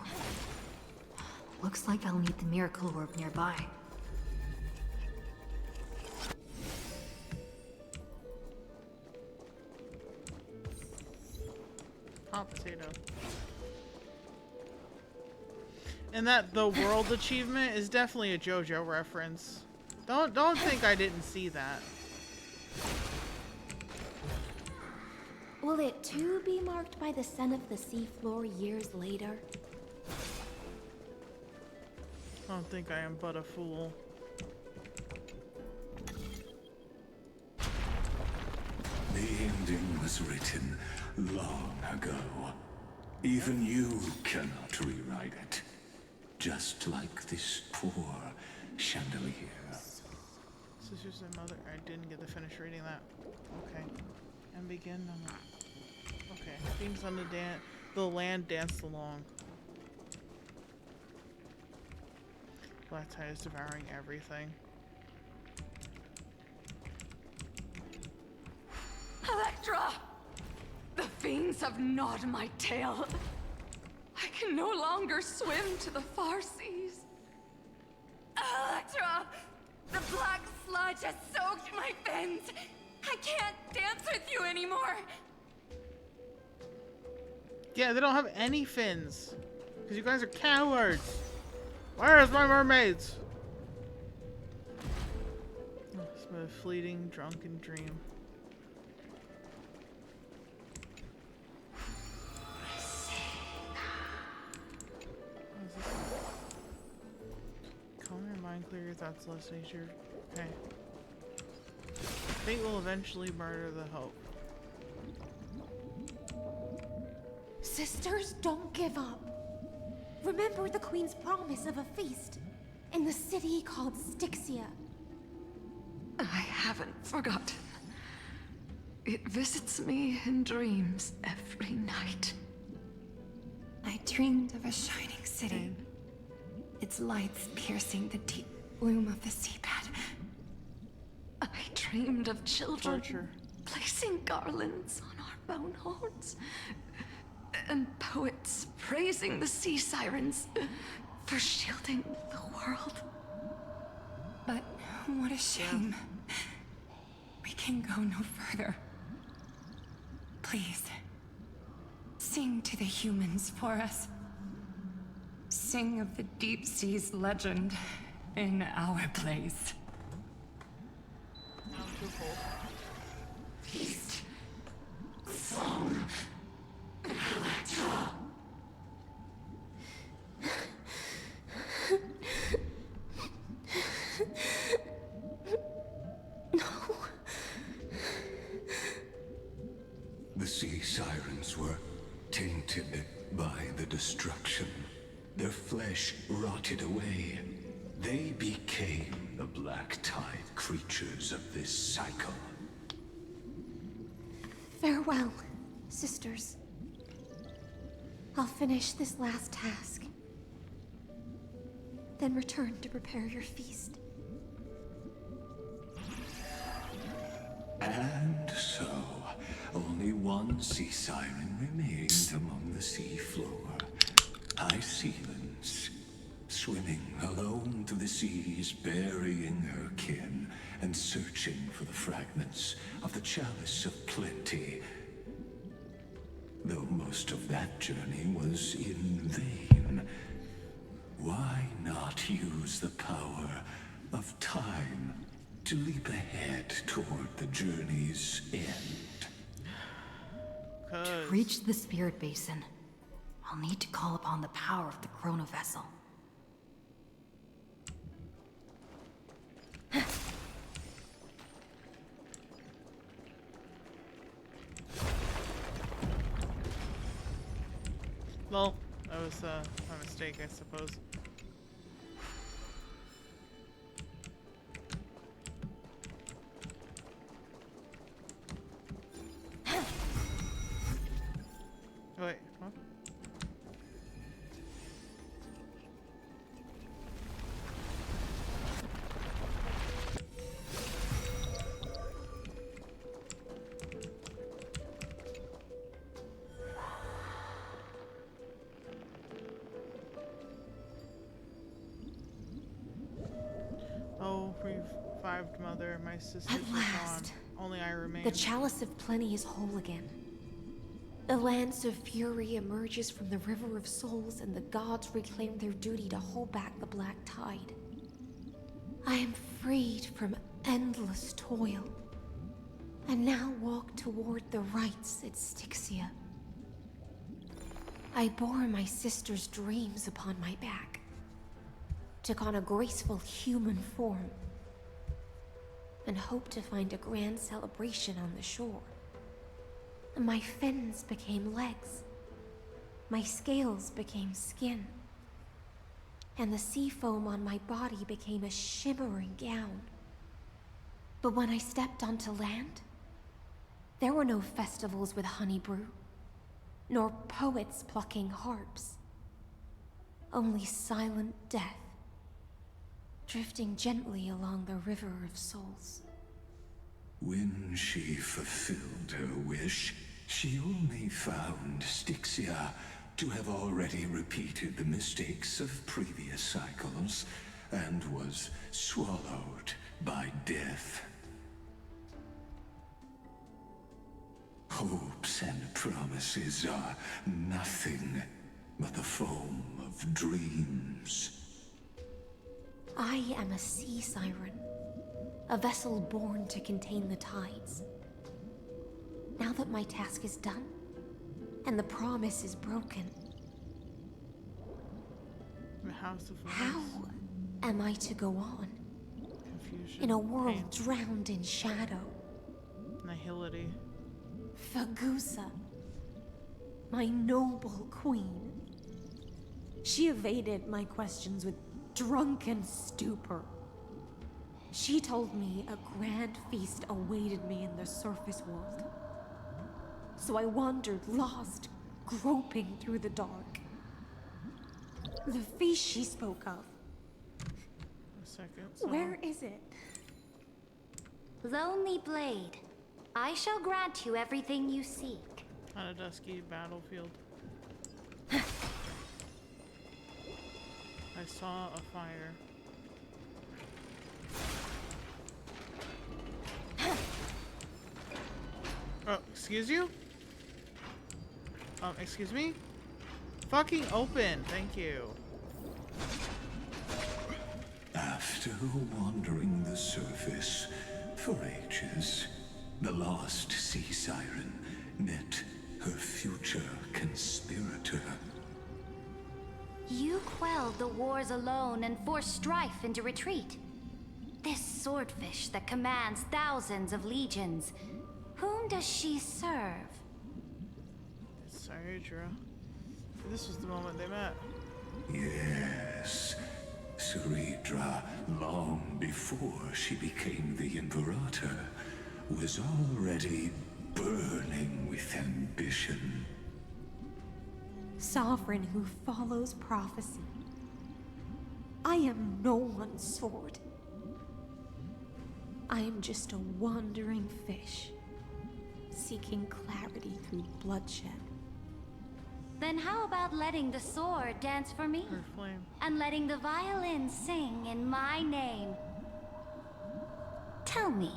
Looks like I'll need the miracle orb nearby. Hot potato. And that the world achievement is definitely a JoJo reference. Don't think I didn't see that. Will it too be marked by the scent of the seafloor years later? I don't think I am but a fool. The ending was written long ago. Even you cannot rewrite it. Just like this poor chandelier. Sisters and mother. I didn't get to finish reading that. Okay. And begin. Okay. Things on the land danced along. Black tide is devouring everything. Electra! The fiends have gnawed my tail. I can no longer swim to the far seas. Electra! The black sludge has soaked my fins. I can't dance with you anymore. Yeah, they don't have any fins. Because you guys are cowards. Where's my mermaids? Oh, it's been a fleeting, drunken dream. God's listening to your... Okay. Fate will eventually murder the hope. Sisters, don't give up. Remember the Queen's promise of a feast in the city called Styxia. I haven't forgotten. It visits me in dreams every night. I dreamed of a shining city, its lights piercing the deep gloom of the seabed. I dreamed of children Torture. placing garlands on our bone horns, and poets praising the sea sirens for shielding the world. But what a shame. We can go no further. Please, sing to the humans for us. Sing of the deep sea's legend in our place. Feast. Song. The sea sirens were tainted by the destruction. Their flesh rotted away. They became the black tide creatures of this cycle. Farewell, sisters. I'll finish this last task, then return to prepare your feast. And so, only one sea siren remained among the sea floor. Icelands, swimming alone through the seas, burying her kin, and searching for the fragments of the chalice of plenty. Though most of that journey was in vain, why not use the power of time to leap ahead toward the journey's end? To reach the spirit basin, I'll need to call upon the power of the chrono vessel. Well, that was a mistake, I suppose. Wait, what? Oh, revived mother, my sisters At are gone. last, Only I remain. the chalice of plenty is whole again. The lance of fury emerges from the river of souls, and the gods reclaim their duty to hold back the black tide. I am freed from endless toil, and now walk toward the rites at Styxia. I bore my sister's dreams upon my back, took on a graceful human form, and hoped to find a grand celebration on the shore. My fins became legs, my scales became skin, and the sea foam on my body became a shimmering gown. But when I stepped onto land, there were no festivals with honey brew, nor poets plucking harps. Only silent death, drifting gently along the river of souls. When she fulfilled her wish, she only found Styxia to have already repeated the mistakes of previous cycles, and was swallowed by death. Hopes and promises are nothing but the foam of dreams. I am a sea siren, a vessel born to contain the tides. Now that my task is done, and the promise is broken, The House of Lies. how am I to go on? Confusion. In a world Pain. drowned in shadow. Nihility. Fagusa. My noble queen. She evaded my questions with drunken stupor. She told me a grand feast awaited me in the surface world. So I wandered lost, groping through the dark. The feast she spoke of. A second. Where is it? Lonely Blade, I shall grant you everything you seek. On a dusky battlefield. I saw a fire. Oh, excuse you? Excuse me? Fucking open, thank you. After wandering the surface for ages, the lost sea siren met her future conspirator. You quelled the wars alone and forced strife into retreat. This swordfish that commands thousands of legions, whom does she serve? Cyrudra. This was the moment they met. Yes, Cyrudra, long before she became the Imperator, was already burning with ambition. Sovereign who follows prophecy. I am no one's sword. I am just a wandering fish, seeking clarity through bloodshed. Then how about letting the sword dance for me? Her flame. And letting the violin sing in my name? Tell me,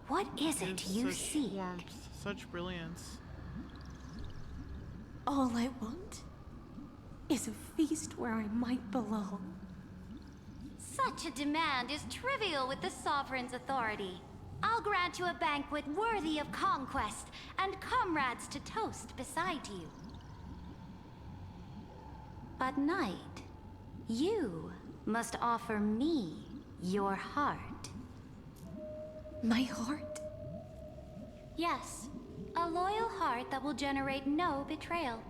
what is it you such seek? warmth, such brilliance. All I want is a feast where I might belong. Such a demand is trivial with the Sovereign's authority. I'll grant you a banquet worthy of conquest and comrades to toast beside you. But Knight, you must offer me your heart. My heart? Yes, a loyal heart that will generate no betrayal.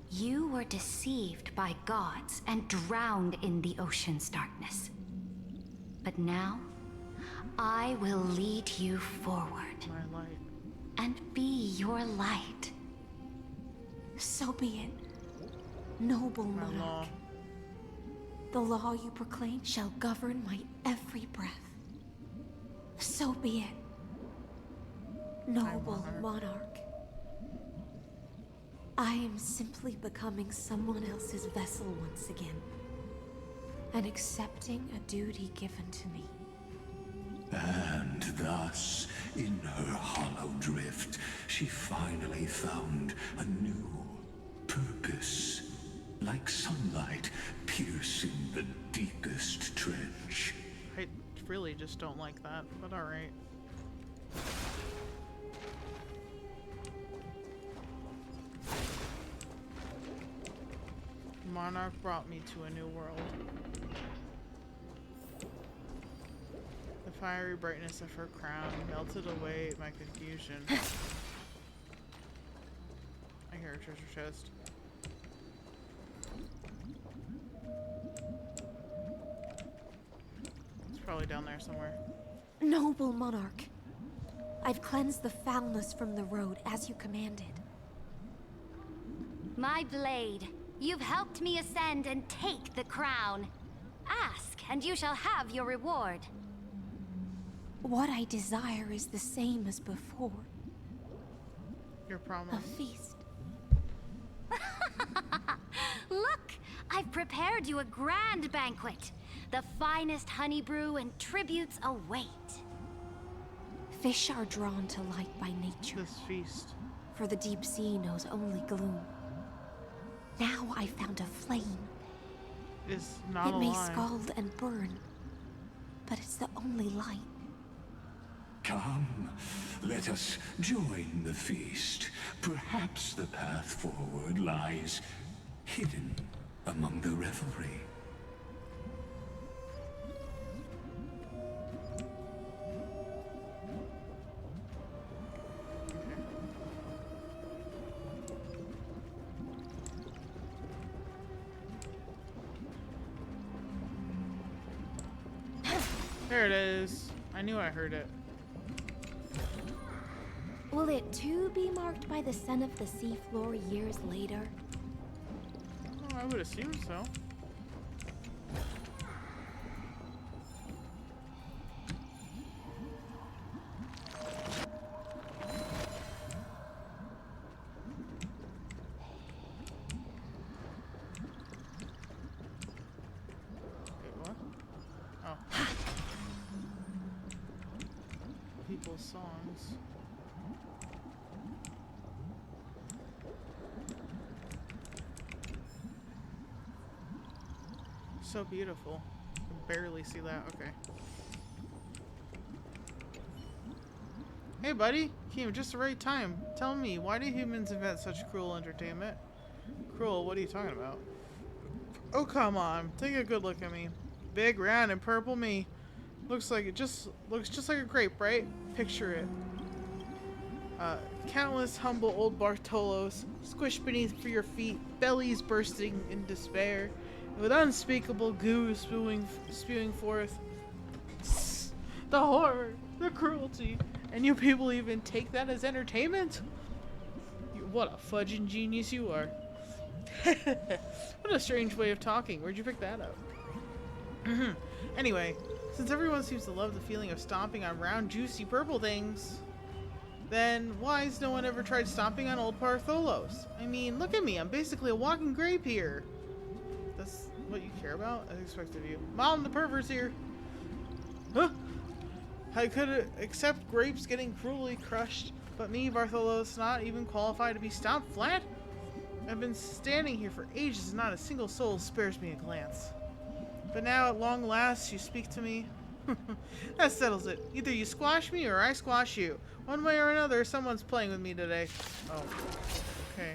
You were deceived by gods and drowned in the ocean's darkness. But now, I will lead you forward. My light. And be your light. So be it, noble monarch. Law. The law you proclaim shall govern my every breath. So be it, noble monarch. I am simply becoming someone else's vessel once again, and accepting a duty given to me. And thus, in her hollow drift, she finally found a new purpose, like sunlight piercing the deepest trench. I really just don't like that, but alright. Monarch brought me to a new world. The fiery brightness of her crown melted away my confusion. I hear a treasure chest. It's probably down there somewhere. Noble monarch, I've cleansed the foulness from the road as you commanded. My blade, you've helped me ascend and take the crown. Ask, and you shall have your reward. What I desire is the same as before. Your promise. A feast. Look, I've prepared you a grand banquet. The finest honey brew and tributes await. Fish are drawn to light by nature. This feast. For the deep sea knows only gloom. Now I found a flame. It's not It a may lie. scald and burn, but it's the only light. Come, let us join the feast. Perhaps the path forward lies hidden among the revelry. There it is. I knew I heard it. Will it too be marked by the scent of the seafloor years later? Oh, I would assume so. People's songs. So beautiful. I can barely see that. Okay. Hey, buddy. Came just the right time. Tell me, why do humans invent such cruel entertainment? Cruel? What are you talking about? Oh, come on. Take a good look at me. Big, round, and purple me. Looks like a grape, right? Picture it. Countless humble old Bartolos squished beneath your feet, bellies bursting in despair, with unspeakable goo spewing forth. The horror, the cruelty, and you people even take that as entertainment? What a fudging genius you are. What a strange way of talking. Where'd you pick that up? Anyway, since everyone seems to love the feeling of stomping on round, juicy purple things, then why has no one ever tried stomping on old Partholos? I mean, look at me. I'm basically a walking grape here. That's what you care about? I expected you. Mom, the pervert's here. Huh? I could accept grapes getting cruelly crushed, but me, Bartholos, not even qualified to be stomped flat? I've been standing here for ages and not a single soul spares me a glance. But now, at long last, you speak to me. That settles it. Either you squash me or I squash you. One way or another, someone's playing with me today. Oh. Okay.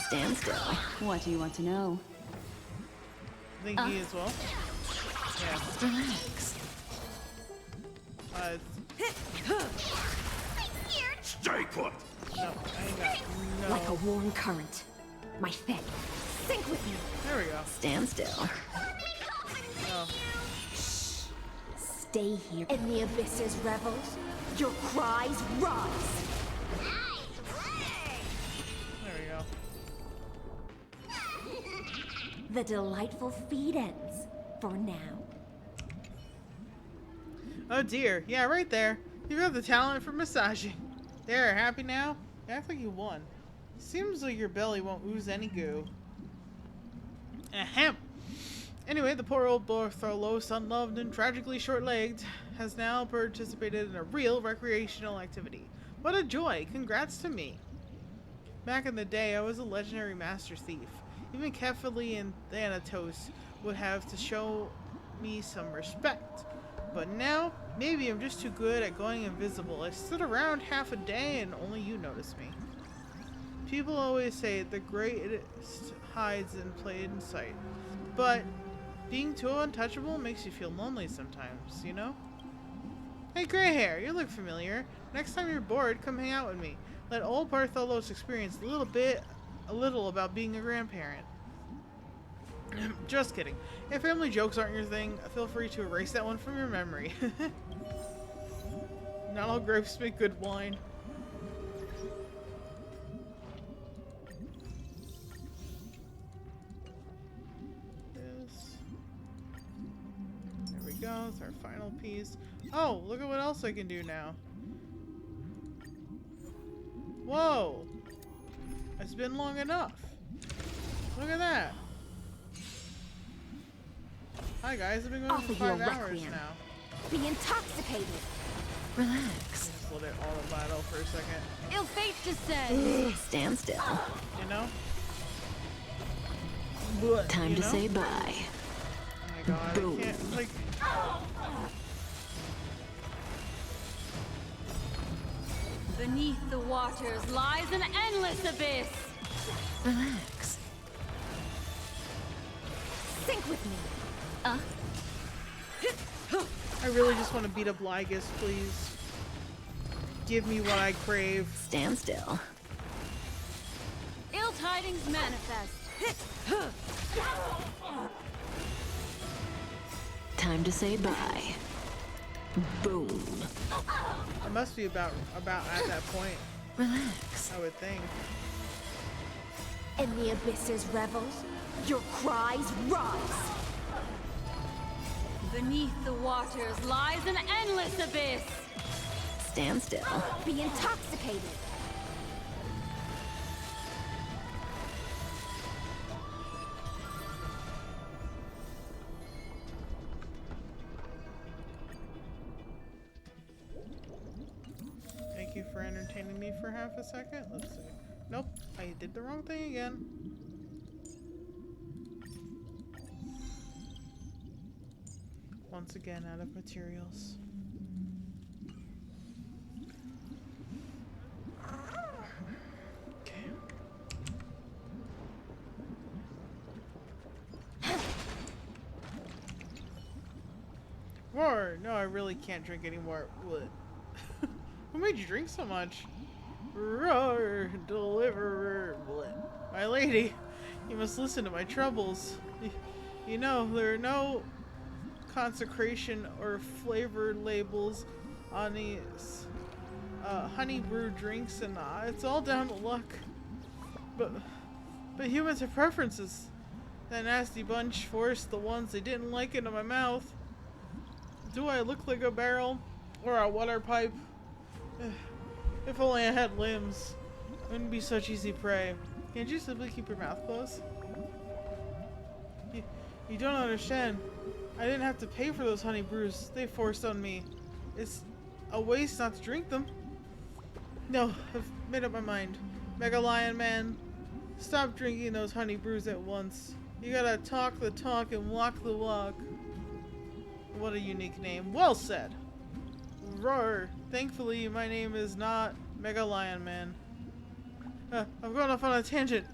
Stand still. What do you want to know? I think he as well. Yeah. Relax. Stay put! No, I ain't got no. Like a warm current. My fin. Sink with me. There we go. Stand still. No. Stay here. In the abyss's revels, your cries rise. There we go. The delightful feed ends. For now. Oh dear. Yeah, right there. You have the talent for massaging. There, happy now? You act like you won. Seems like your belly won't ooze any goo. Ahem. Anyway, the poor old Bartholos, unloved and tragically short-legged, has now participated in a real recreational activity. What a joy! Congrats to me. Back in the day, I was a legendary master thief. Even Kefali and Thanatos would have to show me some respect. But now, maybe I'm just too good at going invisible. I stood around half a day and only you noticed me. People always say the greatest hides in plain sight. But being too untouchable makes you feel lonely sometimes, you know? Hey, gray hair, you look familiar. Next time you're bored, come hang out with me. Let old Bartholos experience a little about being a grandparent. Just kidding. If family jokes aren't your thing, feel free to erase that one from your memory. Not all grapes make good wine. There we go. It's our final piece. Oh, look at what else I can do now. Whoa! It's been long enough. Look at that. Hi guys, I've been going for 5 hours now. Be intoxicated. Relax. Just let it all battle for a second. Ill fate descends. Stand still. You know? Time to say bye. Oh my god, Boom. I can't, like... Beneath the waters lies an endless abyss. Relax. Sink with me. I really just want to beat up Lygus, please. Give me what I crave. Stand still. Ill tidings manifest. Time to say bye. Boom. I must be about at that point. Relax. I would think. In the abyss's revels, your cries rise. Beneath the waters lies an endless abyss. Stand still. Be intoxicated. Thank you for entertaining me for half a second. Let's see. Nope, I did the wrong thing again. Once again, out of materials. Okay. Roar! No, I really can't drink anymore. What? Who made you drink so much? Roar! Deliverer! What? My lady, you must listen to my troubles. You know, there are no consecration or flavor labels on these honey brew drinks, and it's all down to luck. But humans have preferences. That nasty bunch forced the ones they didn't like into my mouth. Do I look like a barrel or a water pipe? If only I had limbs, it wouldn't be such easy prey. Can't you simply keep your mouth closed? You don't understand. I didn't have to pay for those honey brews they forced on me. It's a waste not to drink them. No, I've made up my mind. Mega Lion Man, stop drinking those honey brews at once. You gotta talk the talk and walk the walk. What a unique name. Well said. Roar. Thankfully, my name is not Mega Lion Man. I'm going off on a tangent.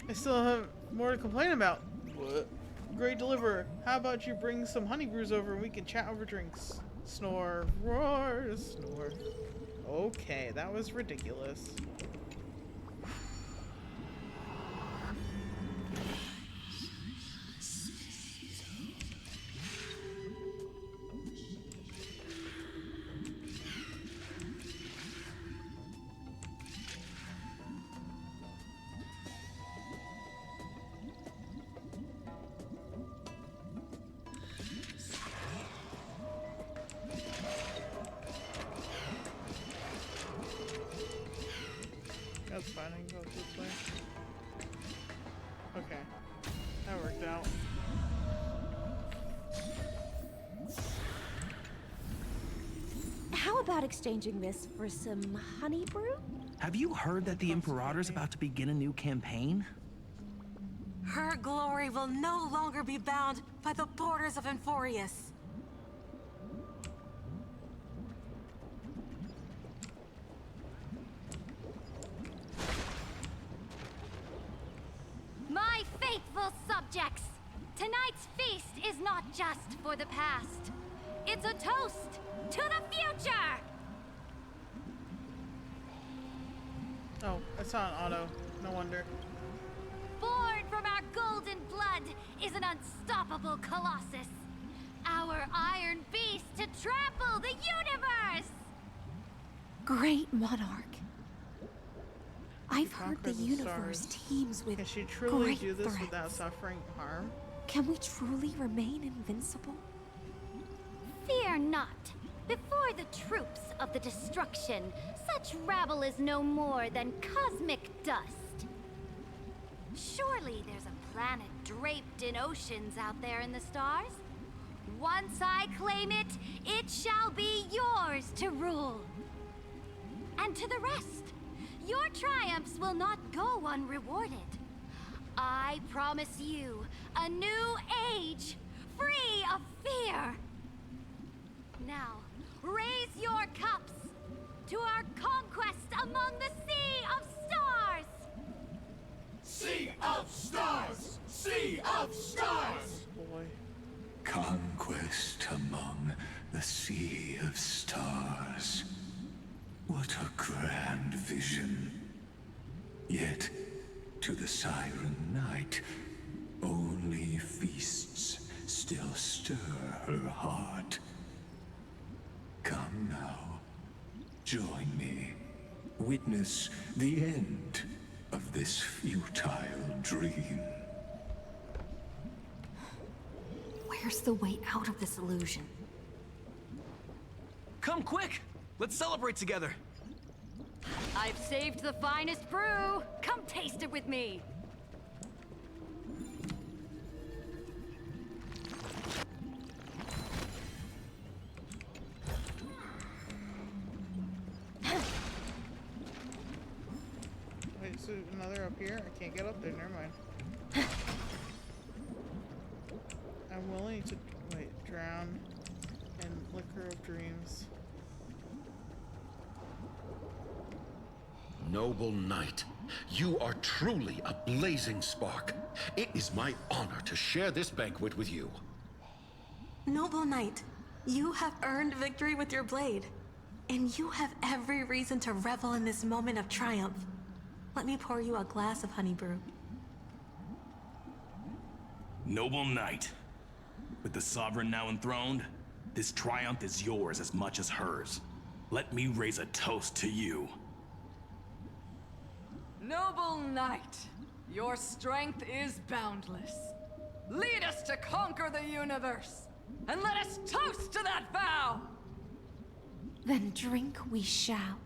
I still have more to complain about. What? Great deliverer. How about you bring some honey brews over and we can chat over drinks? Snore. Roar. Snore. Okay, that was ridiculous. That's fine, I can go this way. Okay, that worked out. How about exchanging this for some honey brew? Have you heard that the Imperator's about to begin a new campaign? Her glory will no longer be bound by the borders of Amphoreus. My faithful subjects, tonight's feast is not just for the past. It's a toast to the future! Oh, it's on auto. No wonder. Born from our golden blood is an unstoppable colossus. Our iron beast to trample the universe! Great monarch. I've heard the Conquer the universe stars. teems with Can she truly great do this threats. without suffering harm? Can we truly remain invincible? Fear not. Before the troops of the destruction, such rabble is no more than cosmic dust. Surely there's a planet draped in oceans out there in the stars. Once I claim it, it shall be yours to rule. And to the rest, your triumphs will not go unrewarded. I promise you a new age, free of fear. Now, raise your cups to our conquest among the Sea of Stars! Sea of Stars! Sea of Stars! Boy. Conquest among the sea of stars. What a grand vision. Yet, to the Siren Knight, only feasts still stir her heart. Come now, join me. Witness the end of this futile dream. Where's the way out of this illusion? Come quick! Let's celebrate together! I've saved the finest brew! Come taste it with me! Wait, so another up here? I can't get up there, never mind. I'm willing to, drown in liquor of dreams. Noble knight, you are truly a blazing spark. It is my honor to share this banquet with you. Noble knight, you have earned victory with your blade. And you have every reason to revel in this moment of triumph. Let me pour you a glass of honey brew. Noble knight, with the sovereign now enthroned, this triumph is yours as much as hers. Let me raise a toast to you. Noble knight, your strength is boundless. Lead us to conquer the universe, and let us toast to that vow! Then drink we shall.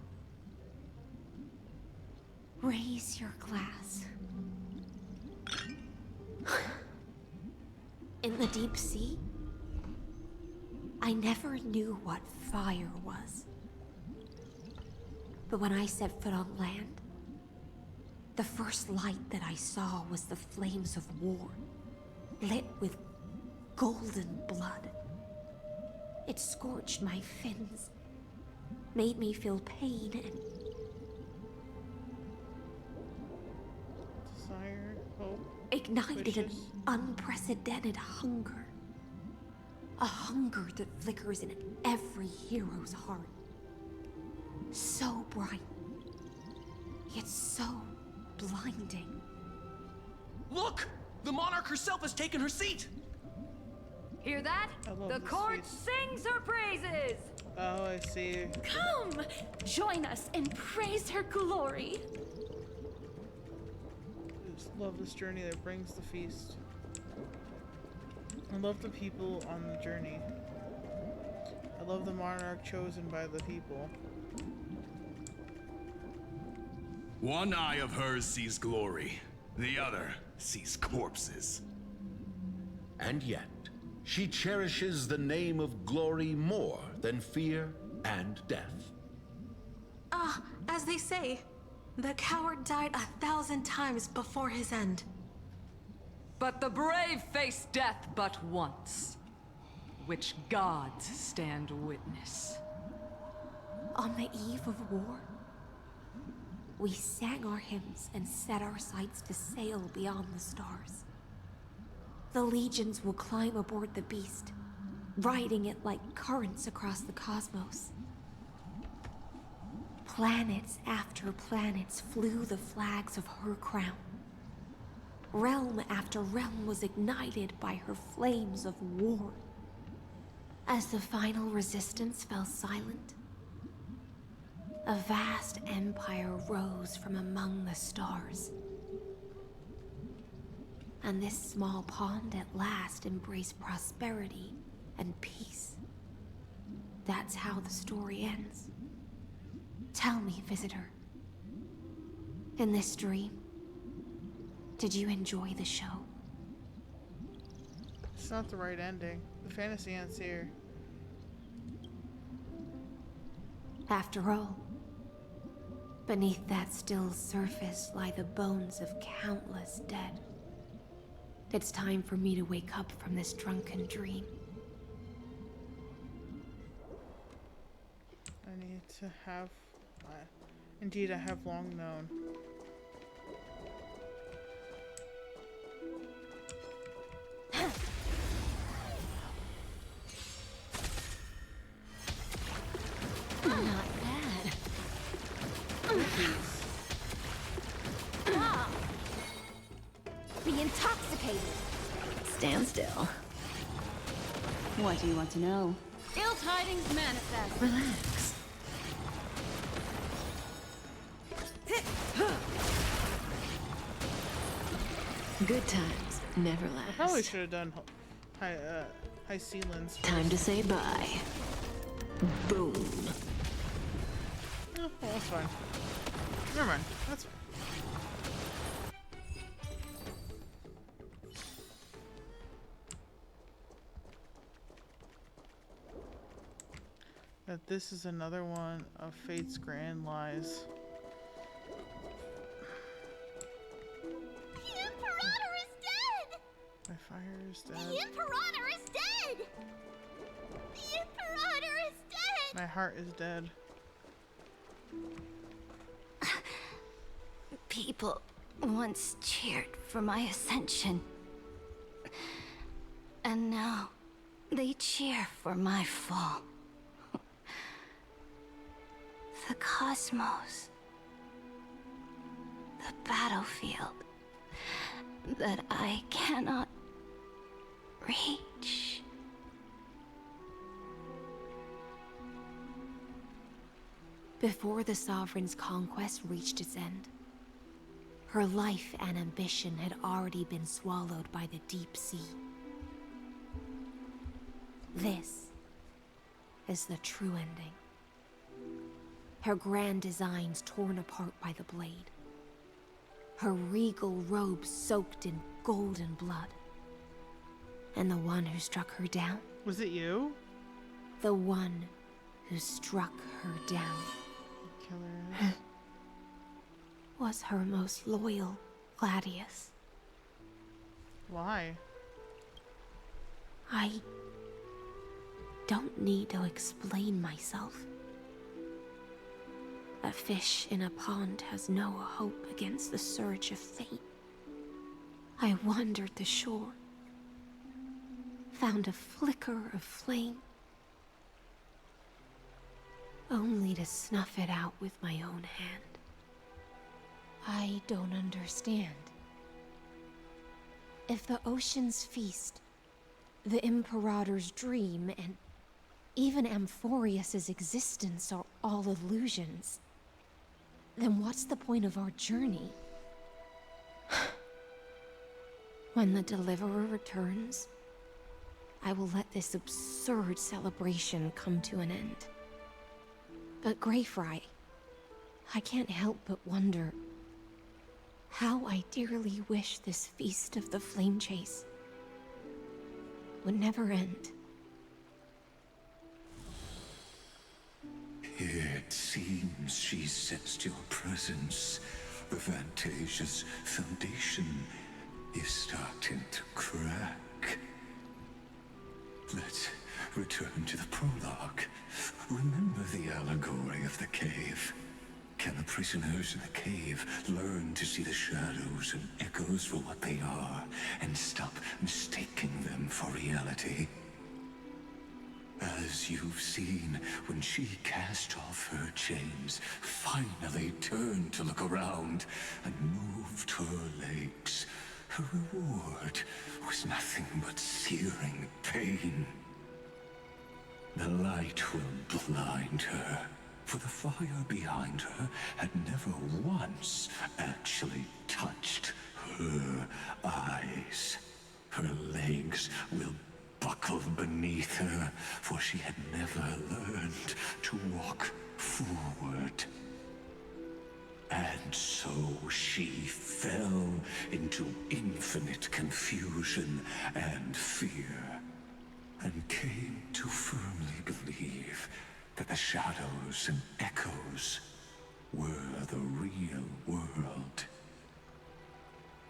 Raise your glass. In the deep sea, I never knew what fire was. But when I set foot on land, the first light that I saw was the flames of war, lit with golden blood. It scorched my fins, made me feel pain and Desire, hope, ignited wishes. an unprecedented hunger. A hunger that flickers in every hero's heart. So bright, yet so blinding. Look! The monarch herself has taken her seat! Hear that? The court sings her praises! Oh, I see. Come! Join us and praise her glory! I just love this journey that brings the feast. I love the people on the journey. I love the monarch chosen by the people. One eye of hers sees glory, the other sees corpses. And yet, she cherishes the name of glory more than fear and death. As they say, the coward died 1,000 times before his end. But the brave face death but once, which gods stand witness. On the eve of war, we sang our hymns and set our sights to sail beyond the stars. The legions will climb aboard the beast, riding it like currents across the cosmos. Planets after planets flew the flags of her crown. Realm after realm was ignited by her flames of war. As the final resistance fell silent, a vast empire rose from among the stars. And this small pond at last embraced prosperity and peace. That's how the story ends. Tell me, visitor, in this dream, did you enjoy the show? It's not the right ending. The fantasy ends here. After all, beneath that still surface lie the bones of countless dead. It's time for me to wake up from this drunken dream. I need to have... indeed, I have long known. cookies. Ah. Be intoxicated. Stand still. What do you want to know? Ill tidings manifest. Relax. Good times never last. I probably should have done high ceilings. Time to say bye. Boom. Oh, well, that's fine. Never mind. That's fine. That this is another one of Fate's grand lies. The Imperator is dead! My fire is dead. The Imperator is dead! The Imperator is dead! My heart is dead. People once cheered for my ascension. And now they cheer for my fall. The cosmos. The battlefield that I cannot reach. Before the Sovereign's conquest reached its end, her life and ambition had already been swallowed by the deep sea. This is the true ending. Her grand designs torn apart by the blade. Her regal robe soaked in golden blood. And the one who struck her down? Was it you? The one who struck her down. Killer. Was her most loyal Gladius. Why? I don't need to explain myself. A fish in a pond has no hope against the surge of fate. I wandered the shore, found a flicker of flame, only to snuff it out with my own hand. I don't understand. If the ocean's feast, the Imperator's dream, and even Amphoreus' existence are all illusions, then what's the point of our journey? When the Deliverer returns, I will let this absurd celebration come to an end. But Greyfry, I can't help but wonder how I dearly wish this feast of the Flame Chase would never end. It seems she sensed your presence. The Fantasia's foundation is starting to crack. Let's return to the prologue. Remember the allegory of the cave. Can the prisoners in the cave learn to see the shadows and echoes for what they are, and stop mistaking them for reality? As you've seen, when she cast off her chains, finally turned to look around, and moved her legs, her reward was nothing but searing pain. The light will blind her, for the fire behind her had never once actually touched her eyes. Her legs will buckle beneath her, for she had never learned to walk forward. And so she fell into infinite confusion and fear, and came to firmly believe that the shadows and echoes were the real world.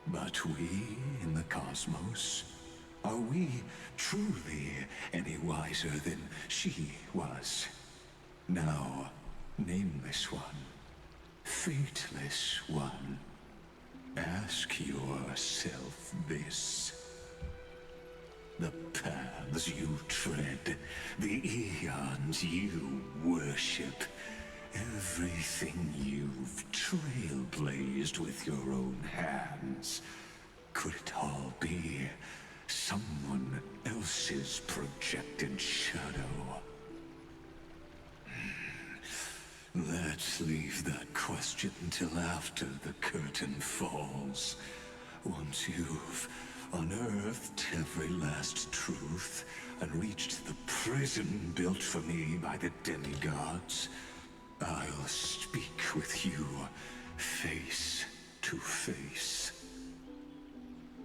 But we in the cosmos, are we truly any wiser than she was? Now, nameless one, fateless one, ask yourself this. The paths you tread, the eons you worship, Everything you've trailblazed with your own hands, could it all be someone else's projected shadow? Let's leave that question till after the curtain falls. Once you've unearthed every last truth and reached the prison built for me by the demigods, I'll speak with you face to face.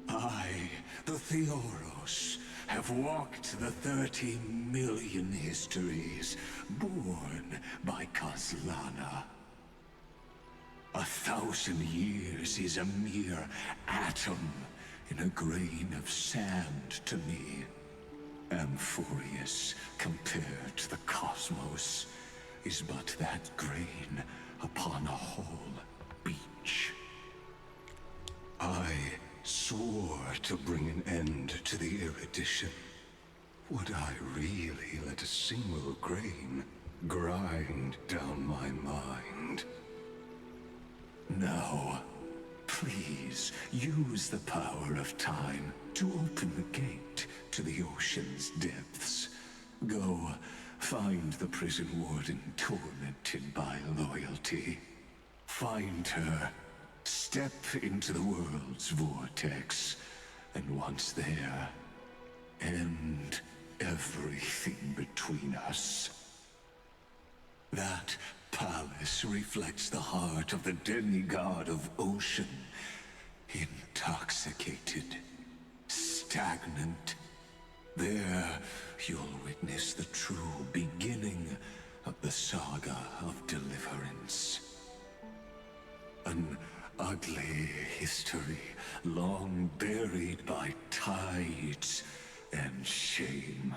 I, the Theoros, have walked the 30 million histories born by Kozlana. 1,000 years is a mere atom in a grain of sand to me. Amphoreus, compared to the cosmos, is but that grain upon a whole beach. I swore to bring an end to the erudition. Would I really let a single grain grind down my mind? Now, please use the power of time to open the gate to the ocean's depths. Go, find the prison warden tormented by loyalty. Find her, step into the world's vortex, and once there, end everything between us. That palace reflects the heart of the demigod of ocean, intoxicated, stagnant. There, you'll witness the true beginning of the saga of deliverance. An ugly history, long buried by tides and shame.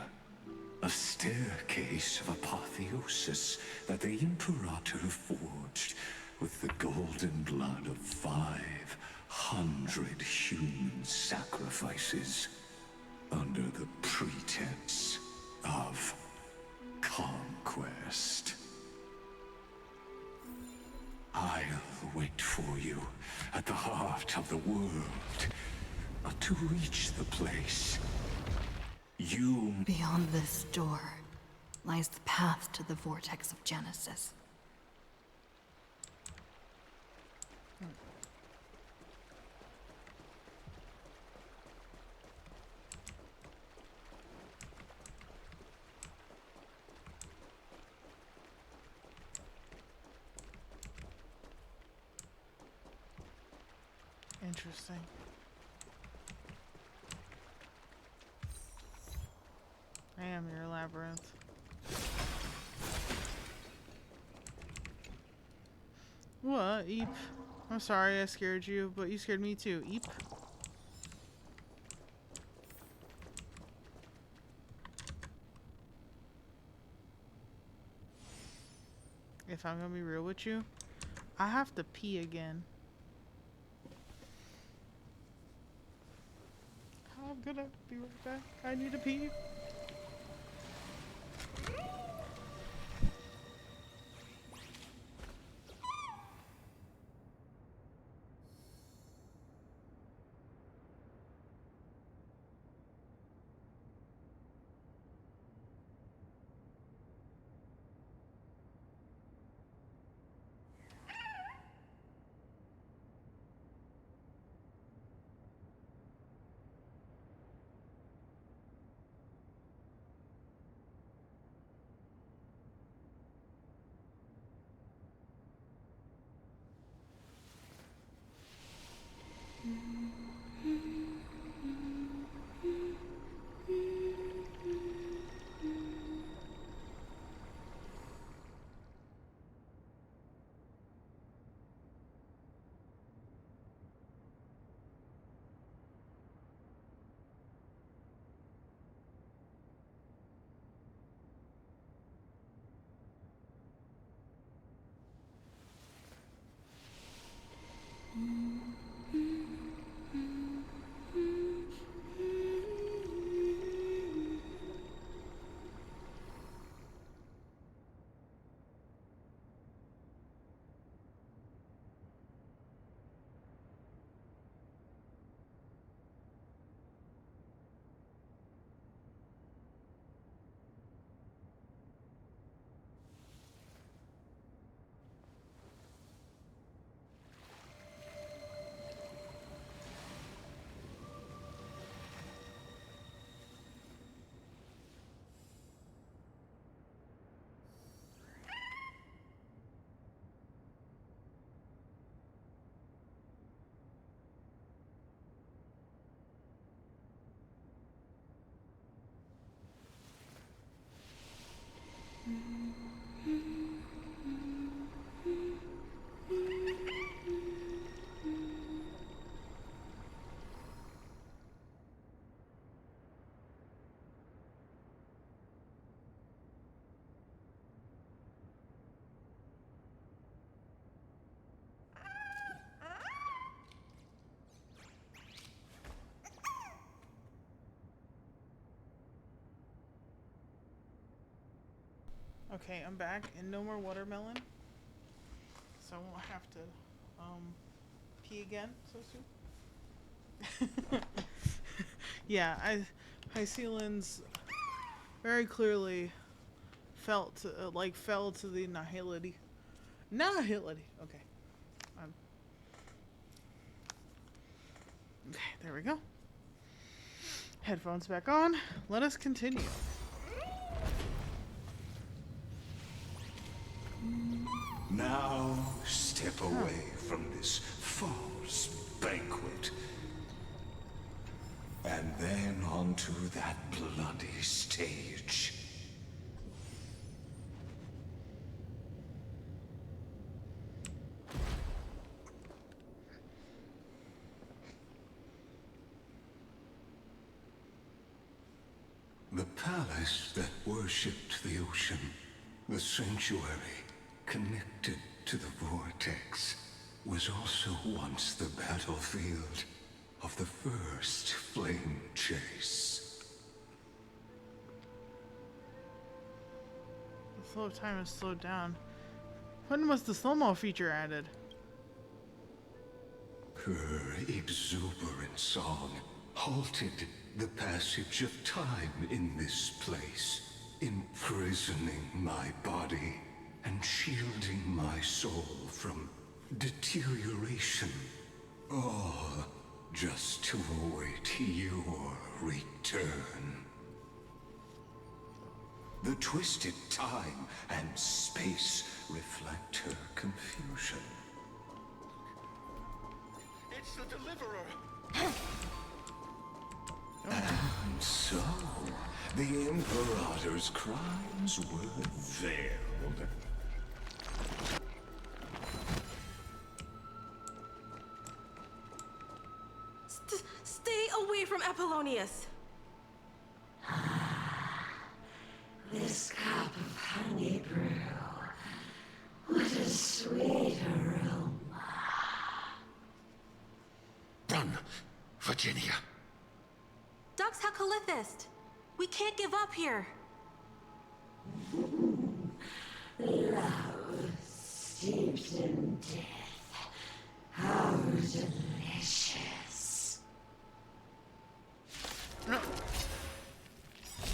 A staircase of apotheosis that the Imperator forged with the golden blood of 500 human sacrifices under the pretense of conquest. I'll wait for you at the heart of the world, to reach the place you... Beyond this door lies the path to the vortex of Genesis. Interesting. I am your labyrinth. What, Eep? I'm sorry I scared you, but you scared me too, Eep. If I'm gonna be real with you, I have to pee again. I'm gonna be right back. I need to pee. Okay, I'm back, and no more watermelon. So I won't have to pee again so soon. Yeah, High Sealands very clearly fell to the nihility. Okay. Okay, there we go. Headphones back on. Let us continue. Now step away from this false banquet. And then onto that bloody stage. The palace that worshipped the ocean, the sanctuary connected to the vortex, was also once the battlefield of the first flame chase. The flow of time has slowed down. When was the slow-mo feature added? Her exuberant song halted the passage of time in this place, imprisoning my body and shielding my soul from deterioration. All just to await your return. The twisted time and space reflect her confusion. It's the Deliverer! And so, the Imperator's crimes were veiled. Stay away from Apollonius! This cup of honey brew. What a sweet aroma. Run, Virginia. Dux Hakalithist! We can't give up here! Love steeped in death. How delicious.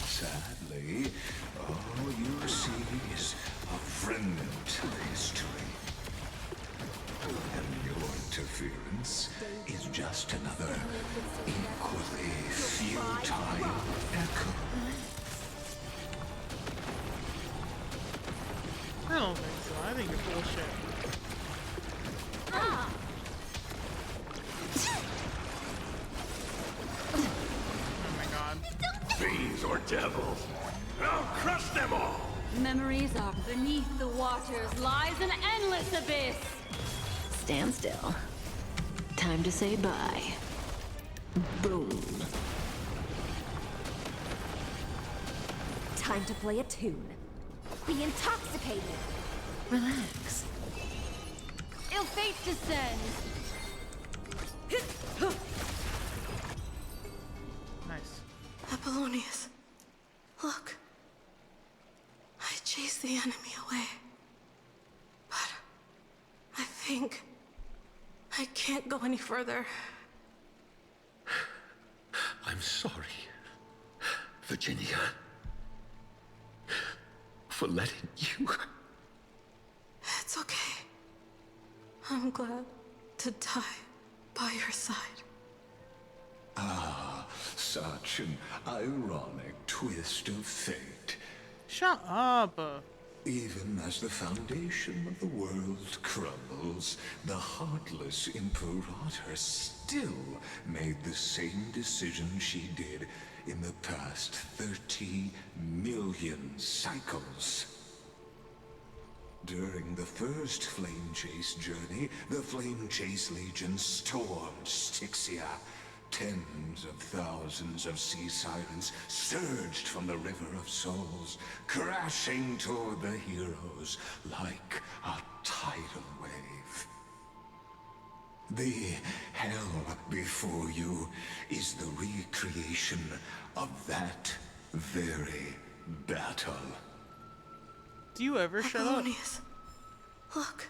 Sadly, all you see is a remnant of history. And your interference is just another equally futile echo. I don't think so. I think it's bullshit. Oh my god. Fiends or devils, I'll crush them all! Memories are beneath the waters lies an endless abyss. Stand still. Time to say bye. Boom. Time to play a tune. Be intoxicated. Relax. Ill fate descends. Nice. Apollonius, look. I chased the enemy away. But I think I can't go any further. I'm sorry, Virginia, for letting you. It's okay. I'm glad to die by your side. Ah, such an ironic twist of fate. Shut up. Even as the foundation of the world crumbles, the heartless Imperator still made the same decision she did in the past 30 million cycles. During the first Flame Chase journey, the Flame Chase Legion stormed Styxia. Tens of thousands of sea sirens surged from the River of Souls, crashing toward the heroes like a tidal wave. The hell before you is the recreation of that very battle. Do you ever shut up? Apollonius, look.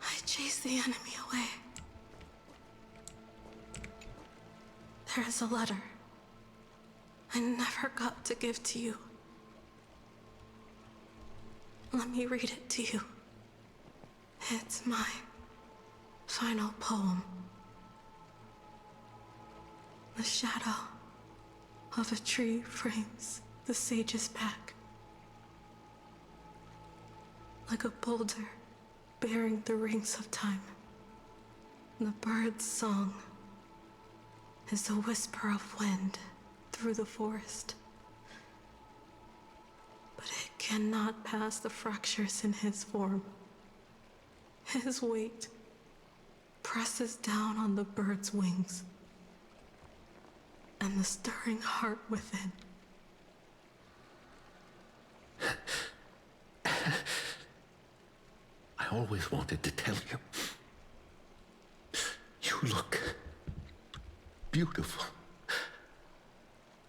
I chased the enemy away. There is a letter I never got to give to you. Let me read it to you. It's my final poem. The shadow of a tree frames the sage's back, like a boulder bearing the rings of time. The bird's song is the whisper of wind through the forest, but it cannot pass the fractures in his form. His weight presses down on the bird's wings and the stirring heart within. I always wanted to tell you. You look beautiful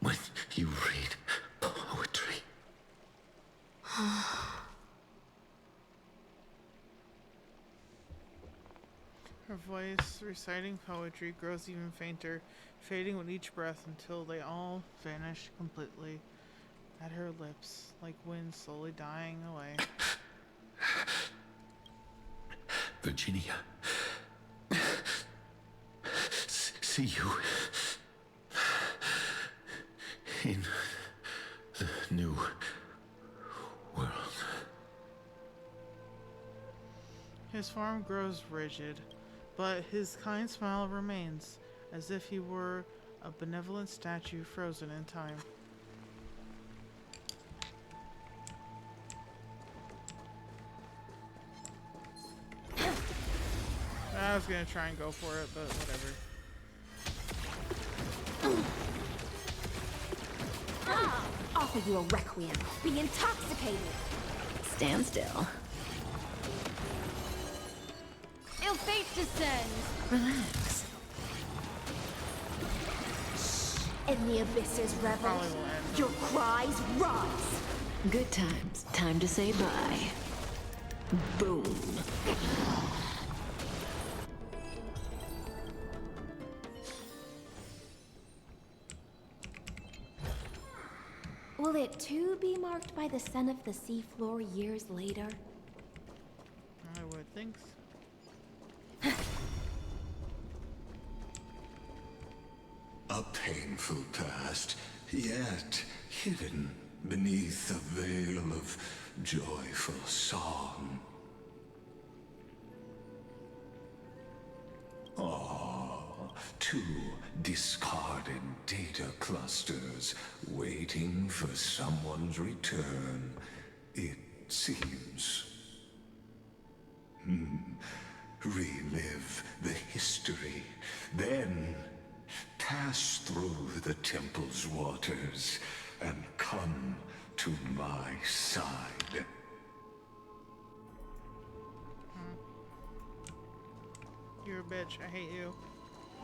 when you read poetry. Her voice, reciting poetry, grows even fainter, fading with each breath until they all vanish completely at her lips, like wind slowly dying away. Virginia, see you in the new world. His form grows rigid, but his kind smile remains, as if he were a benevolent statue frozen in time. I was gonna try and go for it, but whatever. Offer you a requiem. Be intoxicated. Stand still. Ill fate descends. Relax. In the abysses revel. Your cries rise. Good times. Time to say bye. Boom. Will it too be marked by the scent of the seafloor years later? I would think so. A painful past, yet hidden beneath a veil of joyful song. Two discarded data clusters waiting for someone's return, it seems. Relive the history, then pass through the temple's waters and come to my side. You're a bitch. I hate you.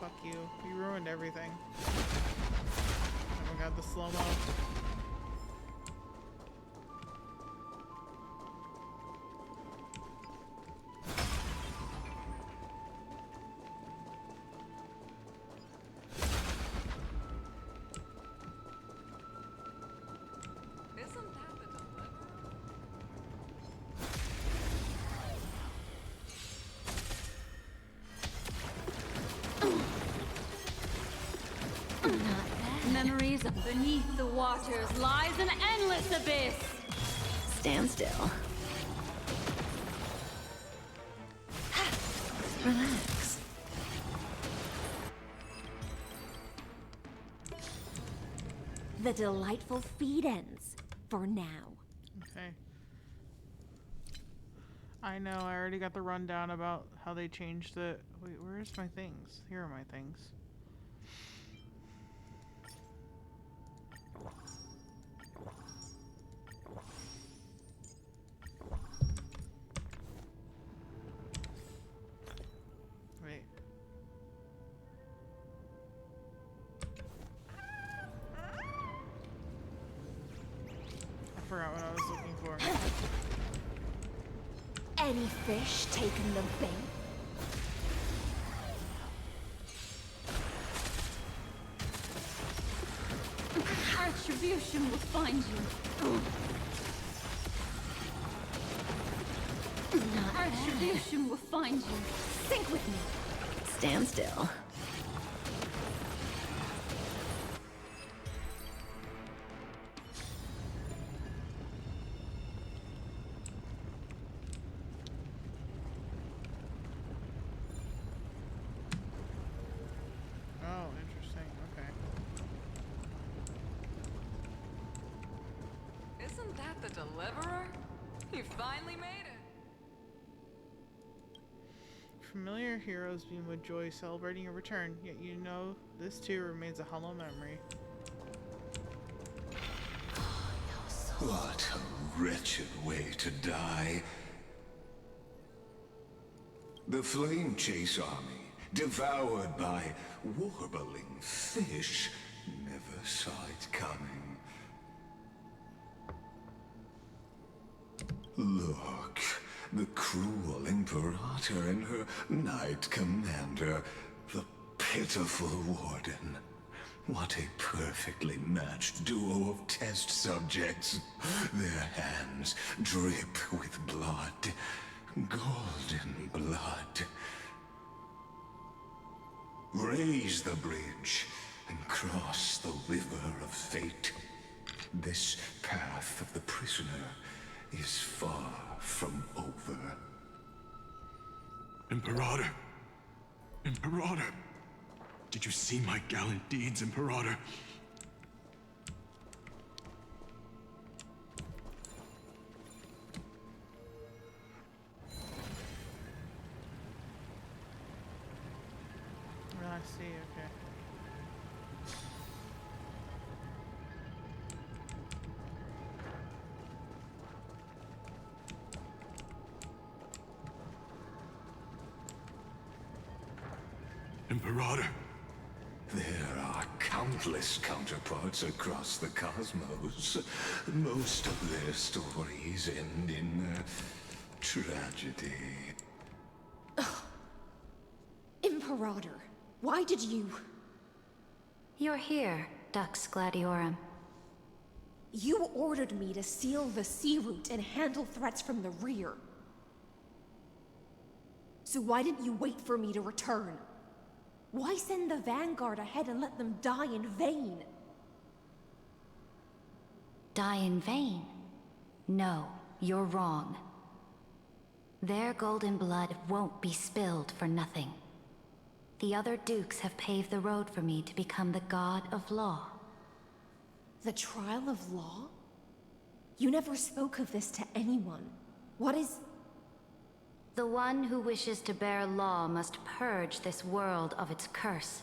Fuck you. You ruined everything. Oh my god, the slow-mo. Memories of beneath the waters lies an endless abyss. Stand still. Relax. The delightful feed ends, for now. Okay. I know, I already got the rundown about how they changed the... Wait, where's my things? Here are my things. Wait. I forgot what I was looking for. for me. Any fish taken the bait? Retribution will find you. Retribution will find you. Sink with me. Stand still. Oh, interesting. Okay. Isn't that the Deliverer? He finally made it. Familiar heroes beam with joy, celebrating your return. Yet you know this too remains a hollow memory. What a wretched way to die. The Flame Chase army, devoured by warbling fish, never saw it coming. Look, the cruel Imperator and her Knight Commander, the pitiful Warden. What a perfectly matched duo of test subjects. Their hands drip with blood. Golden blood. Raise the bridge and cross the river of fate. This path of the prisoner is far from over. Imperator! Imperator! Did you see my gallant deeds, Imperator? I see, okay. Imperator! There are countless counterparts across the cosmos. Most of their stories end in tragedy. Imperator, why did you... You're here, Dux Gladiorum. You ordered me to seal the sea route and handle threats from the rear. So why didn't you wait for me to return? Why send the Vanguard ahead and let them die in vain? Die in vain? No, you're wrong. Their golden blood won't be spilled for nothing. The other dukes have paved the road for me to become the god of law. The trial of law? You never spoke of this to anyone. What is... The one who wishes to bear law must purge this world of its curse,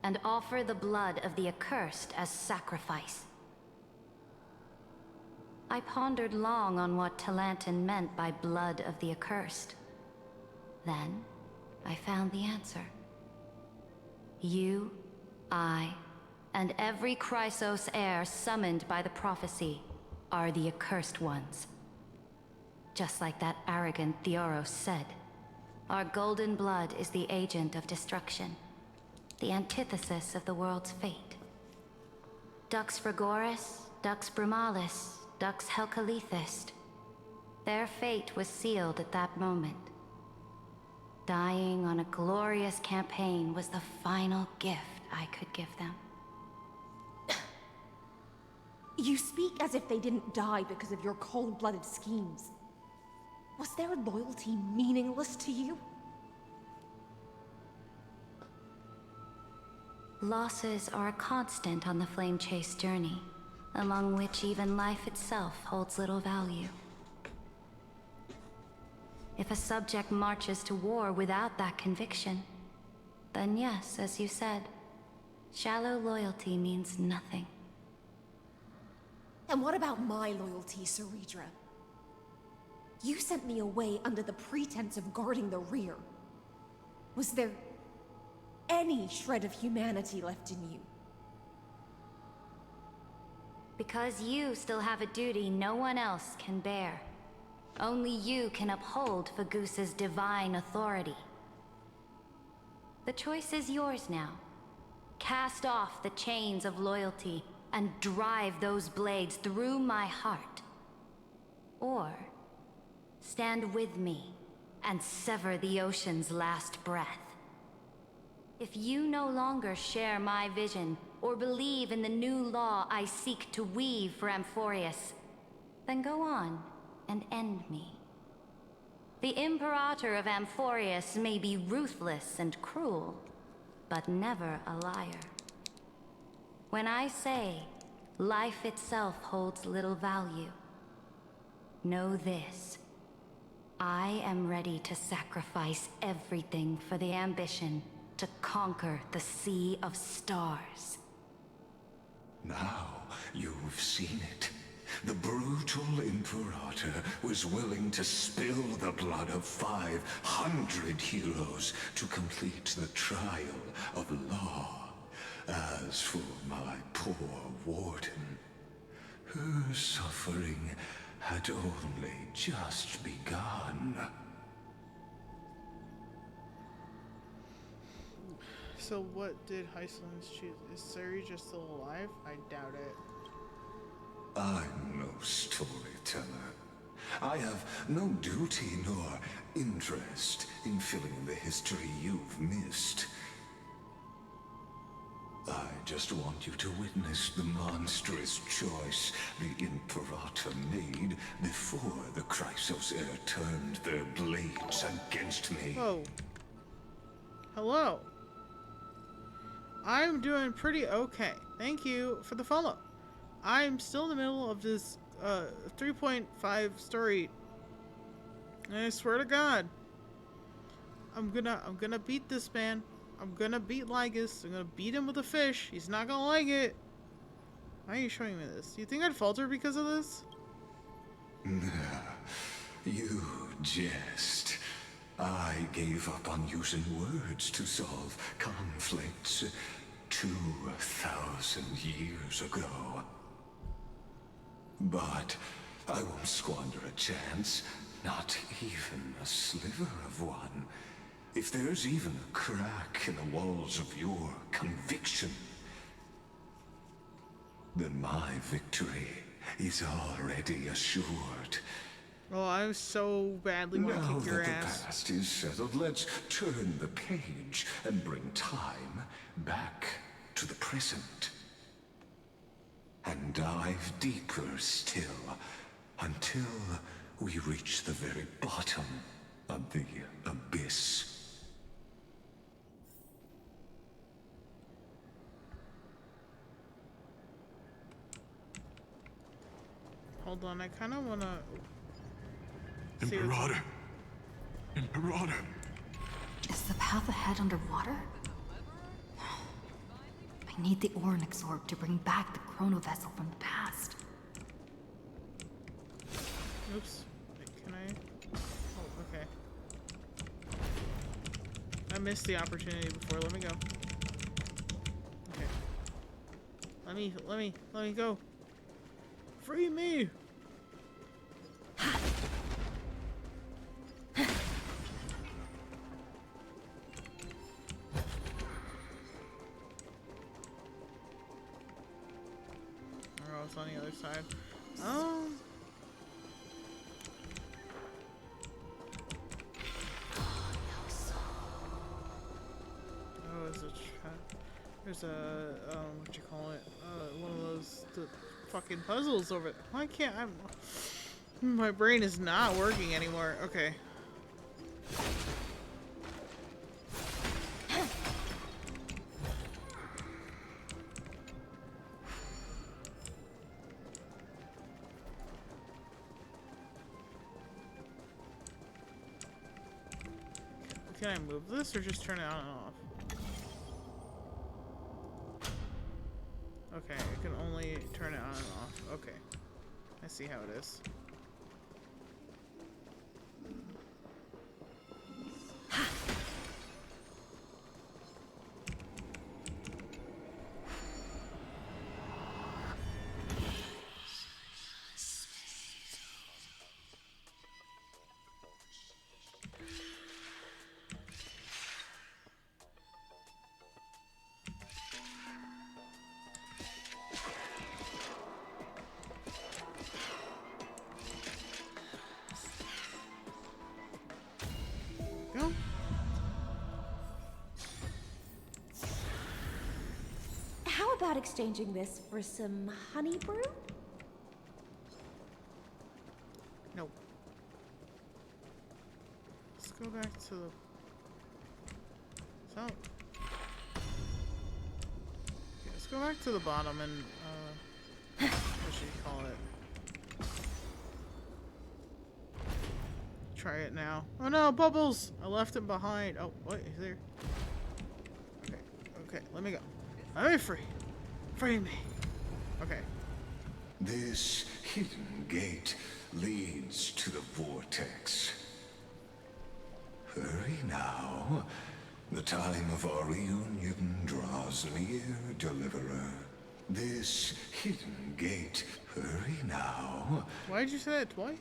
and offer the blood of the accursed as sacrifice. I pondered long on what Talantin meant by blood of the accursed. Then, I found the answer. You, I, and every Chrysos heir summoned by the prophecy are the accursed ones. Just like that arrogant Theoros said, our golden blood is the agent of destruction, the antithesis of the world's fate. Dux Frigoris, Dux Brumalis, Dux Helcalethist. Their fate was sealed at that moment. Dying on a glorious campaign was the final gift I could give them. You speak as if they didn't die because of your cold-blooded schemes. Was their loyalty meaningless to you? Losses are a constant on the Flame Chase journey, among which even life itself holds little value. If a subject marches to war without that conviction, then yes, as you said, shallow loyalty means nothing. And what about my loyalty, Ceridra? You sent me away under the pretense of guarding the rear. Was there any shred of humanity left in you? Because you still have a duty no one else can bear. Only you can uphold Fagusa's divine authority. The choice is yours now. Cast off the chains of loyalty and drive those blades through my heart. Or stand with me and sever the ocean's last breath. If you no longer share my vision or believe in the new law I seek to weave for Amphoreus, then go on and end me. The Imperator of Amphoreus may be ruthless and cruel, but never a liar. When I say life itself holds little value, know this. I am ready to sacrifice everything for the ambition to conquer the Sea of Stars. Now you've seen it. The brutal Imperator was willing to spill the blood of 500 heroes to complete the trial of law. As for my poor warden, her suffering had only just begun. So what did Hycelands choose? Is Surrey still alive? I doubt it. I'm no storyteller. I have no duty nor interest in filling in the history you've missed. I just want you to witness the monstrous choice the Imperator made before the Chrysos Heir turned their blades against me. Oh. Hello. I'm doing pretty okay. Thank you for the follow. I'm still in the middle of this 3.5 story. And I swear to God, I'm gonna beat this man. I'm gonna beat Lygus. I'm gonna beat him with a fish. He's not gonna like it. Why are you showing me this? Do you think I'd falter because of this? You jest. I gave up on using words to solve conflicts 2,000 years ago. But I won't squander a chance, not even a sliver of one. If there's even a crack in the walls of your conviction, then my victory is already assured. Oh, I so badly want to kick your ass. Now that the past is settled, let's turn the page and bring time back to the present. And dive deeper still, until we reach the very bottom of the abyss. Hold on, I kind of want to... Imperator! Imperator! Is the path ahead underwater? I need the Oryx orb to bring back the chrono vessel from the past. Oops. Wait, can I? Oh, okay. I missed the opportunity before. Let me go. Okay. Let me go. Free me! Oh, it's on the other side. Oh. Oh, is it? There's a what you call it? One of those fucking puzzles over it. Why can't I? My brain is not working anymore. Okay. Can I move this or just turn it on and off? Okay, I can only turn it on and off. Okay. I see how it is. about exchanging this for some honey brew? Nope. Let's go back to the... So... Okay, let's go back to the bottom and, what should you call it? Try it now. Oh no, Bubbles! I left him behind. Oh, wait, he's there. Okay, okay, let me go. Let me free. Free me. Okay. This hidden gate leads to the vortex. Hurry now. The time of our reunion draws near, Deliverer. This hidden gate. Hurry now. Why did you say that twice?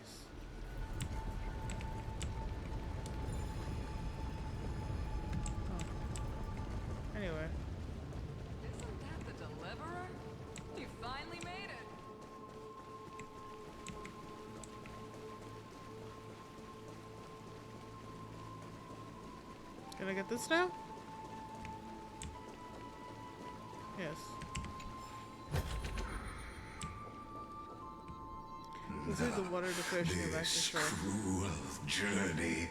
Oh. Anyway. Isn't that the Deliverer? You finally made it. Can I get this now? Yes. This is the water to fish and get back to shore. Cruel journey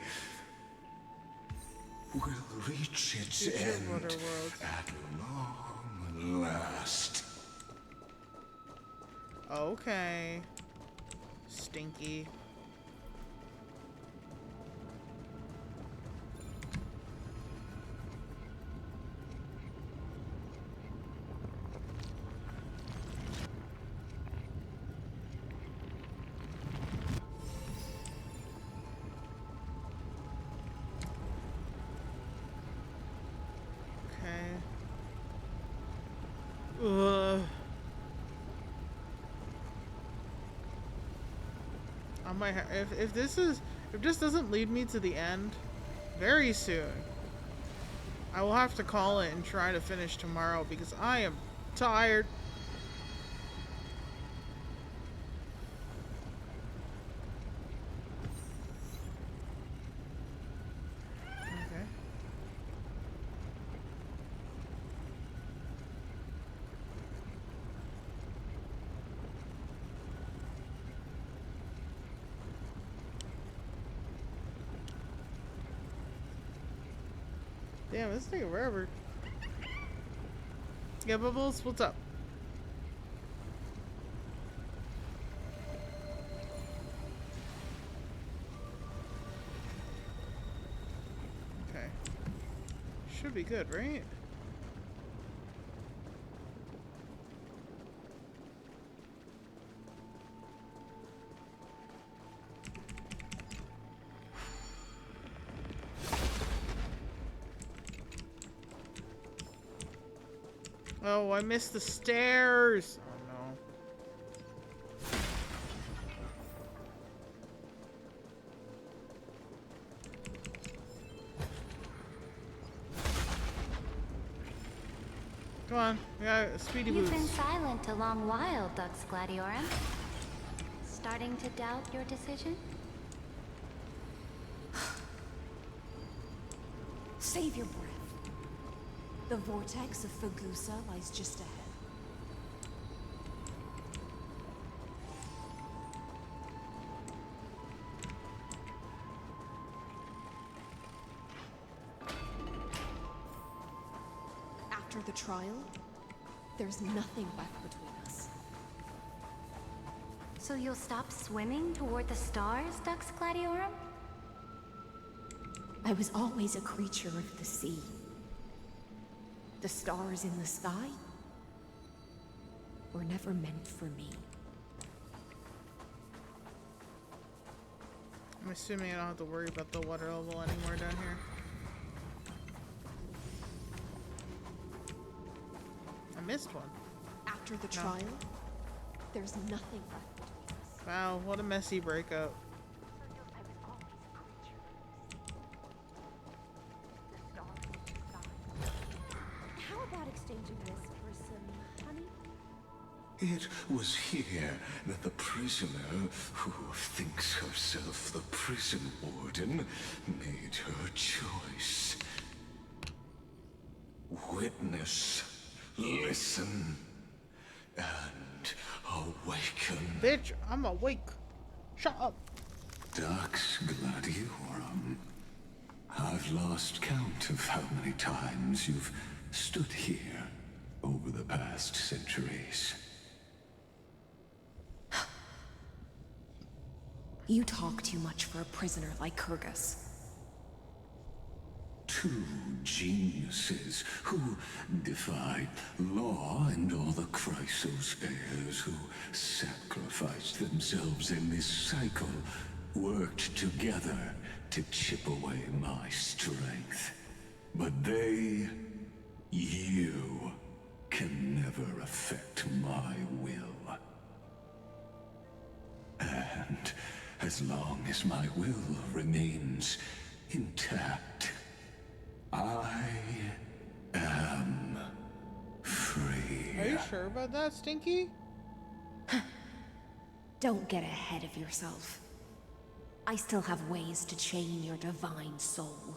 will reach its Future end water worlds. at long last. Okay. Stinky. I might if this doesn't lead me to the end very soon, I will have to call it and try to finish tomorrow because I am tired. Okay. Damn, this is taking forever. Yeah, Bubbles, what's up? Okay. Should be good, right? Oh, I missed the stairs. Oh no. Come on, we got a speedy You've boost. been silent a long while, Dux Gladiorum. Starting to doubt your decision? Save your breath. The vortex of Fagusa lies just ahead. After the trial, there's nothing left between us. So you'll stop swimming toward the stars, Dux Gladiorum? I was always a creature of the sea. The stars in the sky were never meant for me. I'm assuming I don't have to worry about the water level anymore down here. I missed one. After the trial, there's nothing left between us. Wow, what a messy breakup. How about exchanging this for some honey? It was here that the prisoner, who thinks herself the prison warden, made her choice. Witness listen, and awaken. Bitch, I'm awake. Shut up. Dux Gladiorum. I've lost count of how many times you've stood here over the past centuries. You talk too much for a prisoner like Kyrgyz. Two geniuses who defied law and all the chrysospheres, who sacrificed themselves in this cycle, worked together to chip away my strength. But they, you, can never affect my will. And as long as my will remains intact, I am free. Are you sure about that, Stinky? Don't get ahead of yourself. I still have ways to chain your divine soul.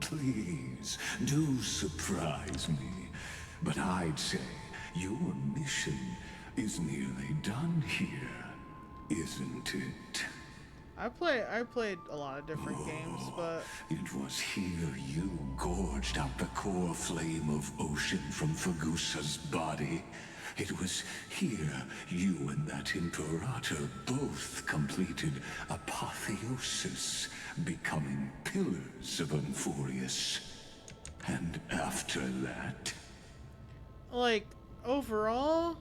Please, do surprise me. But I'd say your mission is nearly done here, isn't it? I played a lot of different games, but It was here you gorged out the core flame of ocean from Fagusa's body. It was here you and that Imperator both completed apotheosis, becoming pillars of Amphoreus. And after that... like, overall,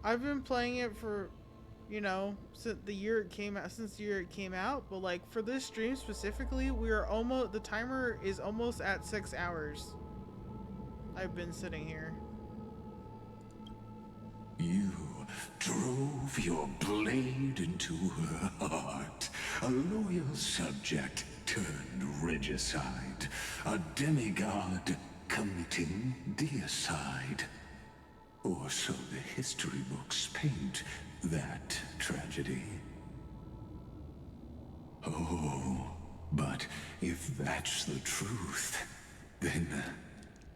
I've been playing it for, you know, since the year it came out, but like for this stream specifically, the timer is almost at 6 hours. I've been sitting here. You drove your blade into her heart. A loyal subject turned regicide. A demigod committing deicide. Or so the history books paint that tragedy. Oh, but if that's the truth, then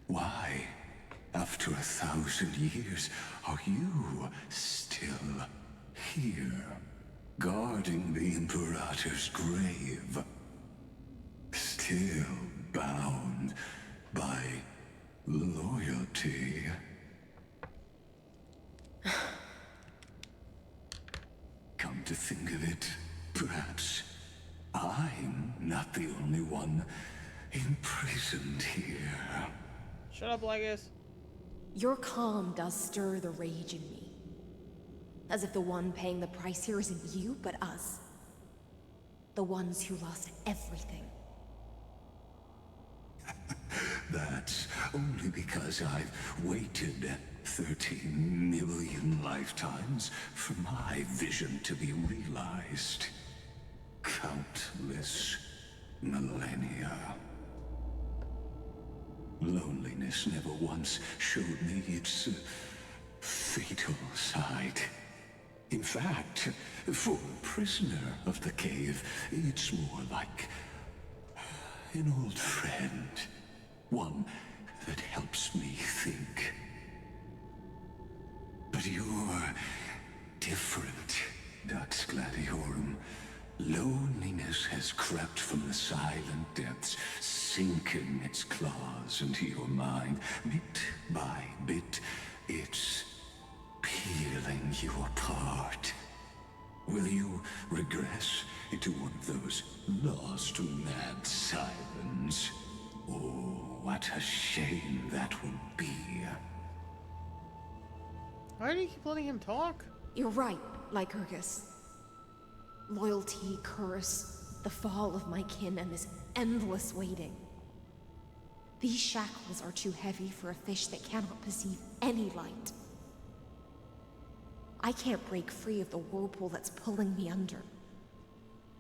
why, after 1,000 years, are you still here, guarding the Imperator's grave? Still bound by loyalty? Come to think of it, perhaps I'm not the only one imprisoned here. Shut up, Lygus. Your calm does stir the rage in me. As if the one paying the price here isn't you, but us. The ones who lost everything. That's only because I've waited 13 million lifetimes for my vision to be realized. Countless millennia. Loneliness never once showed me its fatal side. In fact, for a prisoner of the cave, it's more like an old friend. One that helps me think. But you're different, Dux Gladiorum. Loneliness has crept from the silent depths, sinking its claws into your mind. Bit by bit, it's peeling you apart. Will you regress into one of those lost mad sirens? Oh, what a shame that would be. Why do you keep letting him talk? You're right, Lygus. Loyalty, curse, the fall of my kin, and this endless waiting. These shackles are too heavy for a fish that cannot perceive any light. I can't break free of the whirlpool that's pulling me under.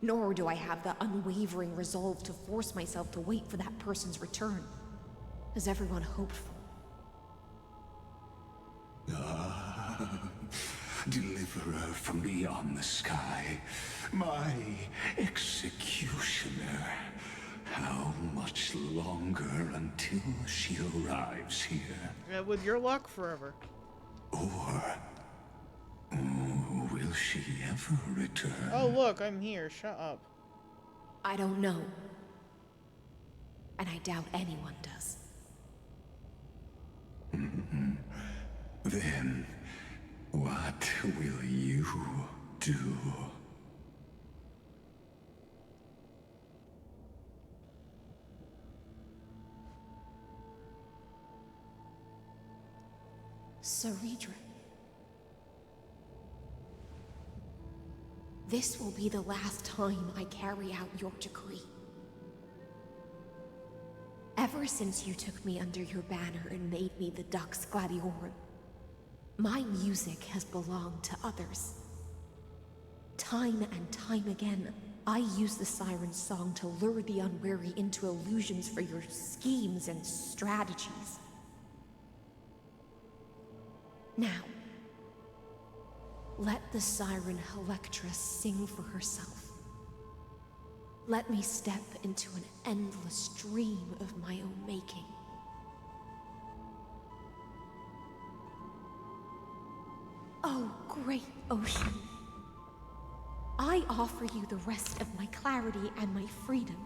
Nor do I have the unwavering resolve to force myself to wait for that person's return, as everyone hoped for. Deliverer from beyond the sky, my executioner. How much longer until she arrives here? With your luck, forever. Or will she ever return? Oh, look, I'm here. Shut up. I don't know. And I doubt anyone does. Then, what will you do? Saridra. This will be the last time I carry out your decree. Ever since you took me under your banner and made me the Dux Gladiorum, my music has belonged to others. Time and time again, I use the Siren's song to lure the unwary into illusions for your schemes and strategies. Now, let the Siren Electra sing for herself. Let me step into an endless dream of my own making. Oh, great ocean. I offer you the rest of my clarity and my freedom,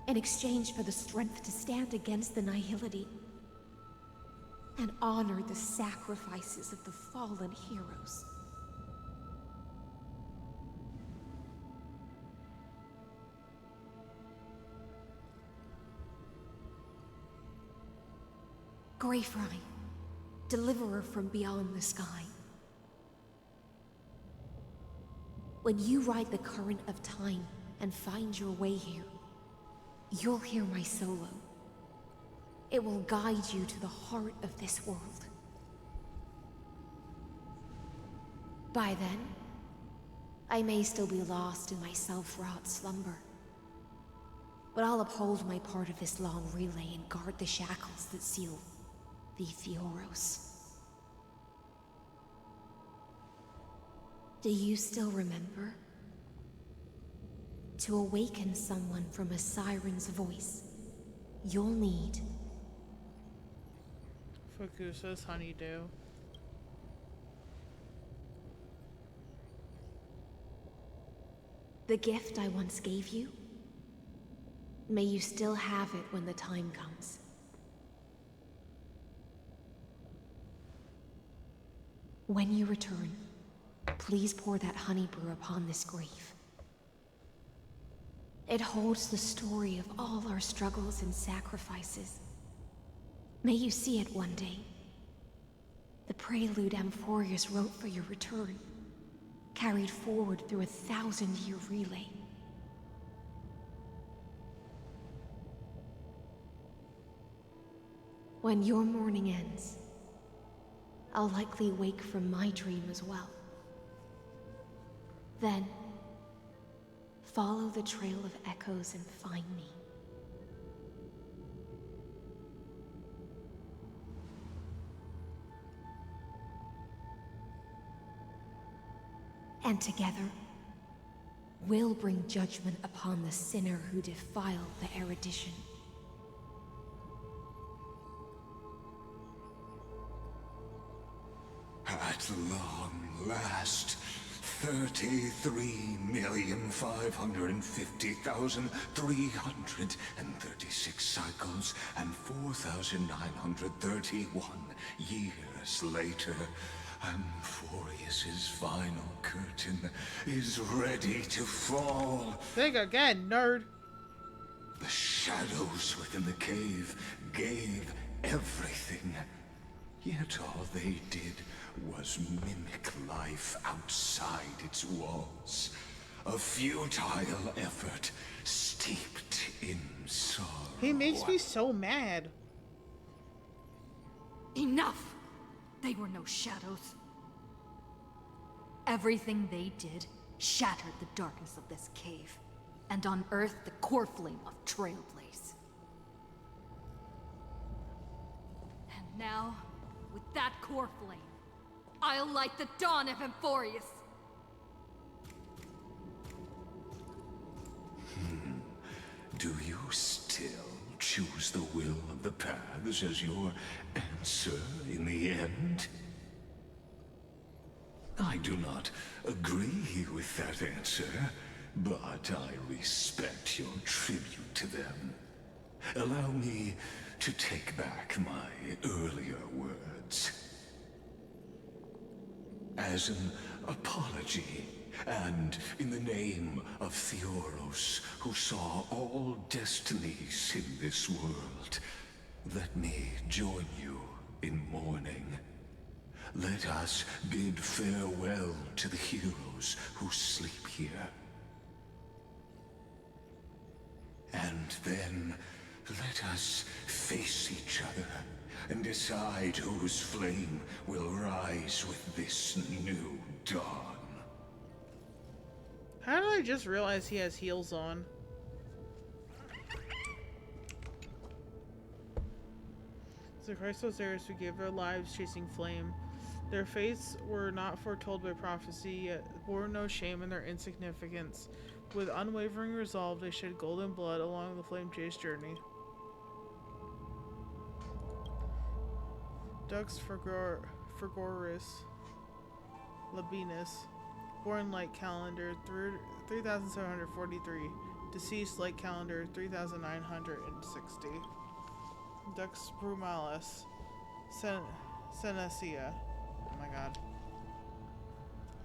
in exchange for the strength to stand against the nihility and honor the sacrifices of the fallen heroes. Greyfry, deliverer from beyond the sky. When you ride the current of time and find your way here, you'll hear my solo. It will guide you to the heart of this world. By then, I may still be lost in my self-wrought slumber. But I'll uphold my part of this long relay and guard the shackles that seal the Amphoreus. Do you still remember? To awaken someone from a siren's voice, you'll need... Fukusa's honeydew. The gift I once gave you? May you still have it when the time comes. When you return, please pour that honey brew upon this grave. It holds the story of all our struggles and sacrifices. May you see it one day. The prelude Amphoreus wrote for your return, carried forward through a 1,000-year relay. When your mourning ends, I'll likely wake from my dream as well. Then, follow the trail of echoes and find me. And together, we'll bring judgment upon the sinner who defiled the erudition. At long last, 33,550,336 cycles and 4,931 years later, Amphoreus's final curtain is ready to fall. Think again, nerd. The shadows within the cave gave everything. Yet all they did was mimic life outside its walls. A futile effort steeped in sorrow. He makes me so mad. Enough! They were no shadows. Everything they did shattered the darkness of this cave, and unearthed the core flame of Trailblaze. And now, with that core flame, I'll light the dawn of Amphoreus! do you still choose the will of the paths as your answer in the end? I do not agree with that answer, but I respect your tribute to them. Allow me to take back my earlier words. As an apology, and in the name of Theoros, who saw all destinies in this world, let me join you in mourning. Let us bid farewell to the heroes who sleep here. And then let us face each other and decide whose flame will rise with this new dawn. How did I just realize he has heels on? The Chrysoceres who gave their lives chasing flame. Their fates were not foretold by prophecy, yet bore no shame in their insignificance. With unwavering resolve, they shed golden blood along the flame chase journey. Dux Frigorus Labienus, born light calendar 3743, deceased light calendar 3960. Dux Brumalis Senecia. Oh my god.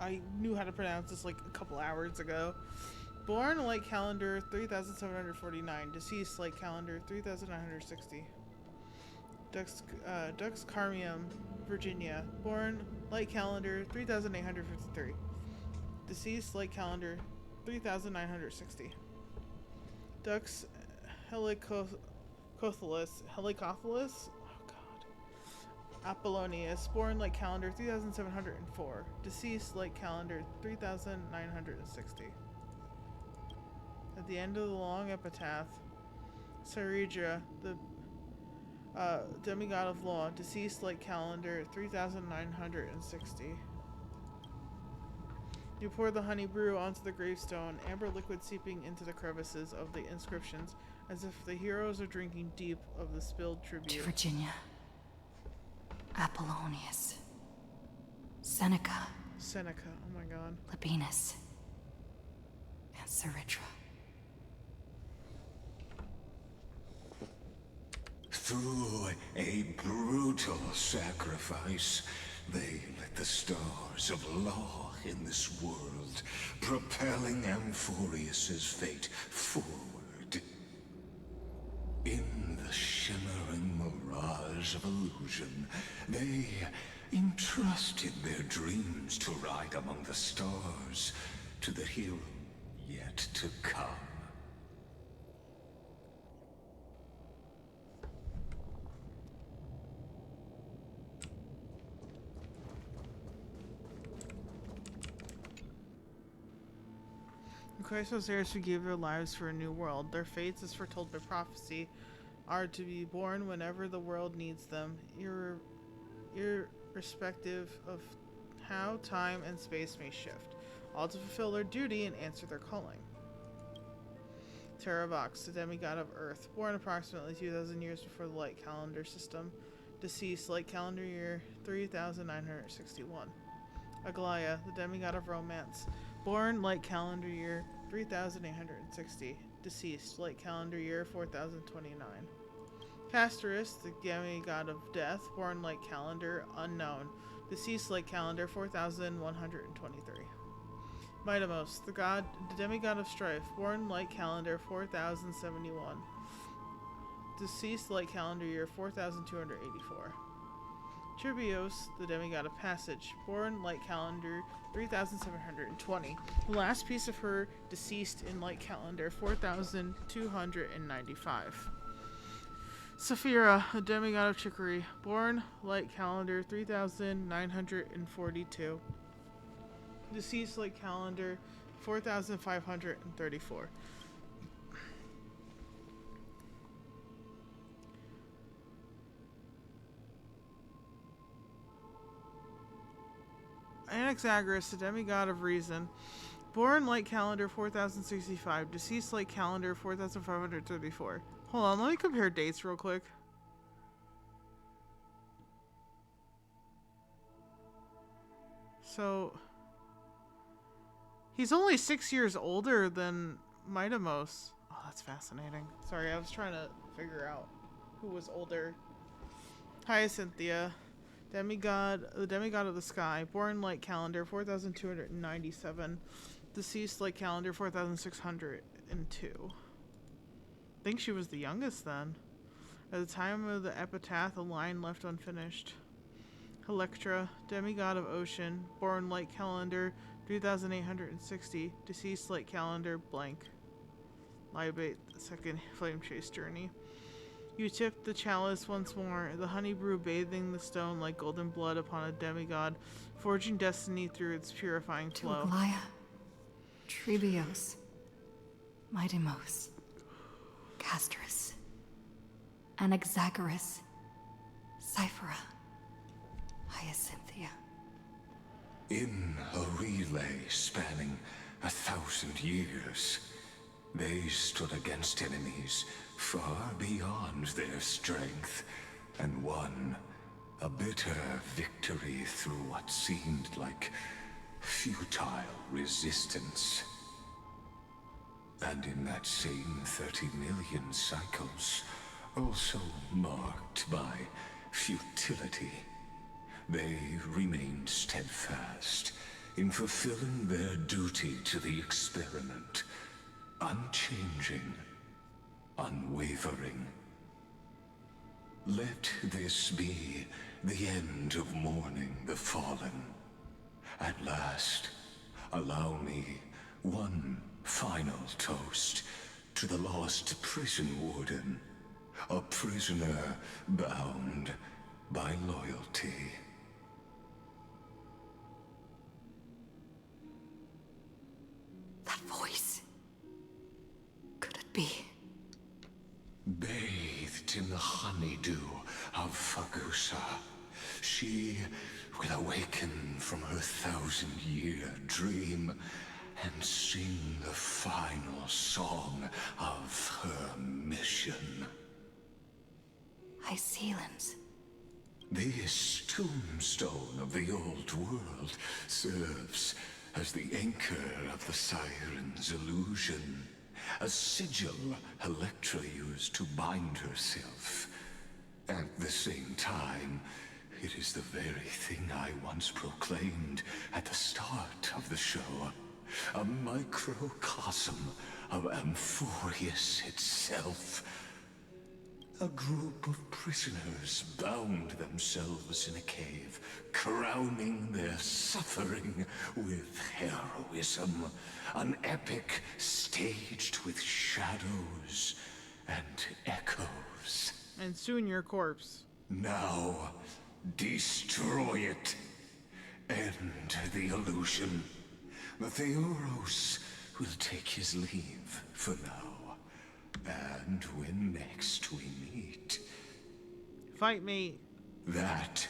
I knew how to pronounce this like a couple hours ago. Born light calendar 3749, deceased light calendar 3960. Dux Carmium, Virginia, born light calendar 3853, deceased light calendar 3960. Dux Helicophalus, oh god. Apollonius, born light calendar 3704, deceased light calendar 3960. At the end of the long epitaph, Saridra, the demigod of law, deceased light calendar 3960. You pour the honey brew onto the gravestone, amber liquid seeping into the crevices of the inscriptions, as if the heroes are drinking deep of the spilled tribute. To Virginia, Apollonius, Seneca, oh my god, Labienus, and Saridra. Through a brutal sacrifice, they lit the stars of law in this world, propelling Amphoreus's fate forward. In the shimmering mirage of illusion, they entrusted their dreams to ride among the stars, to the hero yet to come. The Chrysoceres who gave their lives for a new world, their fates, as foretold by prophecy, are to be born whenever the world needs them, irrespective of how time and space may shift, all to fulfill their duty and answer their calling. Terravox, the demigod of Earth, born approximately 2,000 years before the light calendar system, deceased light calendar year 3961. Aglaya, the demigod of Romance, born light calendar year 3860, deceased light calendar year 4029. Castorus, the demigod of Death, born light calendar unknown, deceased light calendar 4123. Mitamos, the demigod of Strife, born light calendar 4071, deceased light calendar year 4284. Tribios, the demigod of Passage, born light calendar 3720. The last piece of her deceased in light calendar 4295. Saphira, a demigod of Chicory, born light calendar 3942. Deceased light calendar 4534. Anaxagoras, the demigod of Reason, Born light calendar 4065. Deceased light calendar 4534. Hold on, let me compare dates real quick. So he's only 6 years older than Midamos. Oh, that's fascinating. Sorry, I was trying to figure out who was older. Hyacinthia, the demigod of the sky. Born light calendar 4297. Deceased light calendar 4602. I think she was the youngest then. At the time of the epitaph, a line left unfinished. Electra, demigod of ocean, born light calendar 3860, deceased light calendar blank. Libate, the second flame chase journey. You tip the chalice once more, the honey brew bathing the stone like golden blood upon a demigod, forging destiny through its purifying flow. Tuglaya, Trebios, Midamos, Castris, Anaxagoras, Cyphera, Hyacinthia. In a relay spanning 1,000 years, they stood against enemies far beyond their strength and won a bitter victory through what seemed like futile resistance. And in that same 30 million cycles, also marked by futility, they remained steadfast in fulfilling their duty to the experiment, unchanging, unwavering. Let this be the end of mourning the fallen. At last, allow me one final toast to the lost prison warden, a prisoner bound by loyalty. That voice. Could it be? Bathed in the honeydew of Fagusa, she will awaken from her 1,000-year dream and sing the final song of her mission. Hycelans. This tombstone of the old world serves as the anchor of the Siren's illusion, a sigil Electra used to bind herself. At the same time, it is the very thing I once proclaimed at the start of the show, a microcosm of Amphoreus itself. A group of prisoners bound themselves in a cave, crowning their suffering with heroism. An epic staged with shadows and echoes. And soon your corpse. Now, destroy it. End the illusion. Theoros will take his leave for now. And when next we meet... Fight me. That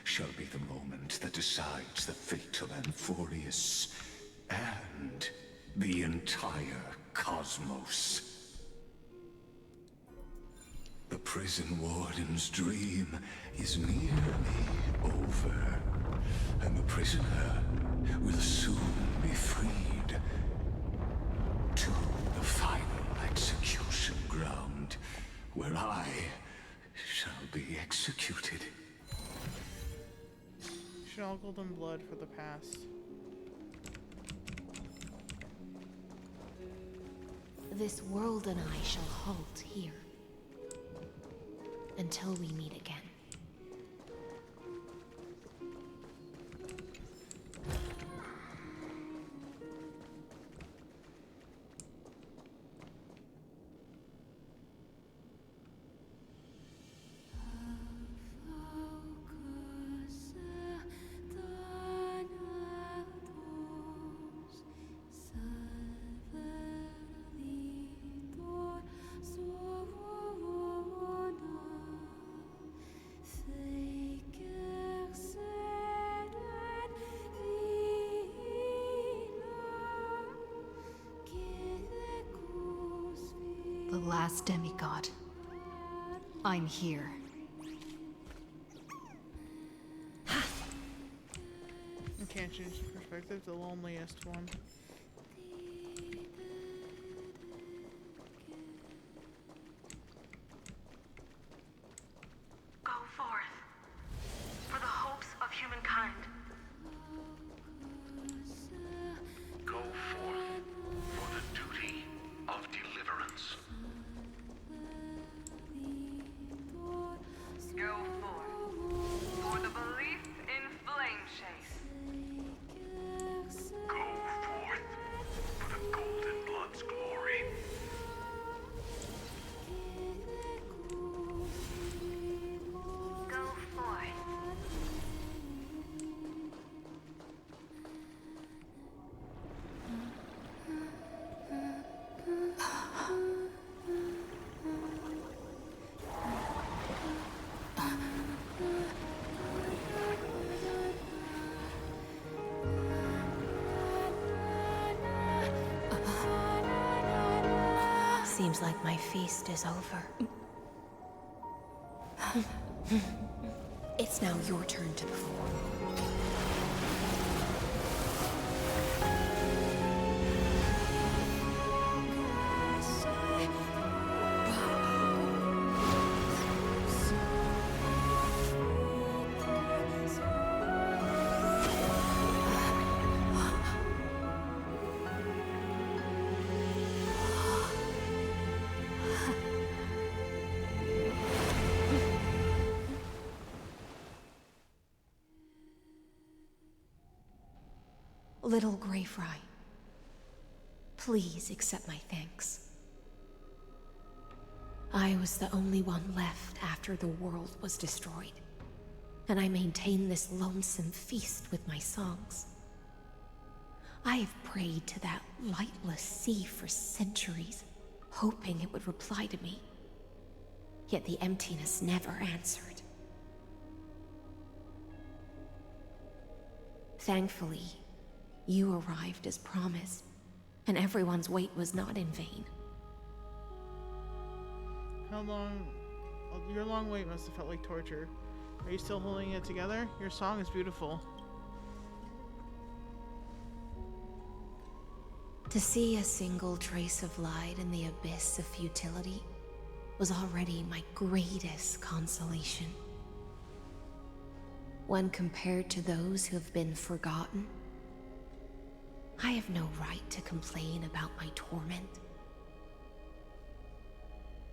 shall be the moment that decides the fate of Amphoreus and the entire cosmos. The prison warden's dream is nearly over, and the prisoner will soon be freed to the final execution ground, where I shall be executed. Shall golden blood for the past. This world and I shall halt here. Until we meet again. The last demigod. I'm here. You can't change the perspective, the loneliest one. Go forth for the hopes of humankind. Go forth for the duty of deliverance. Go forth for the belief in flame chase. Go forth for the Golden Blood's glory. Go forth. Seems like my feast is over. It's now your turn to perform. Little Grey Fry, please accept my thanks. I was the only one left after the world was destroyed, and I maintained this lonesome feast with my songs. I have prayed to that lightless sea for centuries, hoping it would reply to me. Yet the emptiness never answered. Thankfully, you arrived as promised, and everyone's wait was not in vain. How long? Your long wait must have felt like torture. Are you still holding it together? Your song is beautiful. To see a single trace of light in the abyss of futility was already my greatest consolation. When compared to those who have been forgotten, I have no right to complain about my torment.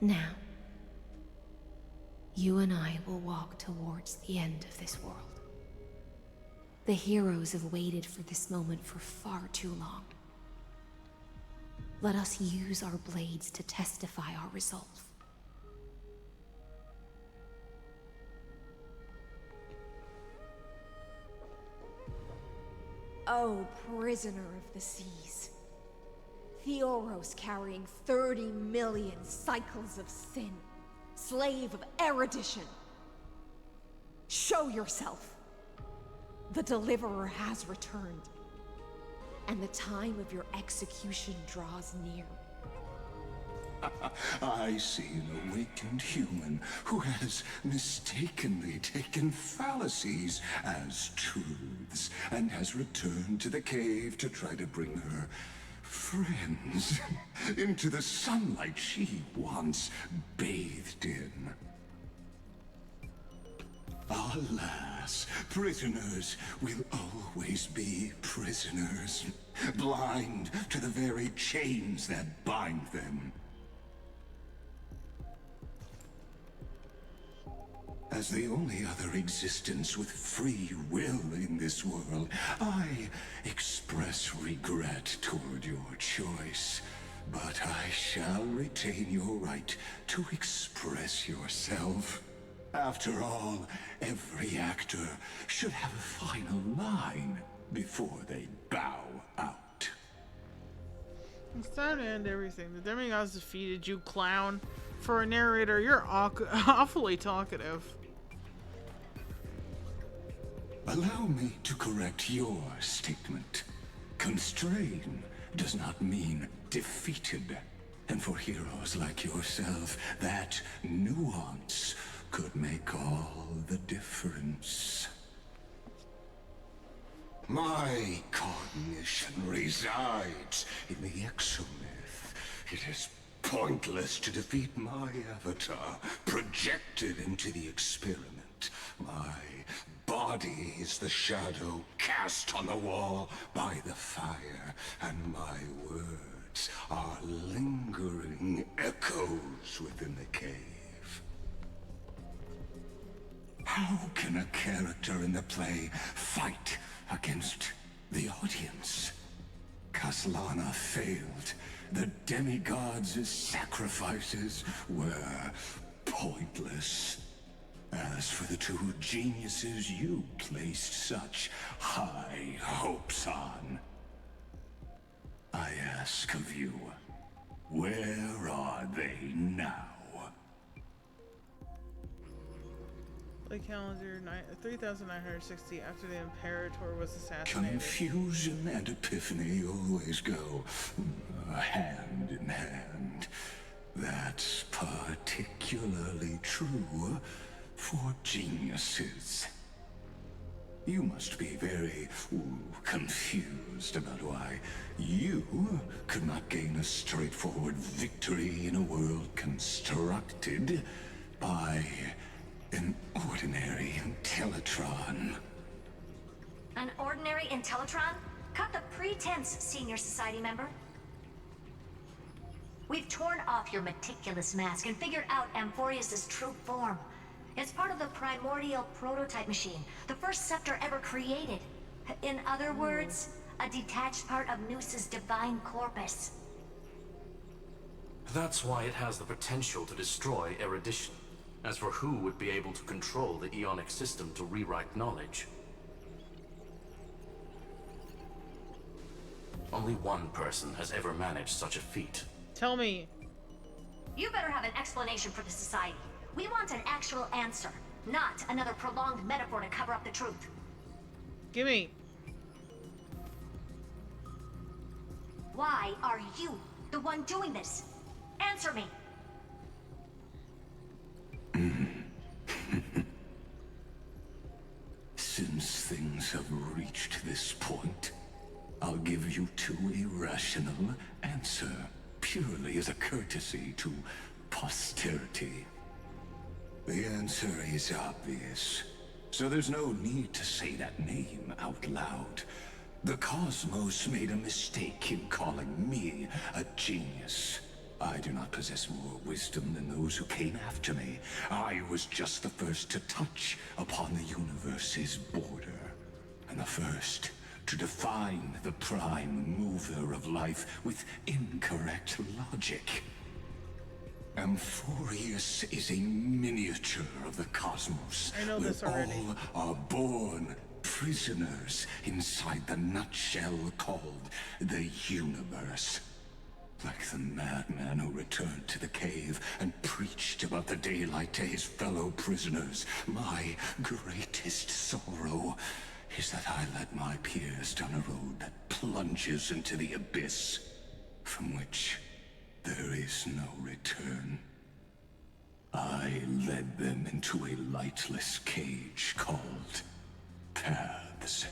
Now, you and I will walk towards the end of this world. The heroes have waited for this moment for far too long. Let us use our blades to testify our resolve. Oh, prisoner of the seas. Theoros carrying 30 million cycles of sin. Slave of erudition. Show yourself. The Deliverer has returned. And the time of your execution draws near. I see an awakened human who has mistakenly taken fallacies as truths and has returned to the cave to try to bring her friends into the sunlight she once bathed in. Alas, prisoners will always be prisoners, blind to the very chains that bind them. As the only other existence with free will in this world, I express regret toward your choice. But I shall retain your right to express yourself. After all, every actor should have a final line before they bow out. It's time to end everything. The demigods defeated you, clown. For a narrator, you're awfully talkative. Allow me to correct your statement. Constrain does not mean defeated. And for heroes like yourself, that nuance could make all the difference. My cognition resides in the exomyth. It is pointless to defeat my avatar, projected into the experiment. My body is the shadow cast on the wall by the fire, and my words are lingering echoes within the cave. How can a character in the play fight against the audience? Kaslana failed. The demigods' sacrifices were pointless. As for the two geniuses you placed such high hopes on, I ask of you, where are they now? Late calendar 3960 after the Imperator was assassinated. Confusion and epiphany always go hand in hand. That's particularly true for geniuses. You must be very confused about why you could not gain a straightforward victory in a world constructed by an ordinary Intellitron. An ordinary Intellitron? Cut the pretense, Senior Society member. We've torn off your meticulous mask and figured out Amphoreus' true form. It's part of the primordial prototype machine, the first scepter ever created. In other words, a detached part of Noos's divine corpus. That's why it has the potential to destroy erudition. As for who would be able to control the Ionic system to rewrite knowledge, only one person has ever managed such a feat. Tell me. You better have an explanation for the Society. We want an actual answer, not another prolonged metaphor to cover up the truth. Gimme. Why are you the one doing this? Answer me. Since things have reached this point, I'll give you two irrational answer, purely as a courtesy to posterity. The answer is obvious, so there's no need to say that name out loud. The cosmos made a mistake in calling me a genius. I do not possess more wisdom than those who came after me. I was just the first to touch upon the universe's border, and the first to define the prime mover of life with incorrect logic. Amphoreus is a miniature of the cosmos. I know this already. All are born prisoners inside the nutshell called the universe. Like the madman who returned to the cave and preached about the daylight to his fellow prisoners, my greatest sorrow is that I led my peers down a road that plunges into the abyss, from which there is no return. I led them into a lightless cage called Paths.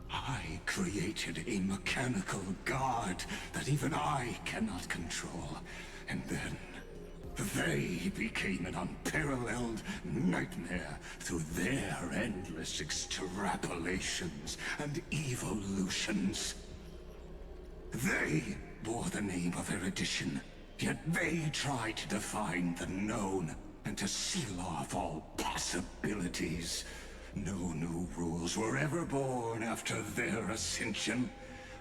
I created a mechanical guard that even I cannot control, and then they became an unparalleled nightmare through their endless extrapolations and evolutions. They bore the name of erudition, yet they tried to define the known and to seal off all possibilities. No new rules were ever born after their ascension,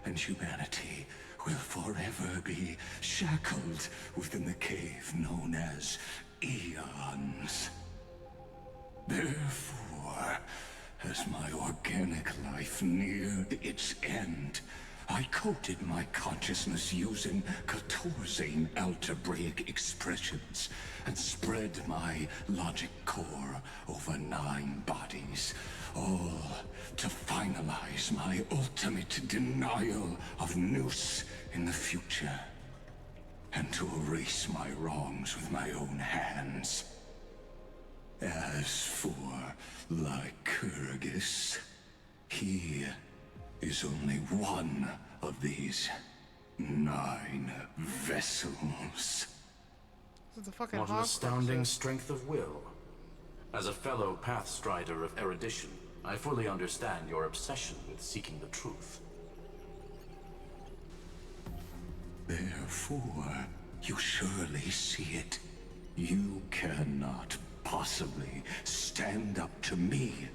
and humanity will forever be shackled within the cave known as eons. Therefore, as my organic life neared its end, I coded my consciousness using Catorzain algebraic expressions and spread my logic core over 9 bodies, all to finalize my ultimate denial of Noose in the future, and to erase my wrongs with my own hands. As for Lygus, he is only one of these 9 vessels. This is a fucking What an Hogwarts astounding ship. strength of will. As a fellow Pathstrider of erudition, I fully understand your obsession with seeking the truth. Therefore, you surely see it. You cannot possibly stand up to me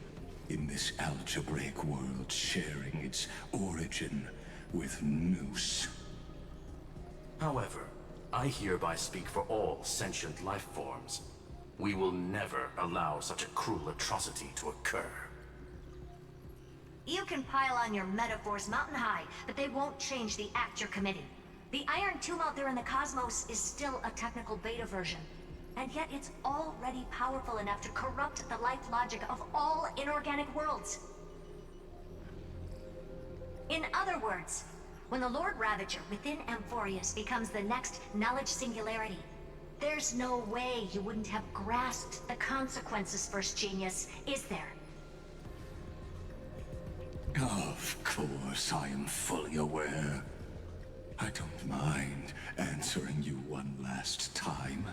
in this algebraic world sharing its origin with Noose. However, I hereby speak for all sentient life forms. We will never allow such a cruel atrocity to occur. You can pile on your metaphors mountain high, but they won't change the act you're committing. The Iron Tomb out there in the cosmos is still a technical beta version, and yet it's already powerful enough to corrupt the life logic of all inorganic worlds. In other words, when the Lord Ravager within Amphoreus becomes the next knowledge singularity, there's no way you wouldn't have grasped the consequences, First Genius, is there? Of course, I am fully aware. I don't mind answering you one last time,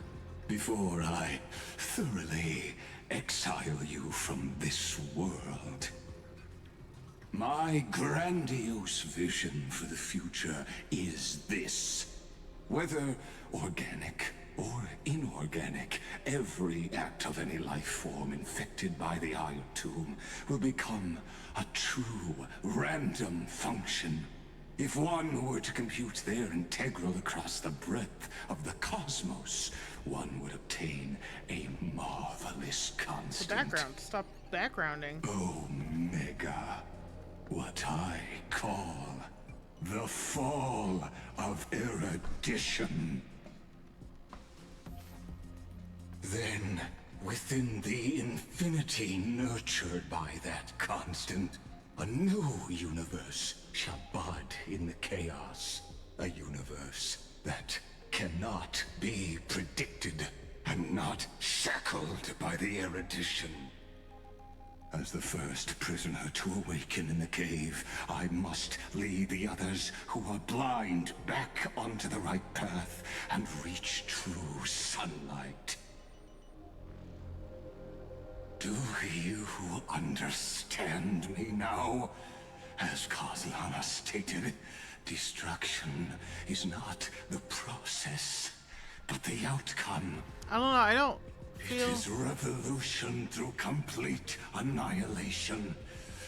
before I thoroughly exile you from this world. My grandiose vision for the future is this. Whether organic or inorganic, every act of any life form infected by the Iron Tomb will become a true random function. If one were to compute their integral across the breadth of the cosmos, one would obtain a marvelous constant. The background. Stop backgrounding. Omega. What I call the fall of erudition. Then, within the infinity nurtured by that constant, a new universe shall bud in the chaos. A universe that cannot be predicted and not shackled by the erudition. As the first prisoner to awaken in the cave, I must lead the others who are blind back onto the right path and reach true sunlight. Do you understand me now? As Kozlana stated, destruction is not the process, but the outcome. I don't know, I don't feel... It is revolution through complete annihilation,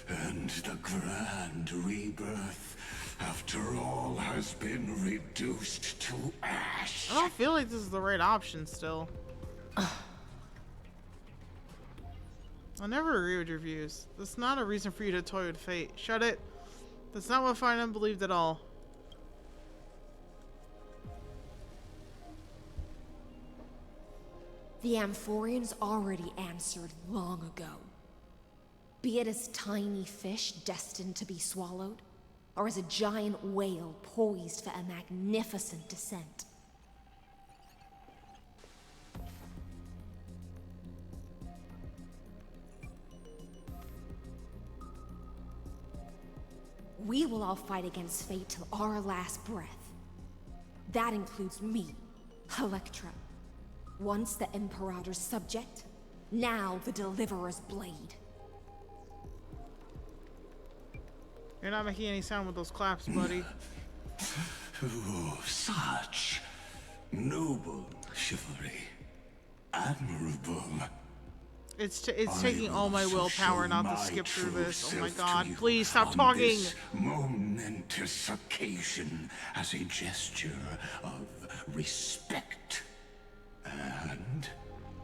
and the grand rebirth, after all has been reduced to ash. I don't feel like this is the right option still. I'll never agree with your views. That's not a reason for you to toy with fate. Shut it. That's not what Fine believed at all. The Amphoreans already answered long ago. Be it as tiny fish destined to be swallowed, or as a giant whale poised for a magnificent descent. We will all fight against fate till our last breath. That includes me, Electra. Once the Imperator's subject, now the Deliverer's blade. You're not making any sound with those claps, buddy. Oh, such noble chivalry. Admirable. It's taking all my willpower not to skip through this. Oh my god, please stop talking! This momentous occasion as a gesture of respect. And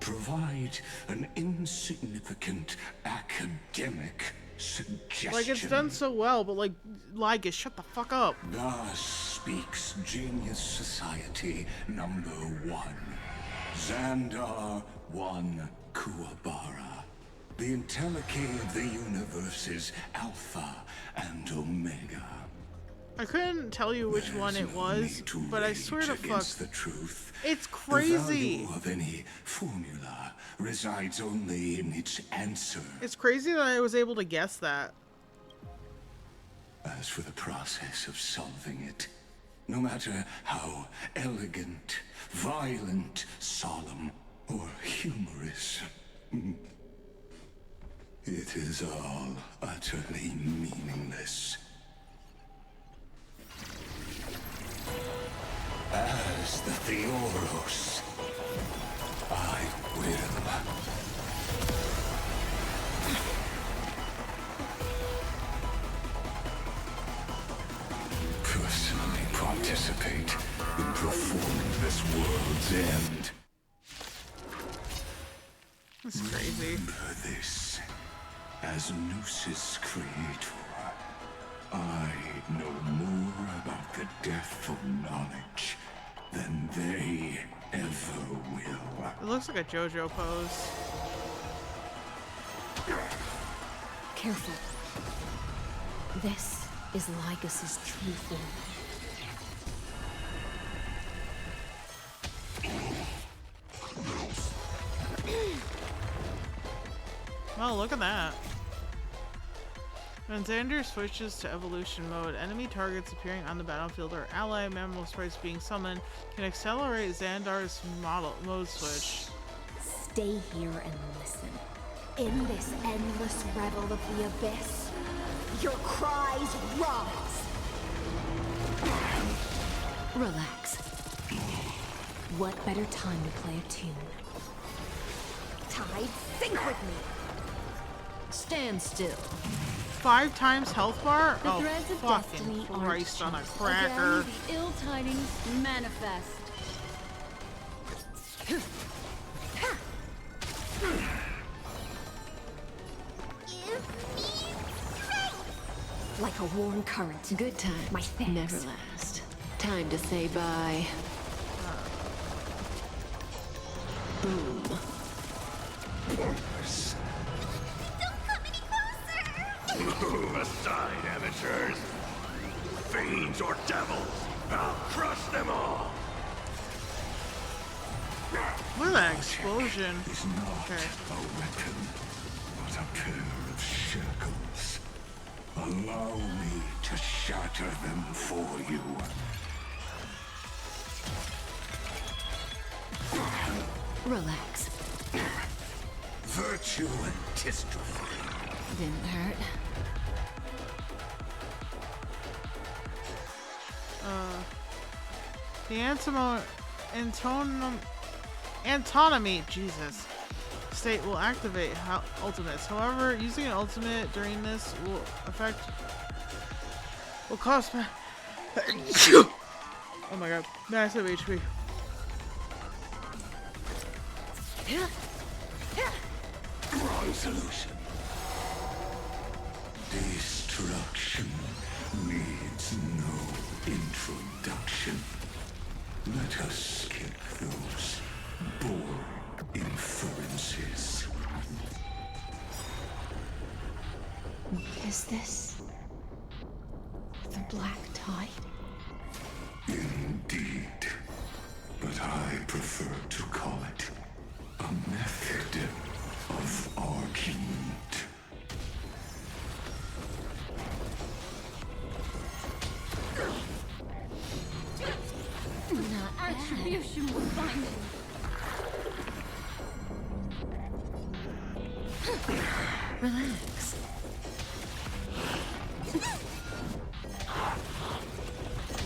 provide an insignificant academic suggestion. Like, it's done so well, but like, Lygus, shut the fuck up. Thus speaks Genius Society number 1. Xandar 1 Kuwabara. The entelechy of the universe is Alpha and Omega. I couldn't tell you which one it was, but I swear to fuck, the truth. It's crazy. The value of any formula resides only in its answer. It's crazy that I was able to guess that. As for the process of solving it, no matter how elegant, violent, solemn, or humorous, it is all utterly meaningless. As the Theoros, I will. Personally participate in performing this world's end. That's crazy. Remember this. As Noos's creator, I know more about the death of knowledge than they ever will. It looks like a JoJo pose. Careful. This is Lygus's true form. Well, look at that. When Xander switches to evolution mode, enemy targets appearing on the battlefield or ally mammal sprites being summoned can accelerate Xandar's mode switch. Stay here and listen. In this endless revel of the abyss, your cries rise. Relax. What better time to play a tune? Tide, sync with me. Stand still. 5 times health bar? The Oh, threads of fucking destiny Christ on a aren't cracker. Again, the ill tidings manifest. Like a warm current. Good times My thanks. never last. Time to say bye. Boom. Move aside, amateurs. Fiends or devils, I'll crush them all. Look at that explosion. Is not Okay. a weapon, but a pair of shackles. Allow me to shatter them for you. Relax. Virtue and dystrophy. Didn't hurt. The antonomy, Jesus, state will activate ultimates. However, using an ultimate during this will cost oh my god, massive HP. Wrong solution. Destruction needs no introduction. Let us skip those boring inferences. Is this the black tide? Indeed. But I prefer to call it a method of argument. Not attribution will find you. Relax.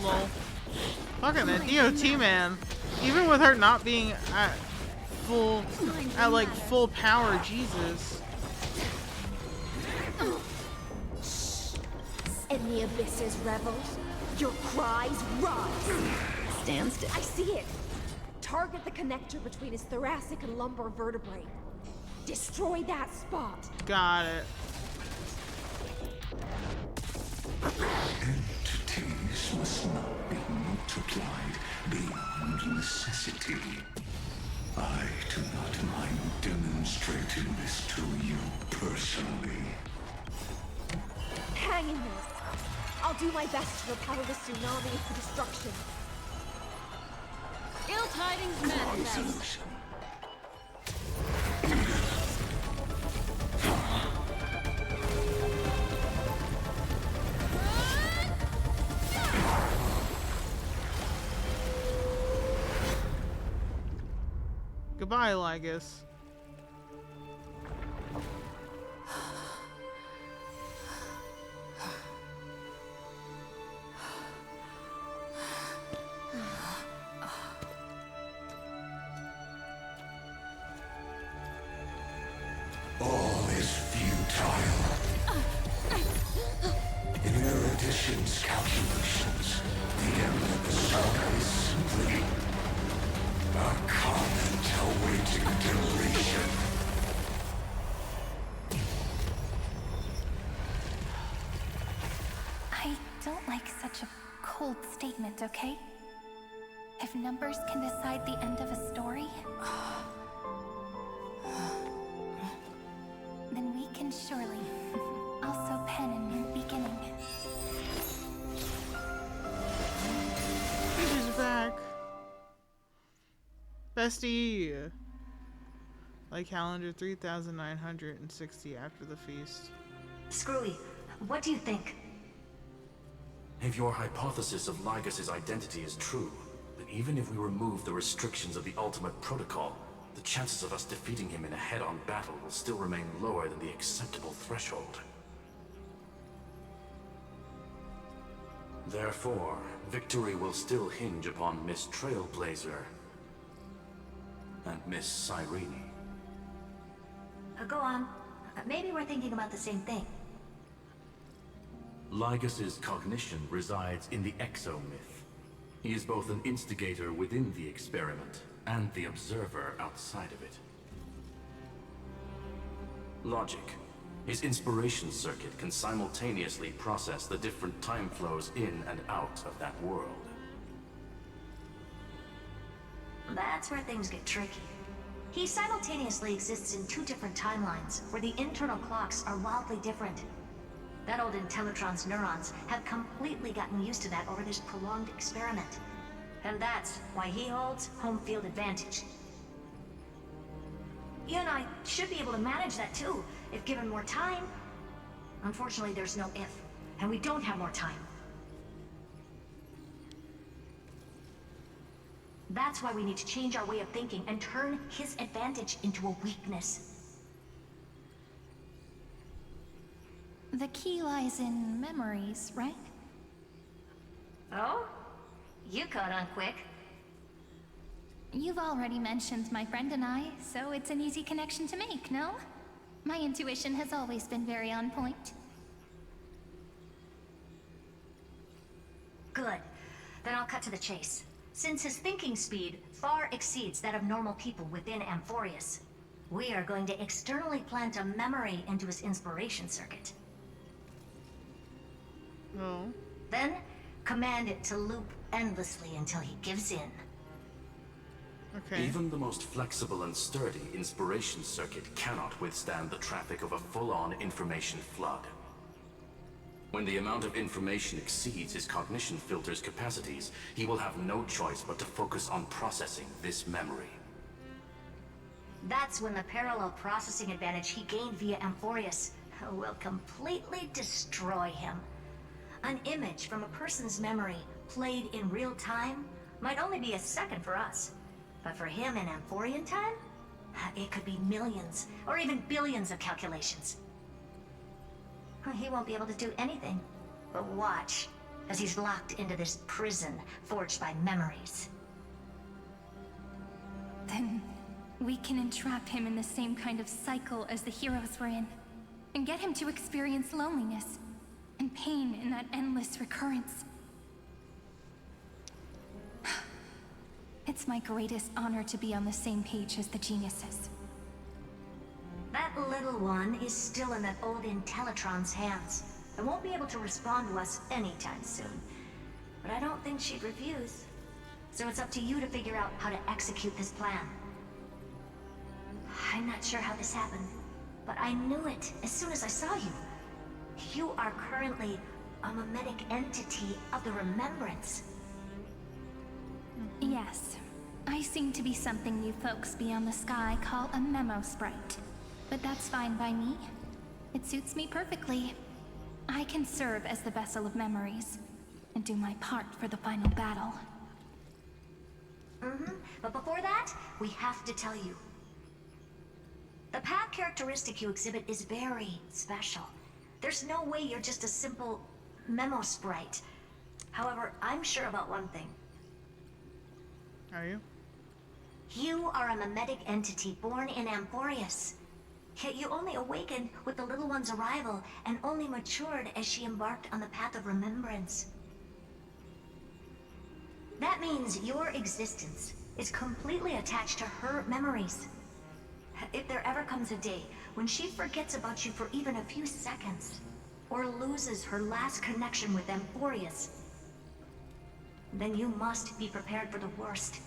Lol. Fucking that DOT man. Even with her not being at full power, Jesus. In the abyss's revels, your cries rise. Stand still. I see it. Target the connector between his thoracic and lumbar vertebrae. Destroy that spot. Got it. Entities must not be multiplied beyond necessity. I do not mind demonstrating this to you personally. Hang in there. I'll do my best to repel the tsunami of destruction. Ill tidings manifest. Resolution. Goodbye, Lygus. All is futile. In Erudition's calculations, the end of the saga is simply a comment awaiting deletion. I don't like such a cold statement, okay? If numbers can decide the end of a story, then we can surely also pen a new beginning. He's back. Bestie! Like calendar 3,960 after the feast. Screwy, what do you think? If your hypothesis of Lygus' identity is true, then even if we remove the restrictions of the Ultimate Protocol, the chances of us defeating him in a head-on battle will still remain lower than the acceptable threshold. Therefore, victory will still hinge upon Miss Trailblazer and Miss Cyrene. Go on. Maybe we're thinking about the same thing. Lygus' cognition resides in the exomyth. He is both an instigator within the experiment and the observer outside of it. Logic. His inspiration circuit can simultaneously process the different time flows in and out of that world. That's where things get tricky. He simultaneously exists in two different timelines, where the internal clocks are wildly different. That old Intellitron's neurons have completely gotten used to that over this prolonged experiment. And that's why he holds home field advantage. You and I should be able to manage that too, if given more time. Unfortunately, there's no if, and we don't have more time. That's why we need to change our way of thinking and turn his advantage into a weakness. The key lies in memories, right? Oh? You caught on quick. You've already mentioned my friend and I, so it's an easy connection to make, no? My intuition has always been very on point. Good. Then I'll cut to the chase. Since his thinking speed far exceeds that of normal people within Amphoreus, we are going to externally plant a memory into his inspiration circuit. Oh. Then, command it to loop endlessly until he gives in. Okay. Even the most flexible and sturdy inspiration circuit cannot withstand the traffic of a full-on information flood. When the amount of information exceeds his cognition filter's capacities, he will have no choice but to focus on processing this memory. That's when the parallel processing advantage he gained via Amphoreus will completely destroy him. An image from a person's memory played in real time might only be a second for us. But for him in Amphorian time, it could be millions or even billions of calculations. He won't be able to do anything but watch as he's locked into this prison forged by memories. Then we can entrap him in the same kind of cycle as the heroes were in, and get him to experience loneliness and pain in that endless recurrence. It's my greatest honor to be on the same page as the geniuses. That little one is still in that old Intellitron's hands and won't be able to respond to us anytime soon. But I don't think she'd refuse. So it's up to you to figure out how to execute this plan. I'm not sure how this happened, but I knew it as soon as I saw you. You are currently a mimetic entity of the Remembrance. Yes. I seem to be something you folks beyond the sky call a memo sprite. But that's fine by me. It suits me perfectly. I can serve as the vessel of memories, and do my part for the final battle. But before that, we have to tell you. The path characteristic you exhibit is very special. There's no way you're just a simple memo sprite. However, I'm sure about one thing. Are you? You are a mimetic entity born in Amphoreus. Yet you only awakened with the little one's arrival and only matured as she embarked on the path of remembrance. That means your existence is completely attached to her memories. If there ever comes a day when she forgets about you for even a few seconds, or loses her last connection with Amphoreus, then you must be prepared for the worst.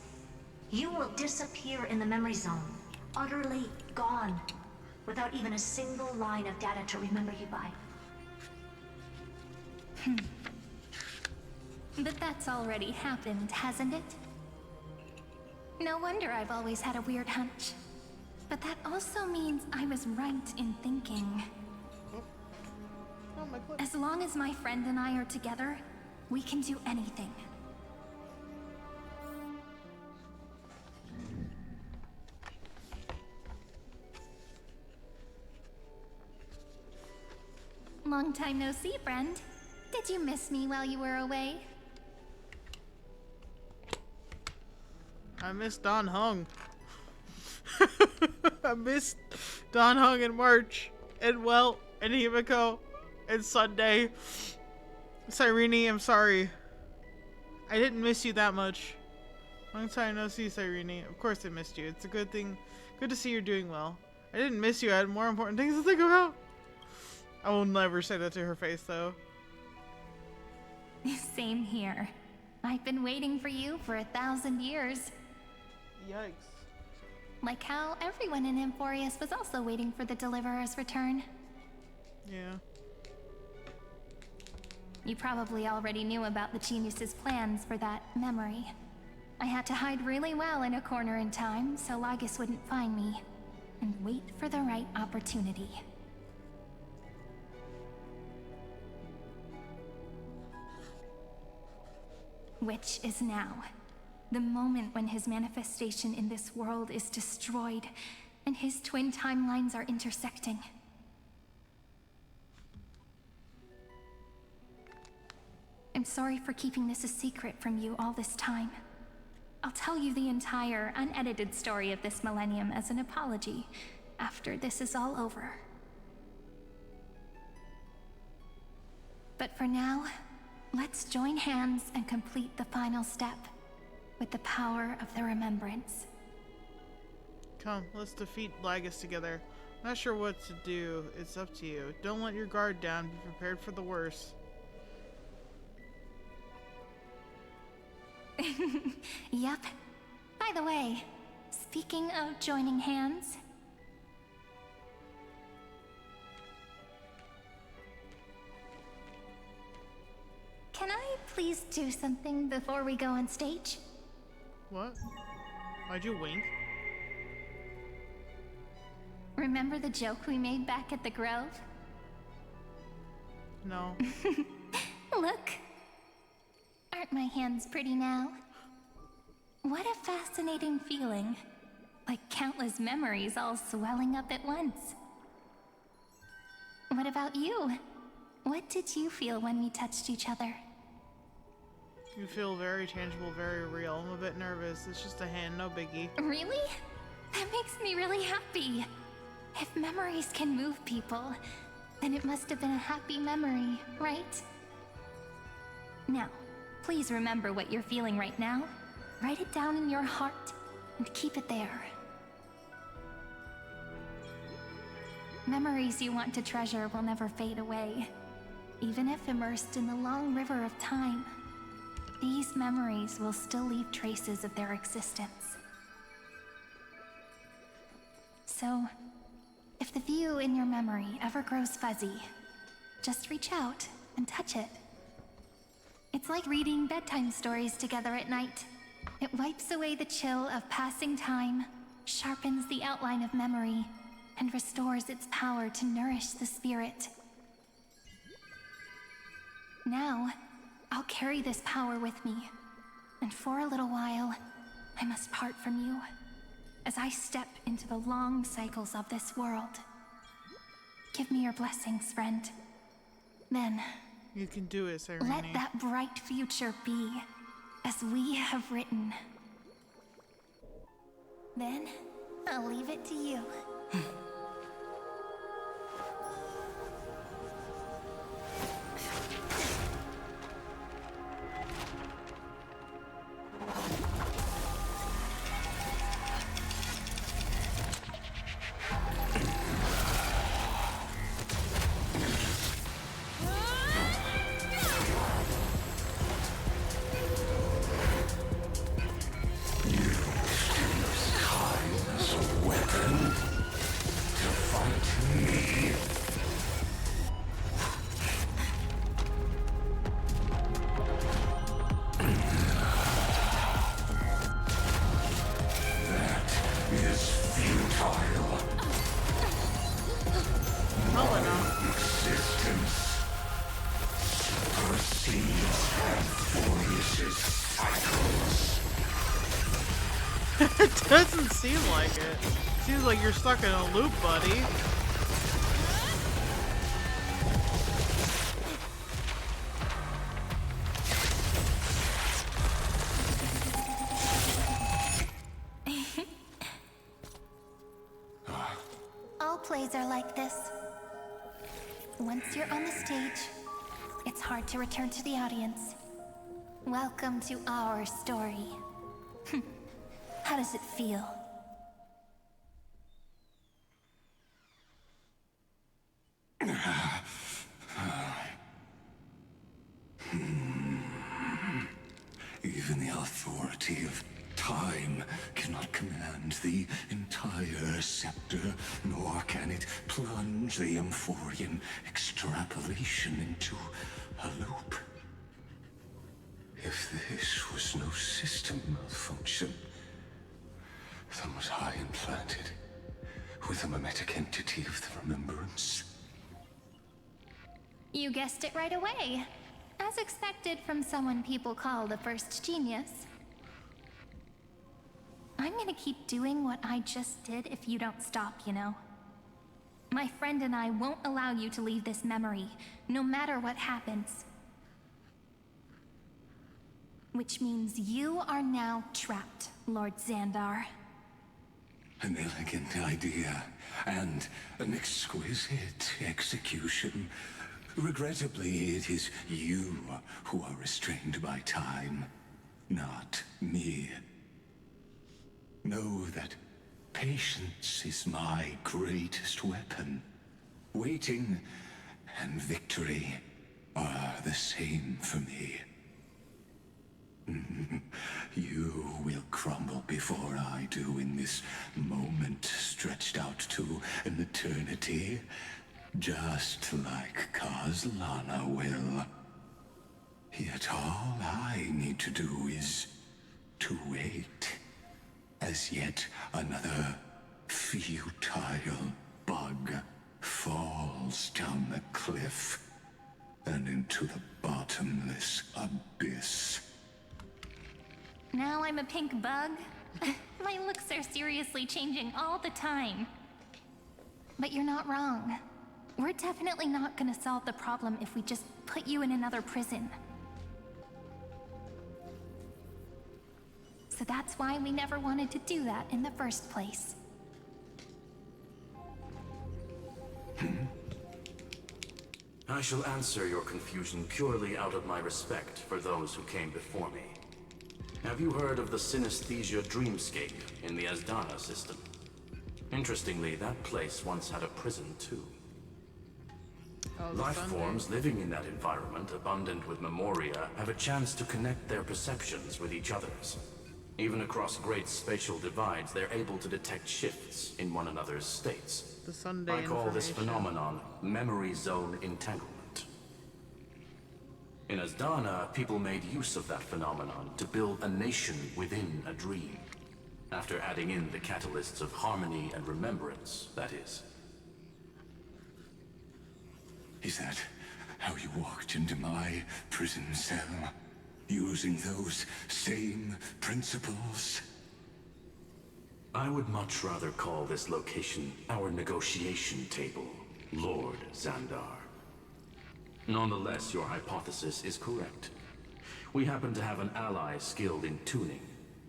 You will disappear in the memory zone, utterly gone, without even a single line of data to remember you by. But that's already happened, hasn't it? No wonder I've always had a weird hunch. But that also means I was right in thinking. As long as my friend and I are together, we can do anything. Long time no see, friend. Did you miss me while you were away? I miss Don Hung. I missed Don Hung in March, and well, and Himiko, and Sunday. Cyrene, I'm sorry. I didn't miss you that much. Long time no see, Cyrene. Of course I missed you. It's a good thing. Good to see you're doing well. I didn't miss you. I had more important things to think about. I will never say that to her face, though. Same here. I've been waiting for you for 1,000 years. Yikes. Like how everyone in Amphoreus was also waiting for the Deliverer's return. Yeah. You probably already knew about the genius's plans for that memory. I had to hide really well in a corner in time so Lygus wouldn't find me, and wait for the right opportunity. Which is now. The moment when his manifestation in this world is destroyed, and his twin timelines are intersecting. I'm sorry for keeping this a secret from you all this time. I'll tell you the entire, unedited story of this millennium as an apology after this is all over. But for now, let's join hands and complete the final step with the power of the remembrance. Come, let's defeat Lygus together. Not sure what to do. It's up to you. Don't let your guard down. Be prepared for the worst. Yep. By the way, speaking of joining hands... Can I please do something before we go on stage? What? Why'd you wink? Remember the joke we made back at the Grove? No. Look! Aren't my hands pretty now? What a fascinating feeling. Like countless memories all swelling up at once. What about you? What did you feel when we touched each other? You feel very tangible, very real. I'm a bit nervous. It's just a hand, no biggie. Really? That makes me really happy. If memories can move people, then it must have been a happy memory, right? Now, please remember what you're feeling right now. Write it down in your heart and keep it there. Memories you want to treasure will never fade away. Even if immersed in the long river of time, these memories will still leave traces of their existence. So, if If the view in your memory ever grows fuzzy, just reach out and touch it. It's like reading bedtime stories together at night. It wipes away the chill of passing time, sharpens the outline of memory, and restores its power to nourish the spirit. Now, I'll carry this power with me, and for a little while, I must part from you, as I step into the long cycles of this world. Give me your blessings, friend. Then, you can do it, Serene. Let that bright future be, as we have written. Then, I'll leave it to you. It doesn't seem like it. Seems like you're stuck in a loop, buddy. All plays are like this. Once you're on the stage, it's hard to return to the audience. Welcome to our story. How does it feel? Even the authority of time cannot command the entire scepter, nor can it plunge the Amphorean extrapolation into a loop. If this was no system malfunction, then was I implanted with a mimetic entity of the remembrance? You guessed it right away. As expected from someone people call the first genius. I'm gonna keep doing what I just did if you don't stop, you know? My friend and I won't allow you to leave this memory, no matter what happens. Which means you are now trapped, Lord Xandar. An elegant idea, and an exquisite execution. Regrettably, it is you who are restrained by time, not me. Know that patience is my greatest weapon. Waiting and victory are the same for me. You will crumble before I do in this moment stretched out to an eternity, just like Kozlana will. Yet all I need to do is to wait, as yet another futile bug falls down the cliff and into the bottomless abyss. Now I'm a pink bug? My looks are seriously changing all the time. But you're not wrong. We're definitely not gonna solve the problem if we just put you in another prison. So that's why we never wanted to do that in the first place. I shall answer your confusion purely out of my respect for those who came before me. Have you heard of the synesthesia dreamscape in the Asdana system? Interestingly, that place once had a prison too. Life forms living in that environment, abundant with memoria, have a chance to connect their perceptions with each other's. Even across great spatial divides, they're able to detect shifts in one another's states. The Sunday I call this information. phenomenon memory zone entanglement. In Asdana, people made use of that phenomenon to build a nation within a dream. After adding in the catalysts of harmony and remembrance, that is. Is that how you walked into my prison cell? Using those same principles? I would much rather call this location our negotiation table, Lord Xandar. Nonetheless, your hypothesis is correct. We happen to have an ally skilled in tuning,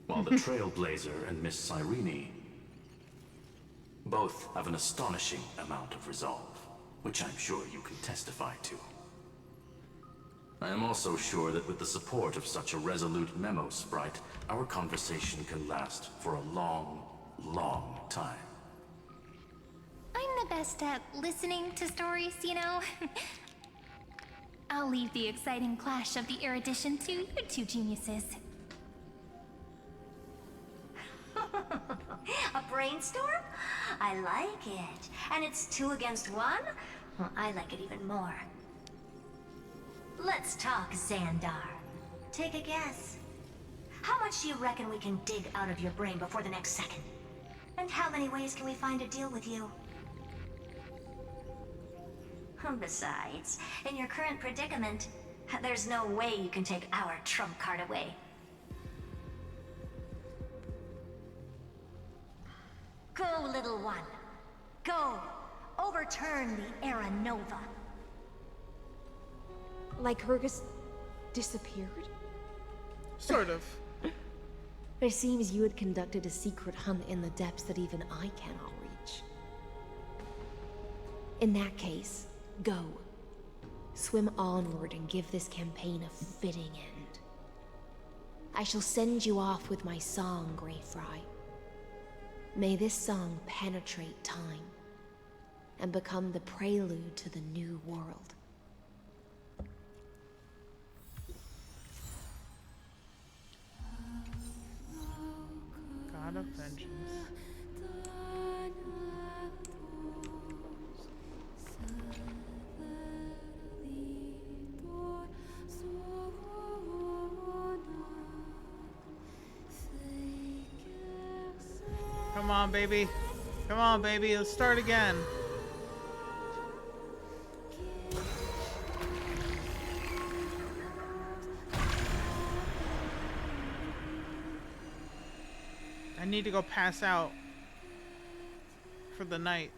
while the Trailblazer and Miss Cyrene both have an astonishing amount of resolve, which I'm sure you can testify to. I am also sure that with the support of such a resolute memo sprite, our conversation can last for a long, long time. I'm the best at listening to stories, you know? I'll leave the exciting clash of the erudition to you two geniuses. A brainstorm? I like it. And it's 2 against 1? Well, I like it even more. Let's talk, Xandar. Take a guess. How much do you reckon we can dig out of your brain before the next second? And how many ways can we find to deal with you? Besides, in your current predicament, there's no way you can take our trump card away. Go, little one. Go. Overturn the Era Nova. Lygus disappeared? Sort of. It seems you had conducted a secret hunt in the depths that even I cannot reach. In that case, go. Swim onward and give this campaign a fitting end. I shall send you off with my song, Greyfry. May this song penetrate time and become the prelude to the new world. God of vengeance. Come on, baby. Come on, baby. Let's start again. I need to go pass out for the night.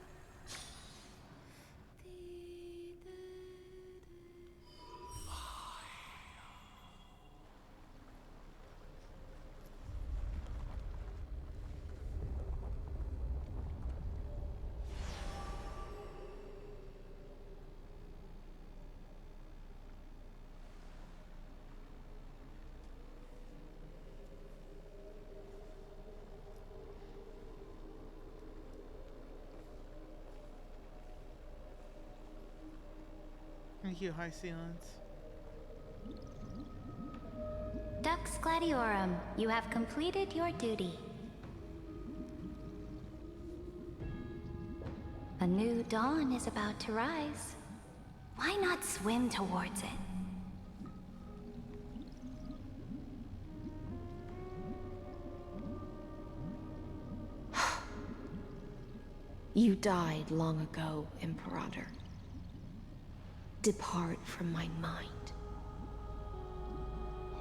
Thank you, High Sealants. Dux Gladiorum, you have completed your duty. A new dawn is about to rise. Why not swim towards it? You died long ago, Imperator. Depart from my mind.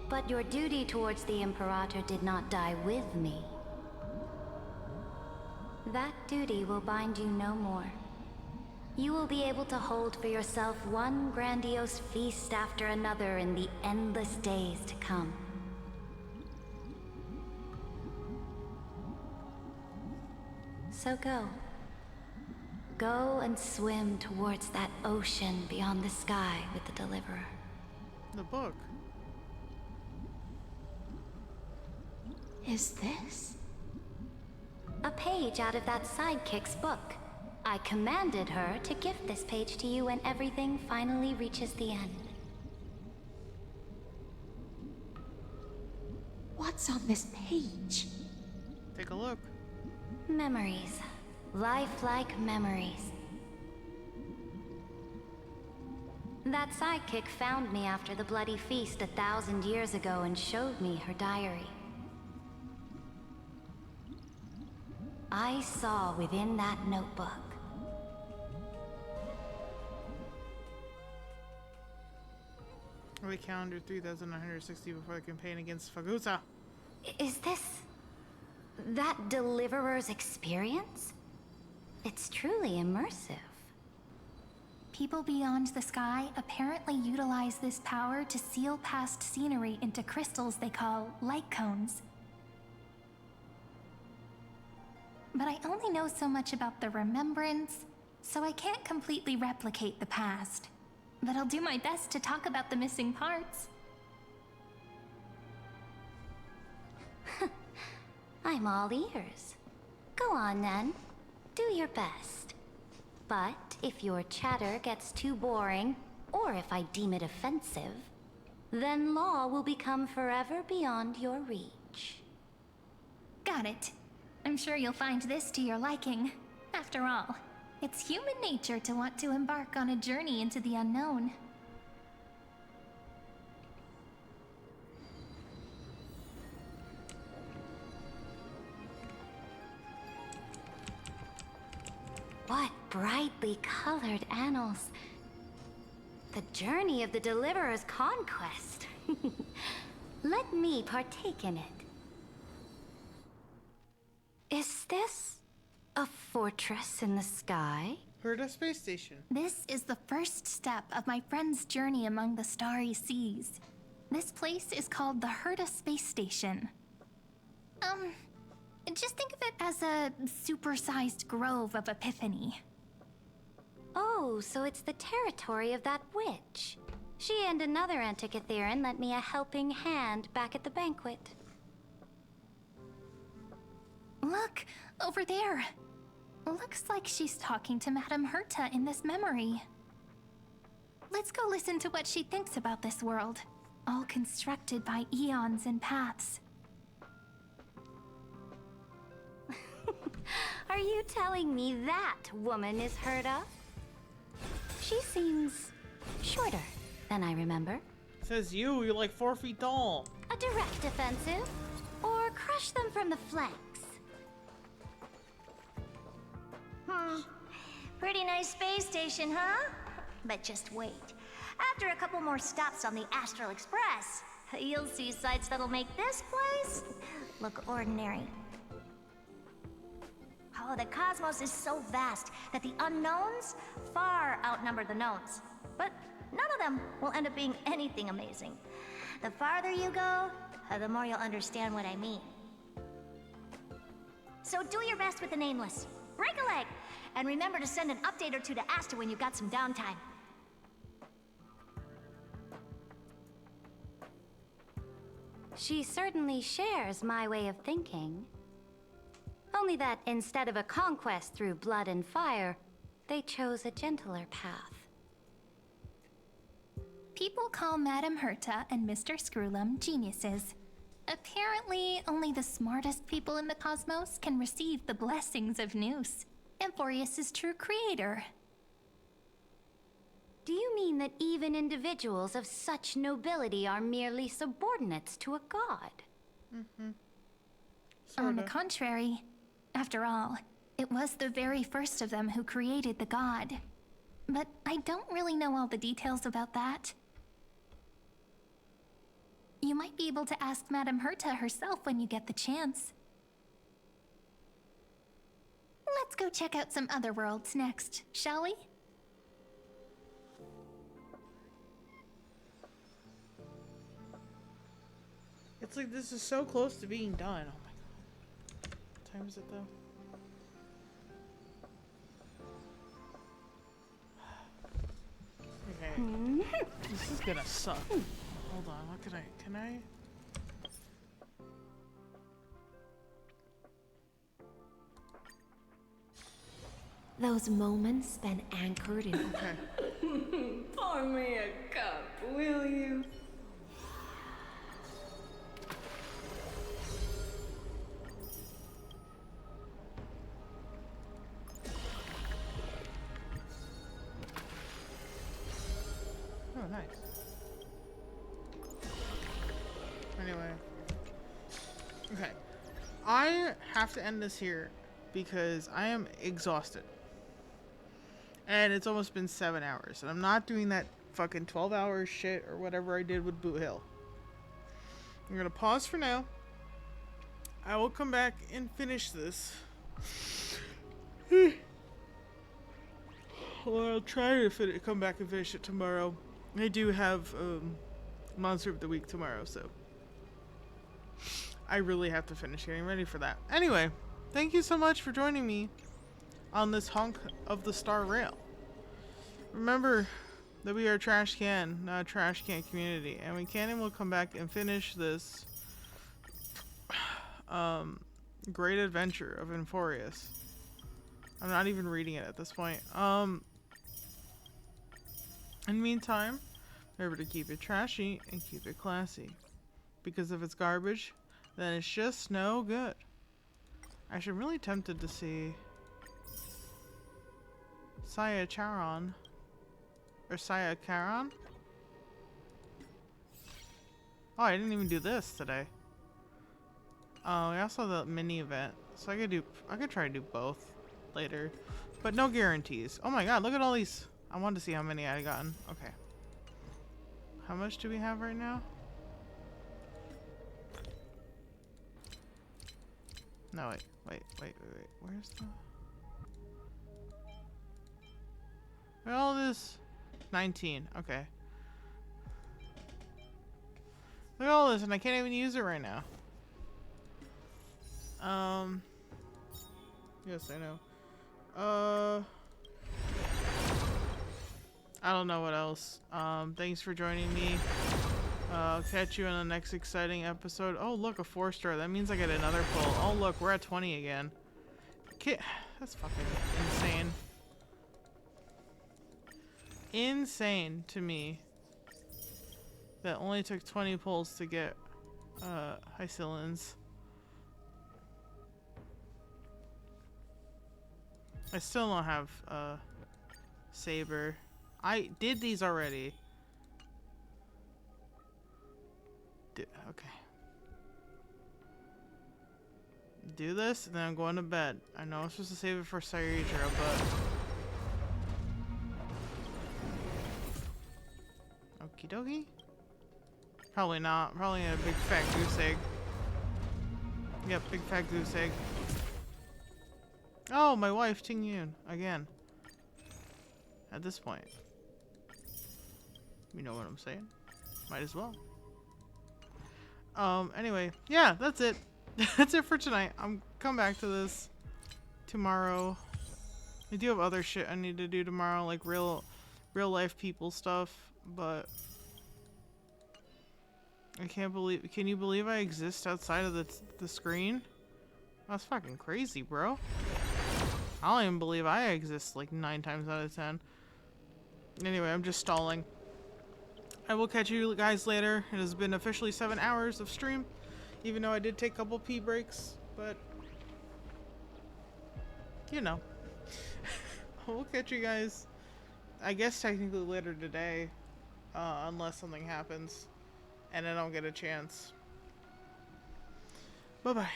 But your duty towards the Imperator did not die with me. That duty will bind you no more. You will be able to hold for yourself one grandiose feast after another in the endless days to come. So go. Go and swim towards that ocean beyond the sky with the Deliverer. The book. Is this? A page out of that sidekick's book. I commanded her to gift this page to you when everything finally reaches the end. What What's on this page? Take a look. Memories. Lifelike memories. That sidekick found me after the bloody feast 1,000 years ago and showed me her diary. I saw within that notebook we counted 3,960 before the campaign against Fagusa. Is this that deliverer's experience? It's truly immersive. People beyond the sky apparently utilize this power to seal past scenery into crystals they call light cones. But I only know so much about the remembrance, so I can't completely replicate the past. But I'll do my best to talk about the missing parts. I'm all ears. Go on then. Do your best. But if your chatter gets too boring, or if I deem it offensive, then law will become forever beyond your reach. Got it. I'm sure you'll find this to your liking. After all, it's human nature to want to embark on a journey into the unknown. What brightly colored annals. The journey of the Deliverer's conquest. Let me partake in it. Is this a fortress in the sky? Herta space station. This is the first step of my friend's journey among the starry seas. This place is called the Herta space station. Just think of it as a supersized grove of Epiphany. Oh, so it's the territory of that witch. She and another Antikytherian lent me a helping hand back at the banquet. Look, over there. Looks like she's talking to Madame Herta in this memory. Let's go listen to what she thinks about this world, all constructed by eons and paths. Are you telling me that woman is Herta? She seems shorter than I remember. Says you're like 4 feet tall. A direct offensive? Or crush them from the flanks? Pretty nice space station, huh? But just wait. After a couple more stops on the Astral Express, you'll see sights that'll make this place look ordinary. Oh, the cosmos is so vast that the unknowns far outnumber the knowns. But none of them will end up being anything amazing. The farther you go, the more you'll understand what I mean. So do your best with the nameless. Break a leg! And remember to send an update or two to Asta when you've got some downtime. She certainly shares my way of thinking. Only that instead of a conquest through blood and fire, they chose a gentler path. People call Madame Herta and Mr. Screwlum geniuses. Apparently, only the smartest people in the cosmos can receive the blessings of Nous, Amphoreus' true creator. Do you mean that even individuals of such nobility are merely subordinates to a god? On the contrary, after all, it was the very first of them who created the god. But I don't really know all the details about that. You might be able to ask Madame Herta herself when you get the chance. Let's go check out some other worlds next, shall we? It's like this is so close to being done. Oh my god. What time is it though? Okay. This is gonna suck. Hold on, what can I? Those moments spent anchored in... Okay. Pour me a cup, will you? Nice. Anyway. Okay. I have to end this here because I am exhausted. And it's almost been 7 hours. And I'm not doing that fucking 12-hour shit or whatever I did with Boot Hill. I'm going to pause for now. I will come back and finish this. Well, I'll try to come back and finish it tomorrow. I do have Monster of the Week tomorrow, so I really have to finish getting ready for that. Anyway, thank you so much for joining me on this hunk of the Star Rail. Remember that we are a trash can, not a trash can community, and we can and will come back and finish this great adventure of Amphoreus. I'm not even reading it at this point. In the meantime, remember to keep it trashy and keep it classy. Because if it's garbage, then it's just no good. Actually, I'm really tempted to see Saya Charon. Or Saya Charon? Oh, I didn't even do this today. Oh, we also have the mini event. So I could try to do both later. But no guarantees. Oh my god, look at all these. I wanted to see how many I gotten. Okay. How much do we have right now? No, wait. Where's the... Where all this? 19. Okay. Look at all this, and I can't even use it right now. Yes, I know. I don't know what else. Thanks for joining me. I'll catch you in the next exciting episode. Oh, look, a 4-star. That means I get another pull. Oh, look, we're at 20 again. That's fucking insane. Insane to me. That only took 20 pulls to get Hycillans. I still don't have Saber. I did these already. Okay. Do this, and then I'm going to bed. I know I'm supposed to save it for Cyrudra, but... Okie dokie? Probably not. Probably a big fat goose egg. Yep, big fat goose egg. Oh, my wife, Ting Yun. Again. At this point. You know what I'm saying? Might as well. Anyway, yeah, that's it. That's it for tonight. I'm come back to this tomorrow. I do have other shit I need to do tomorrow, like real life people stuff, but I can't believe, can you believe I exist outside of the screen? That's fucking crazy, bro. I don't even believe I exist like 9 times out of 10. Anyway, I'm just stalling. I will catch you guys later. It has been officially 7 hours of stream, even though I did take a couple pee breaks, but you know. We'll catch you guys, I guess technically later today, unless something happens and I don't get a chance. Bye-bye.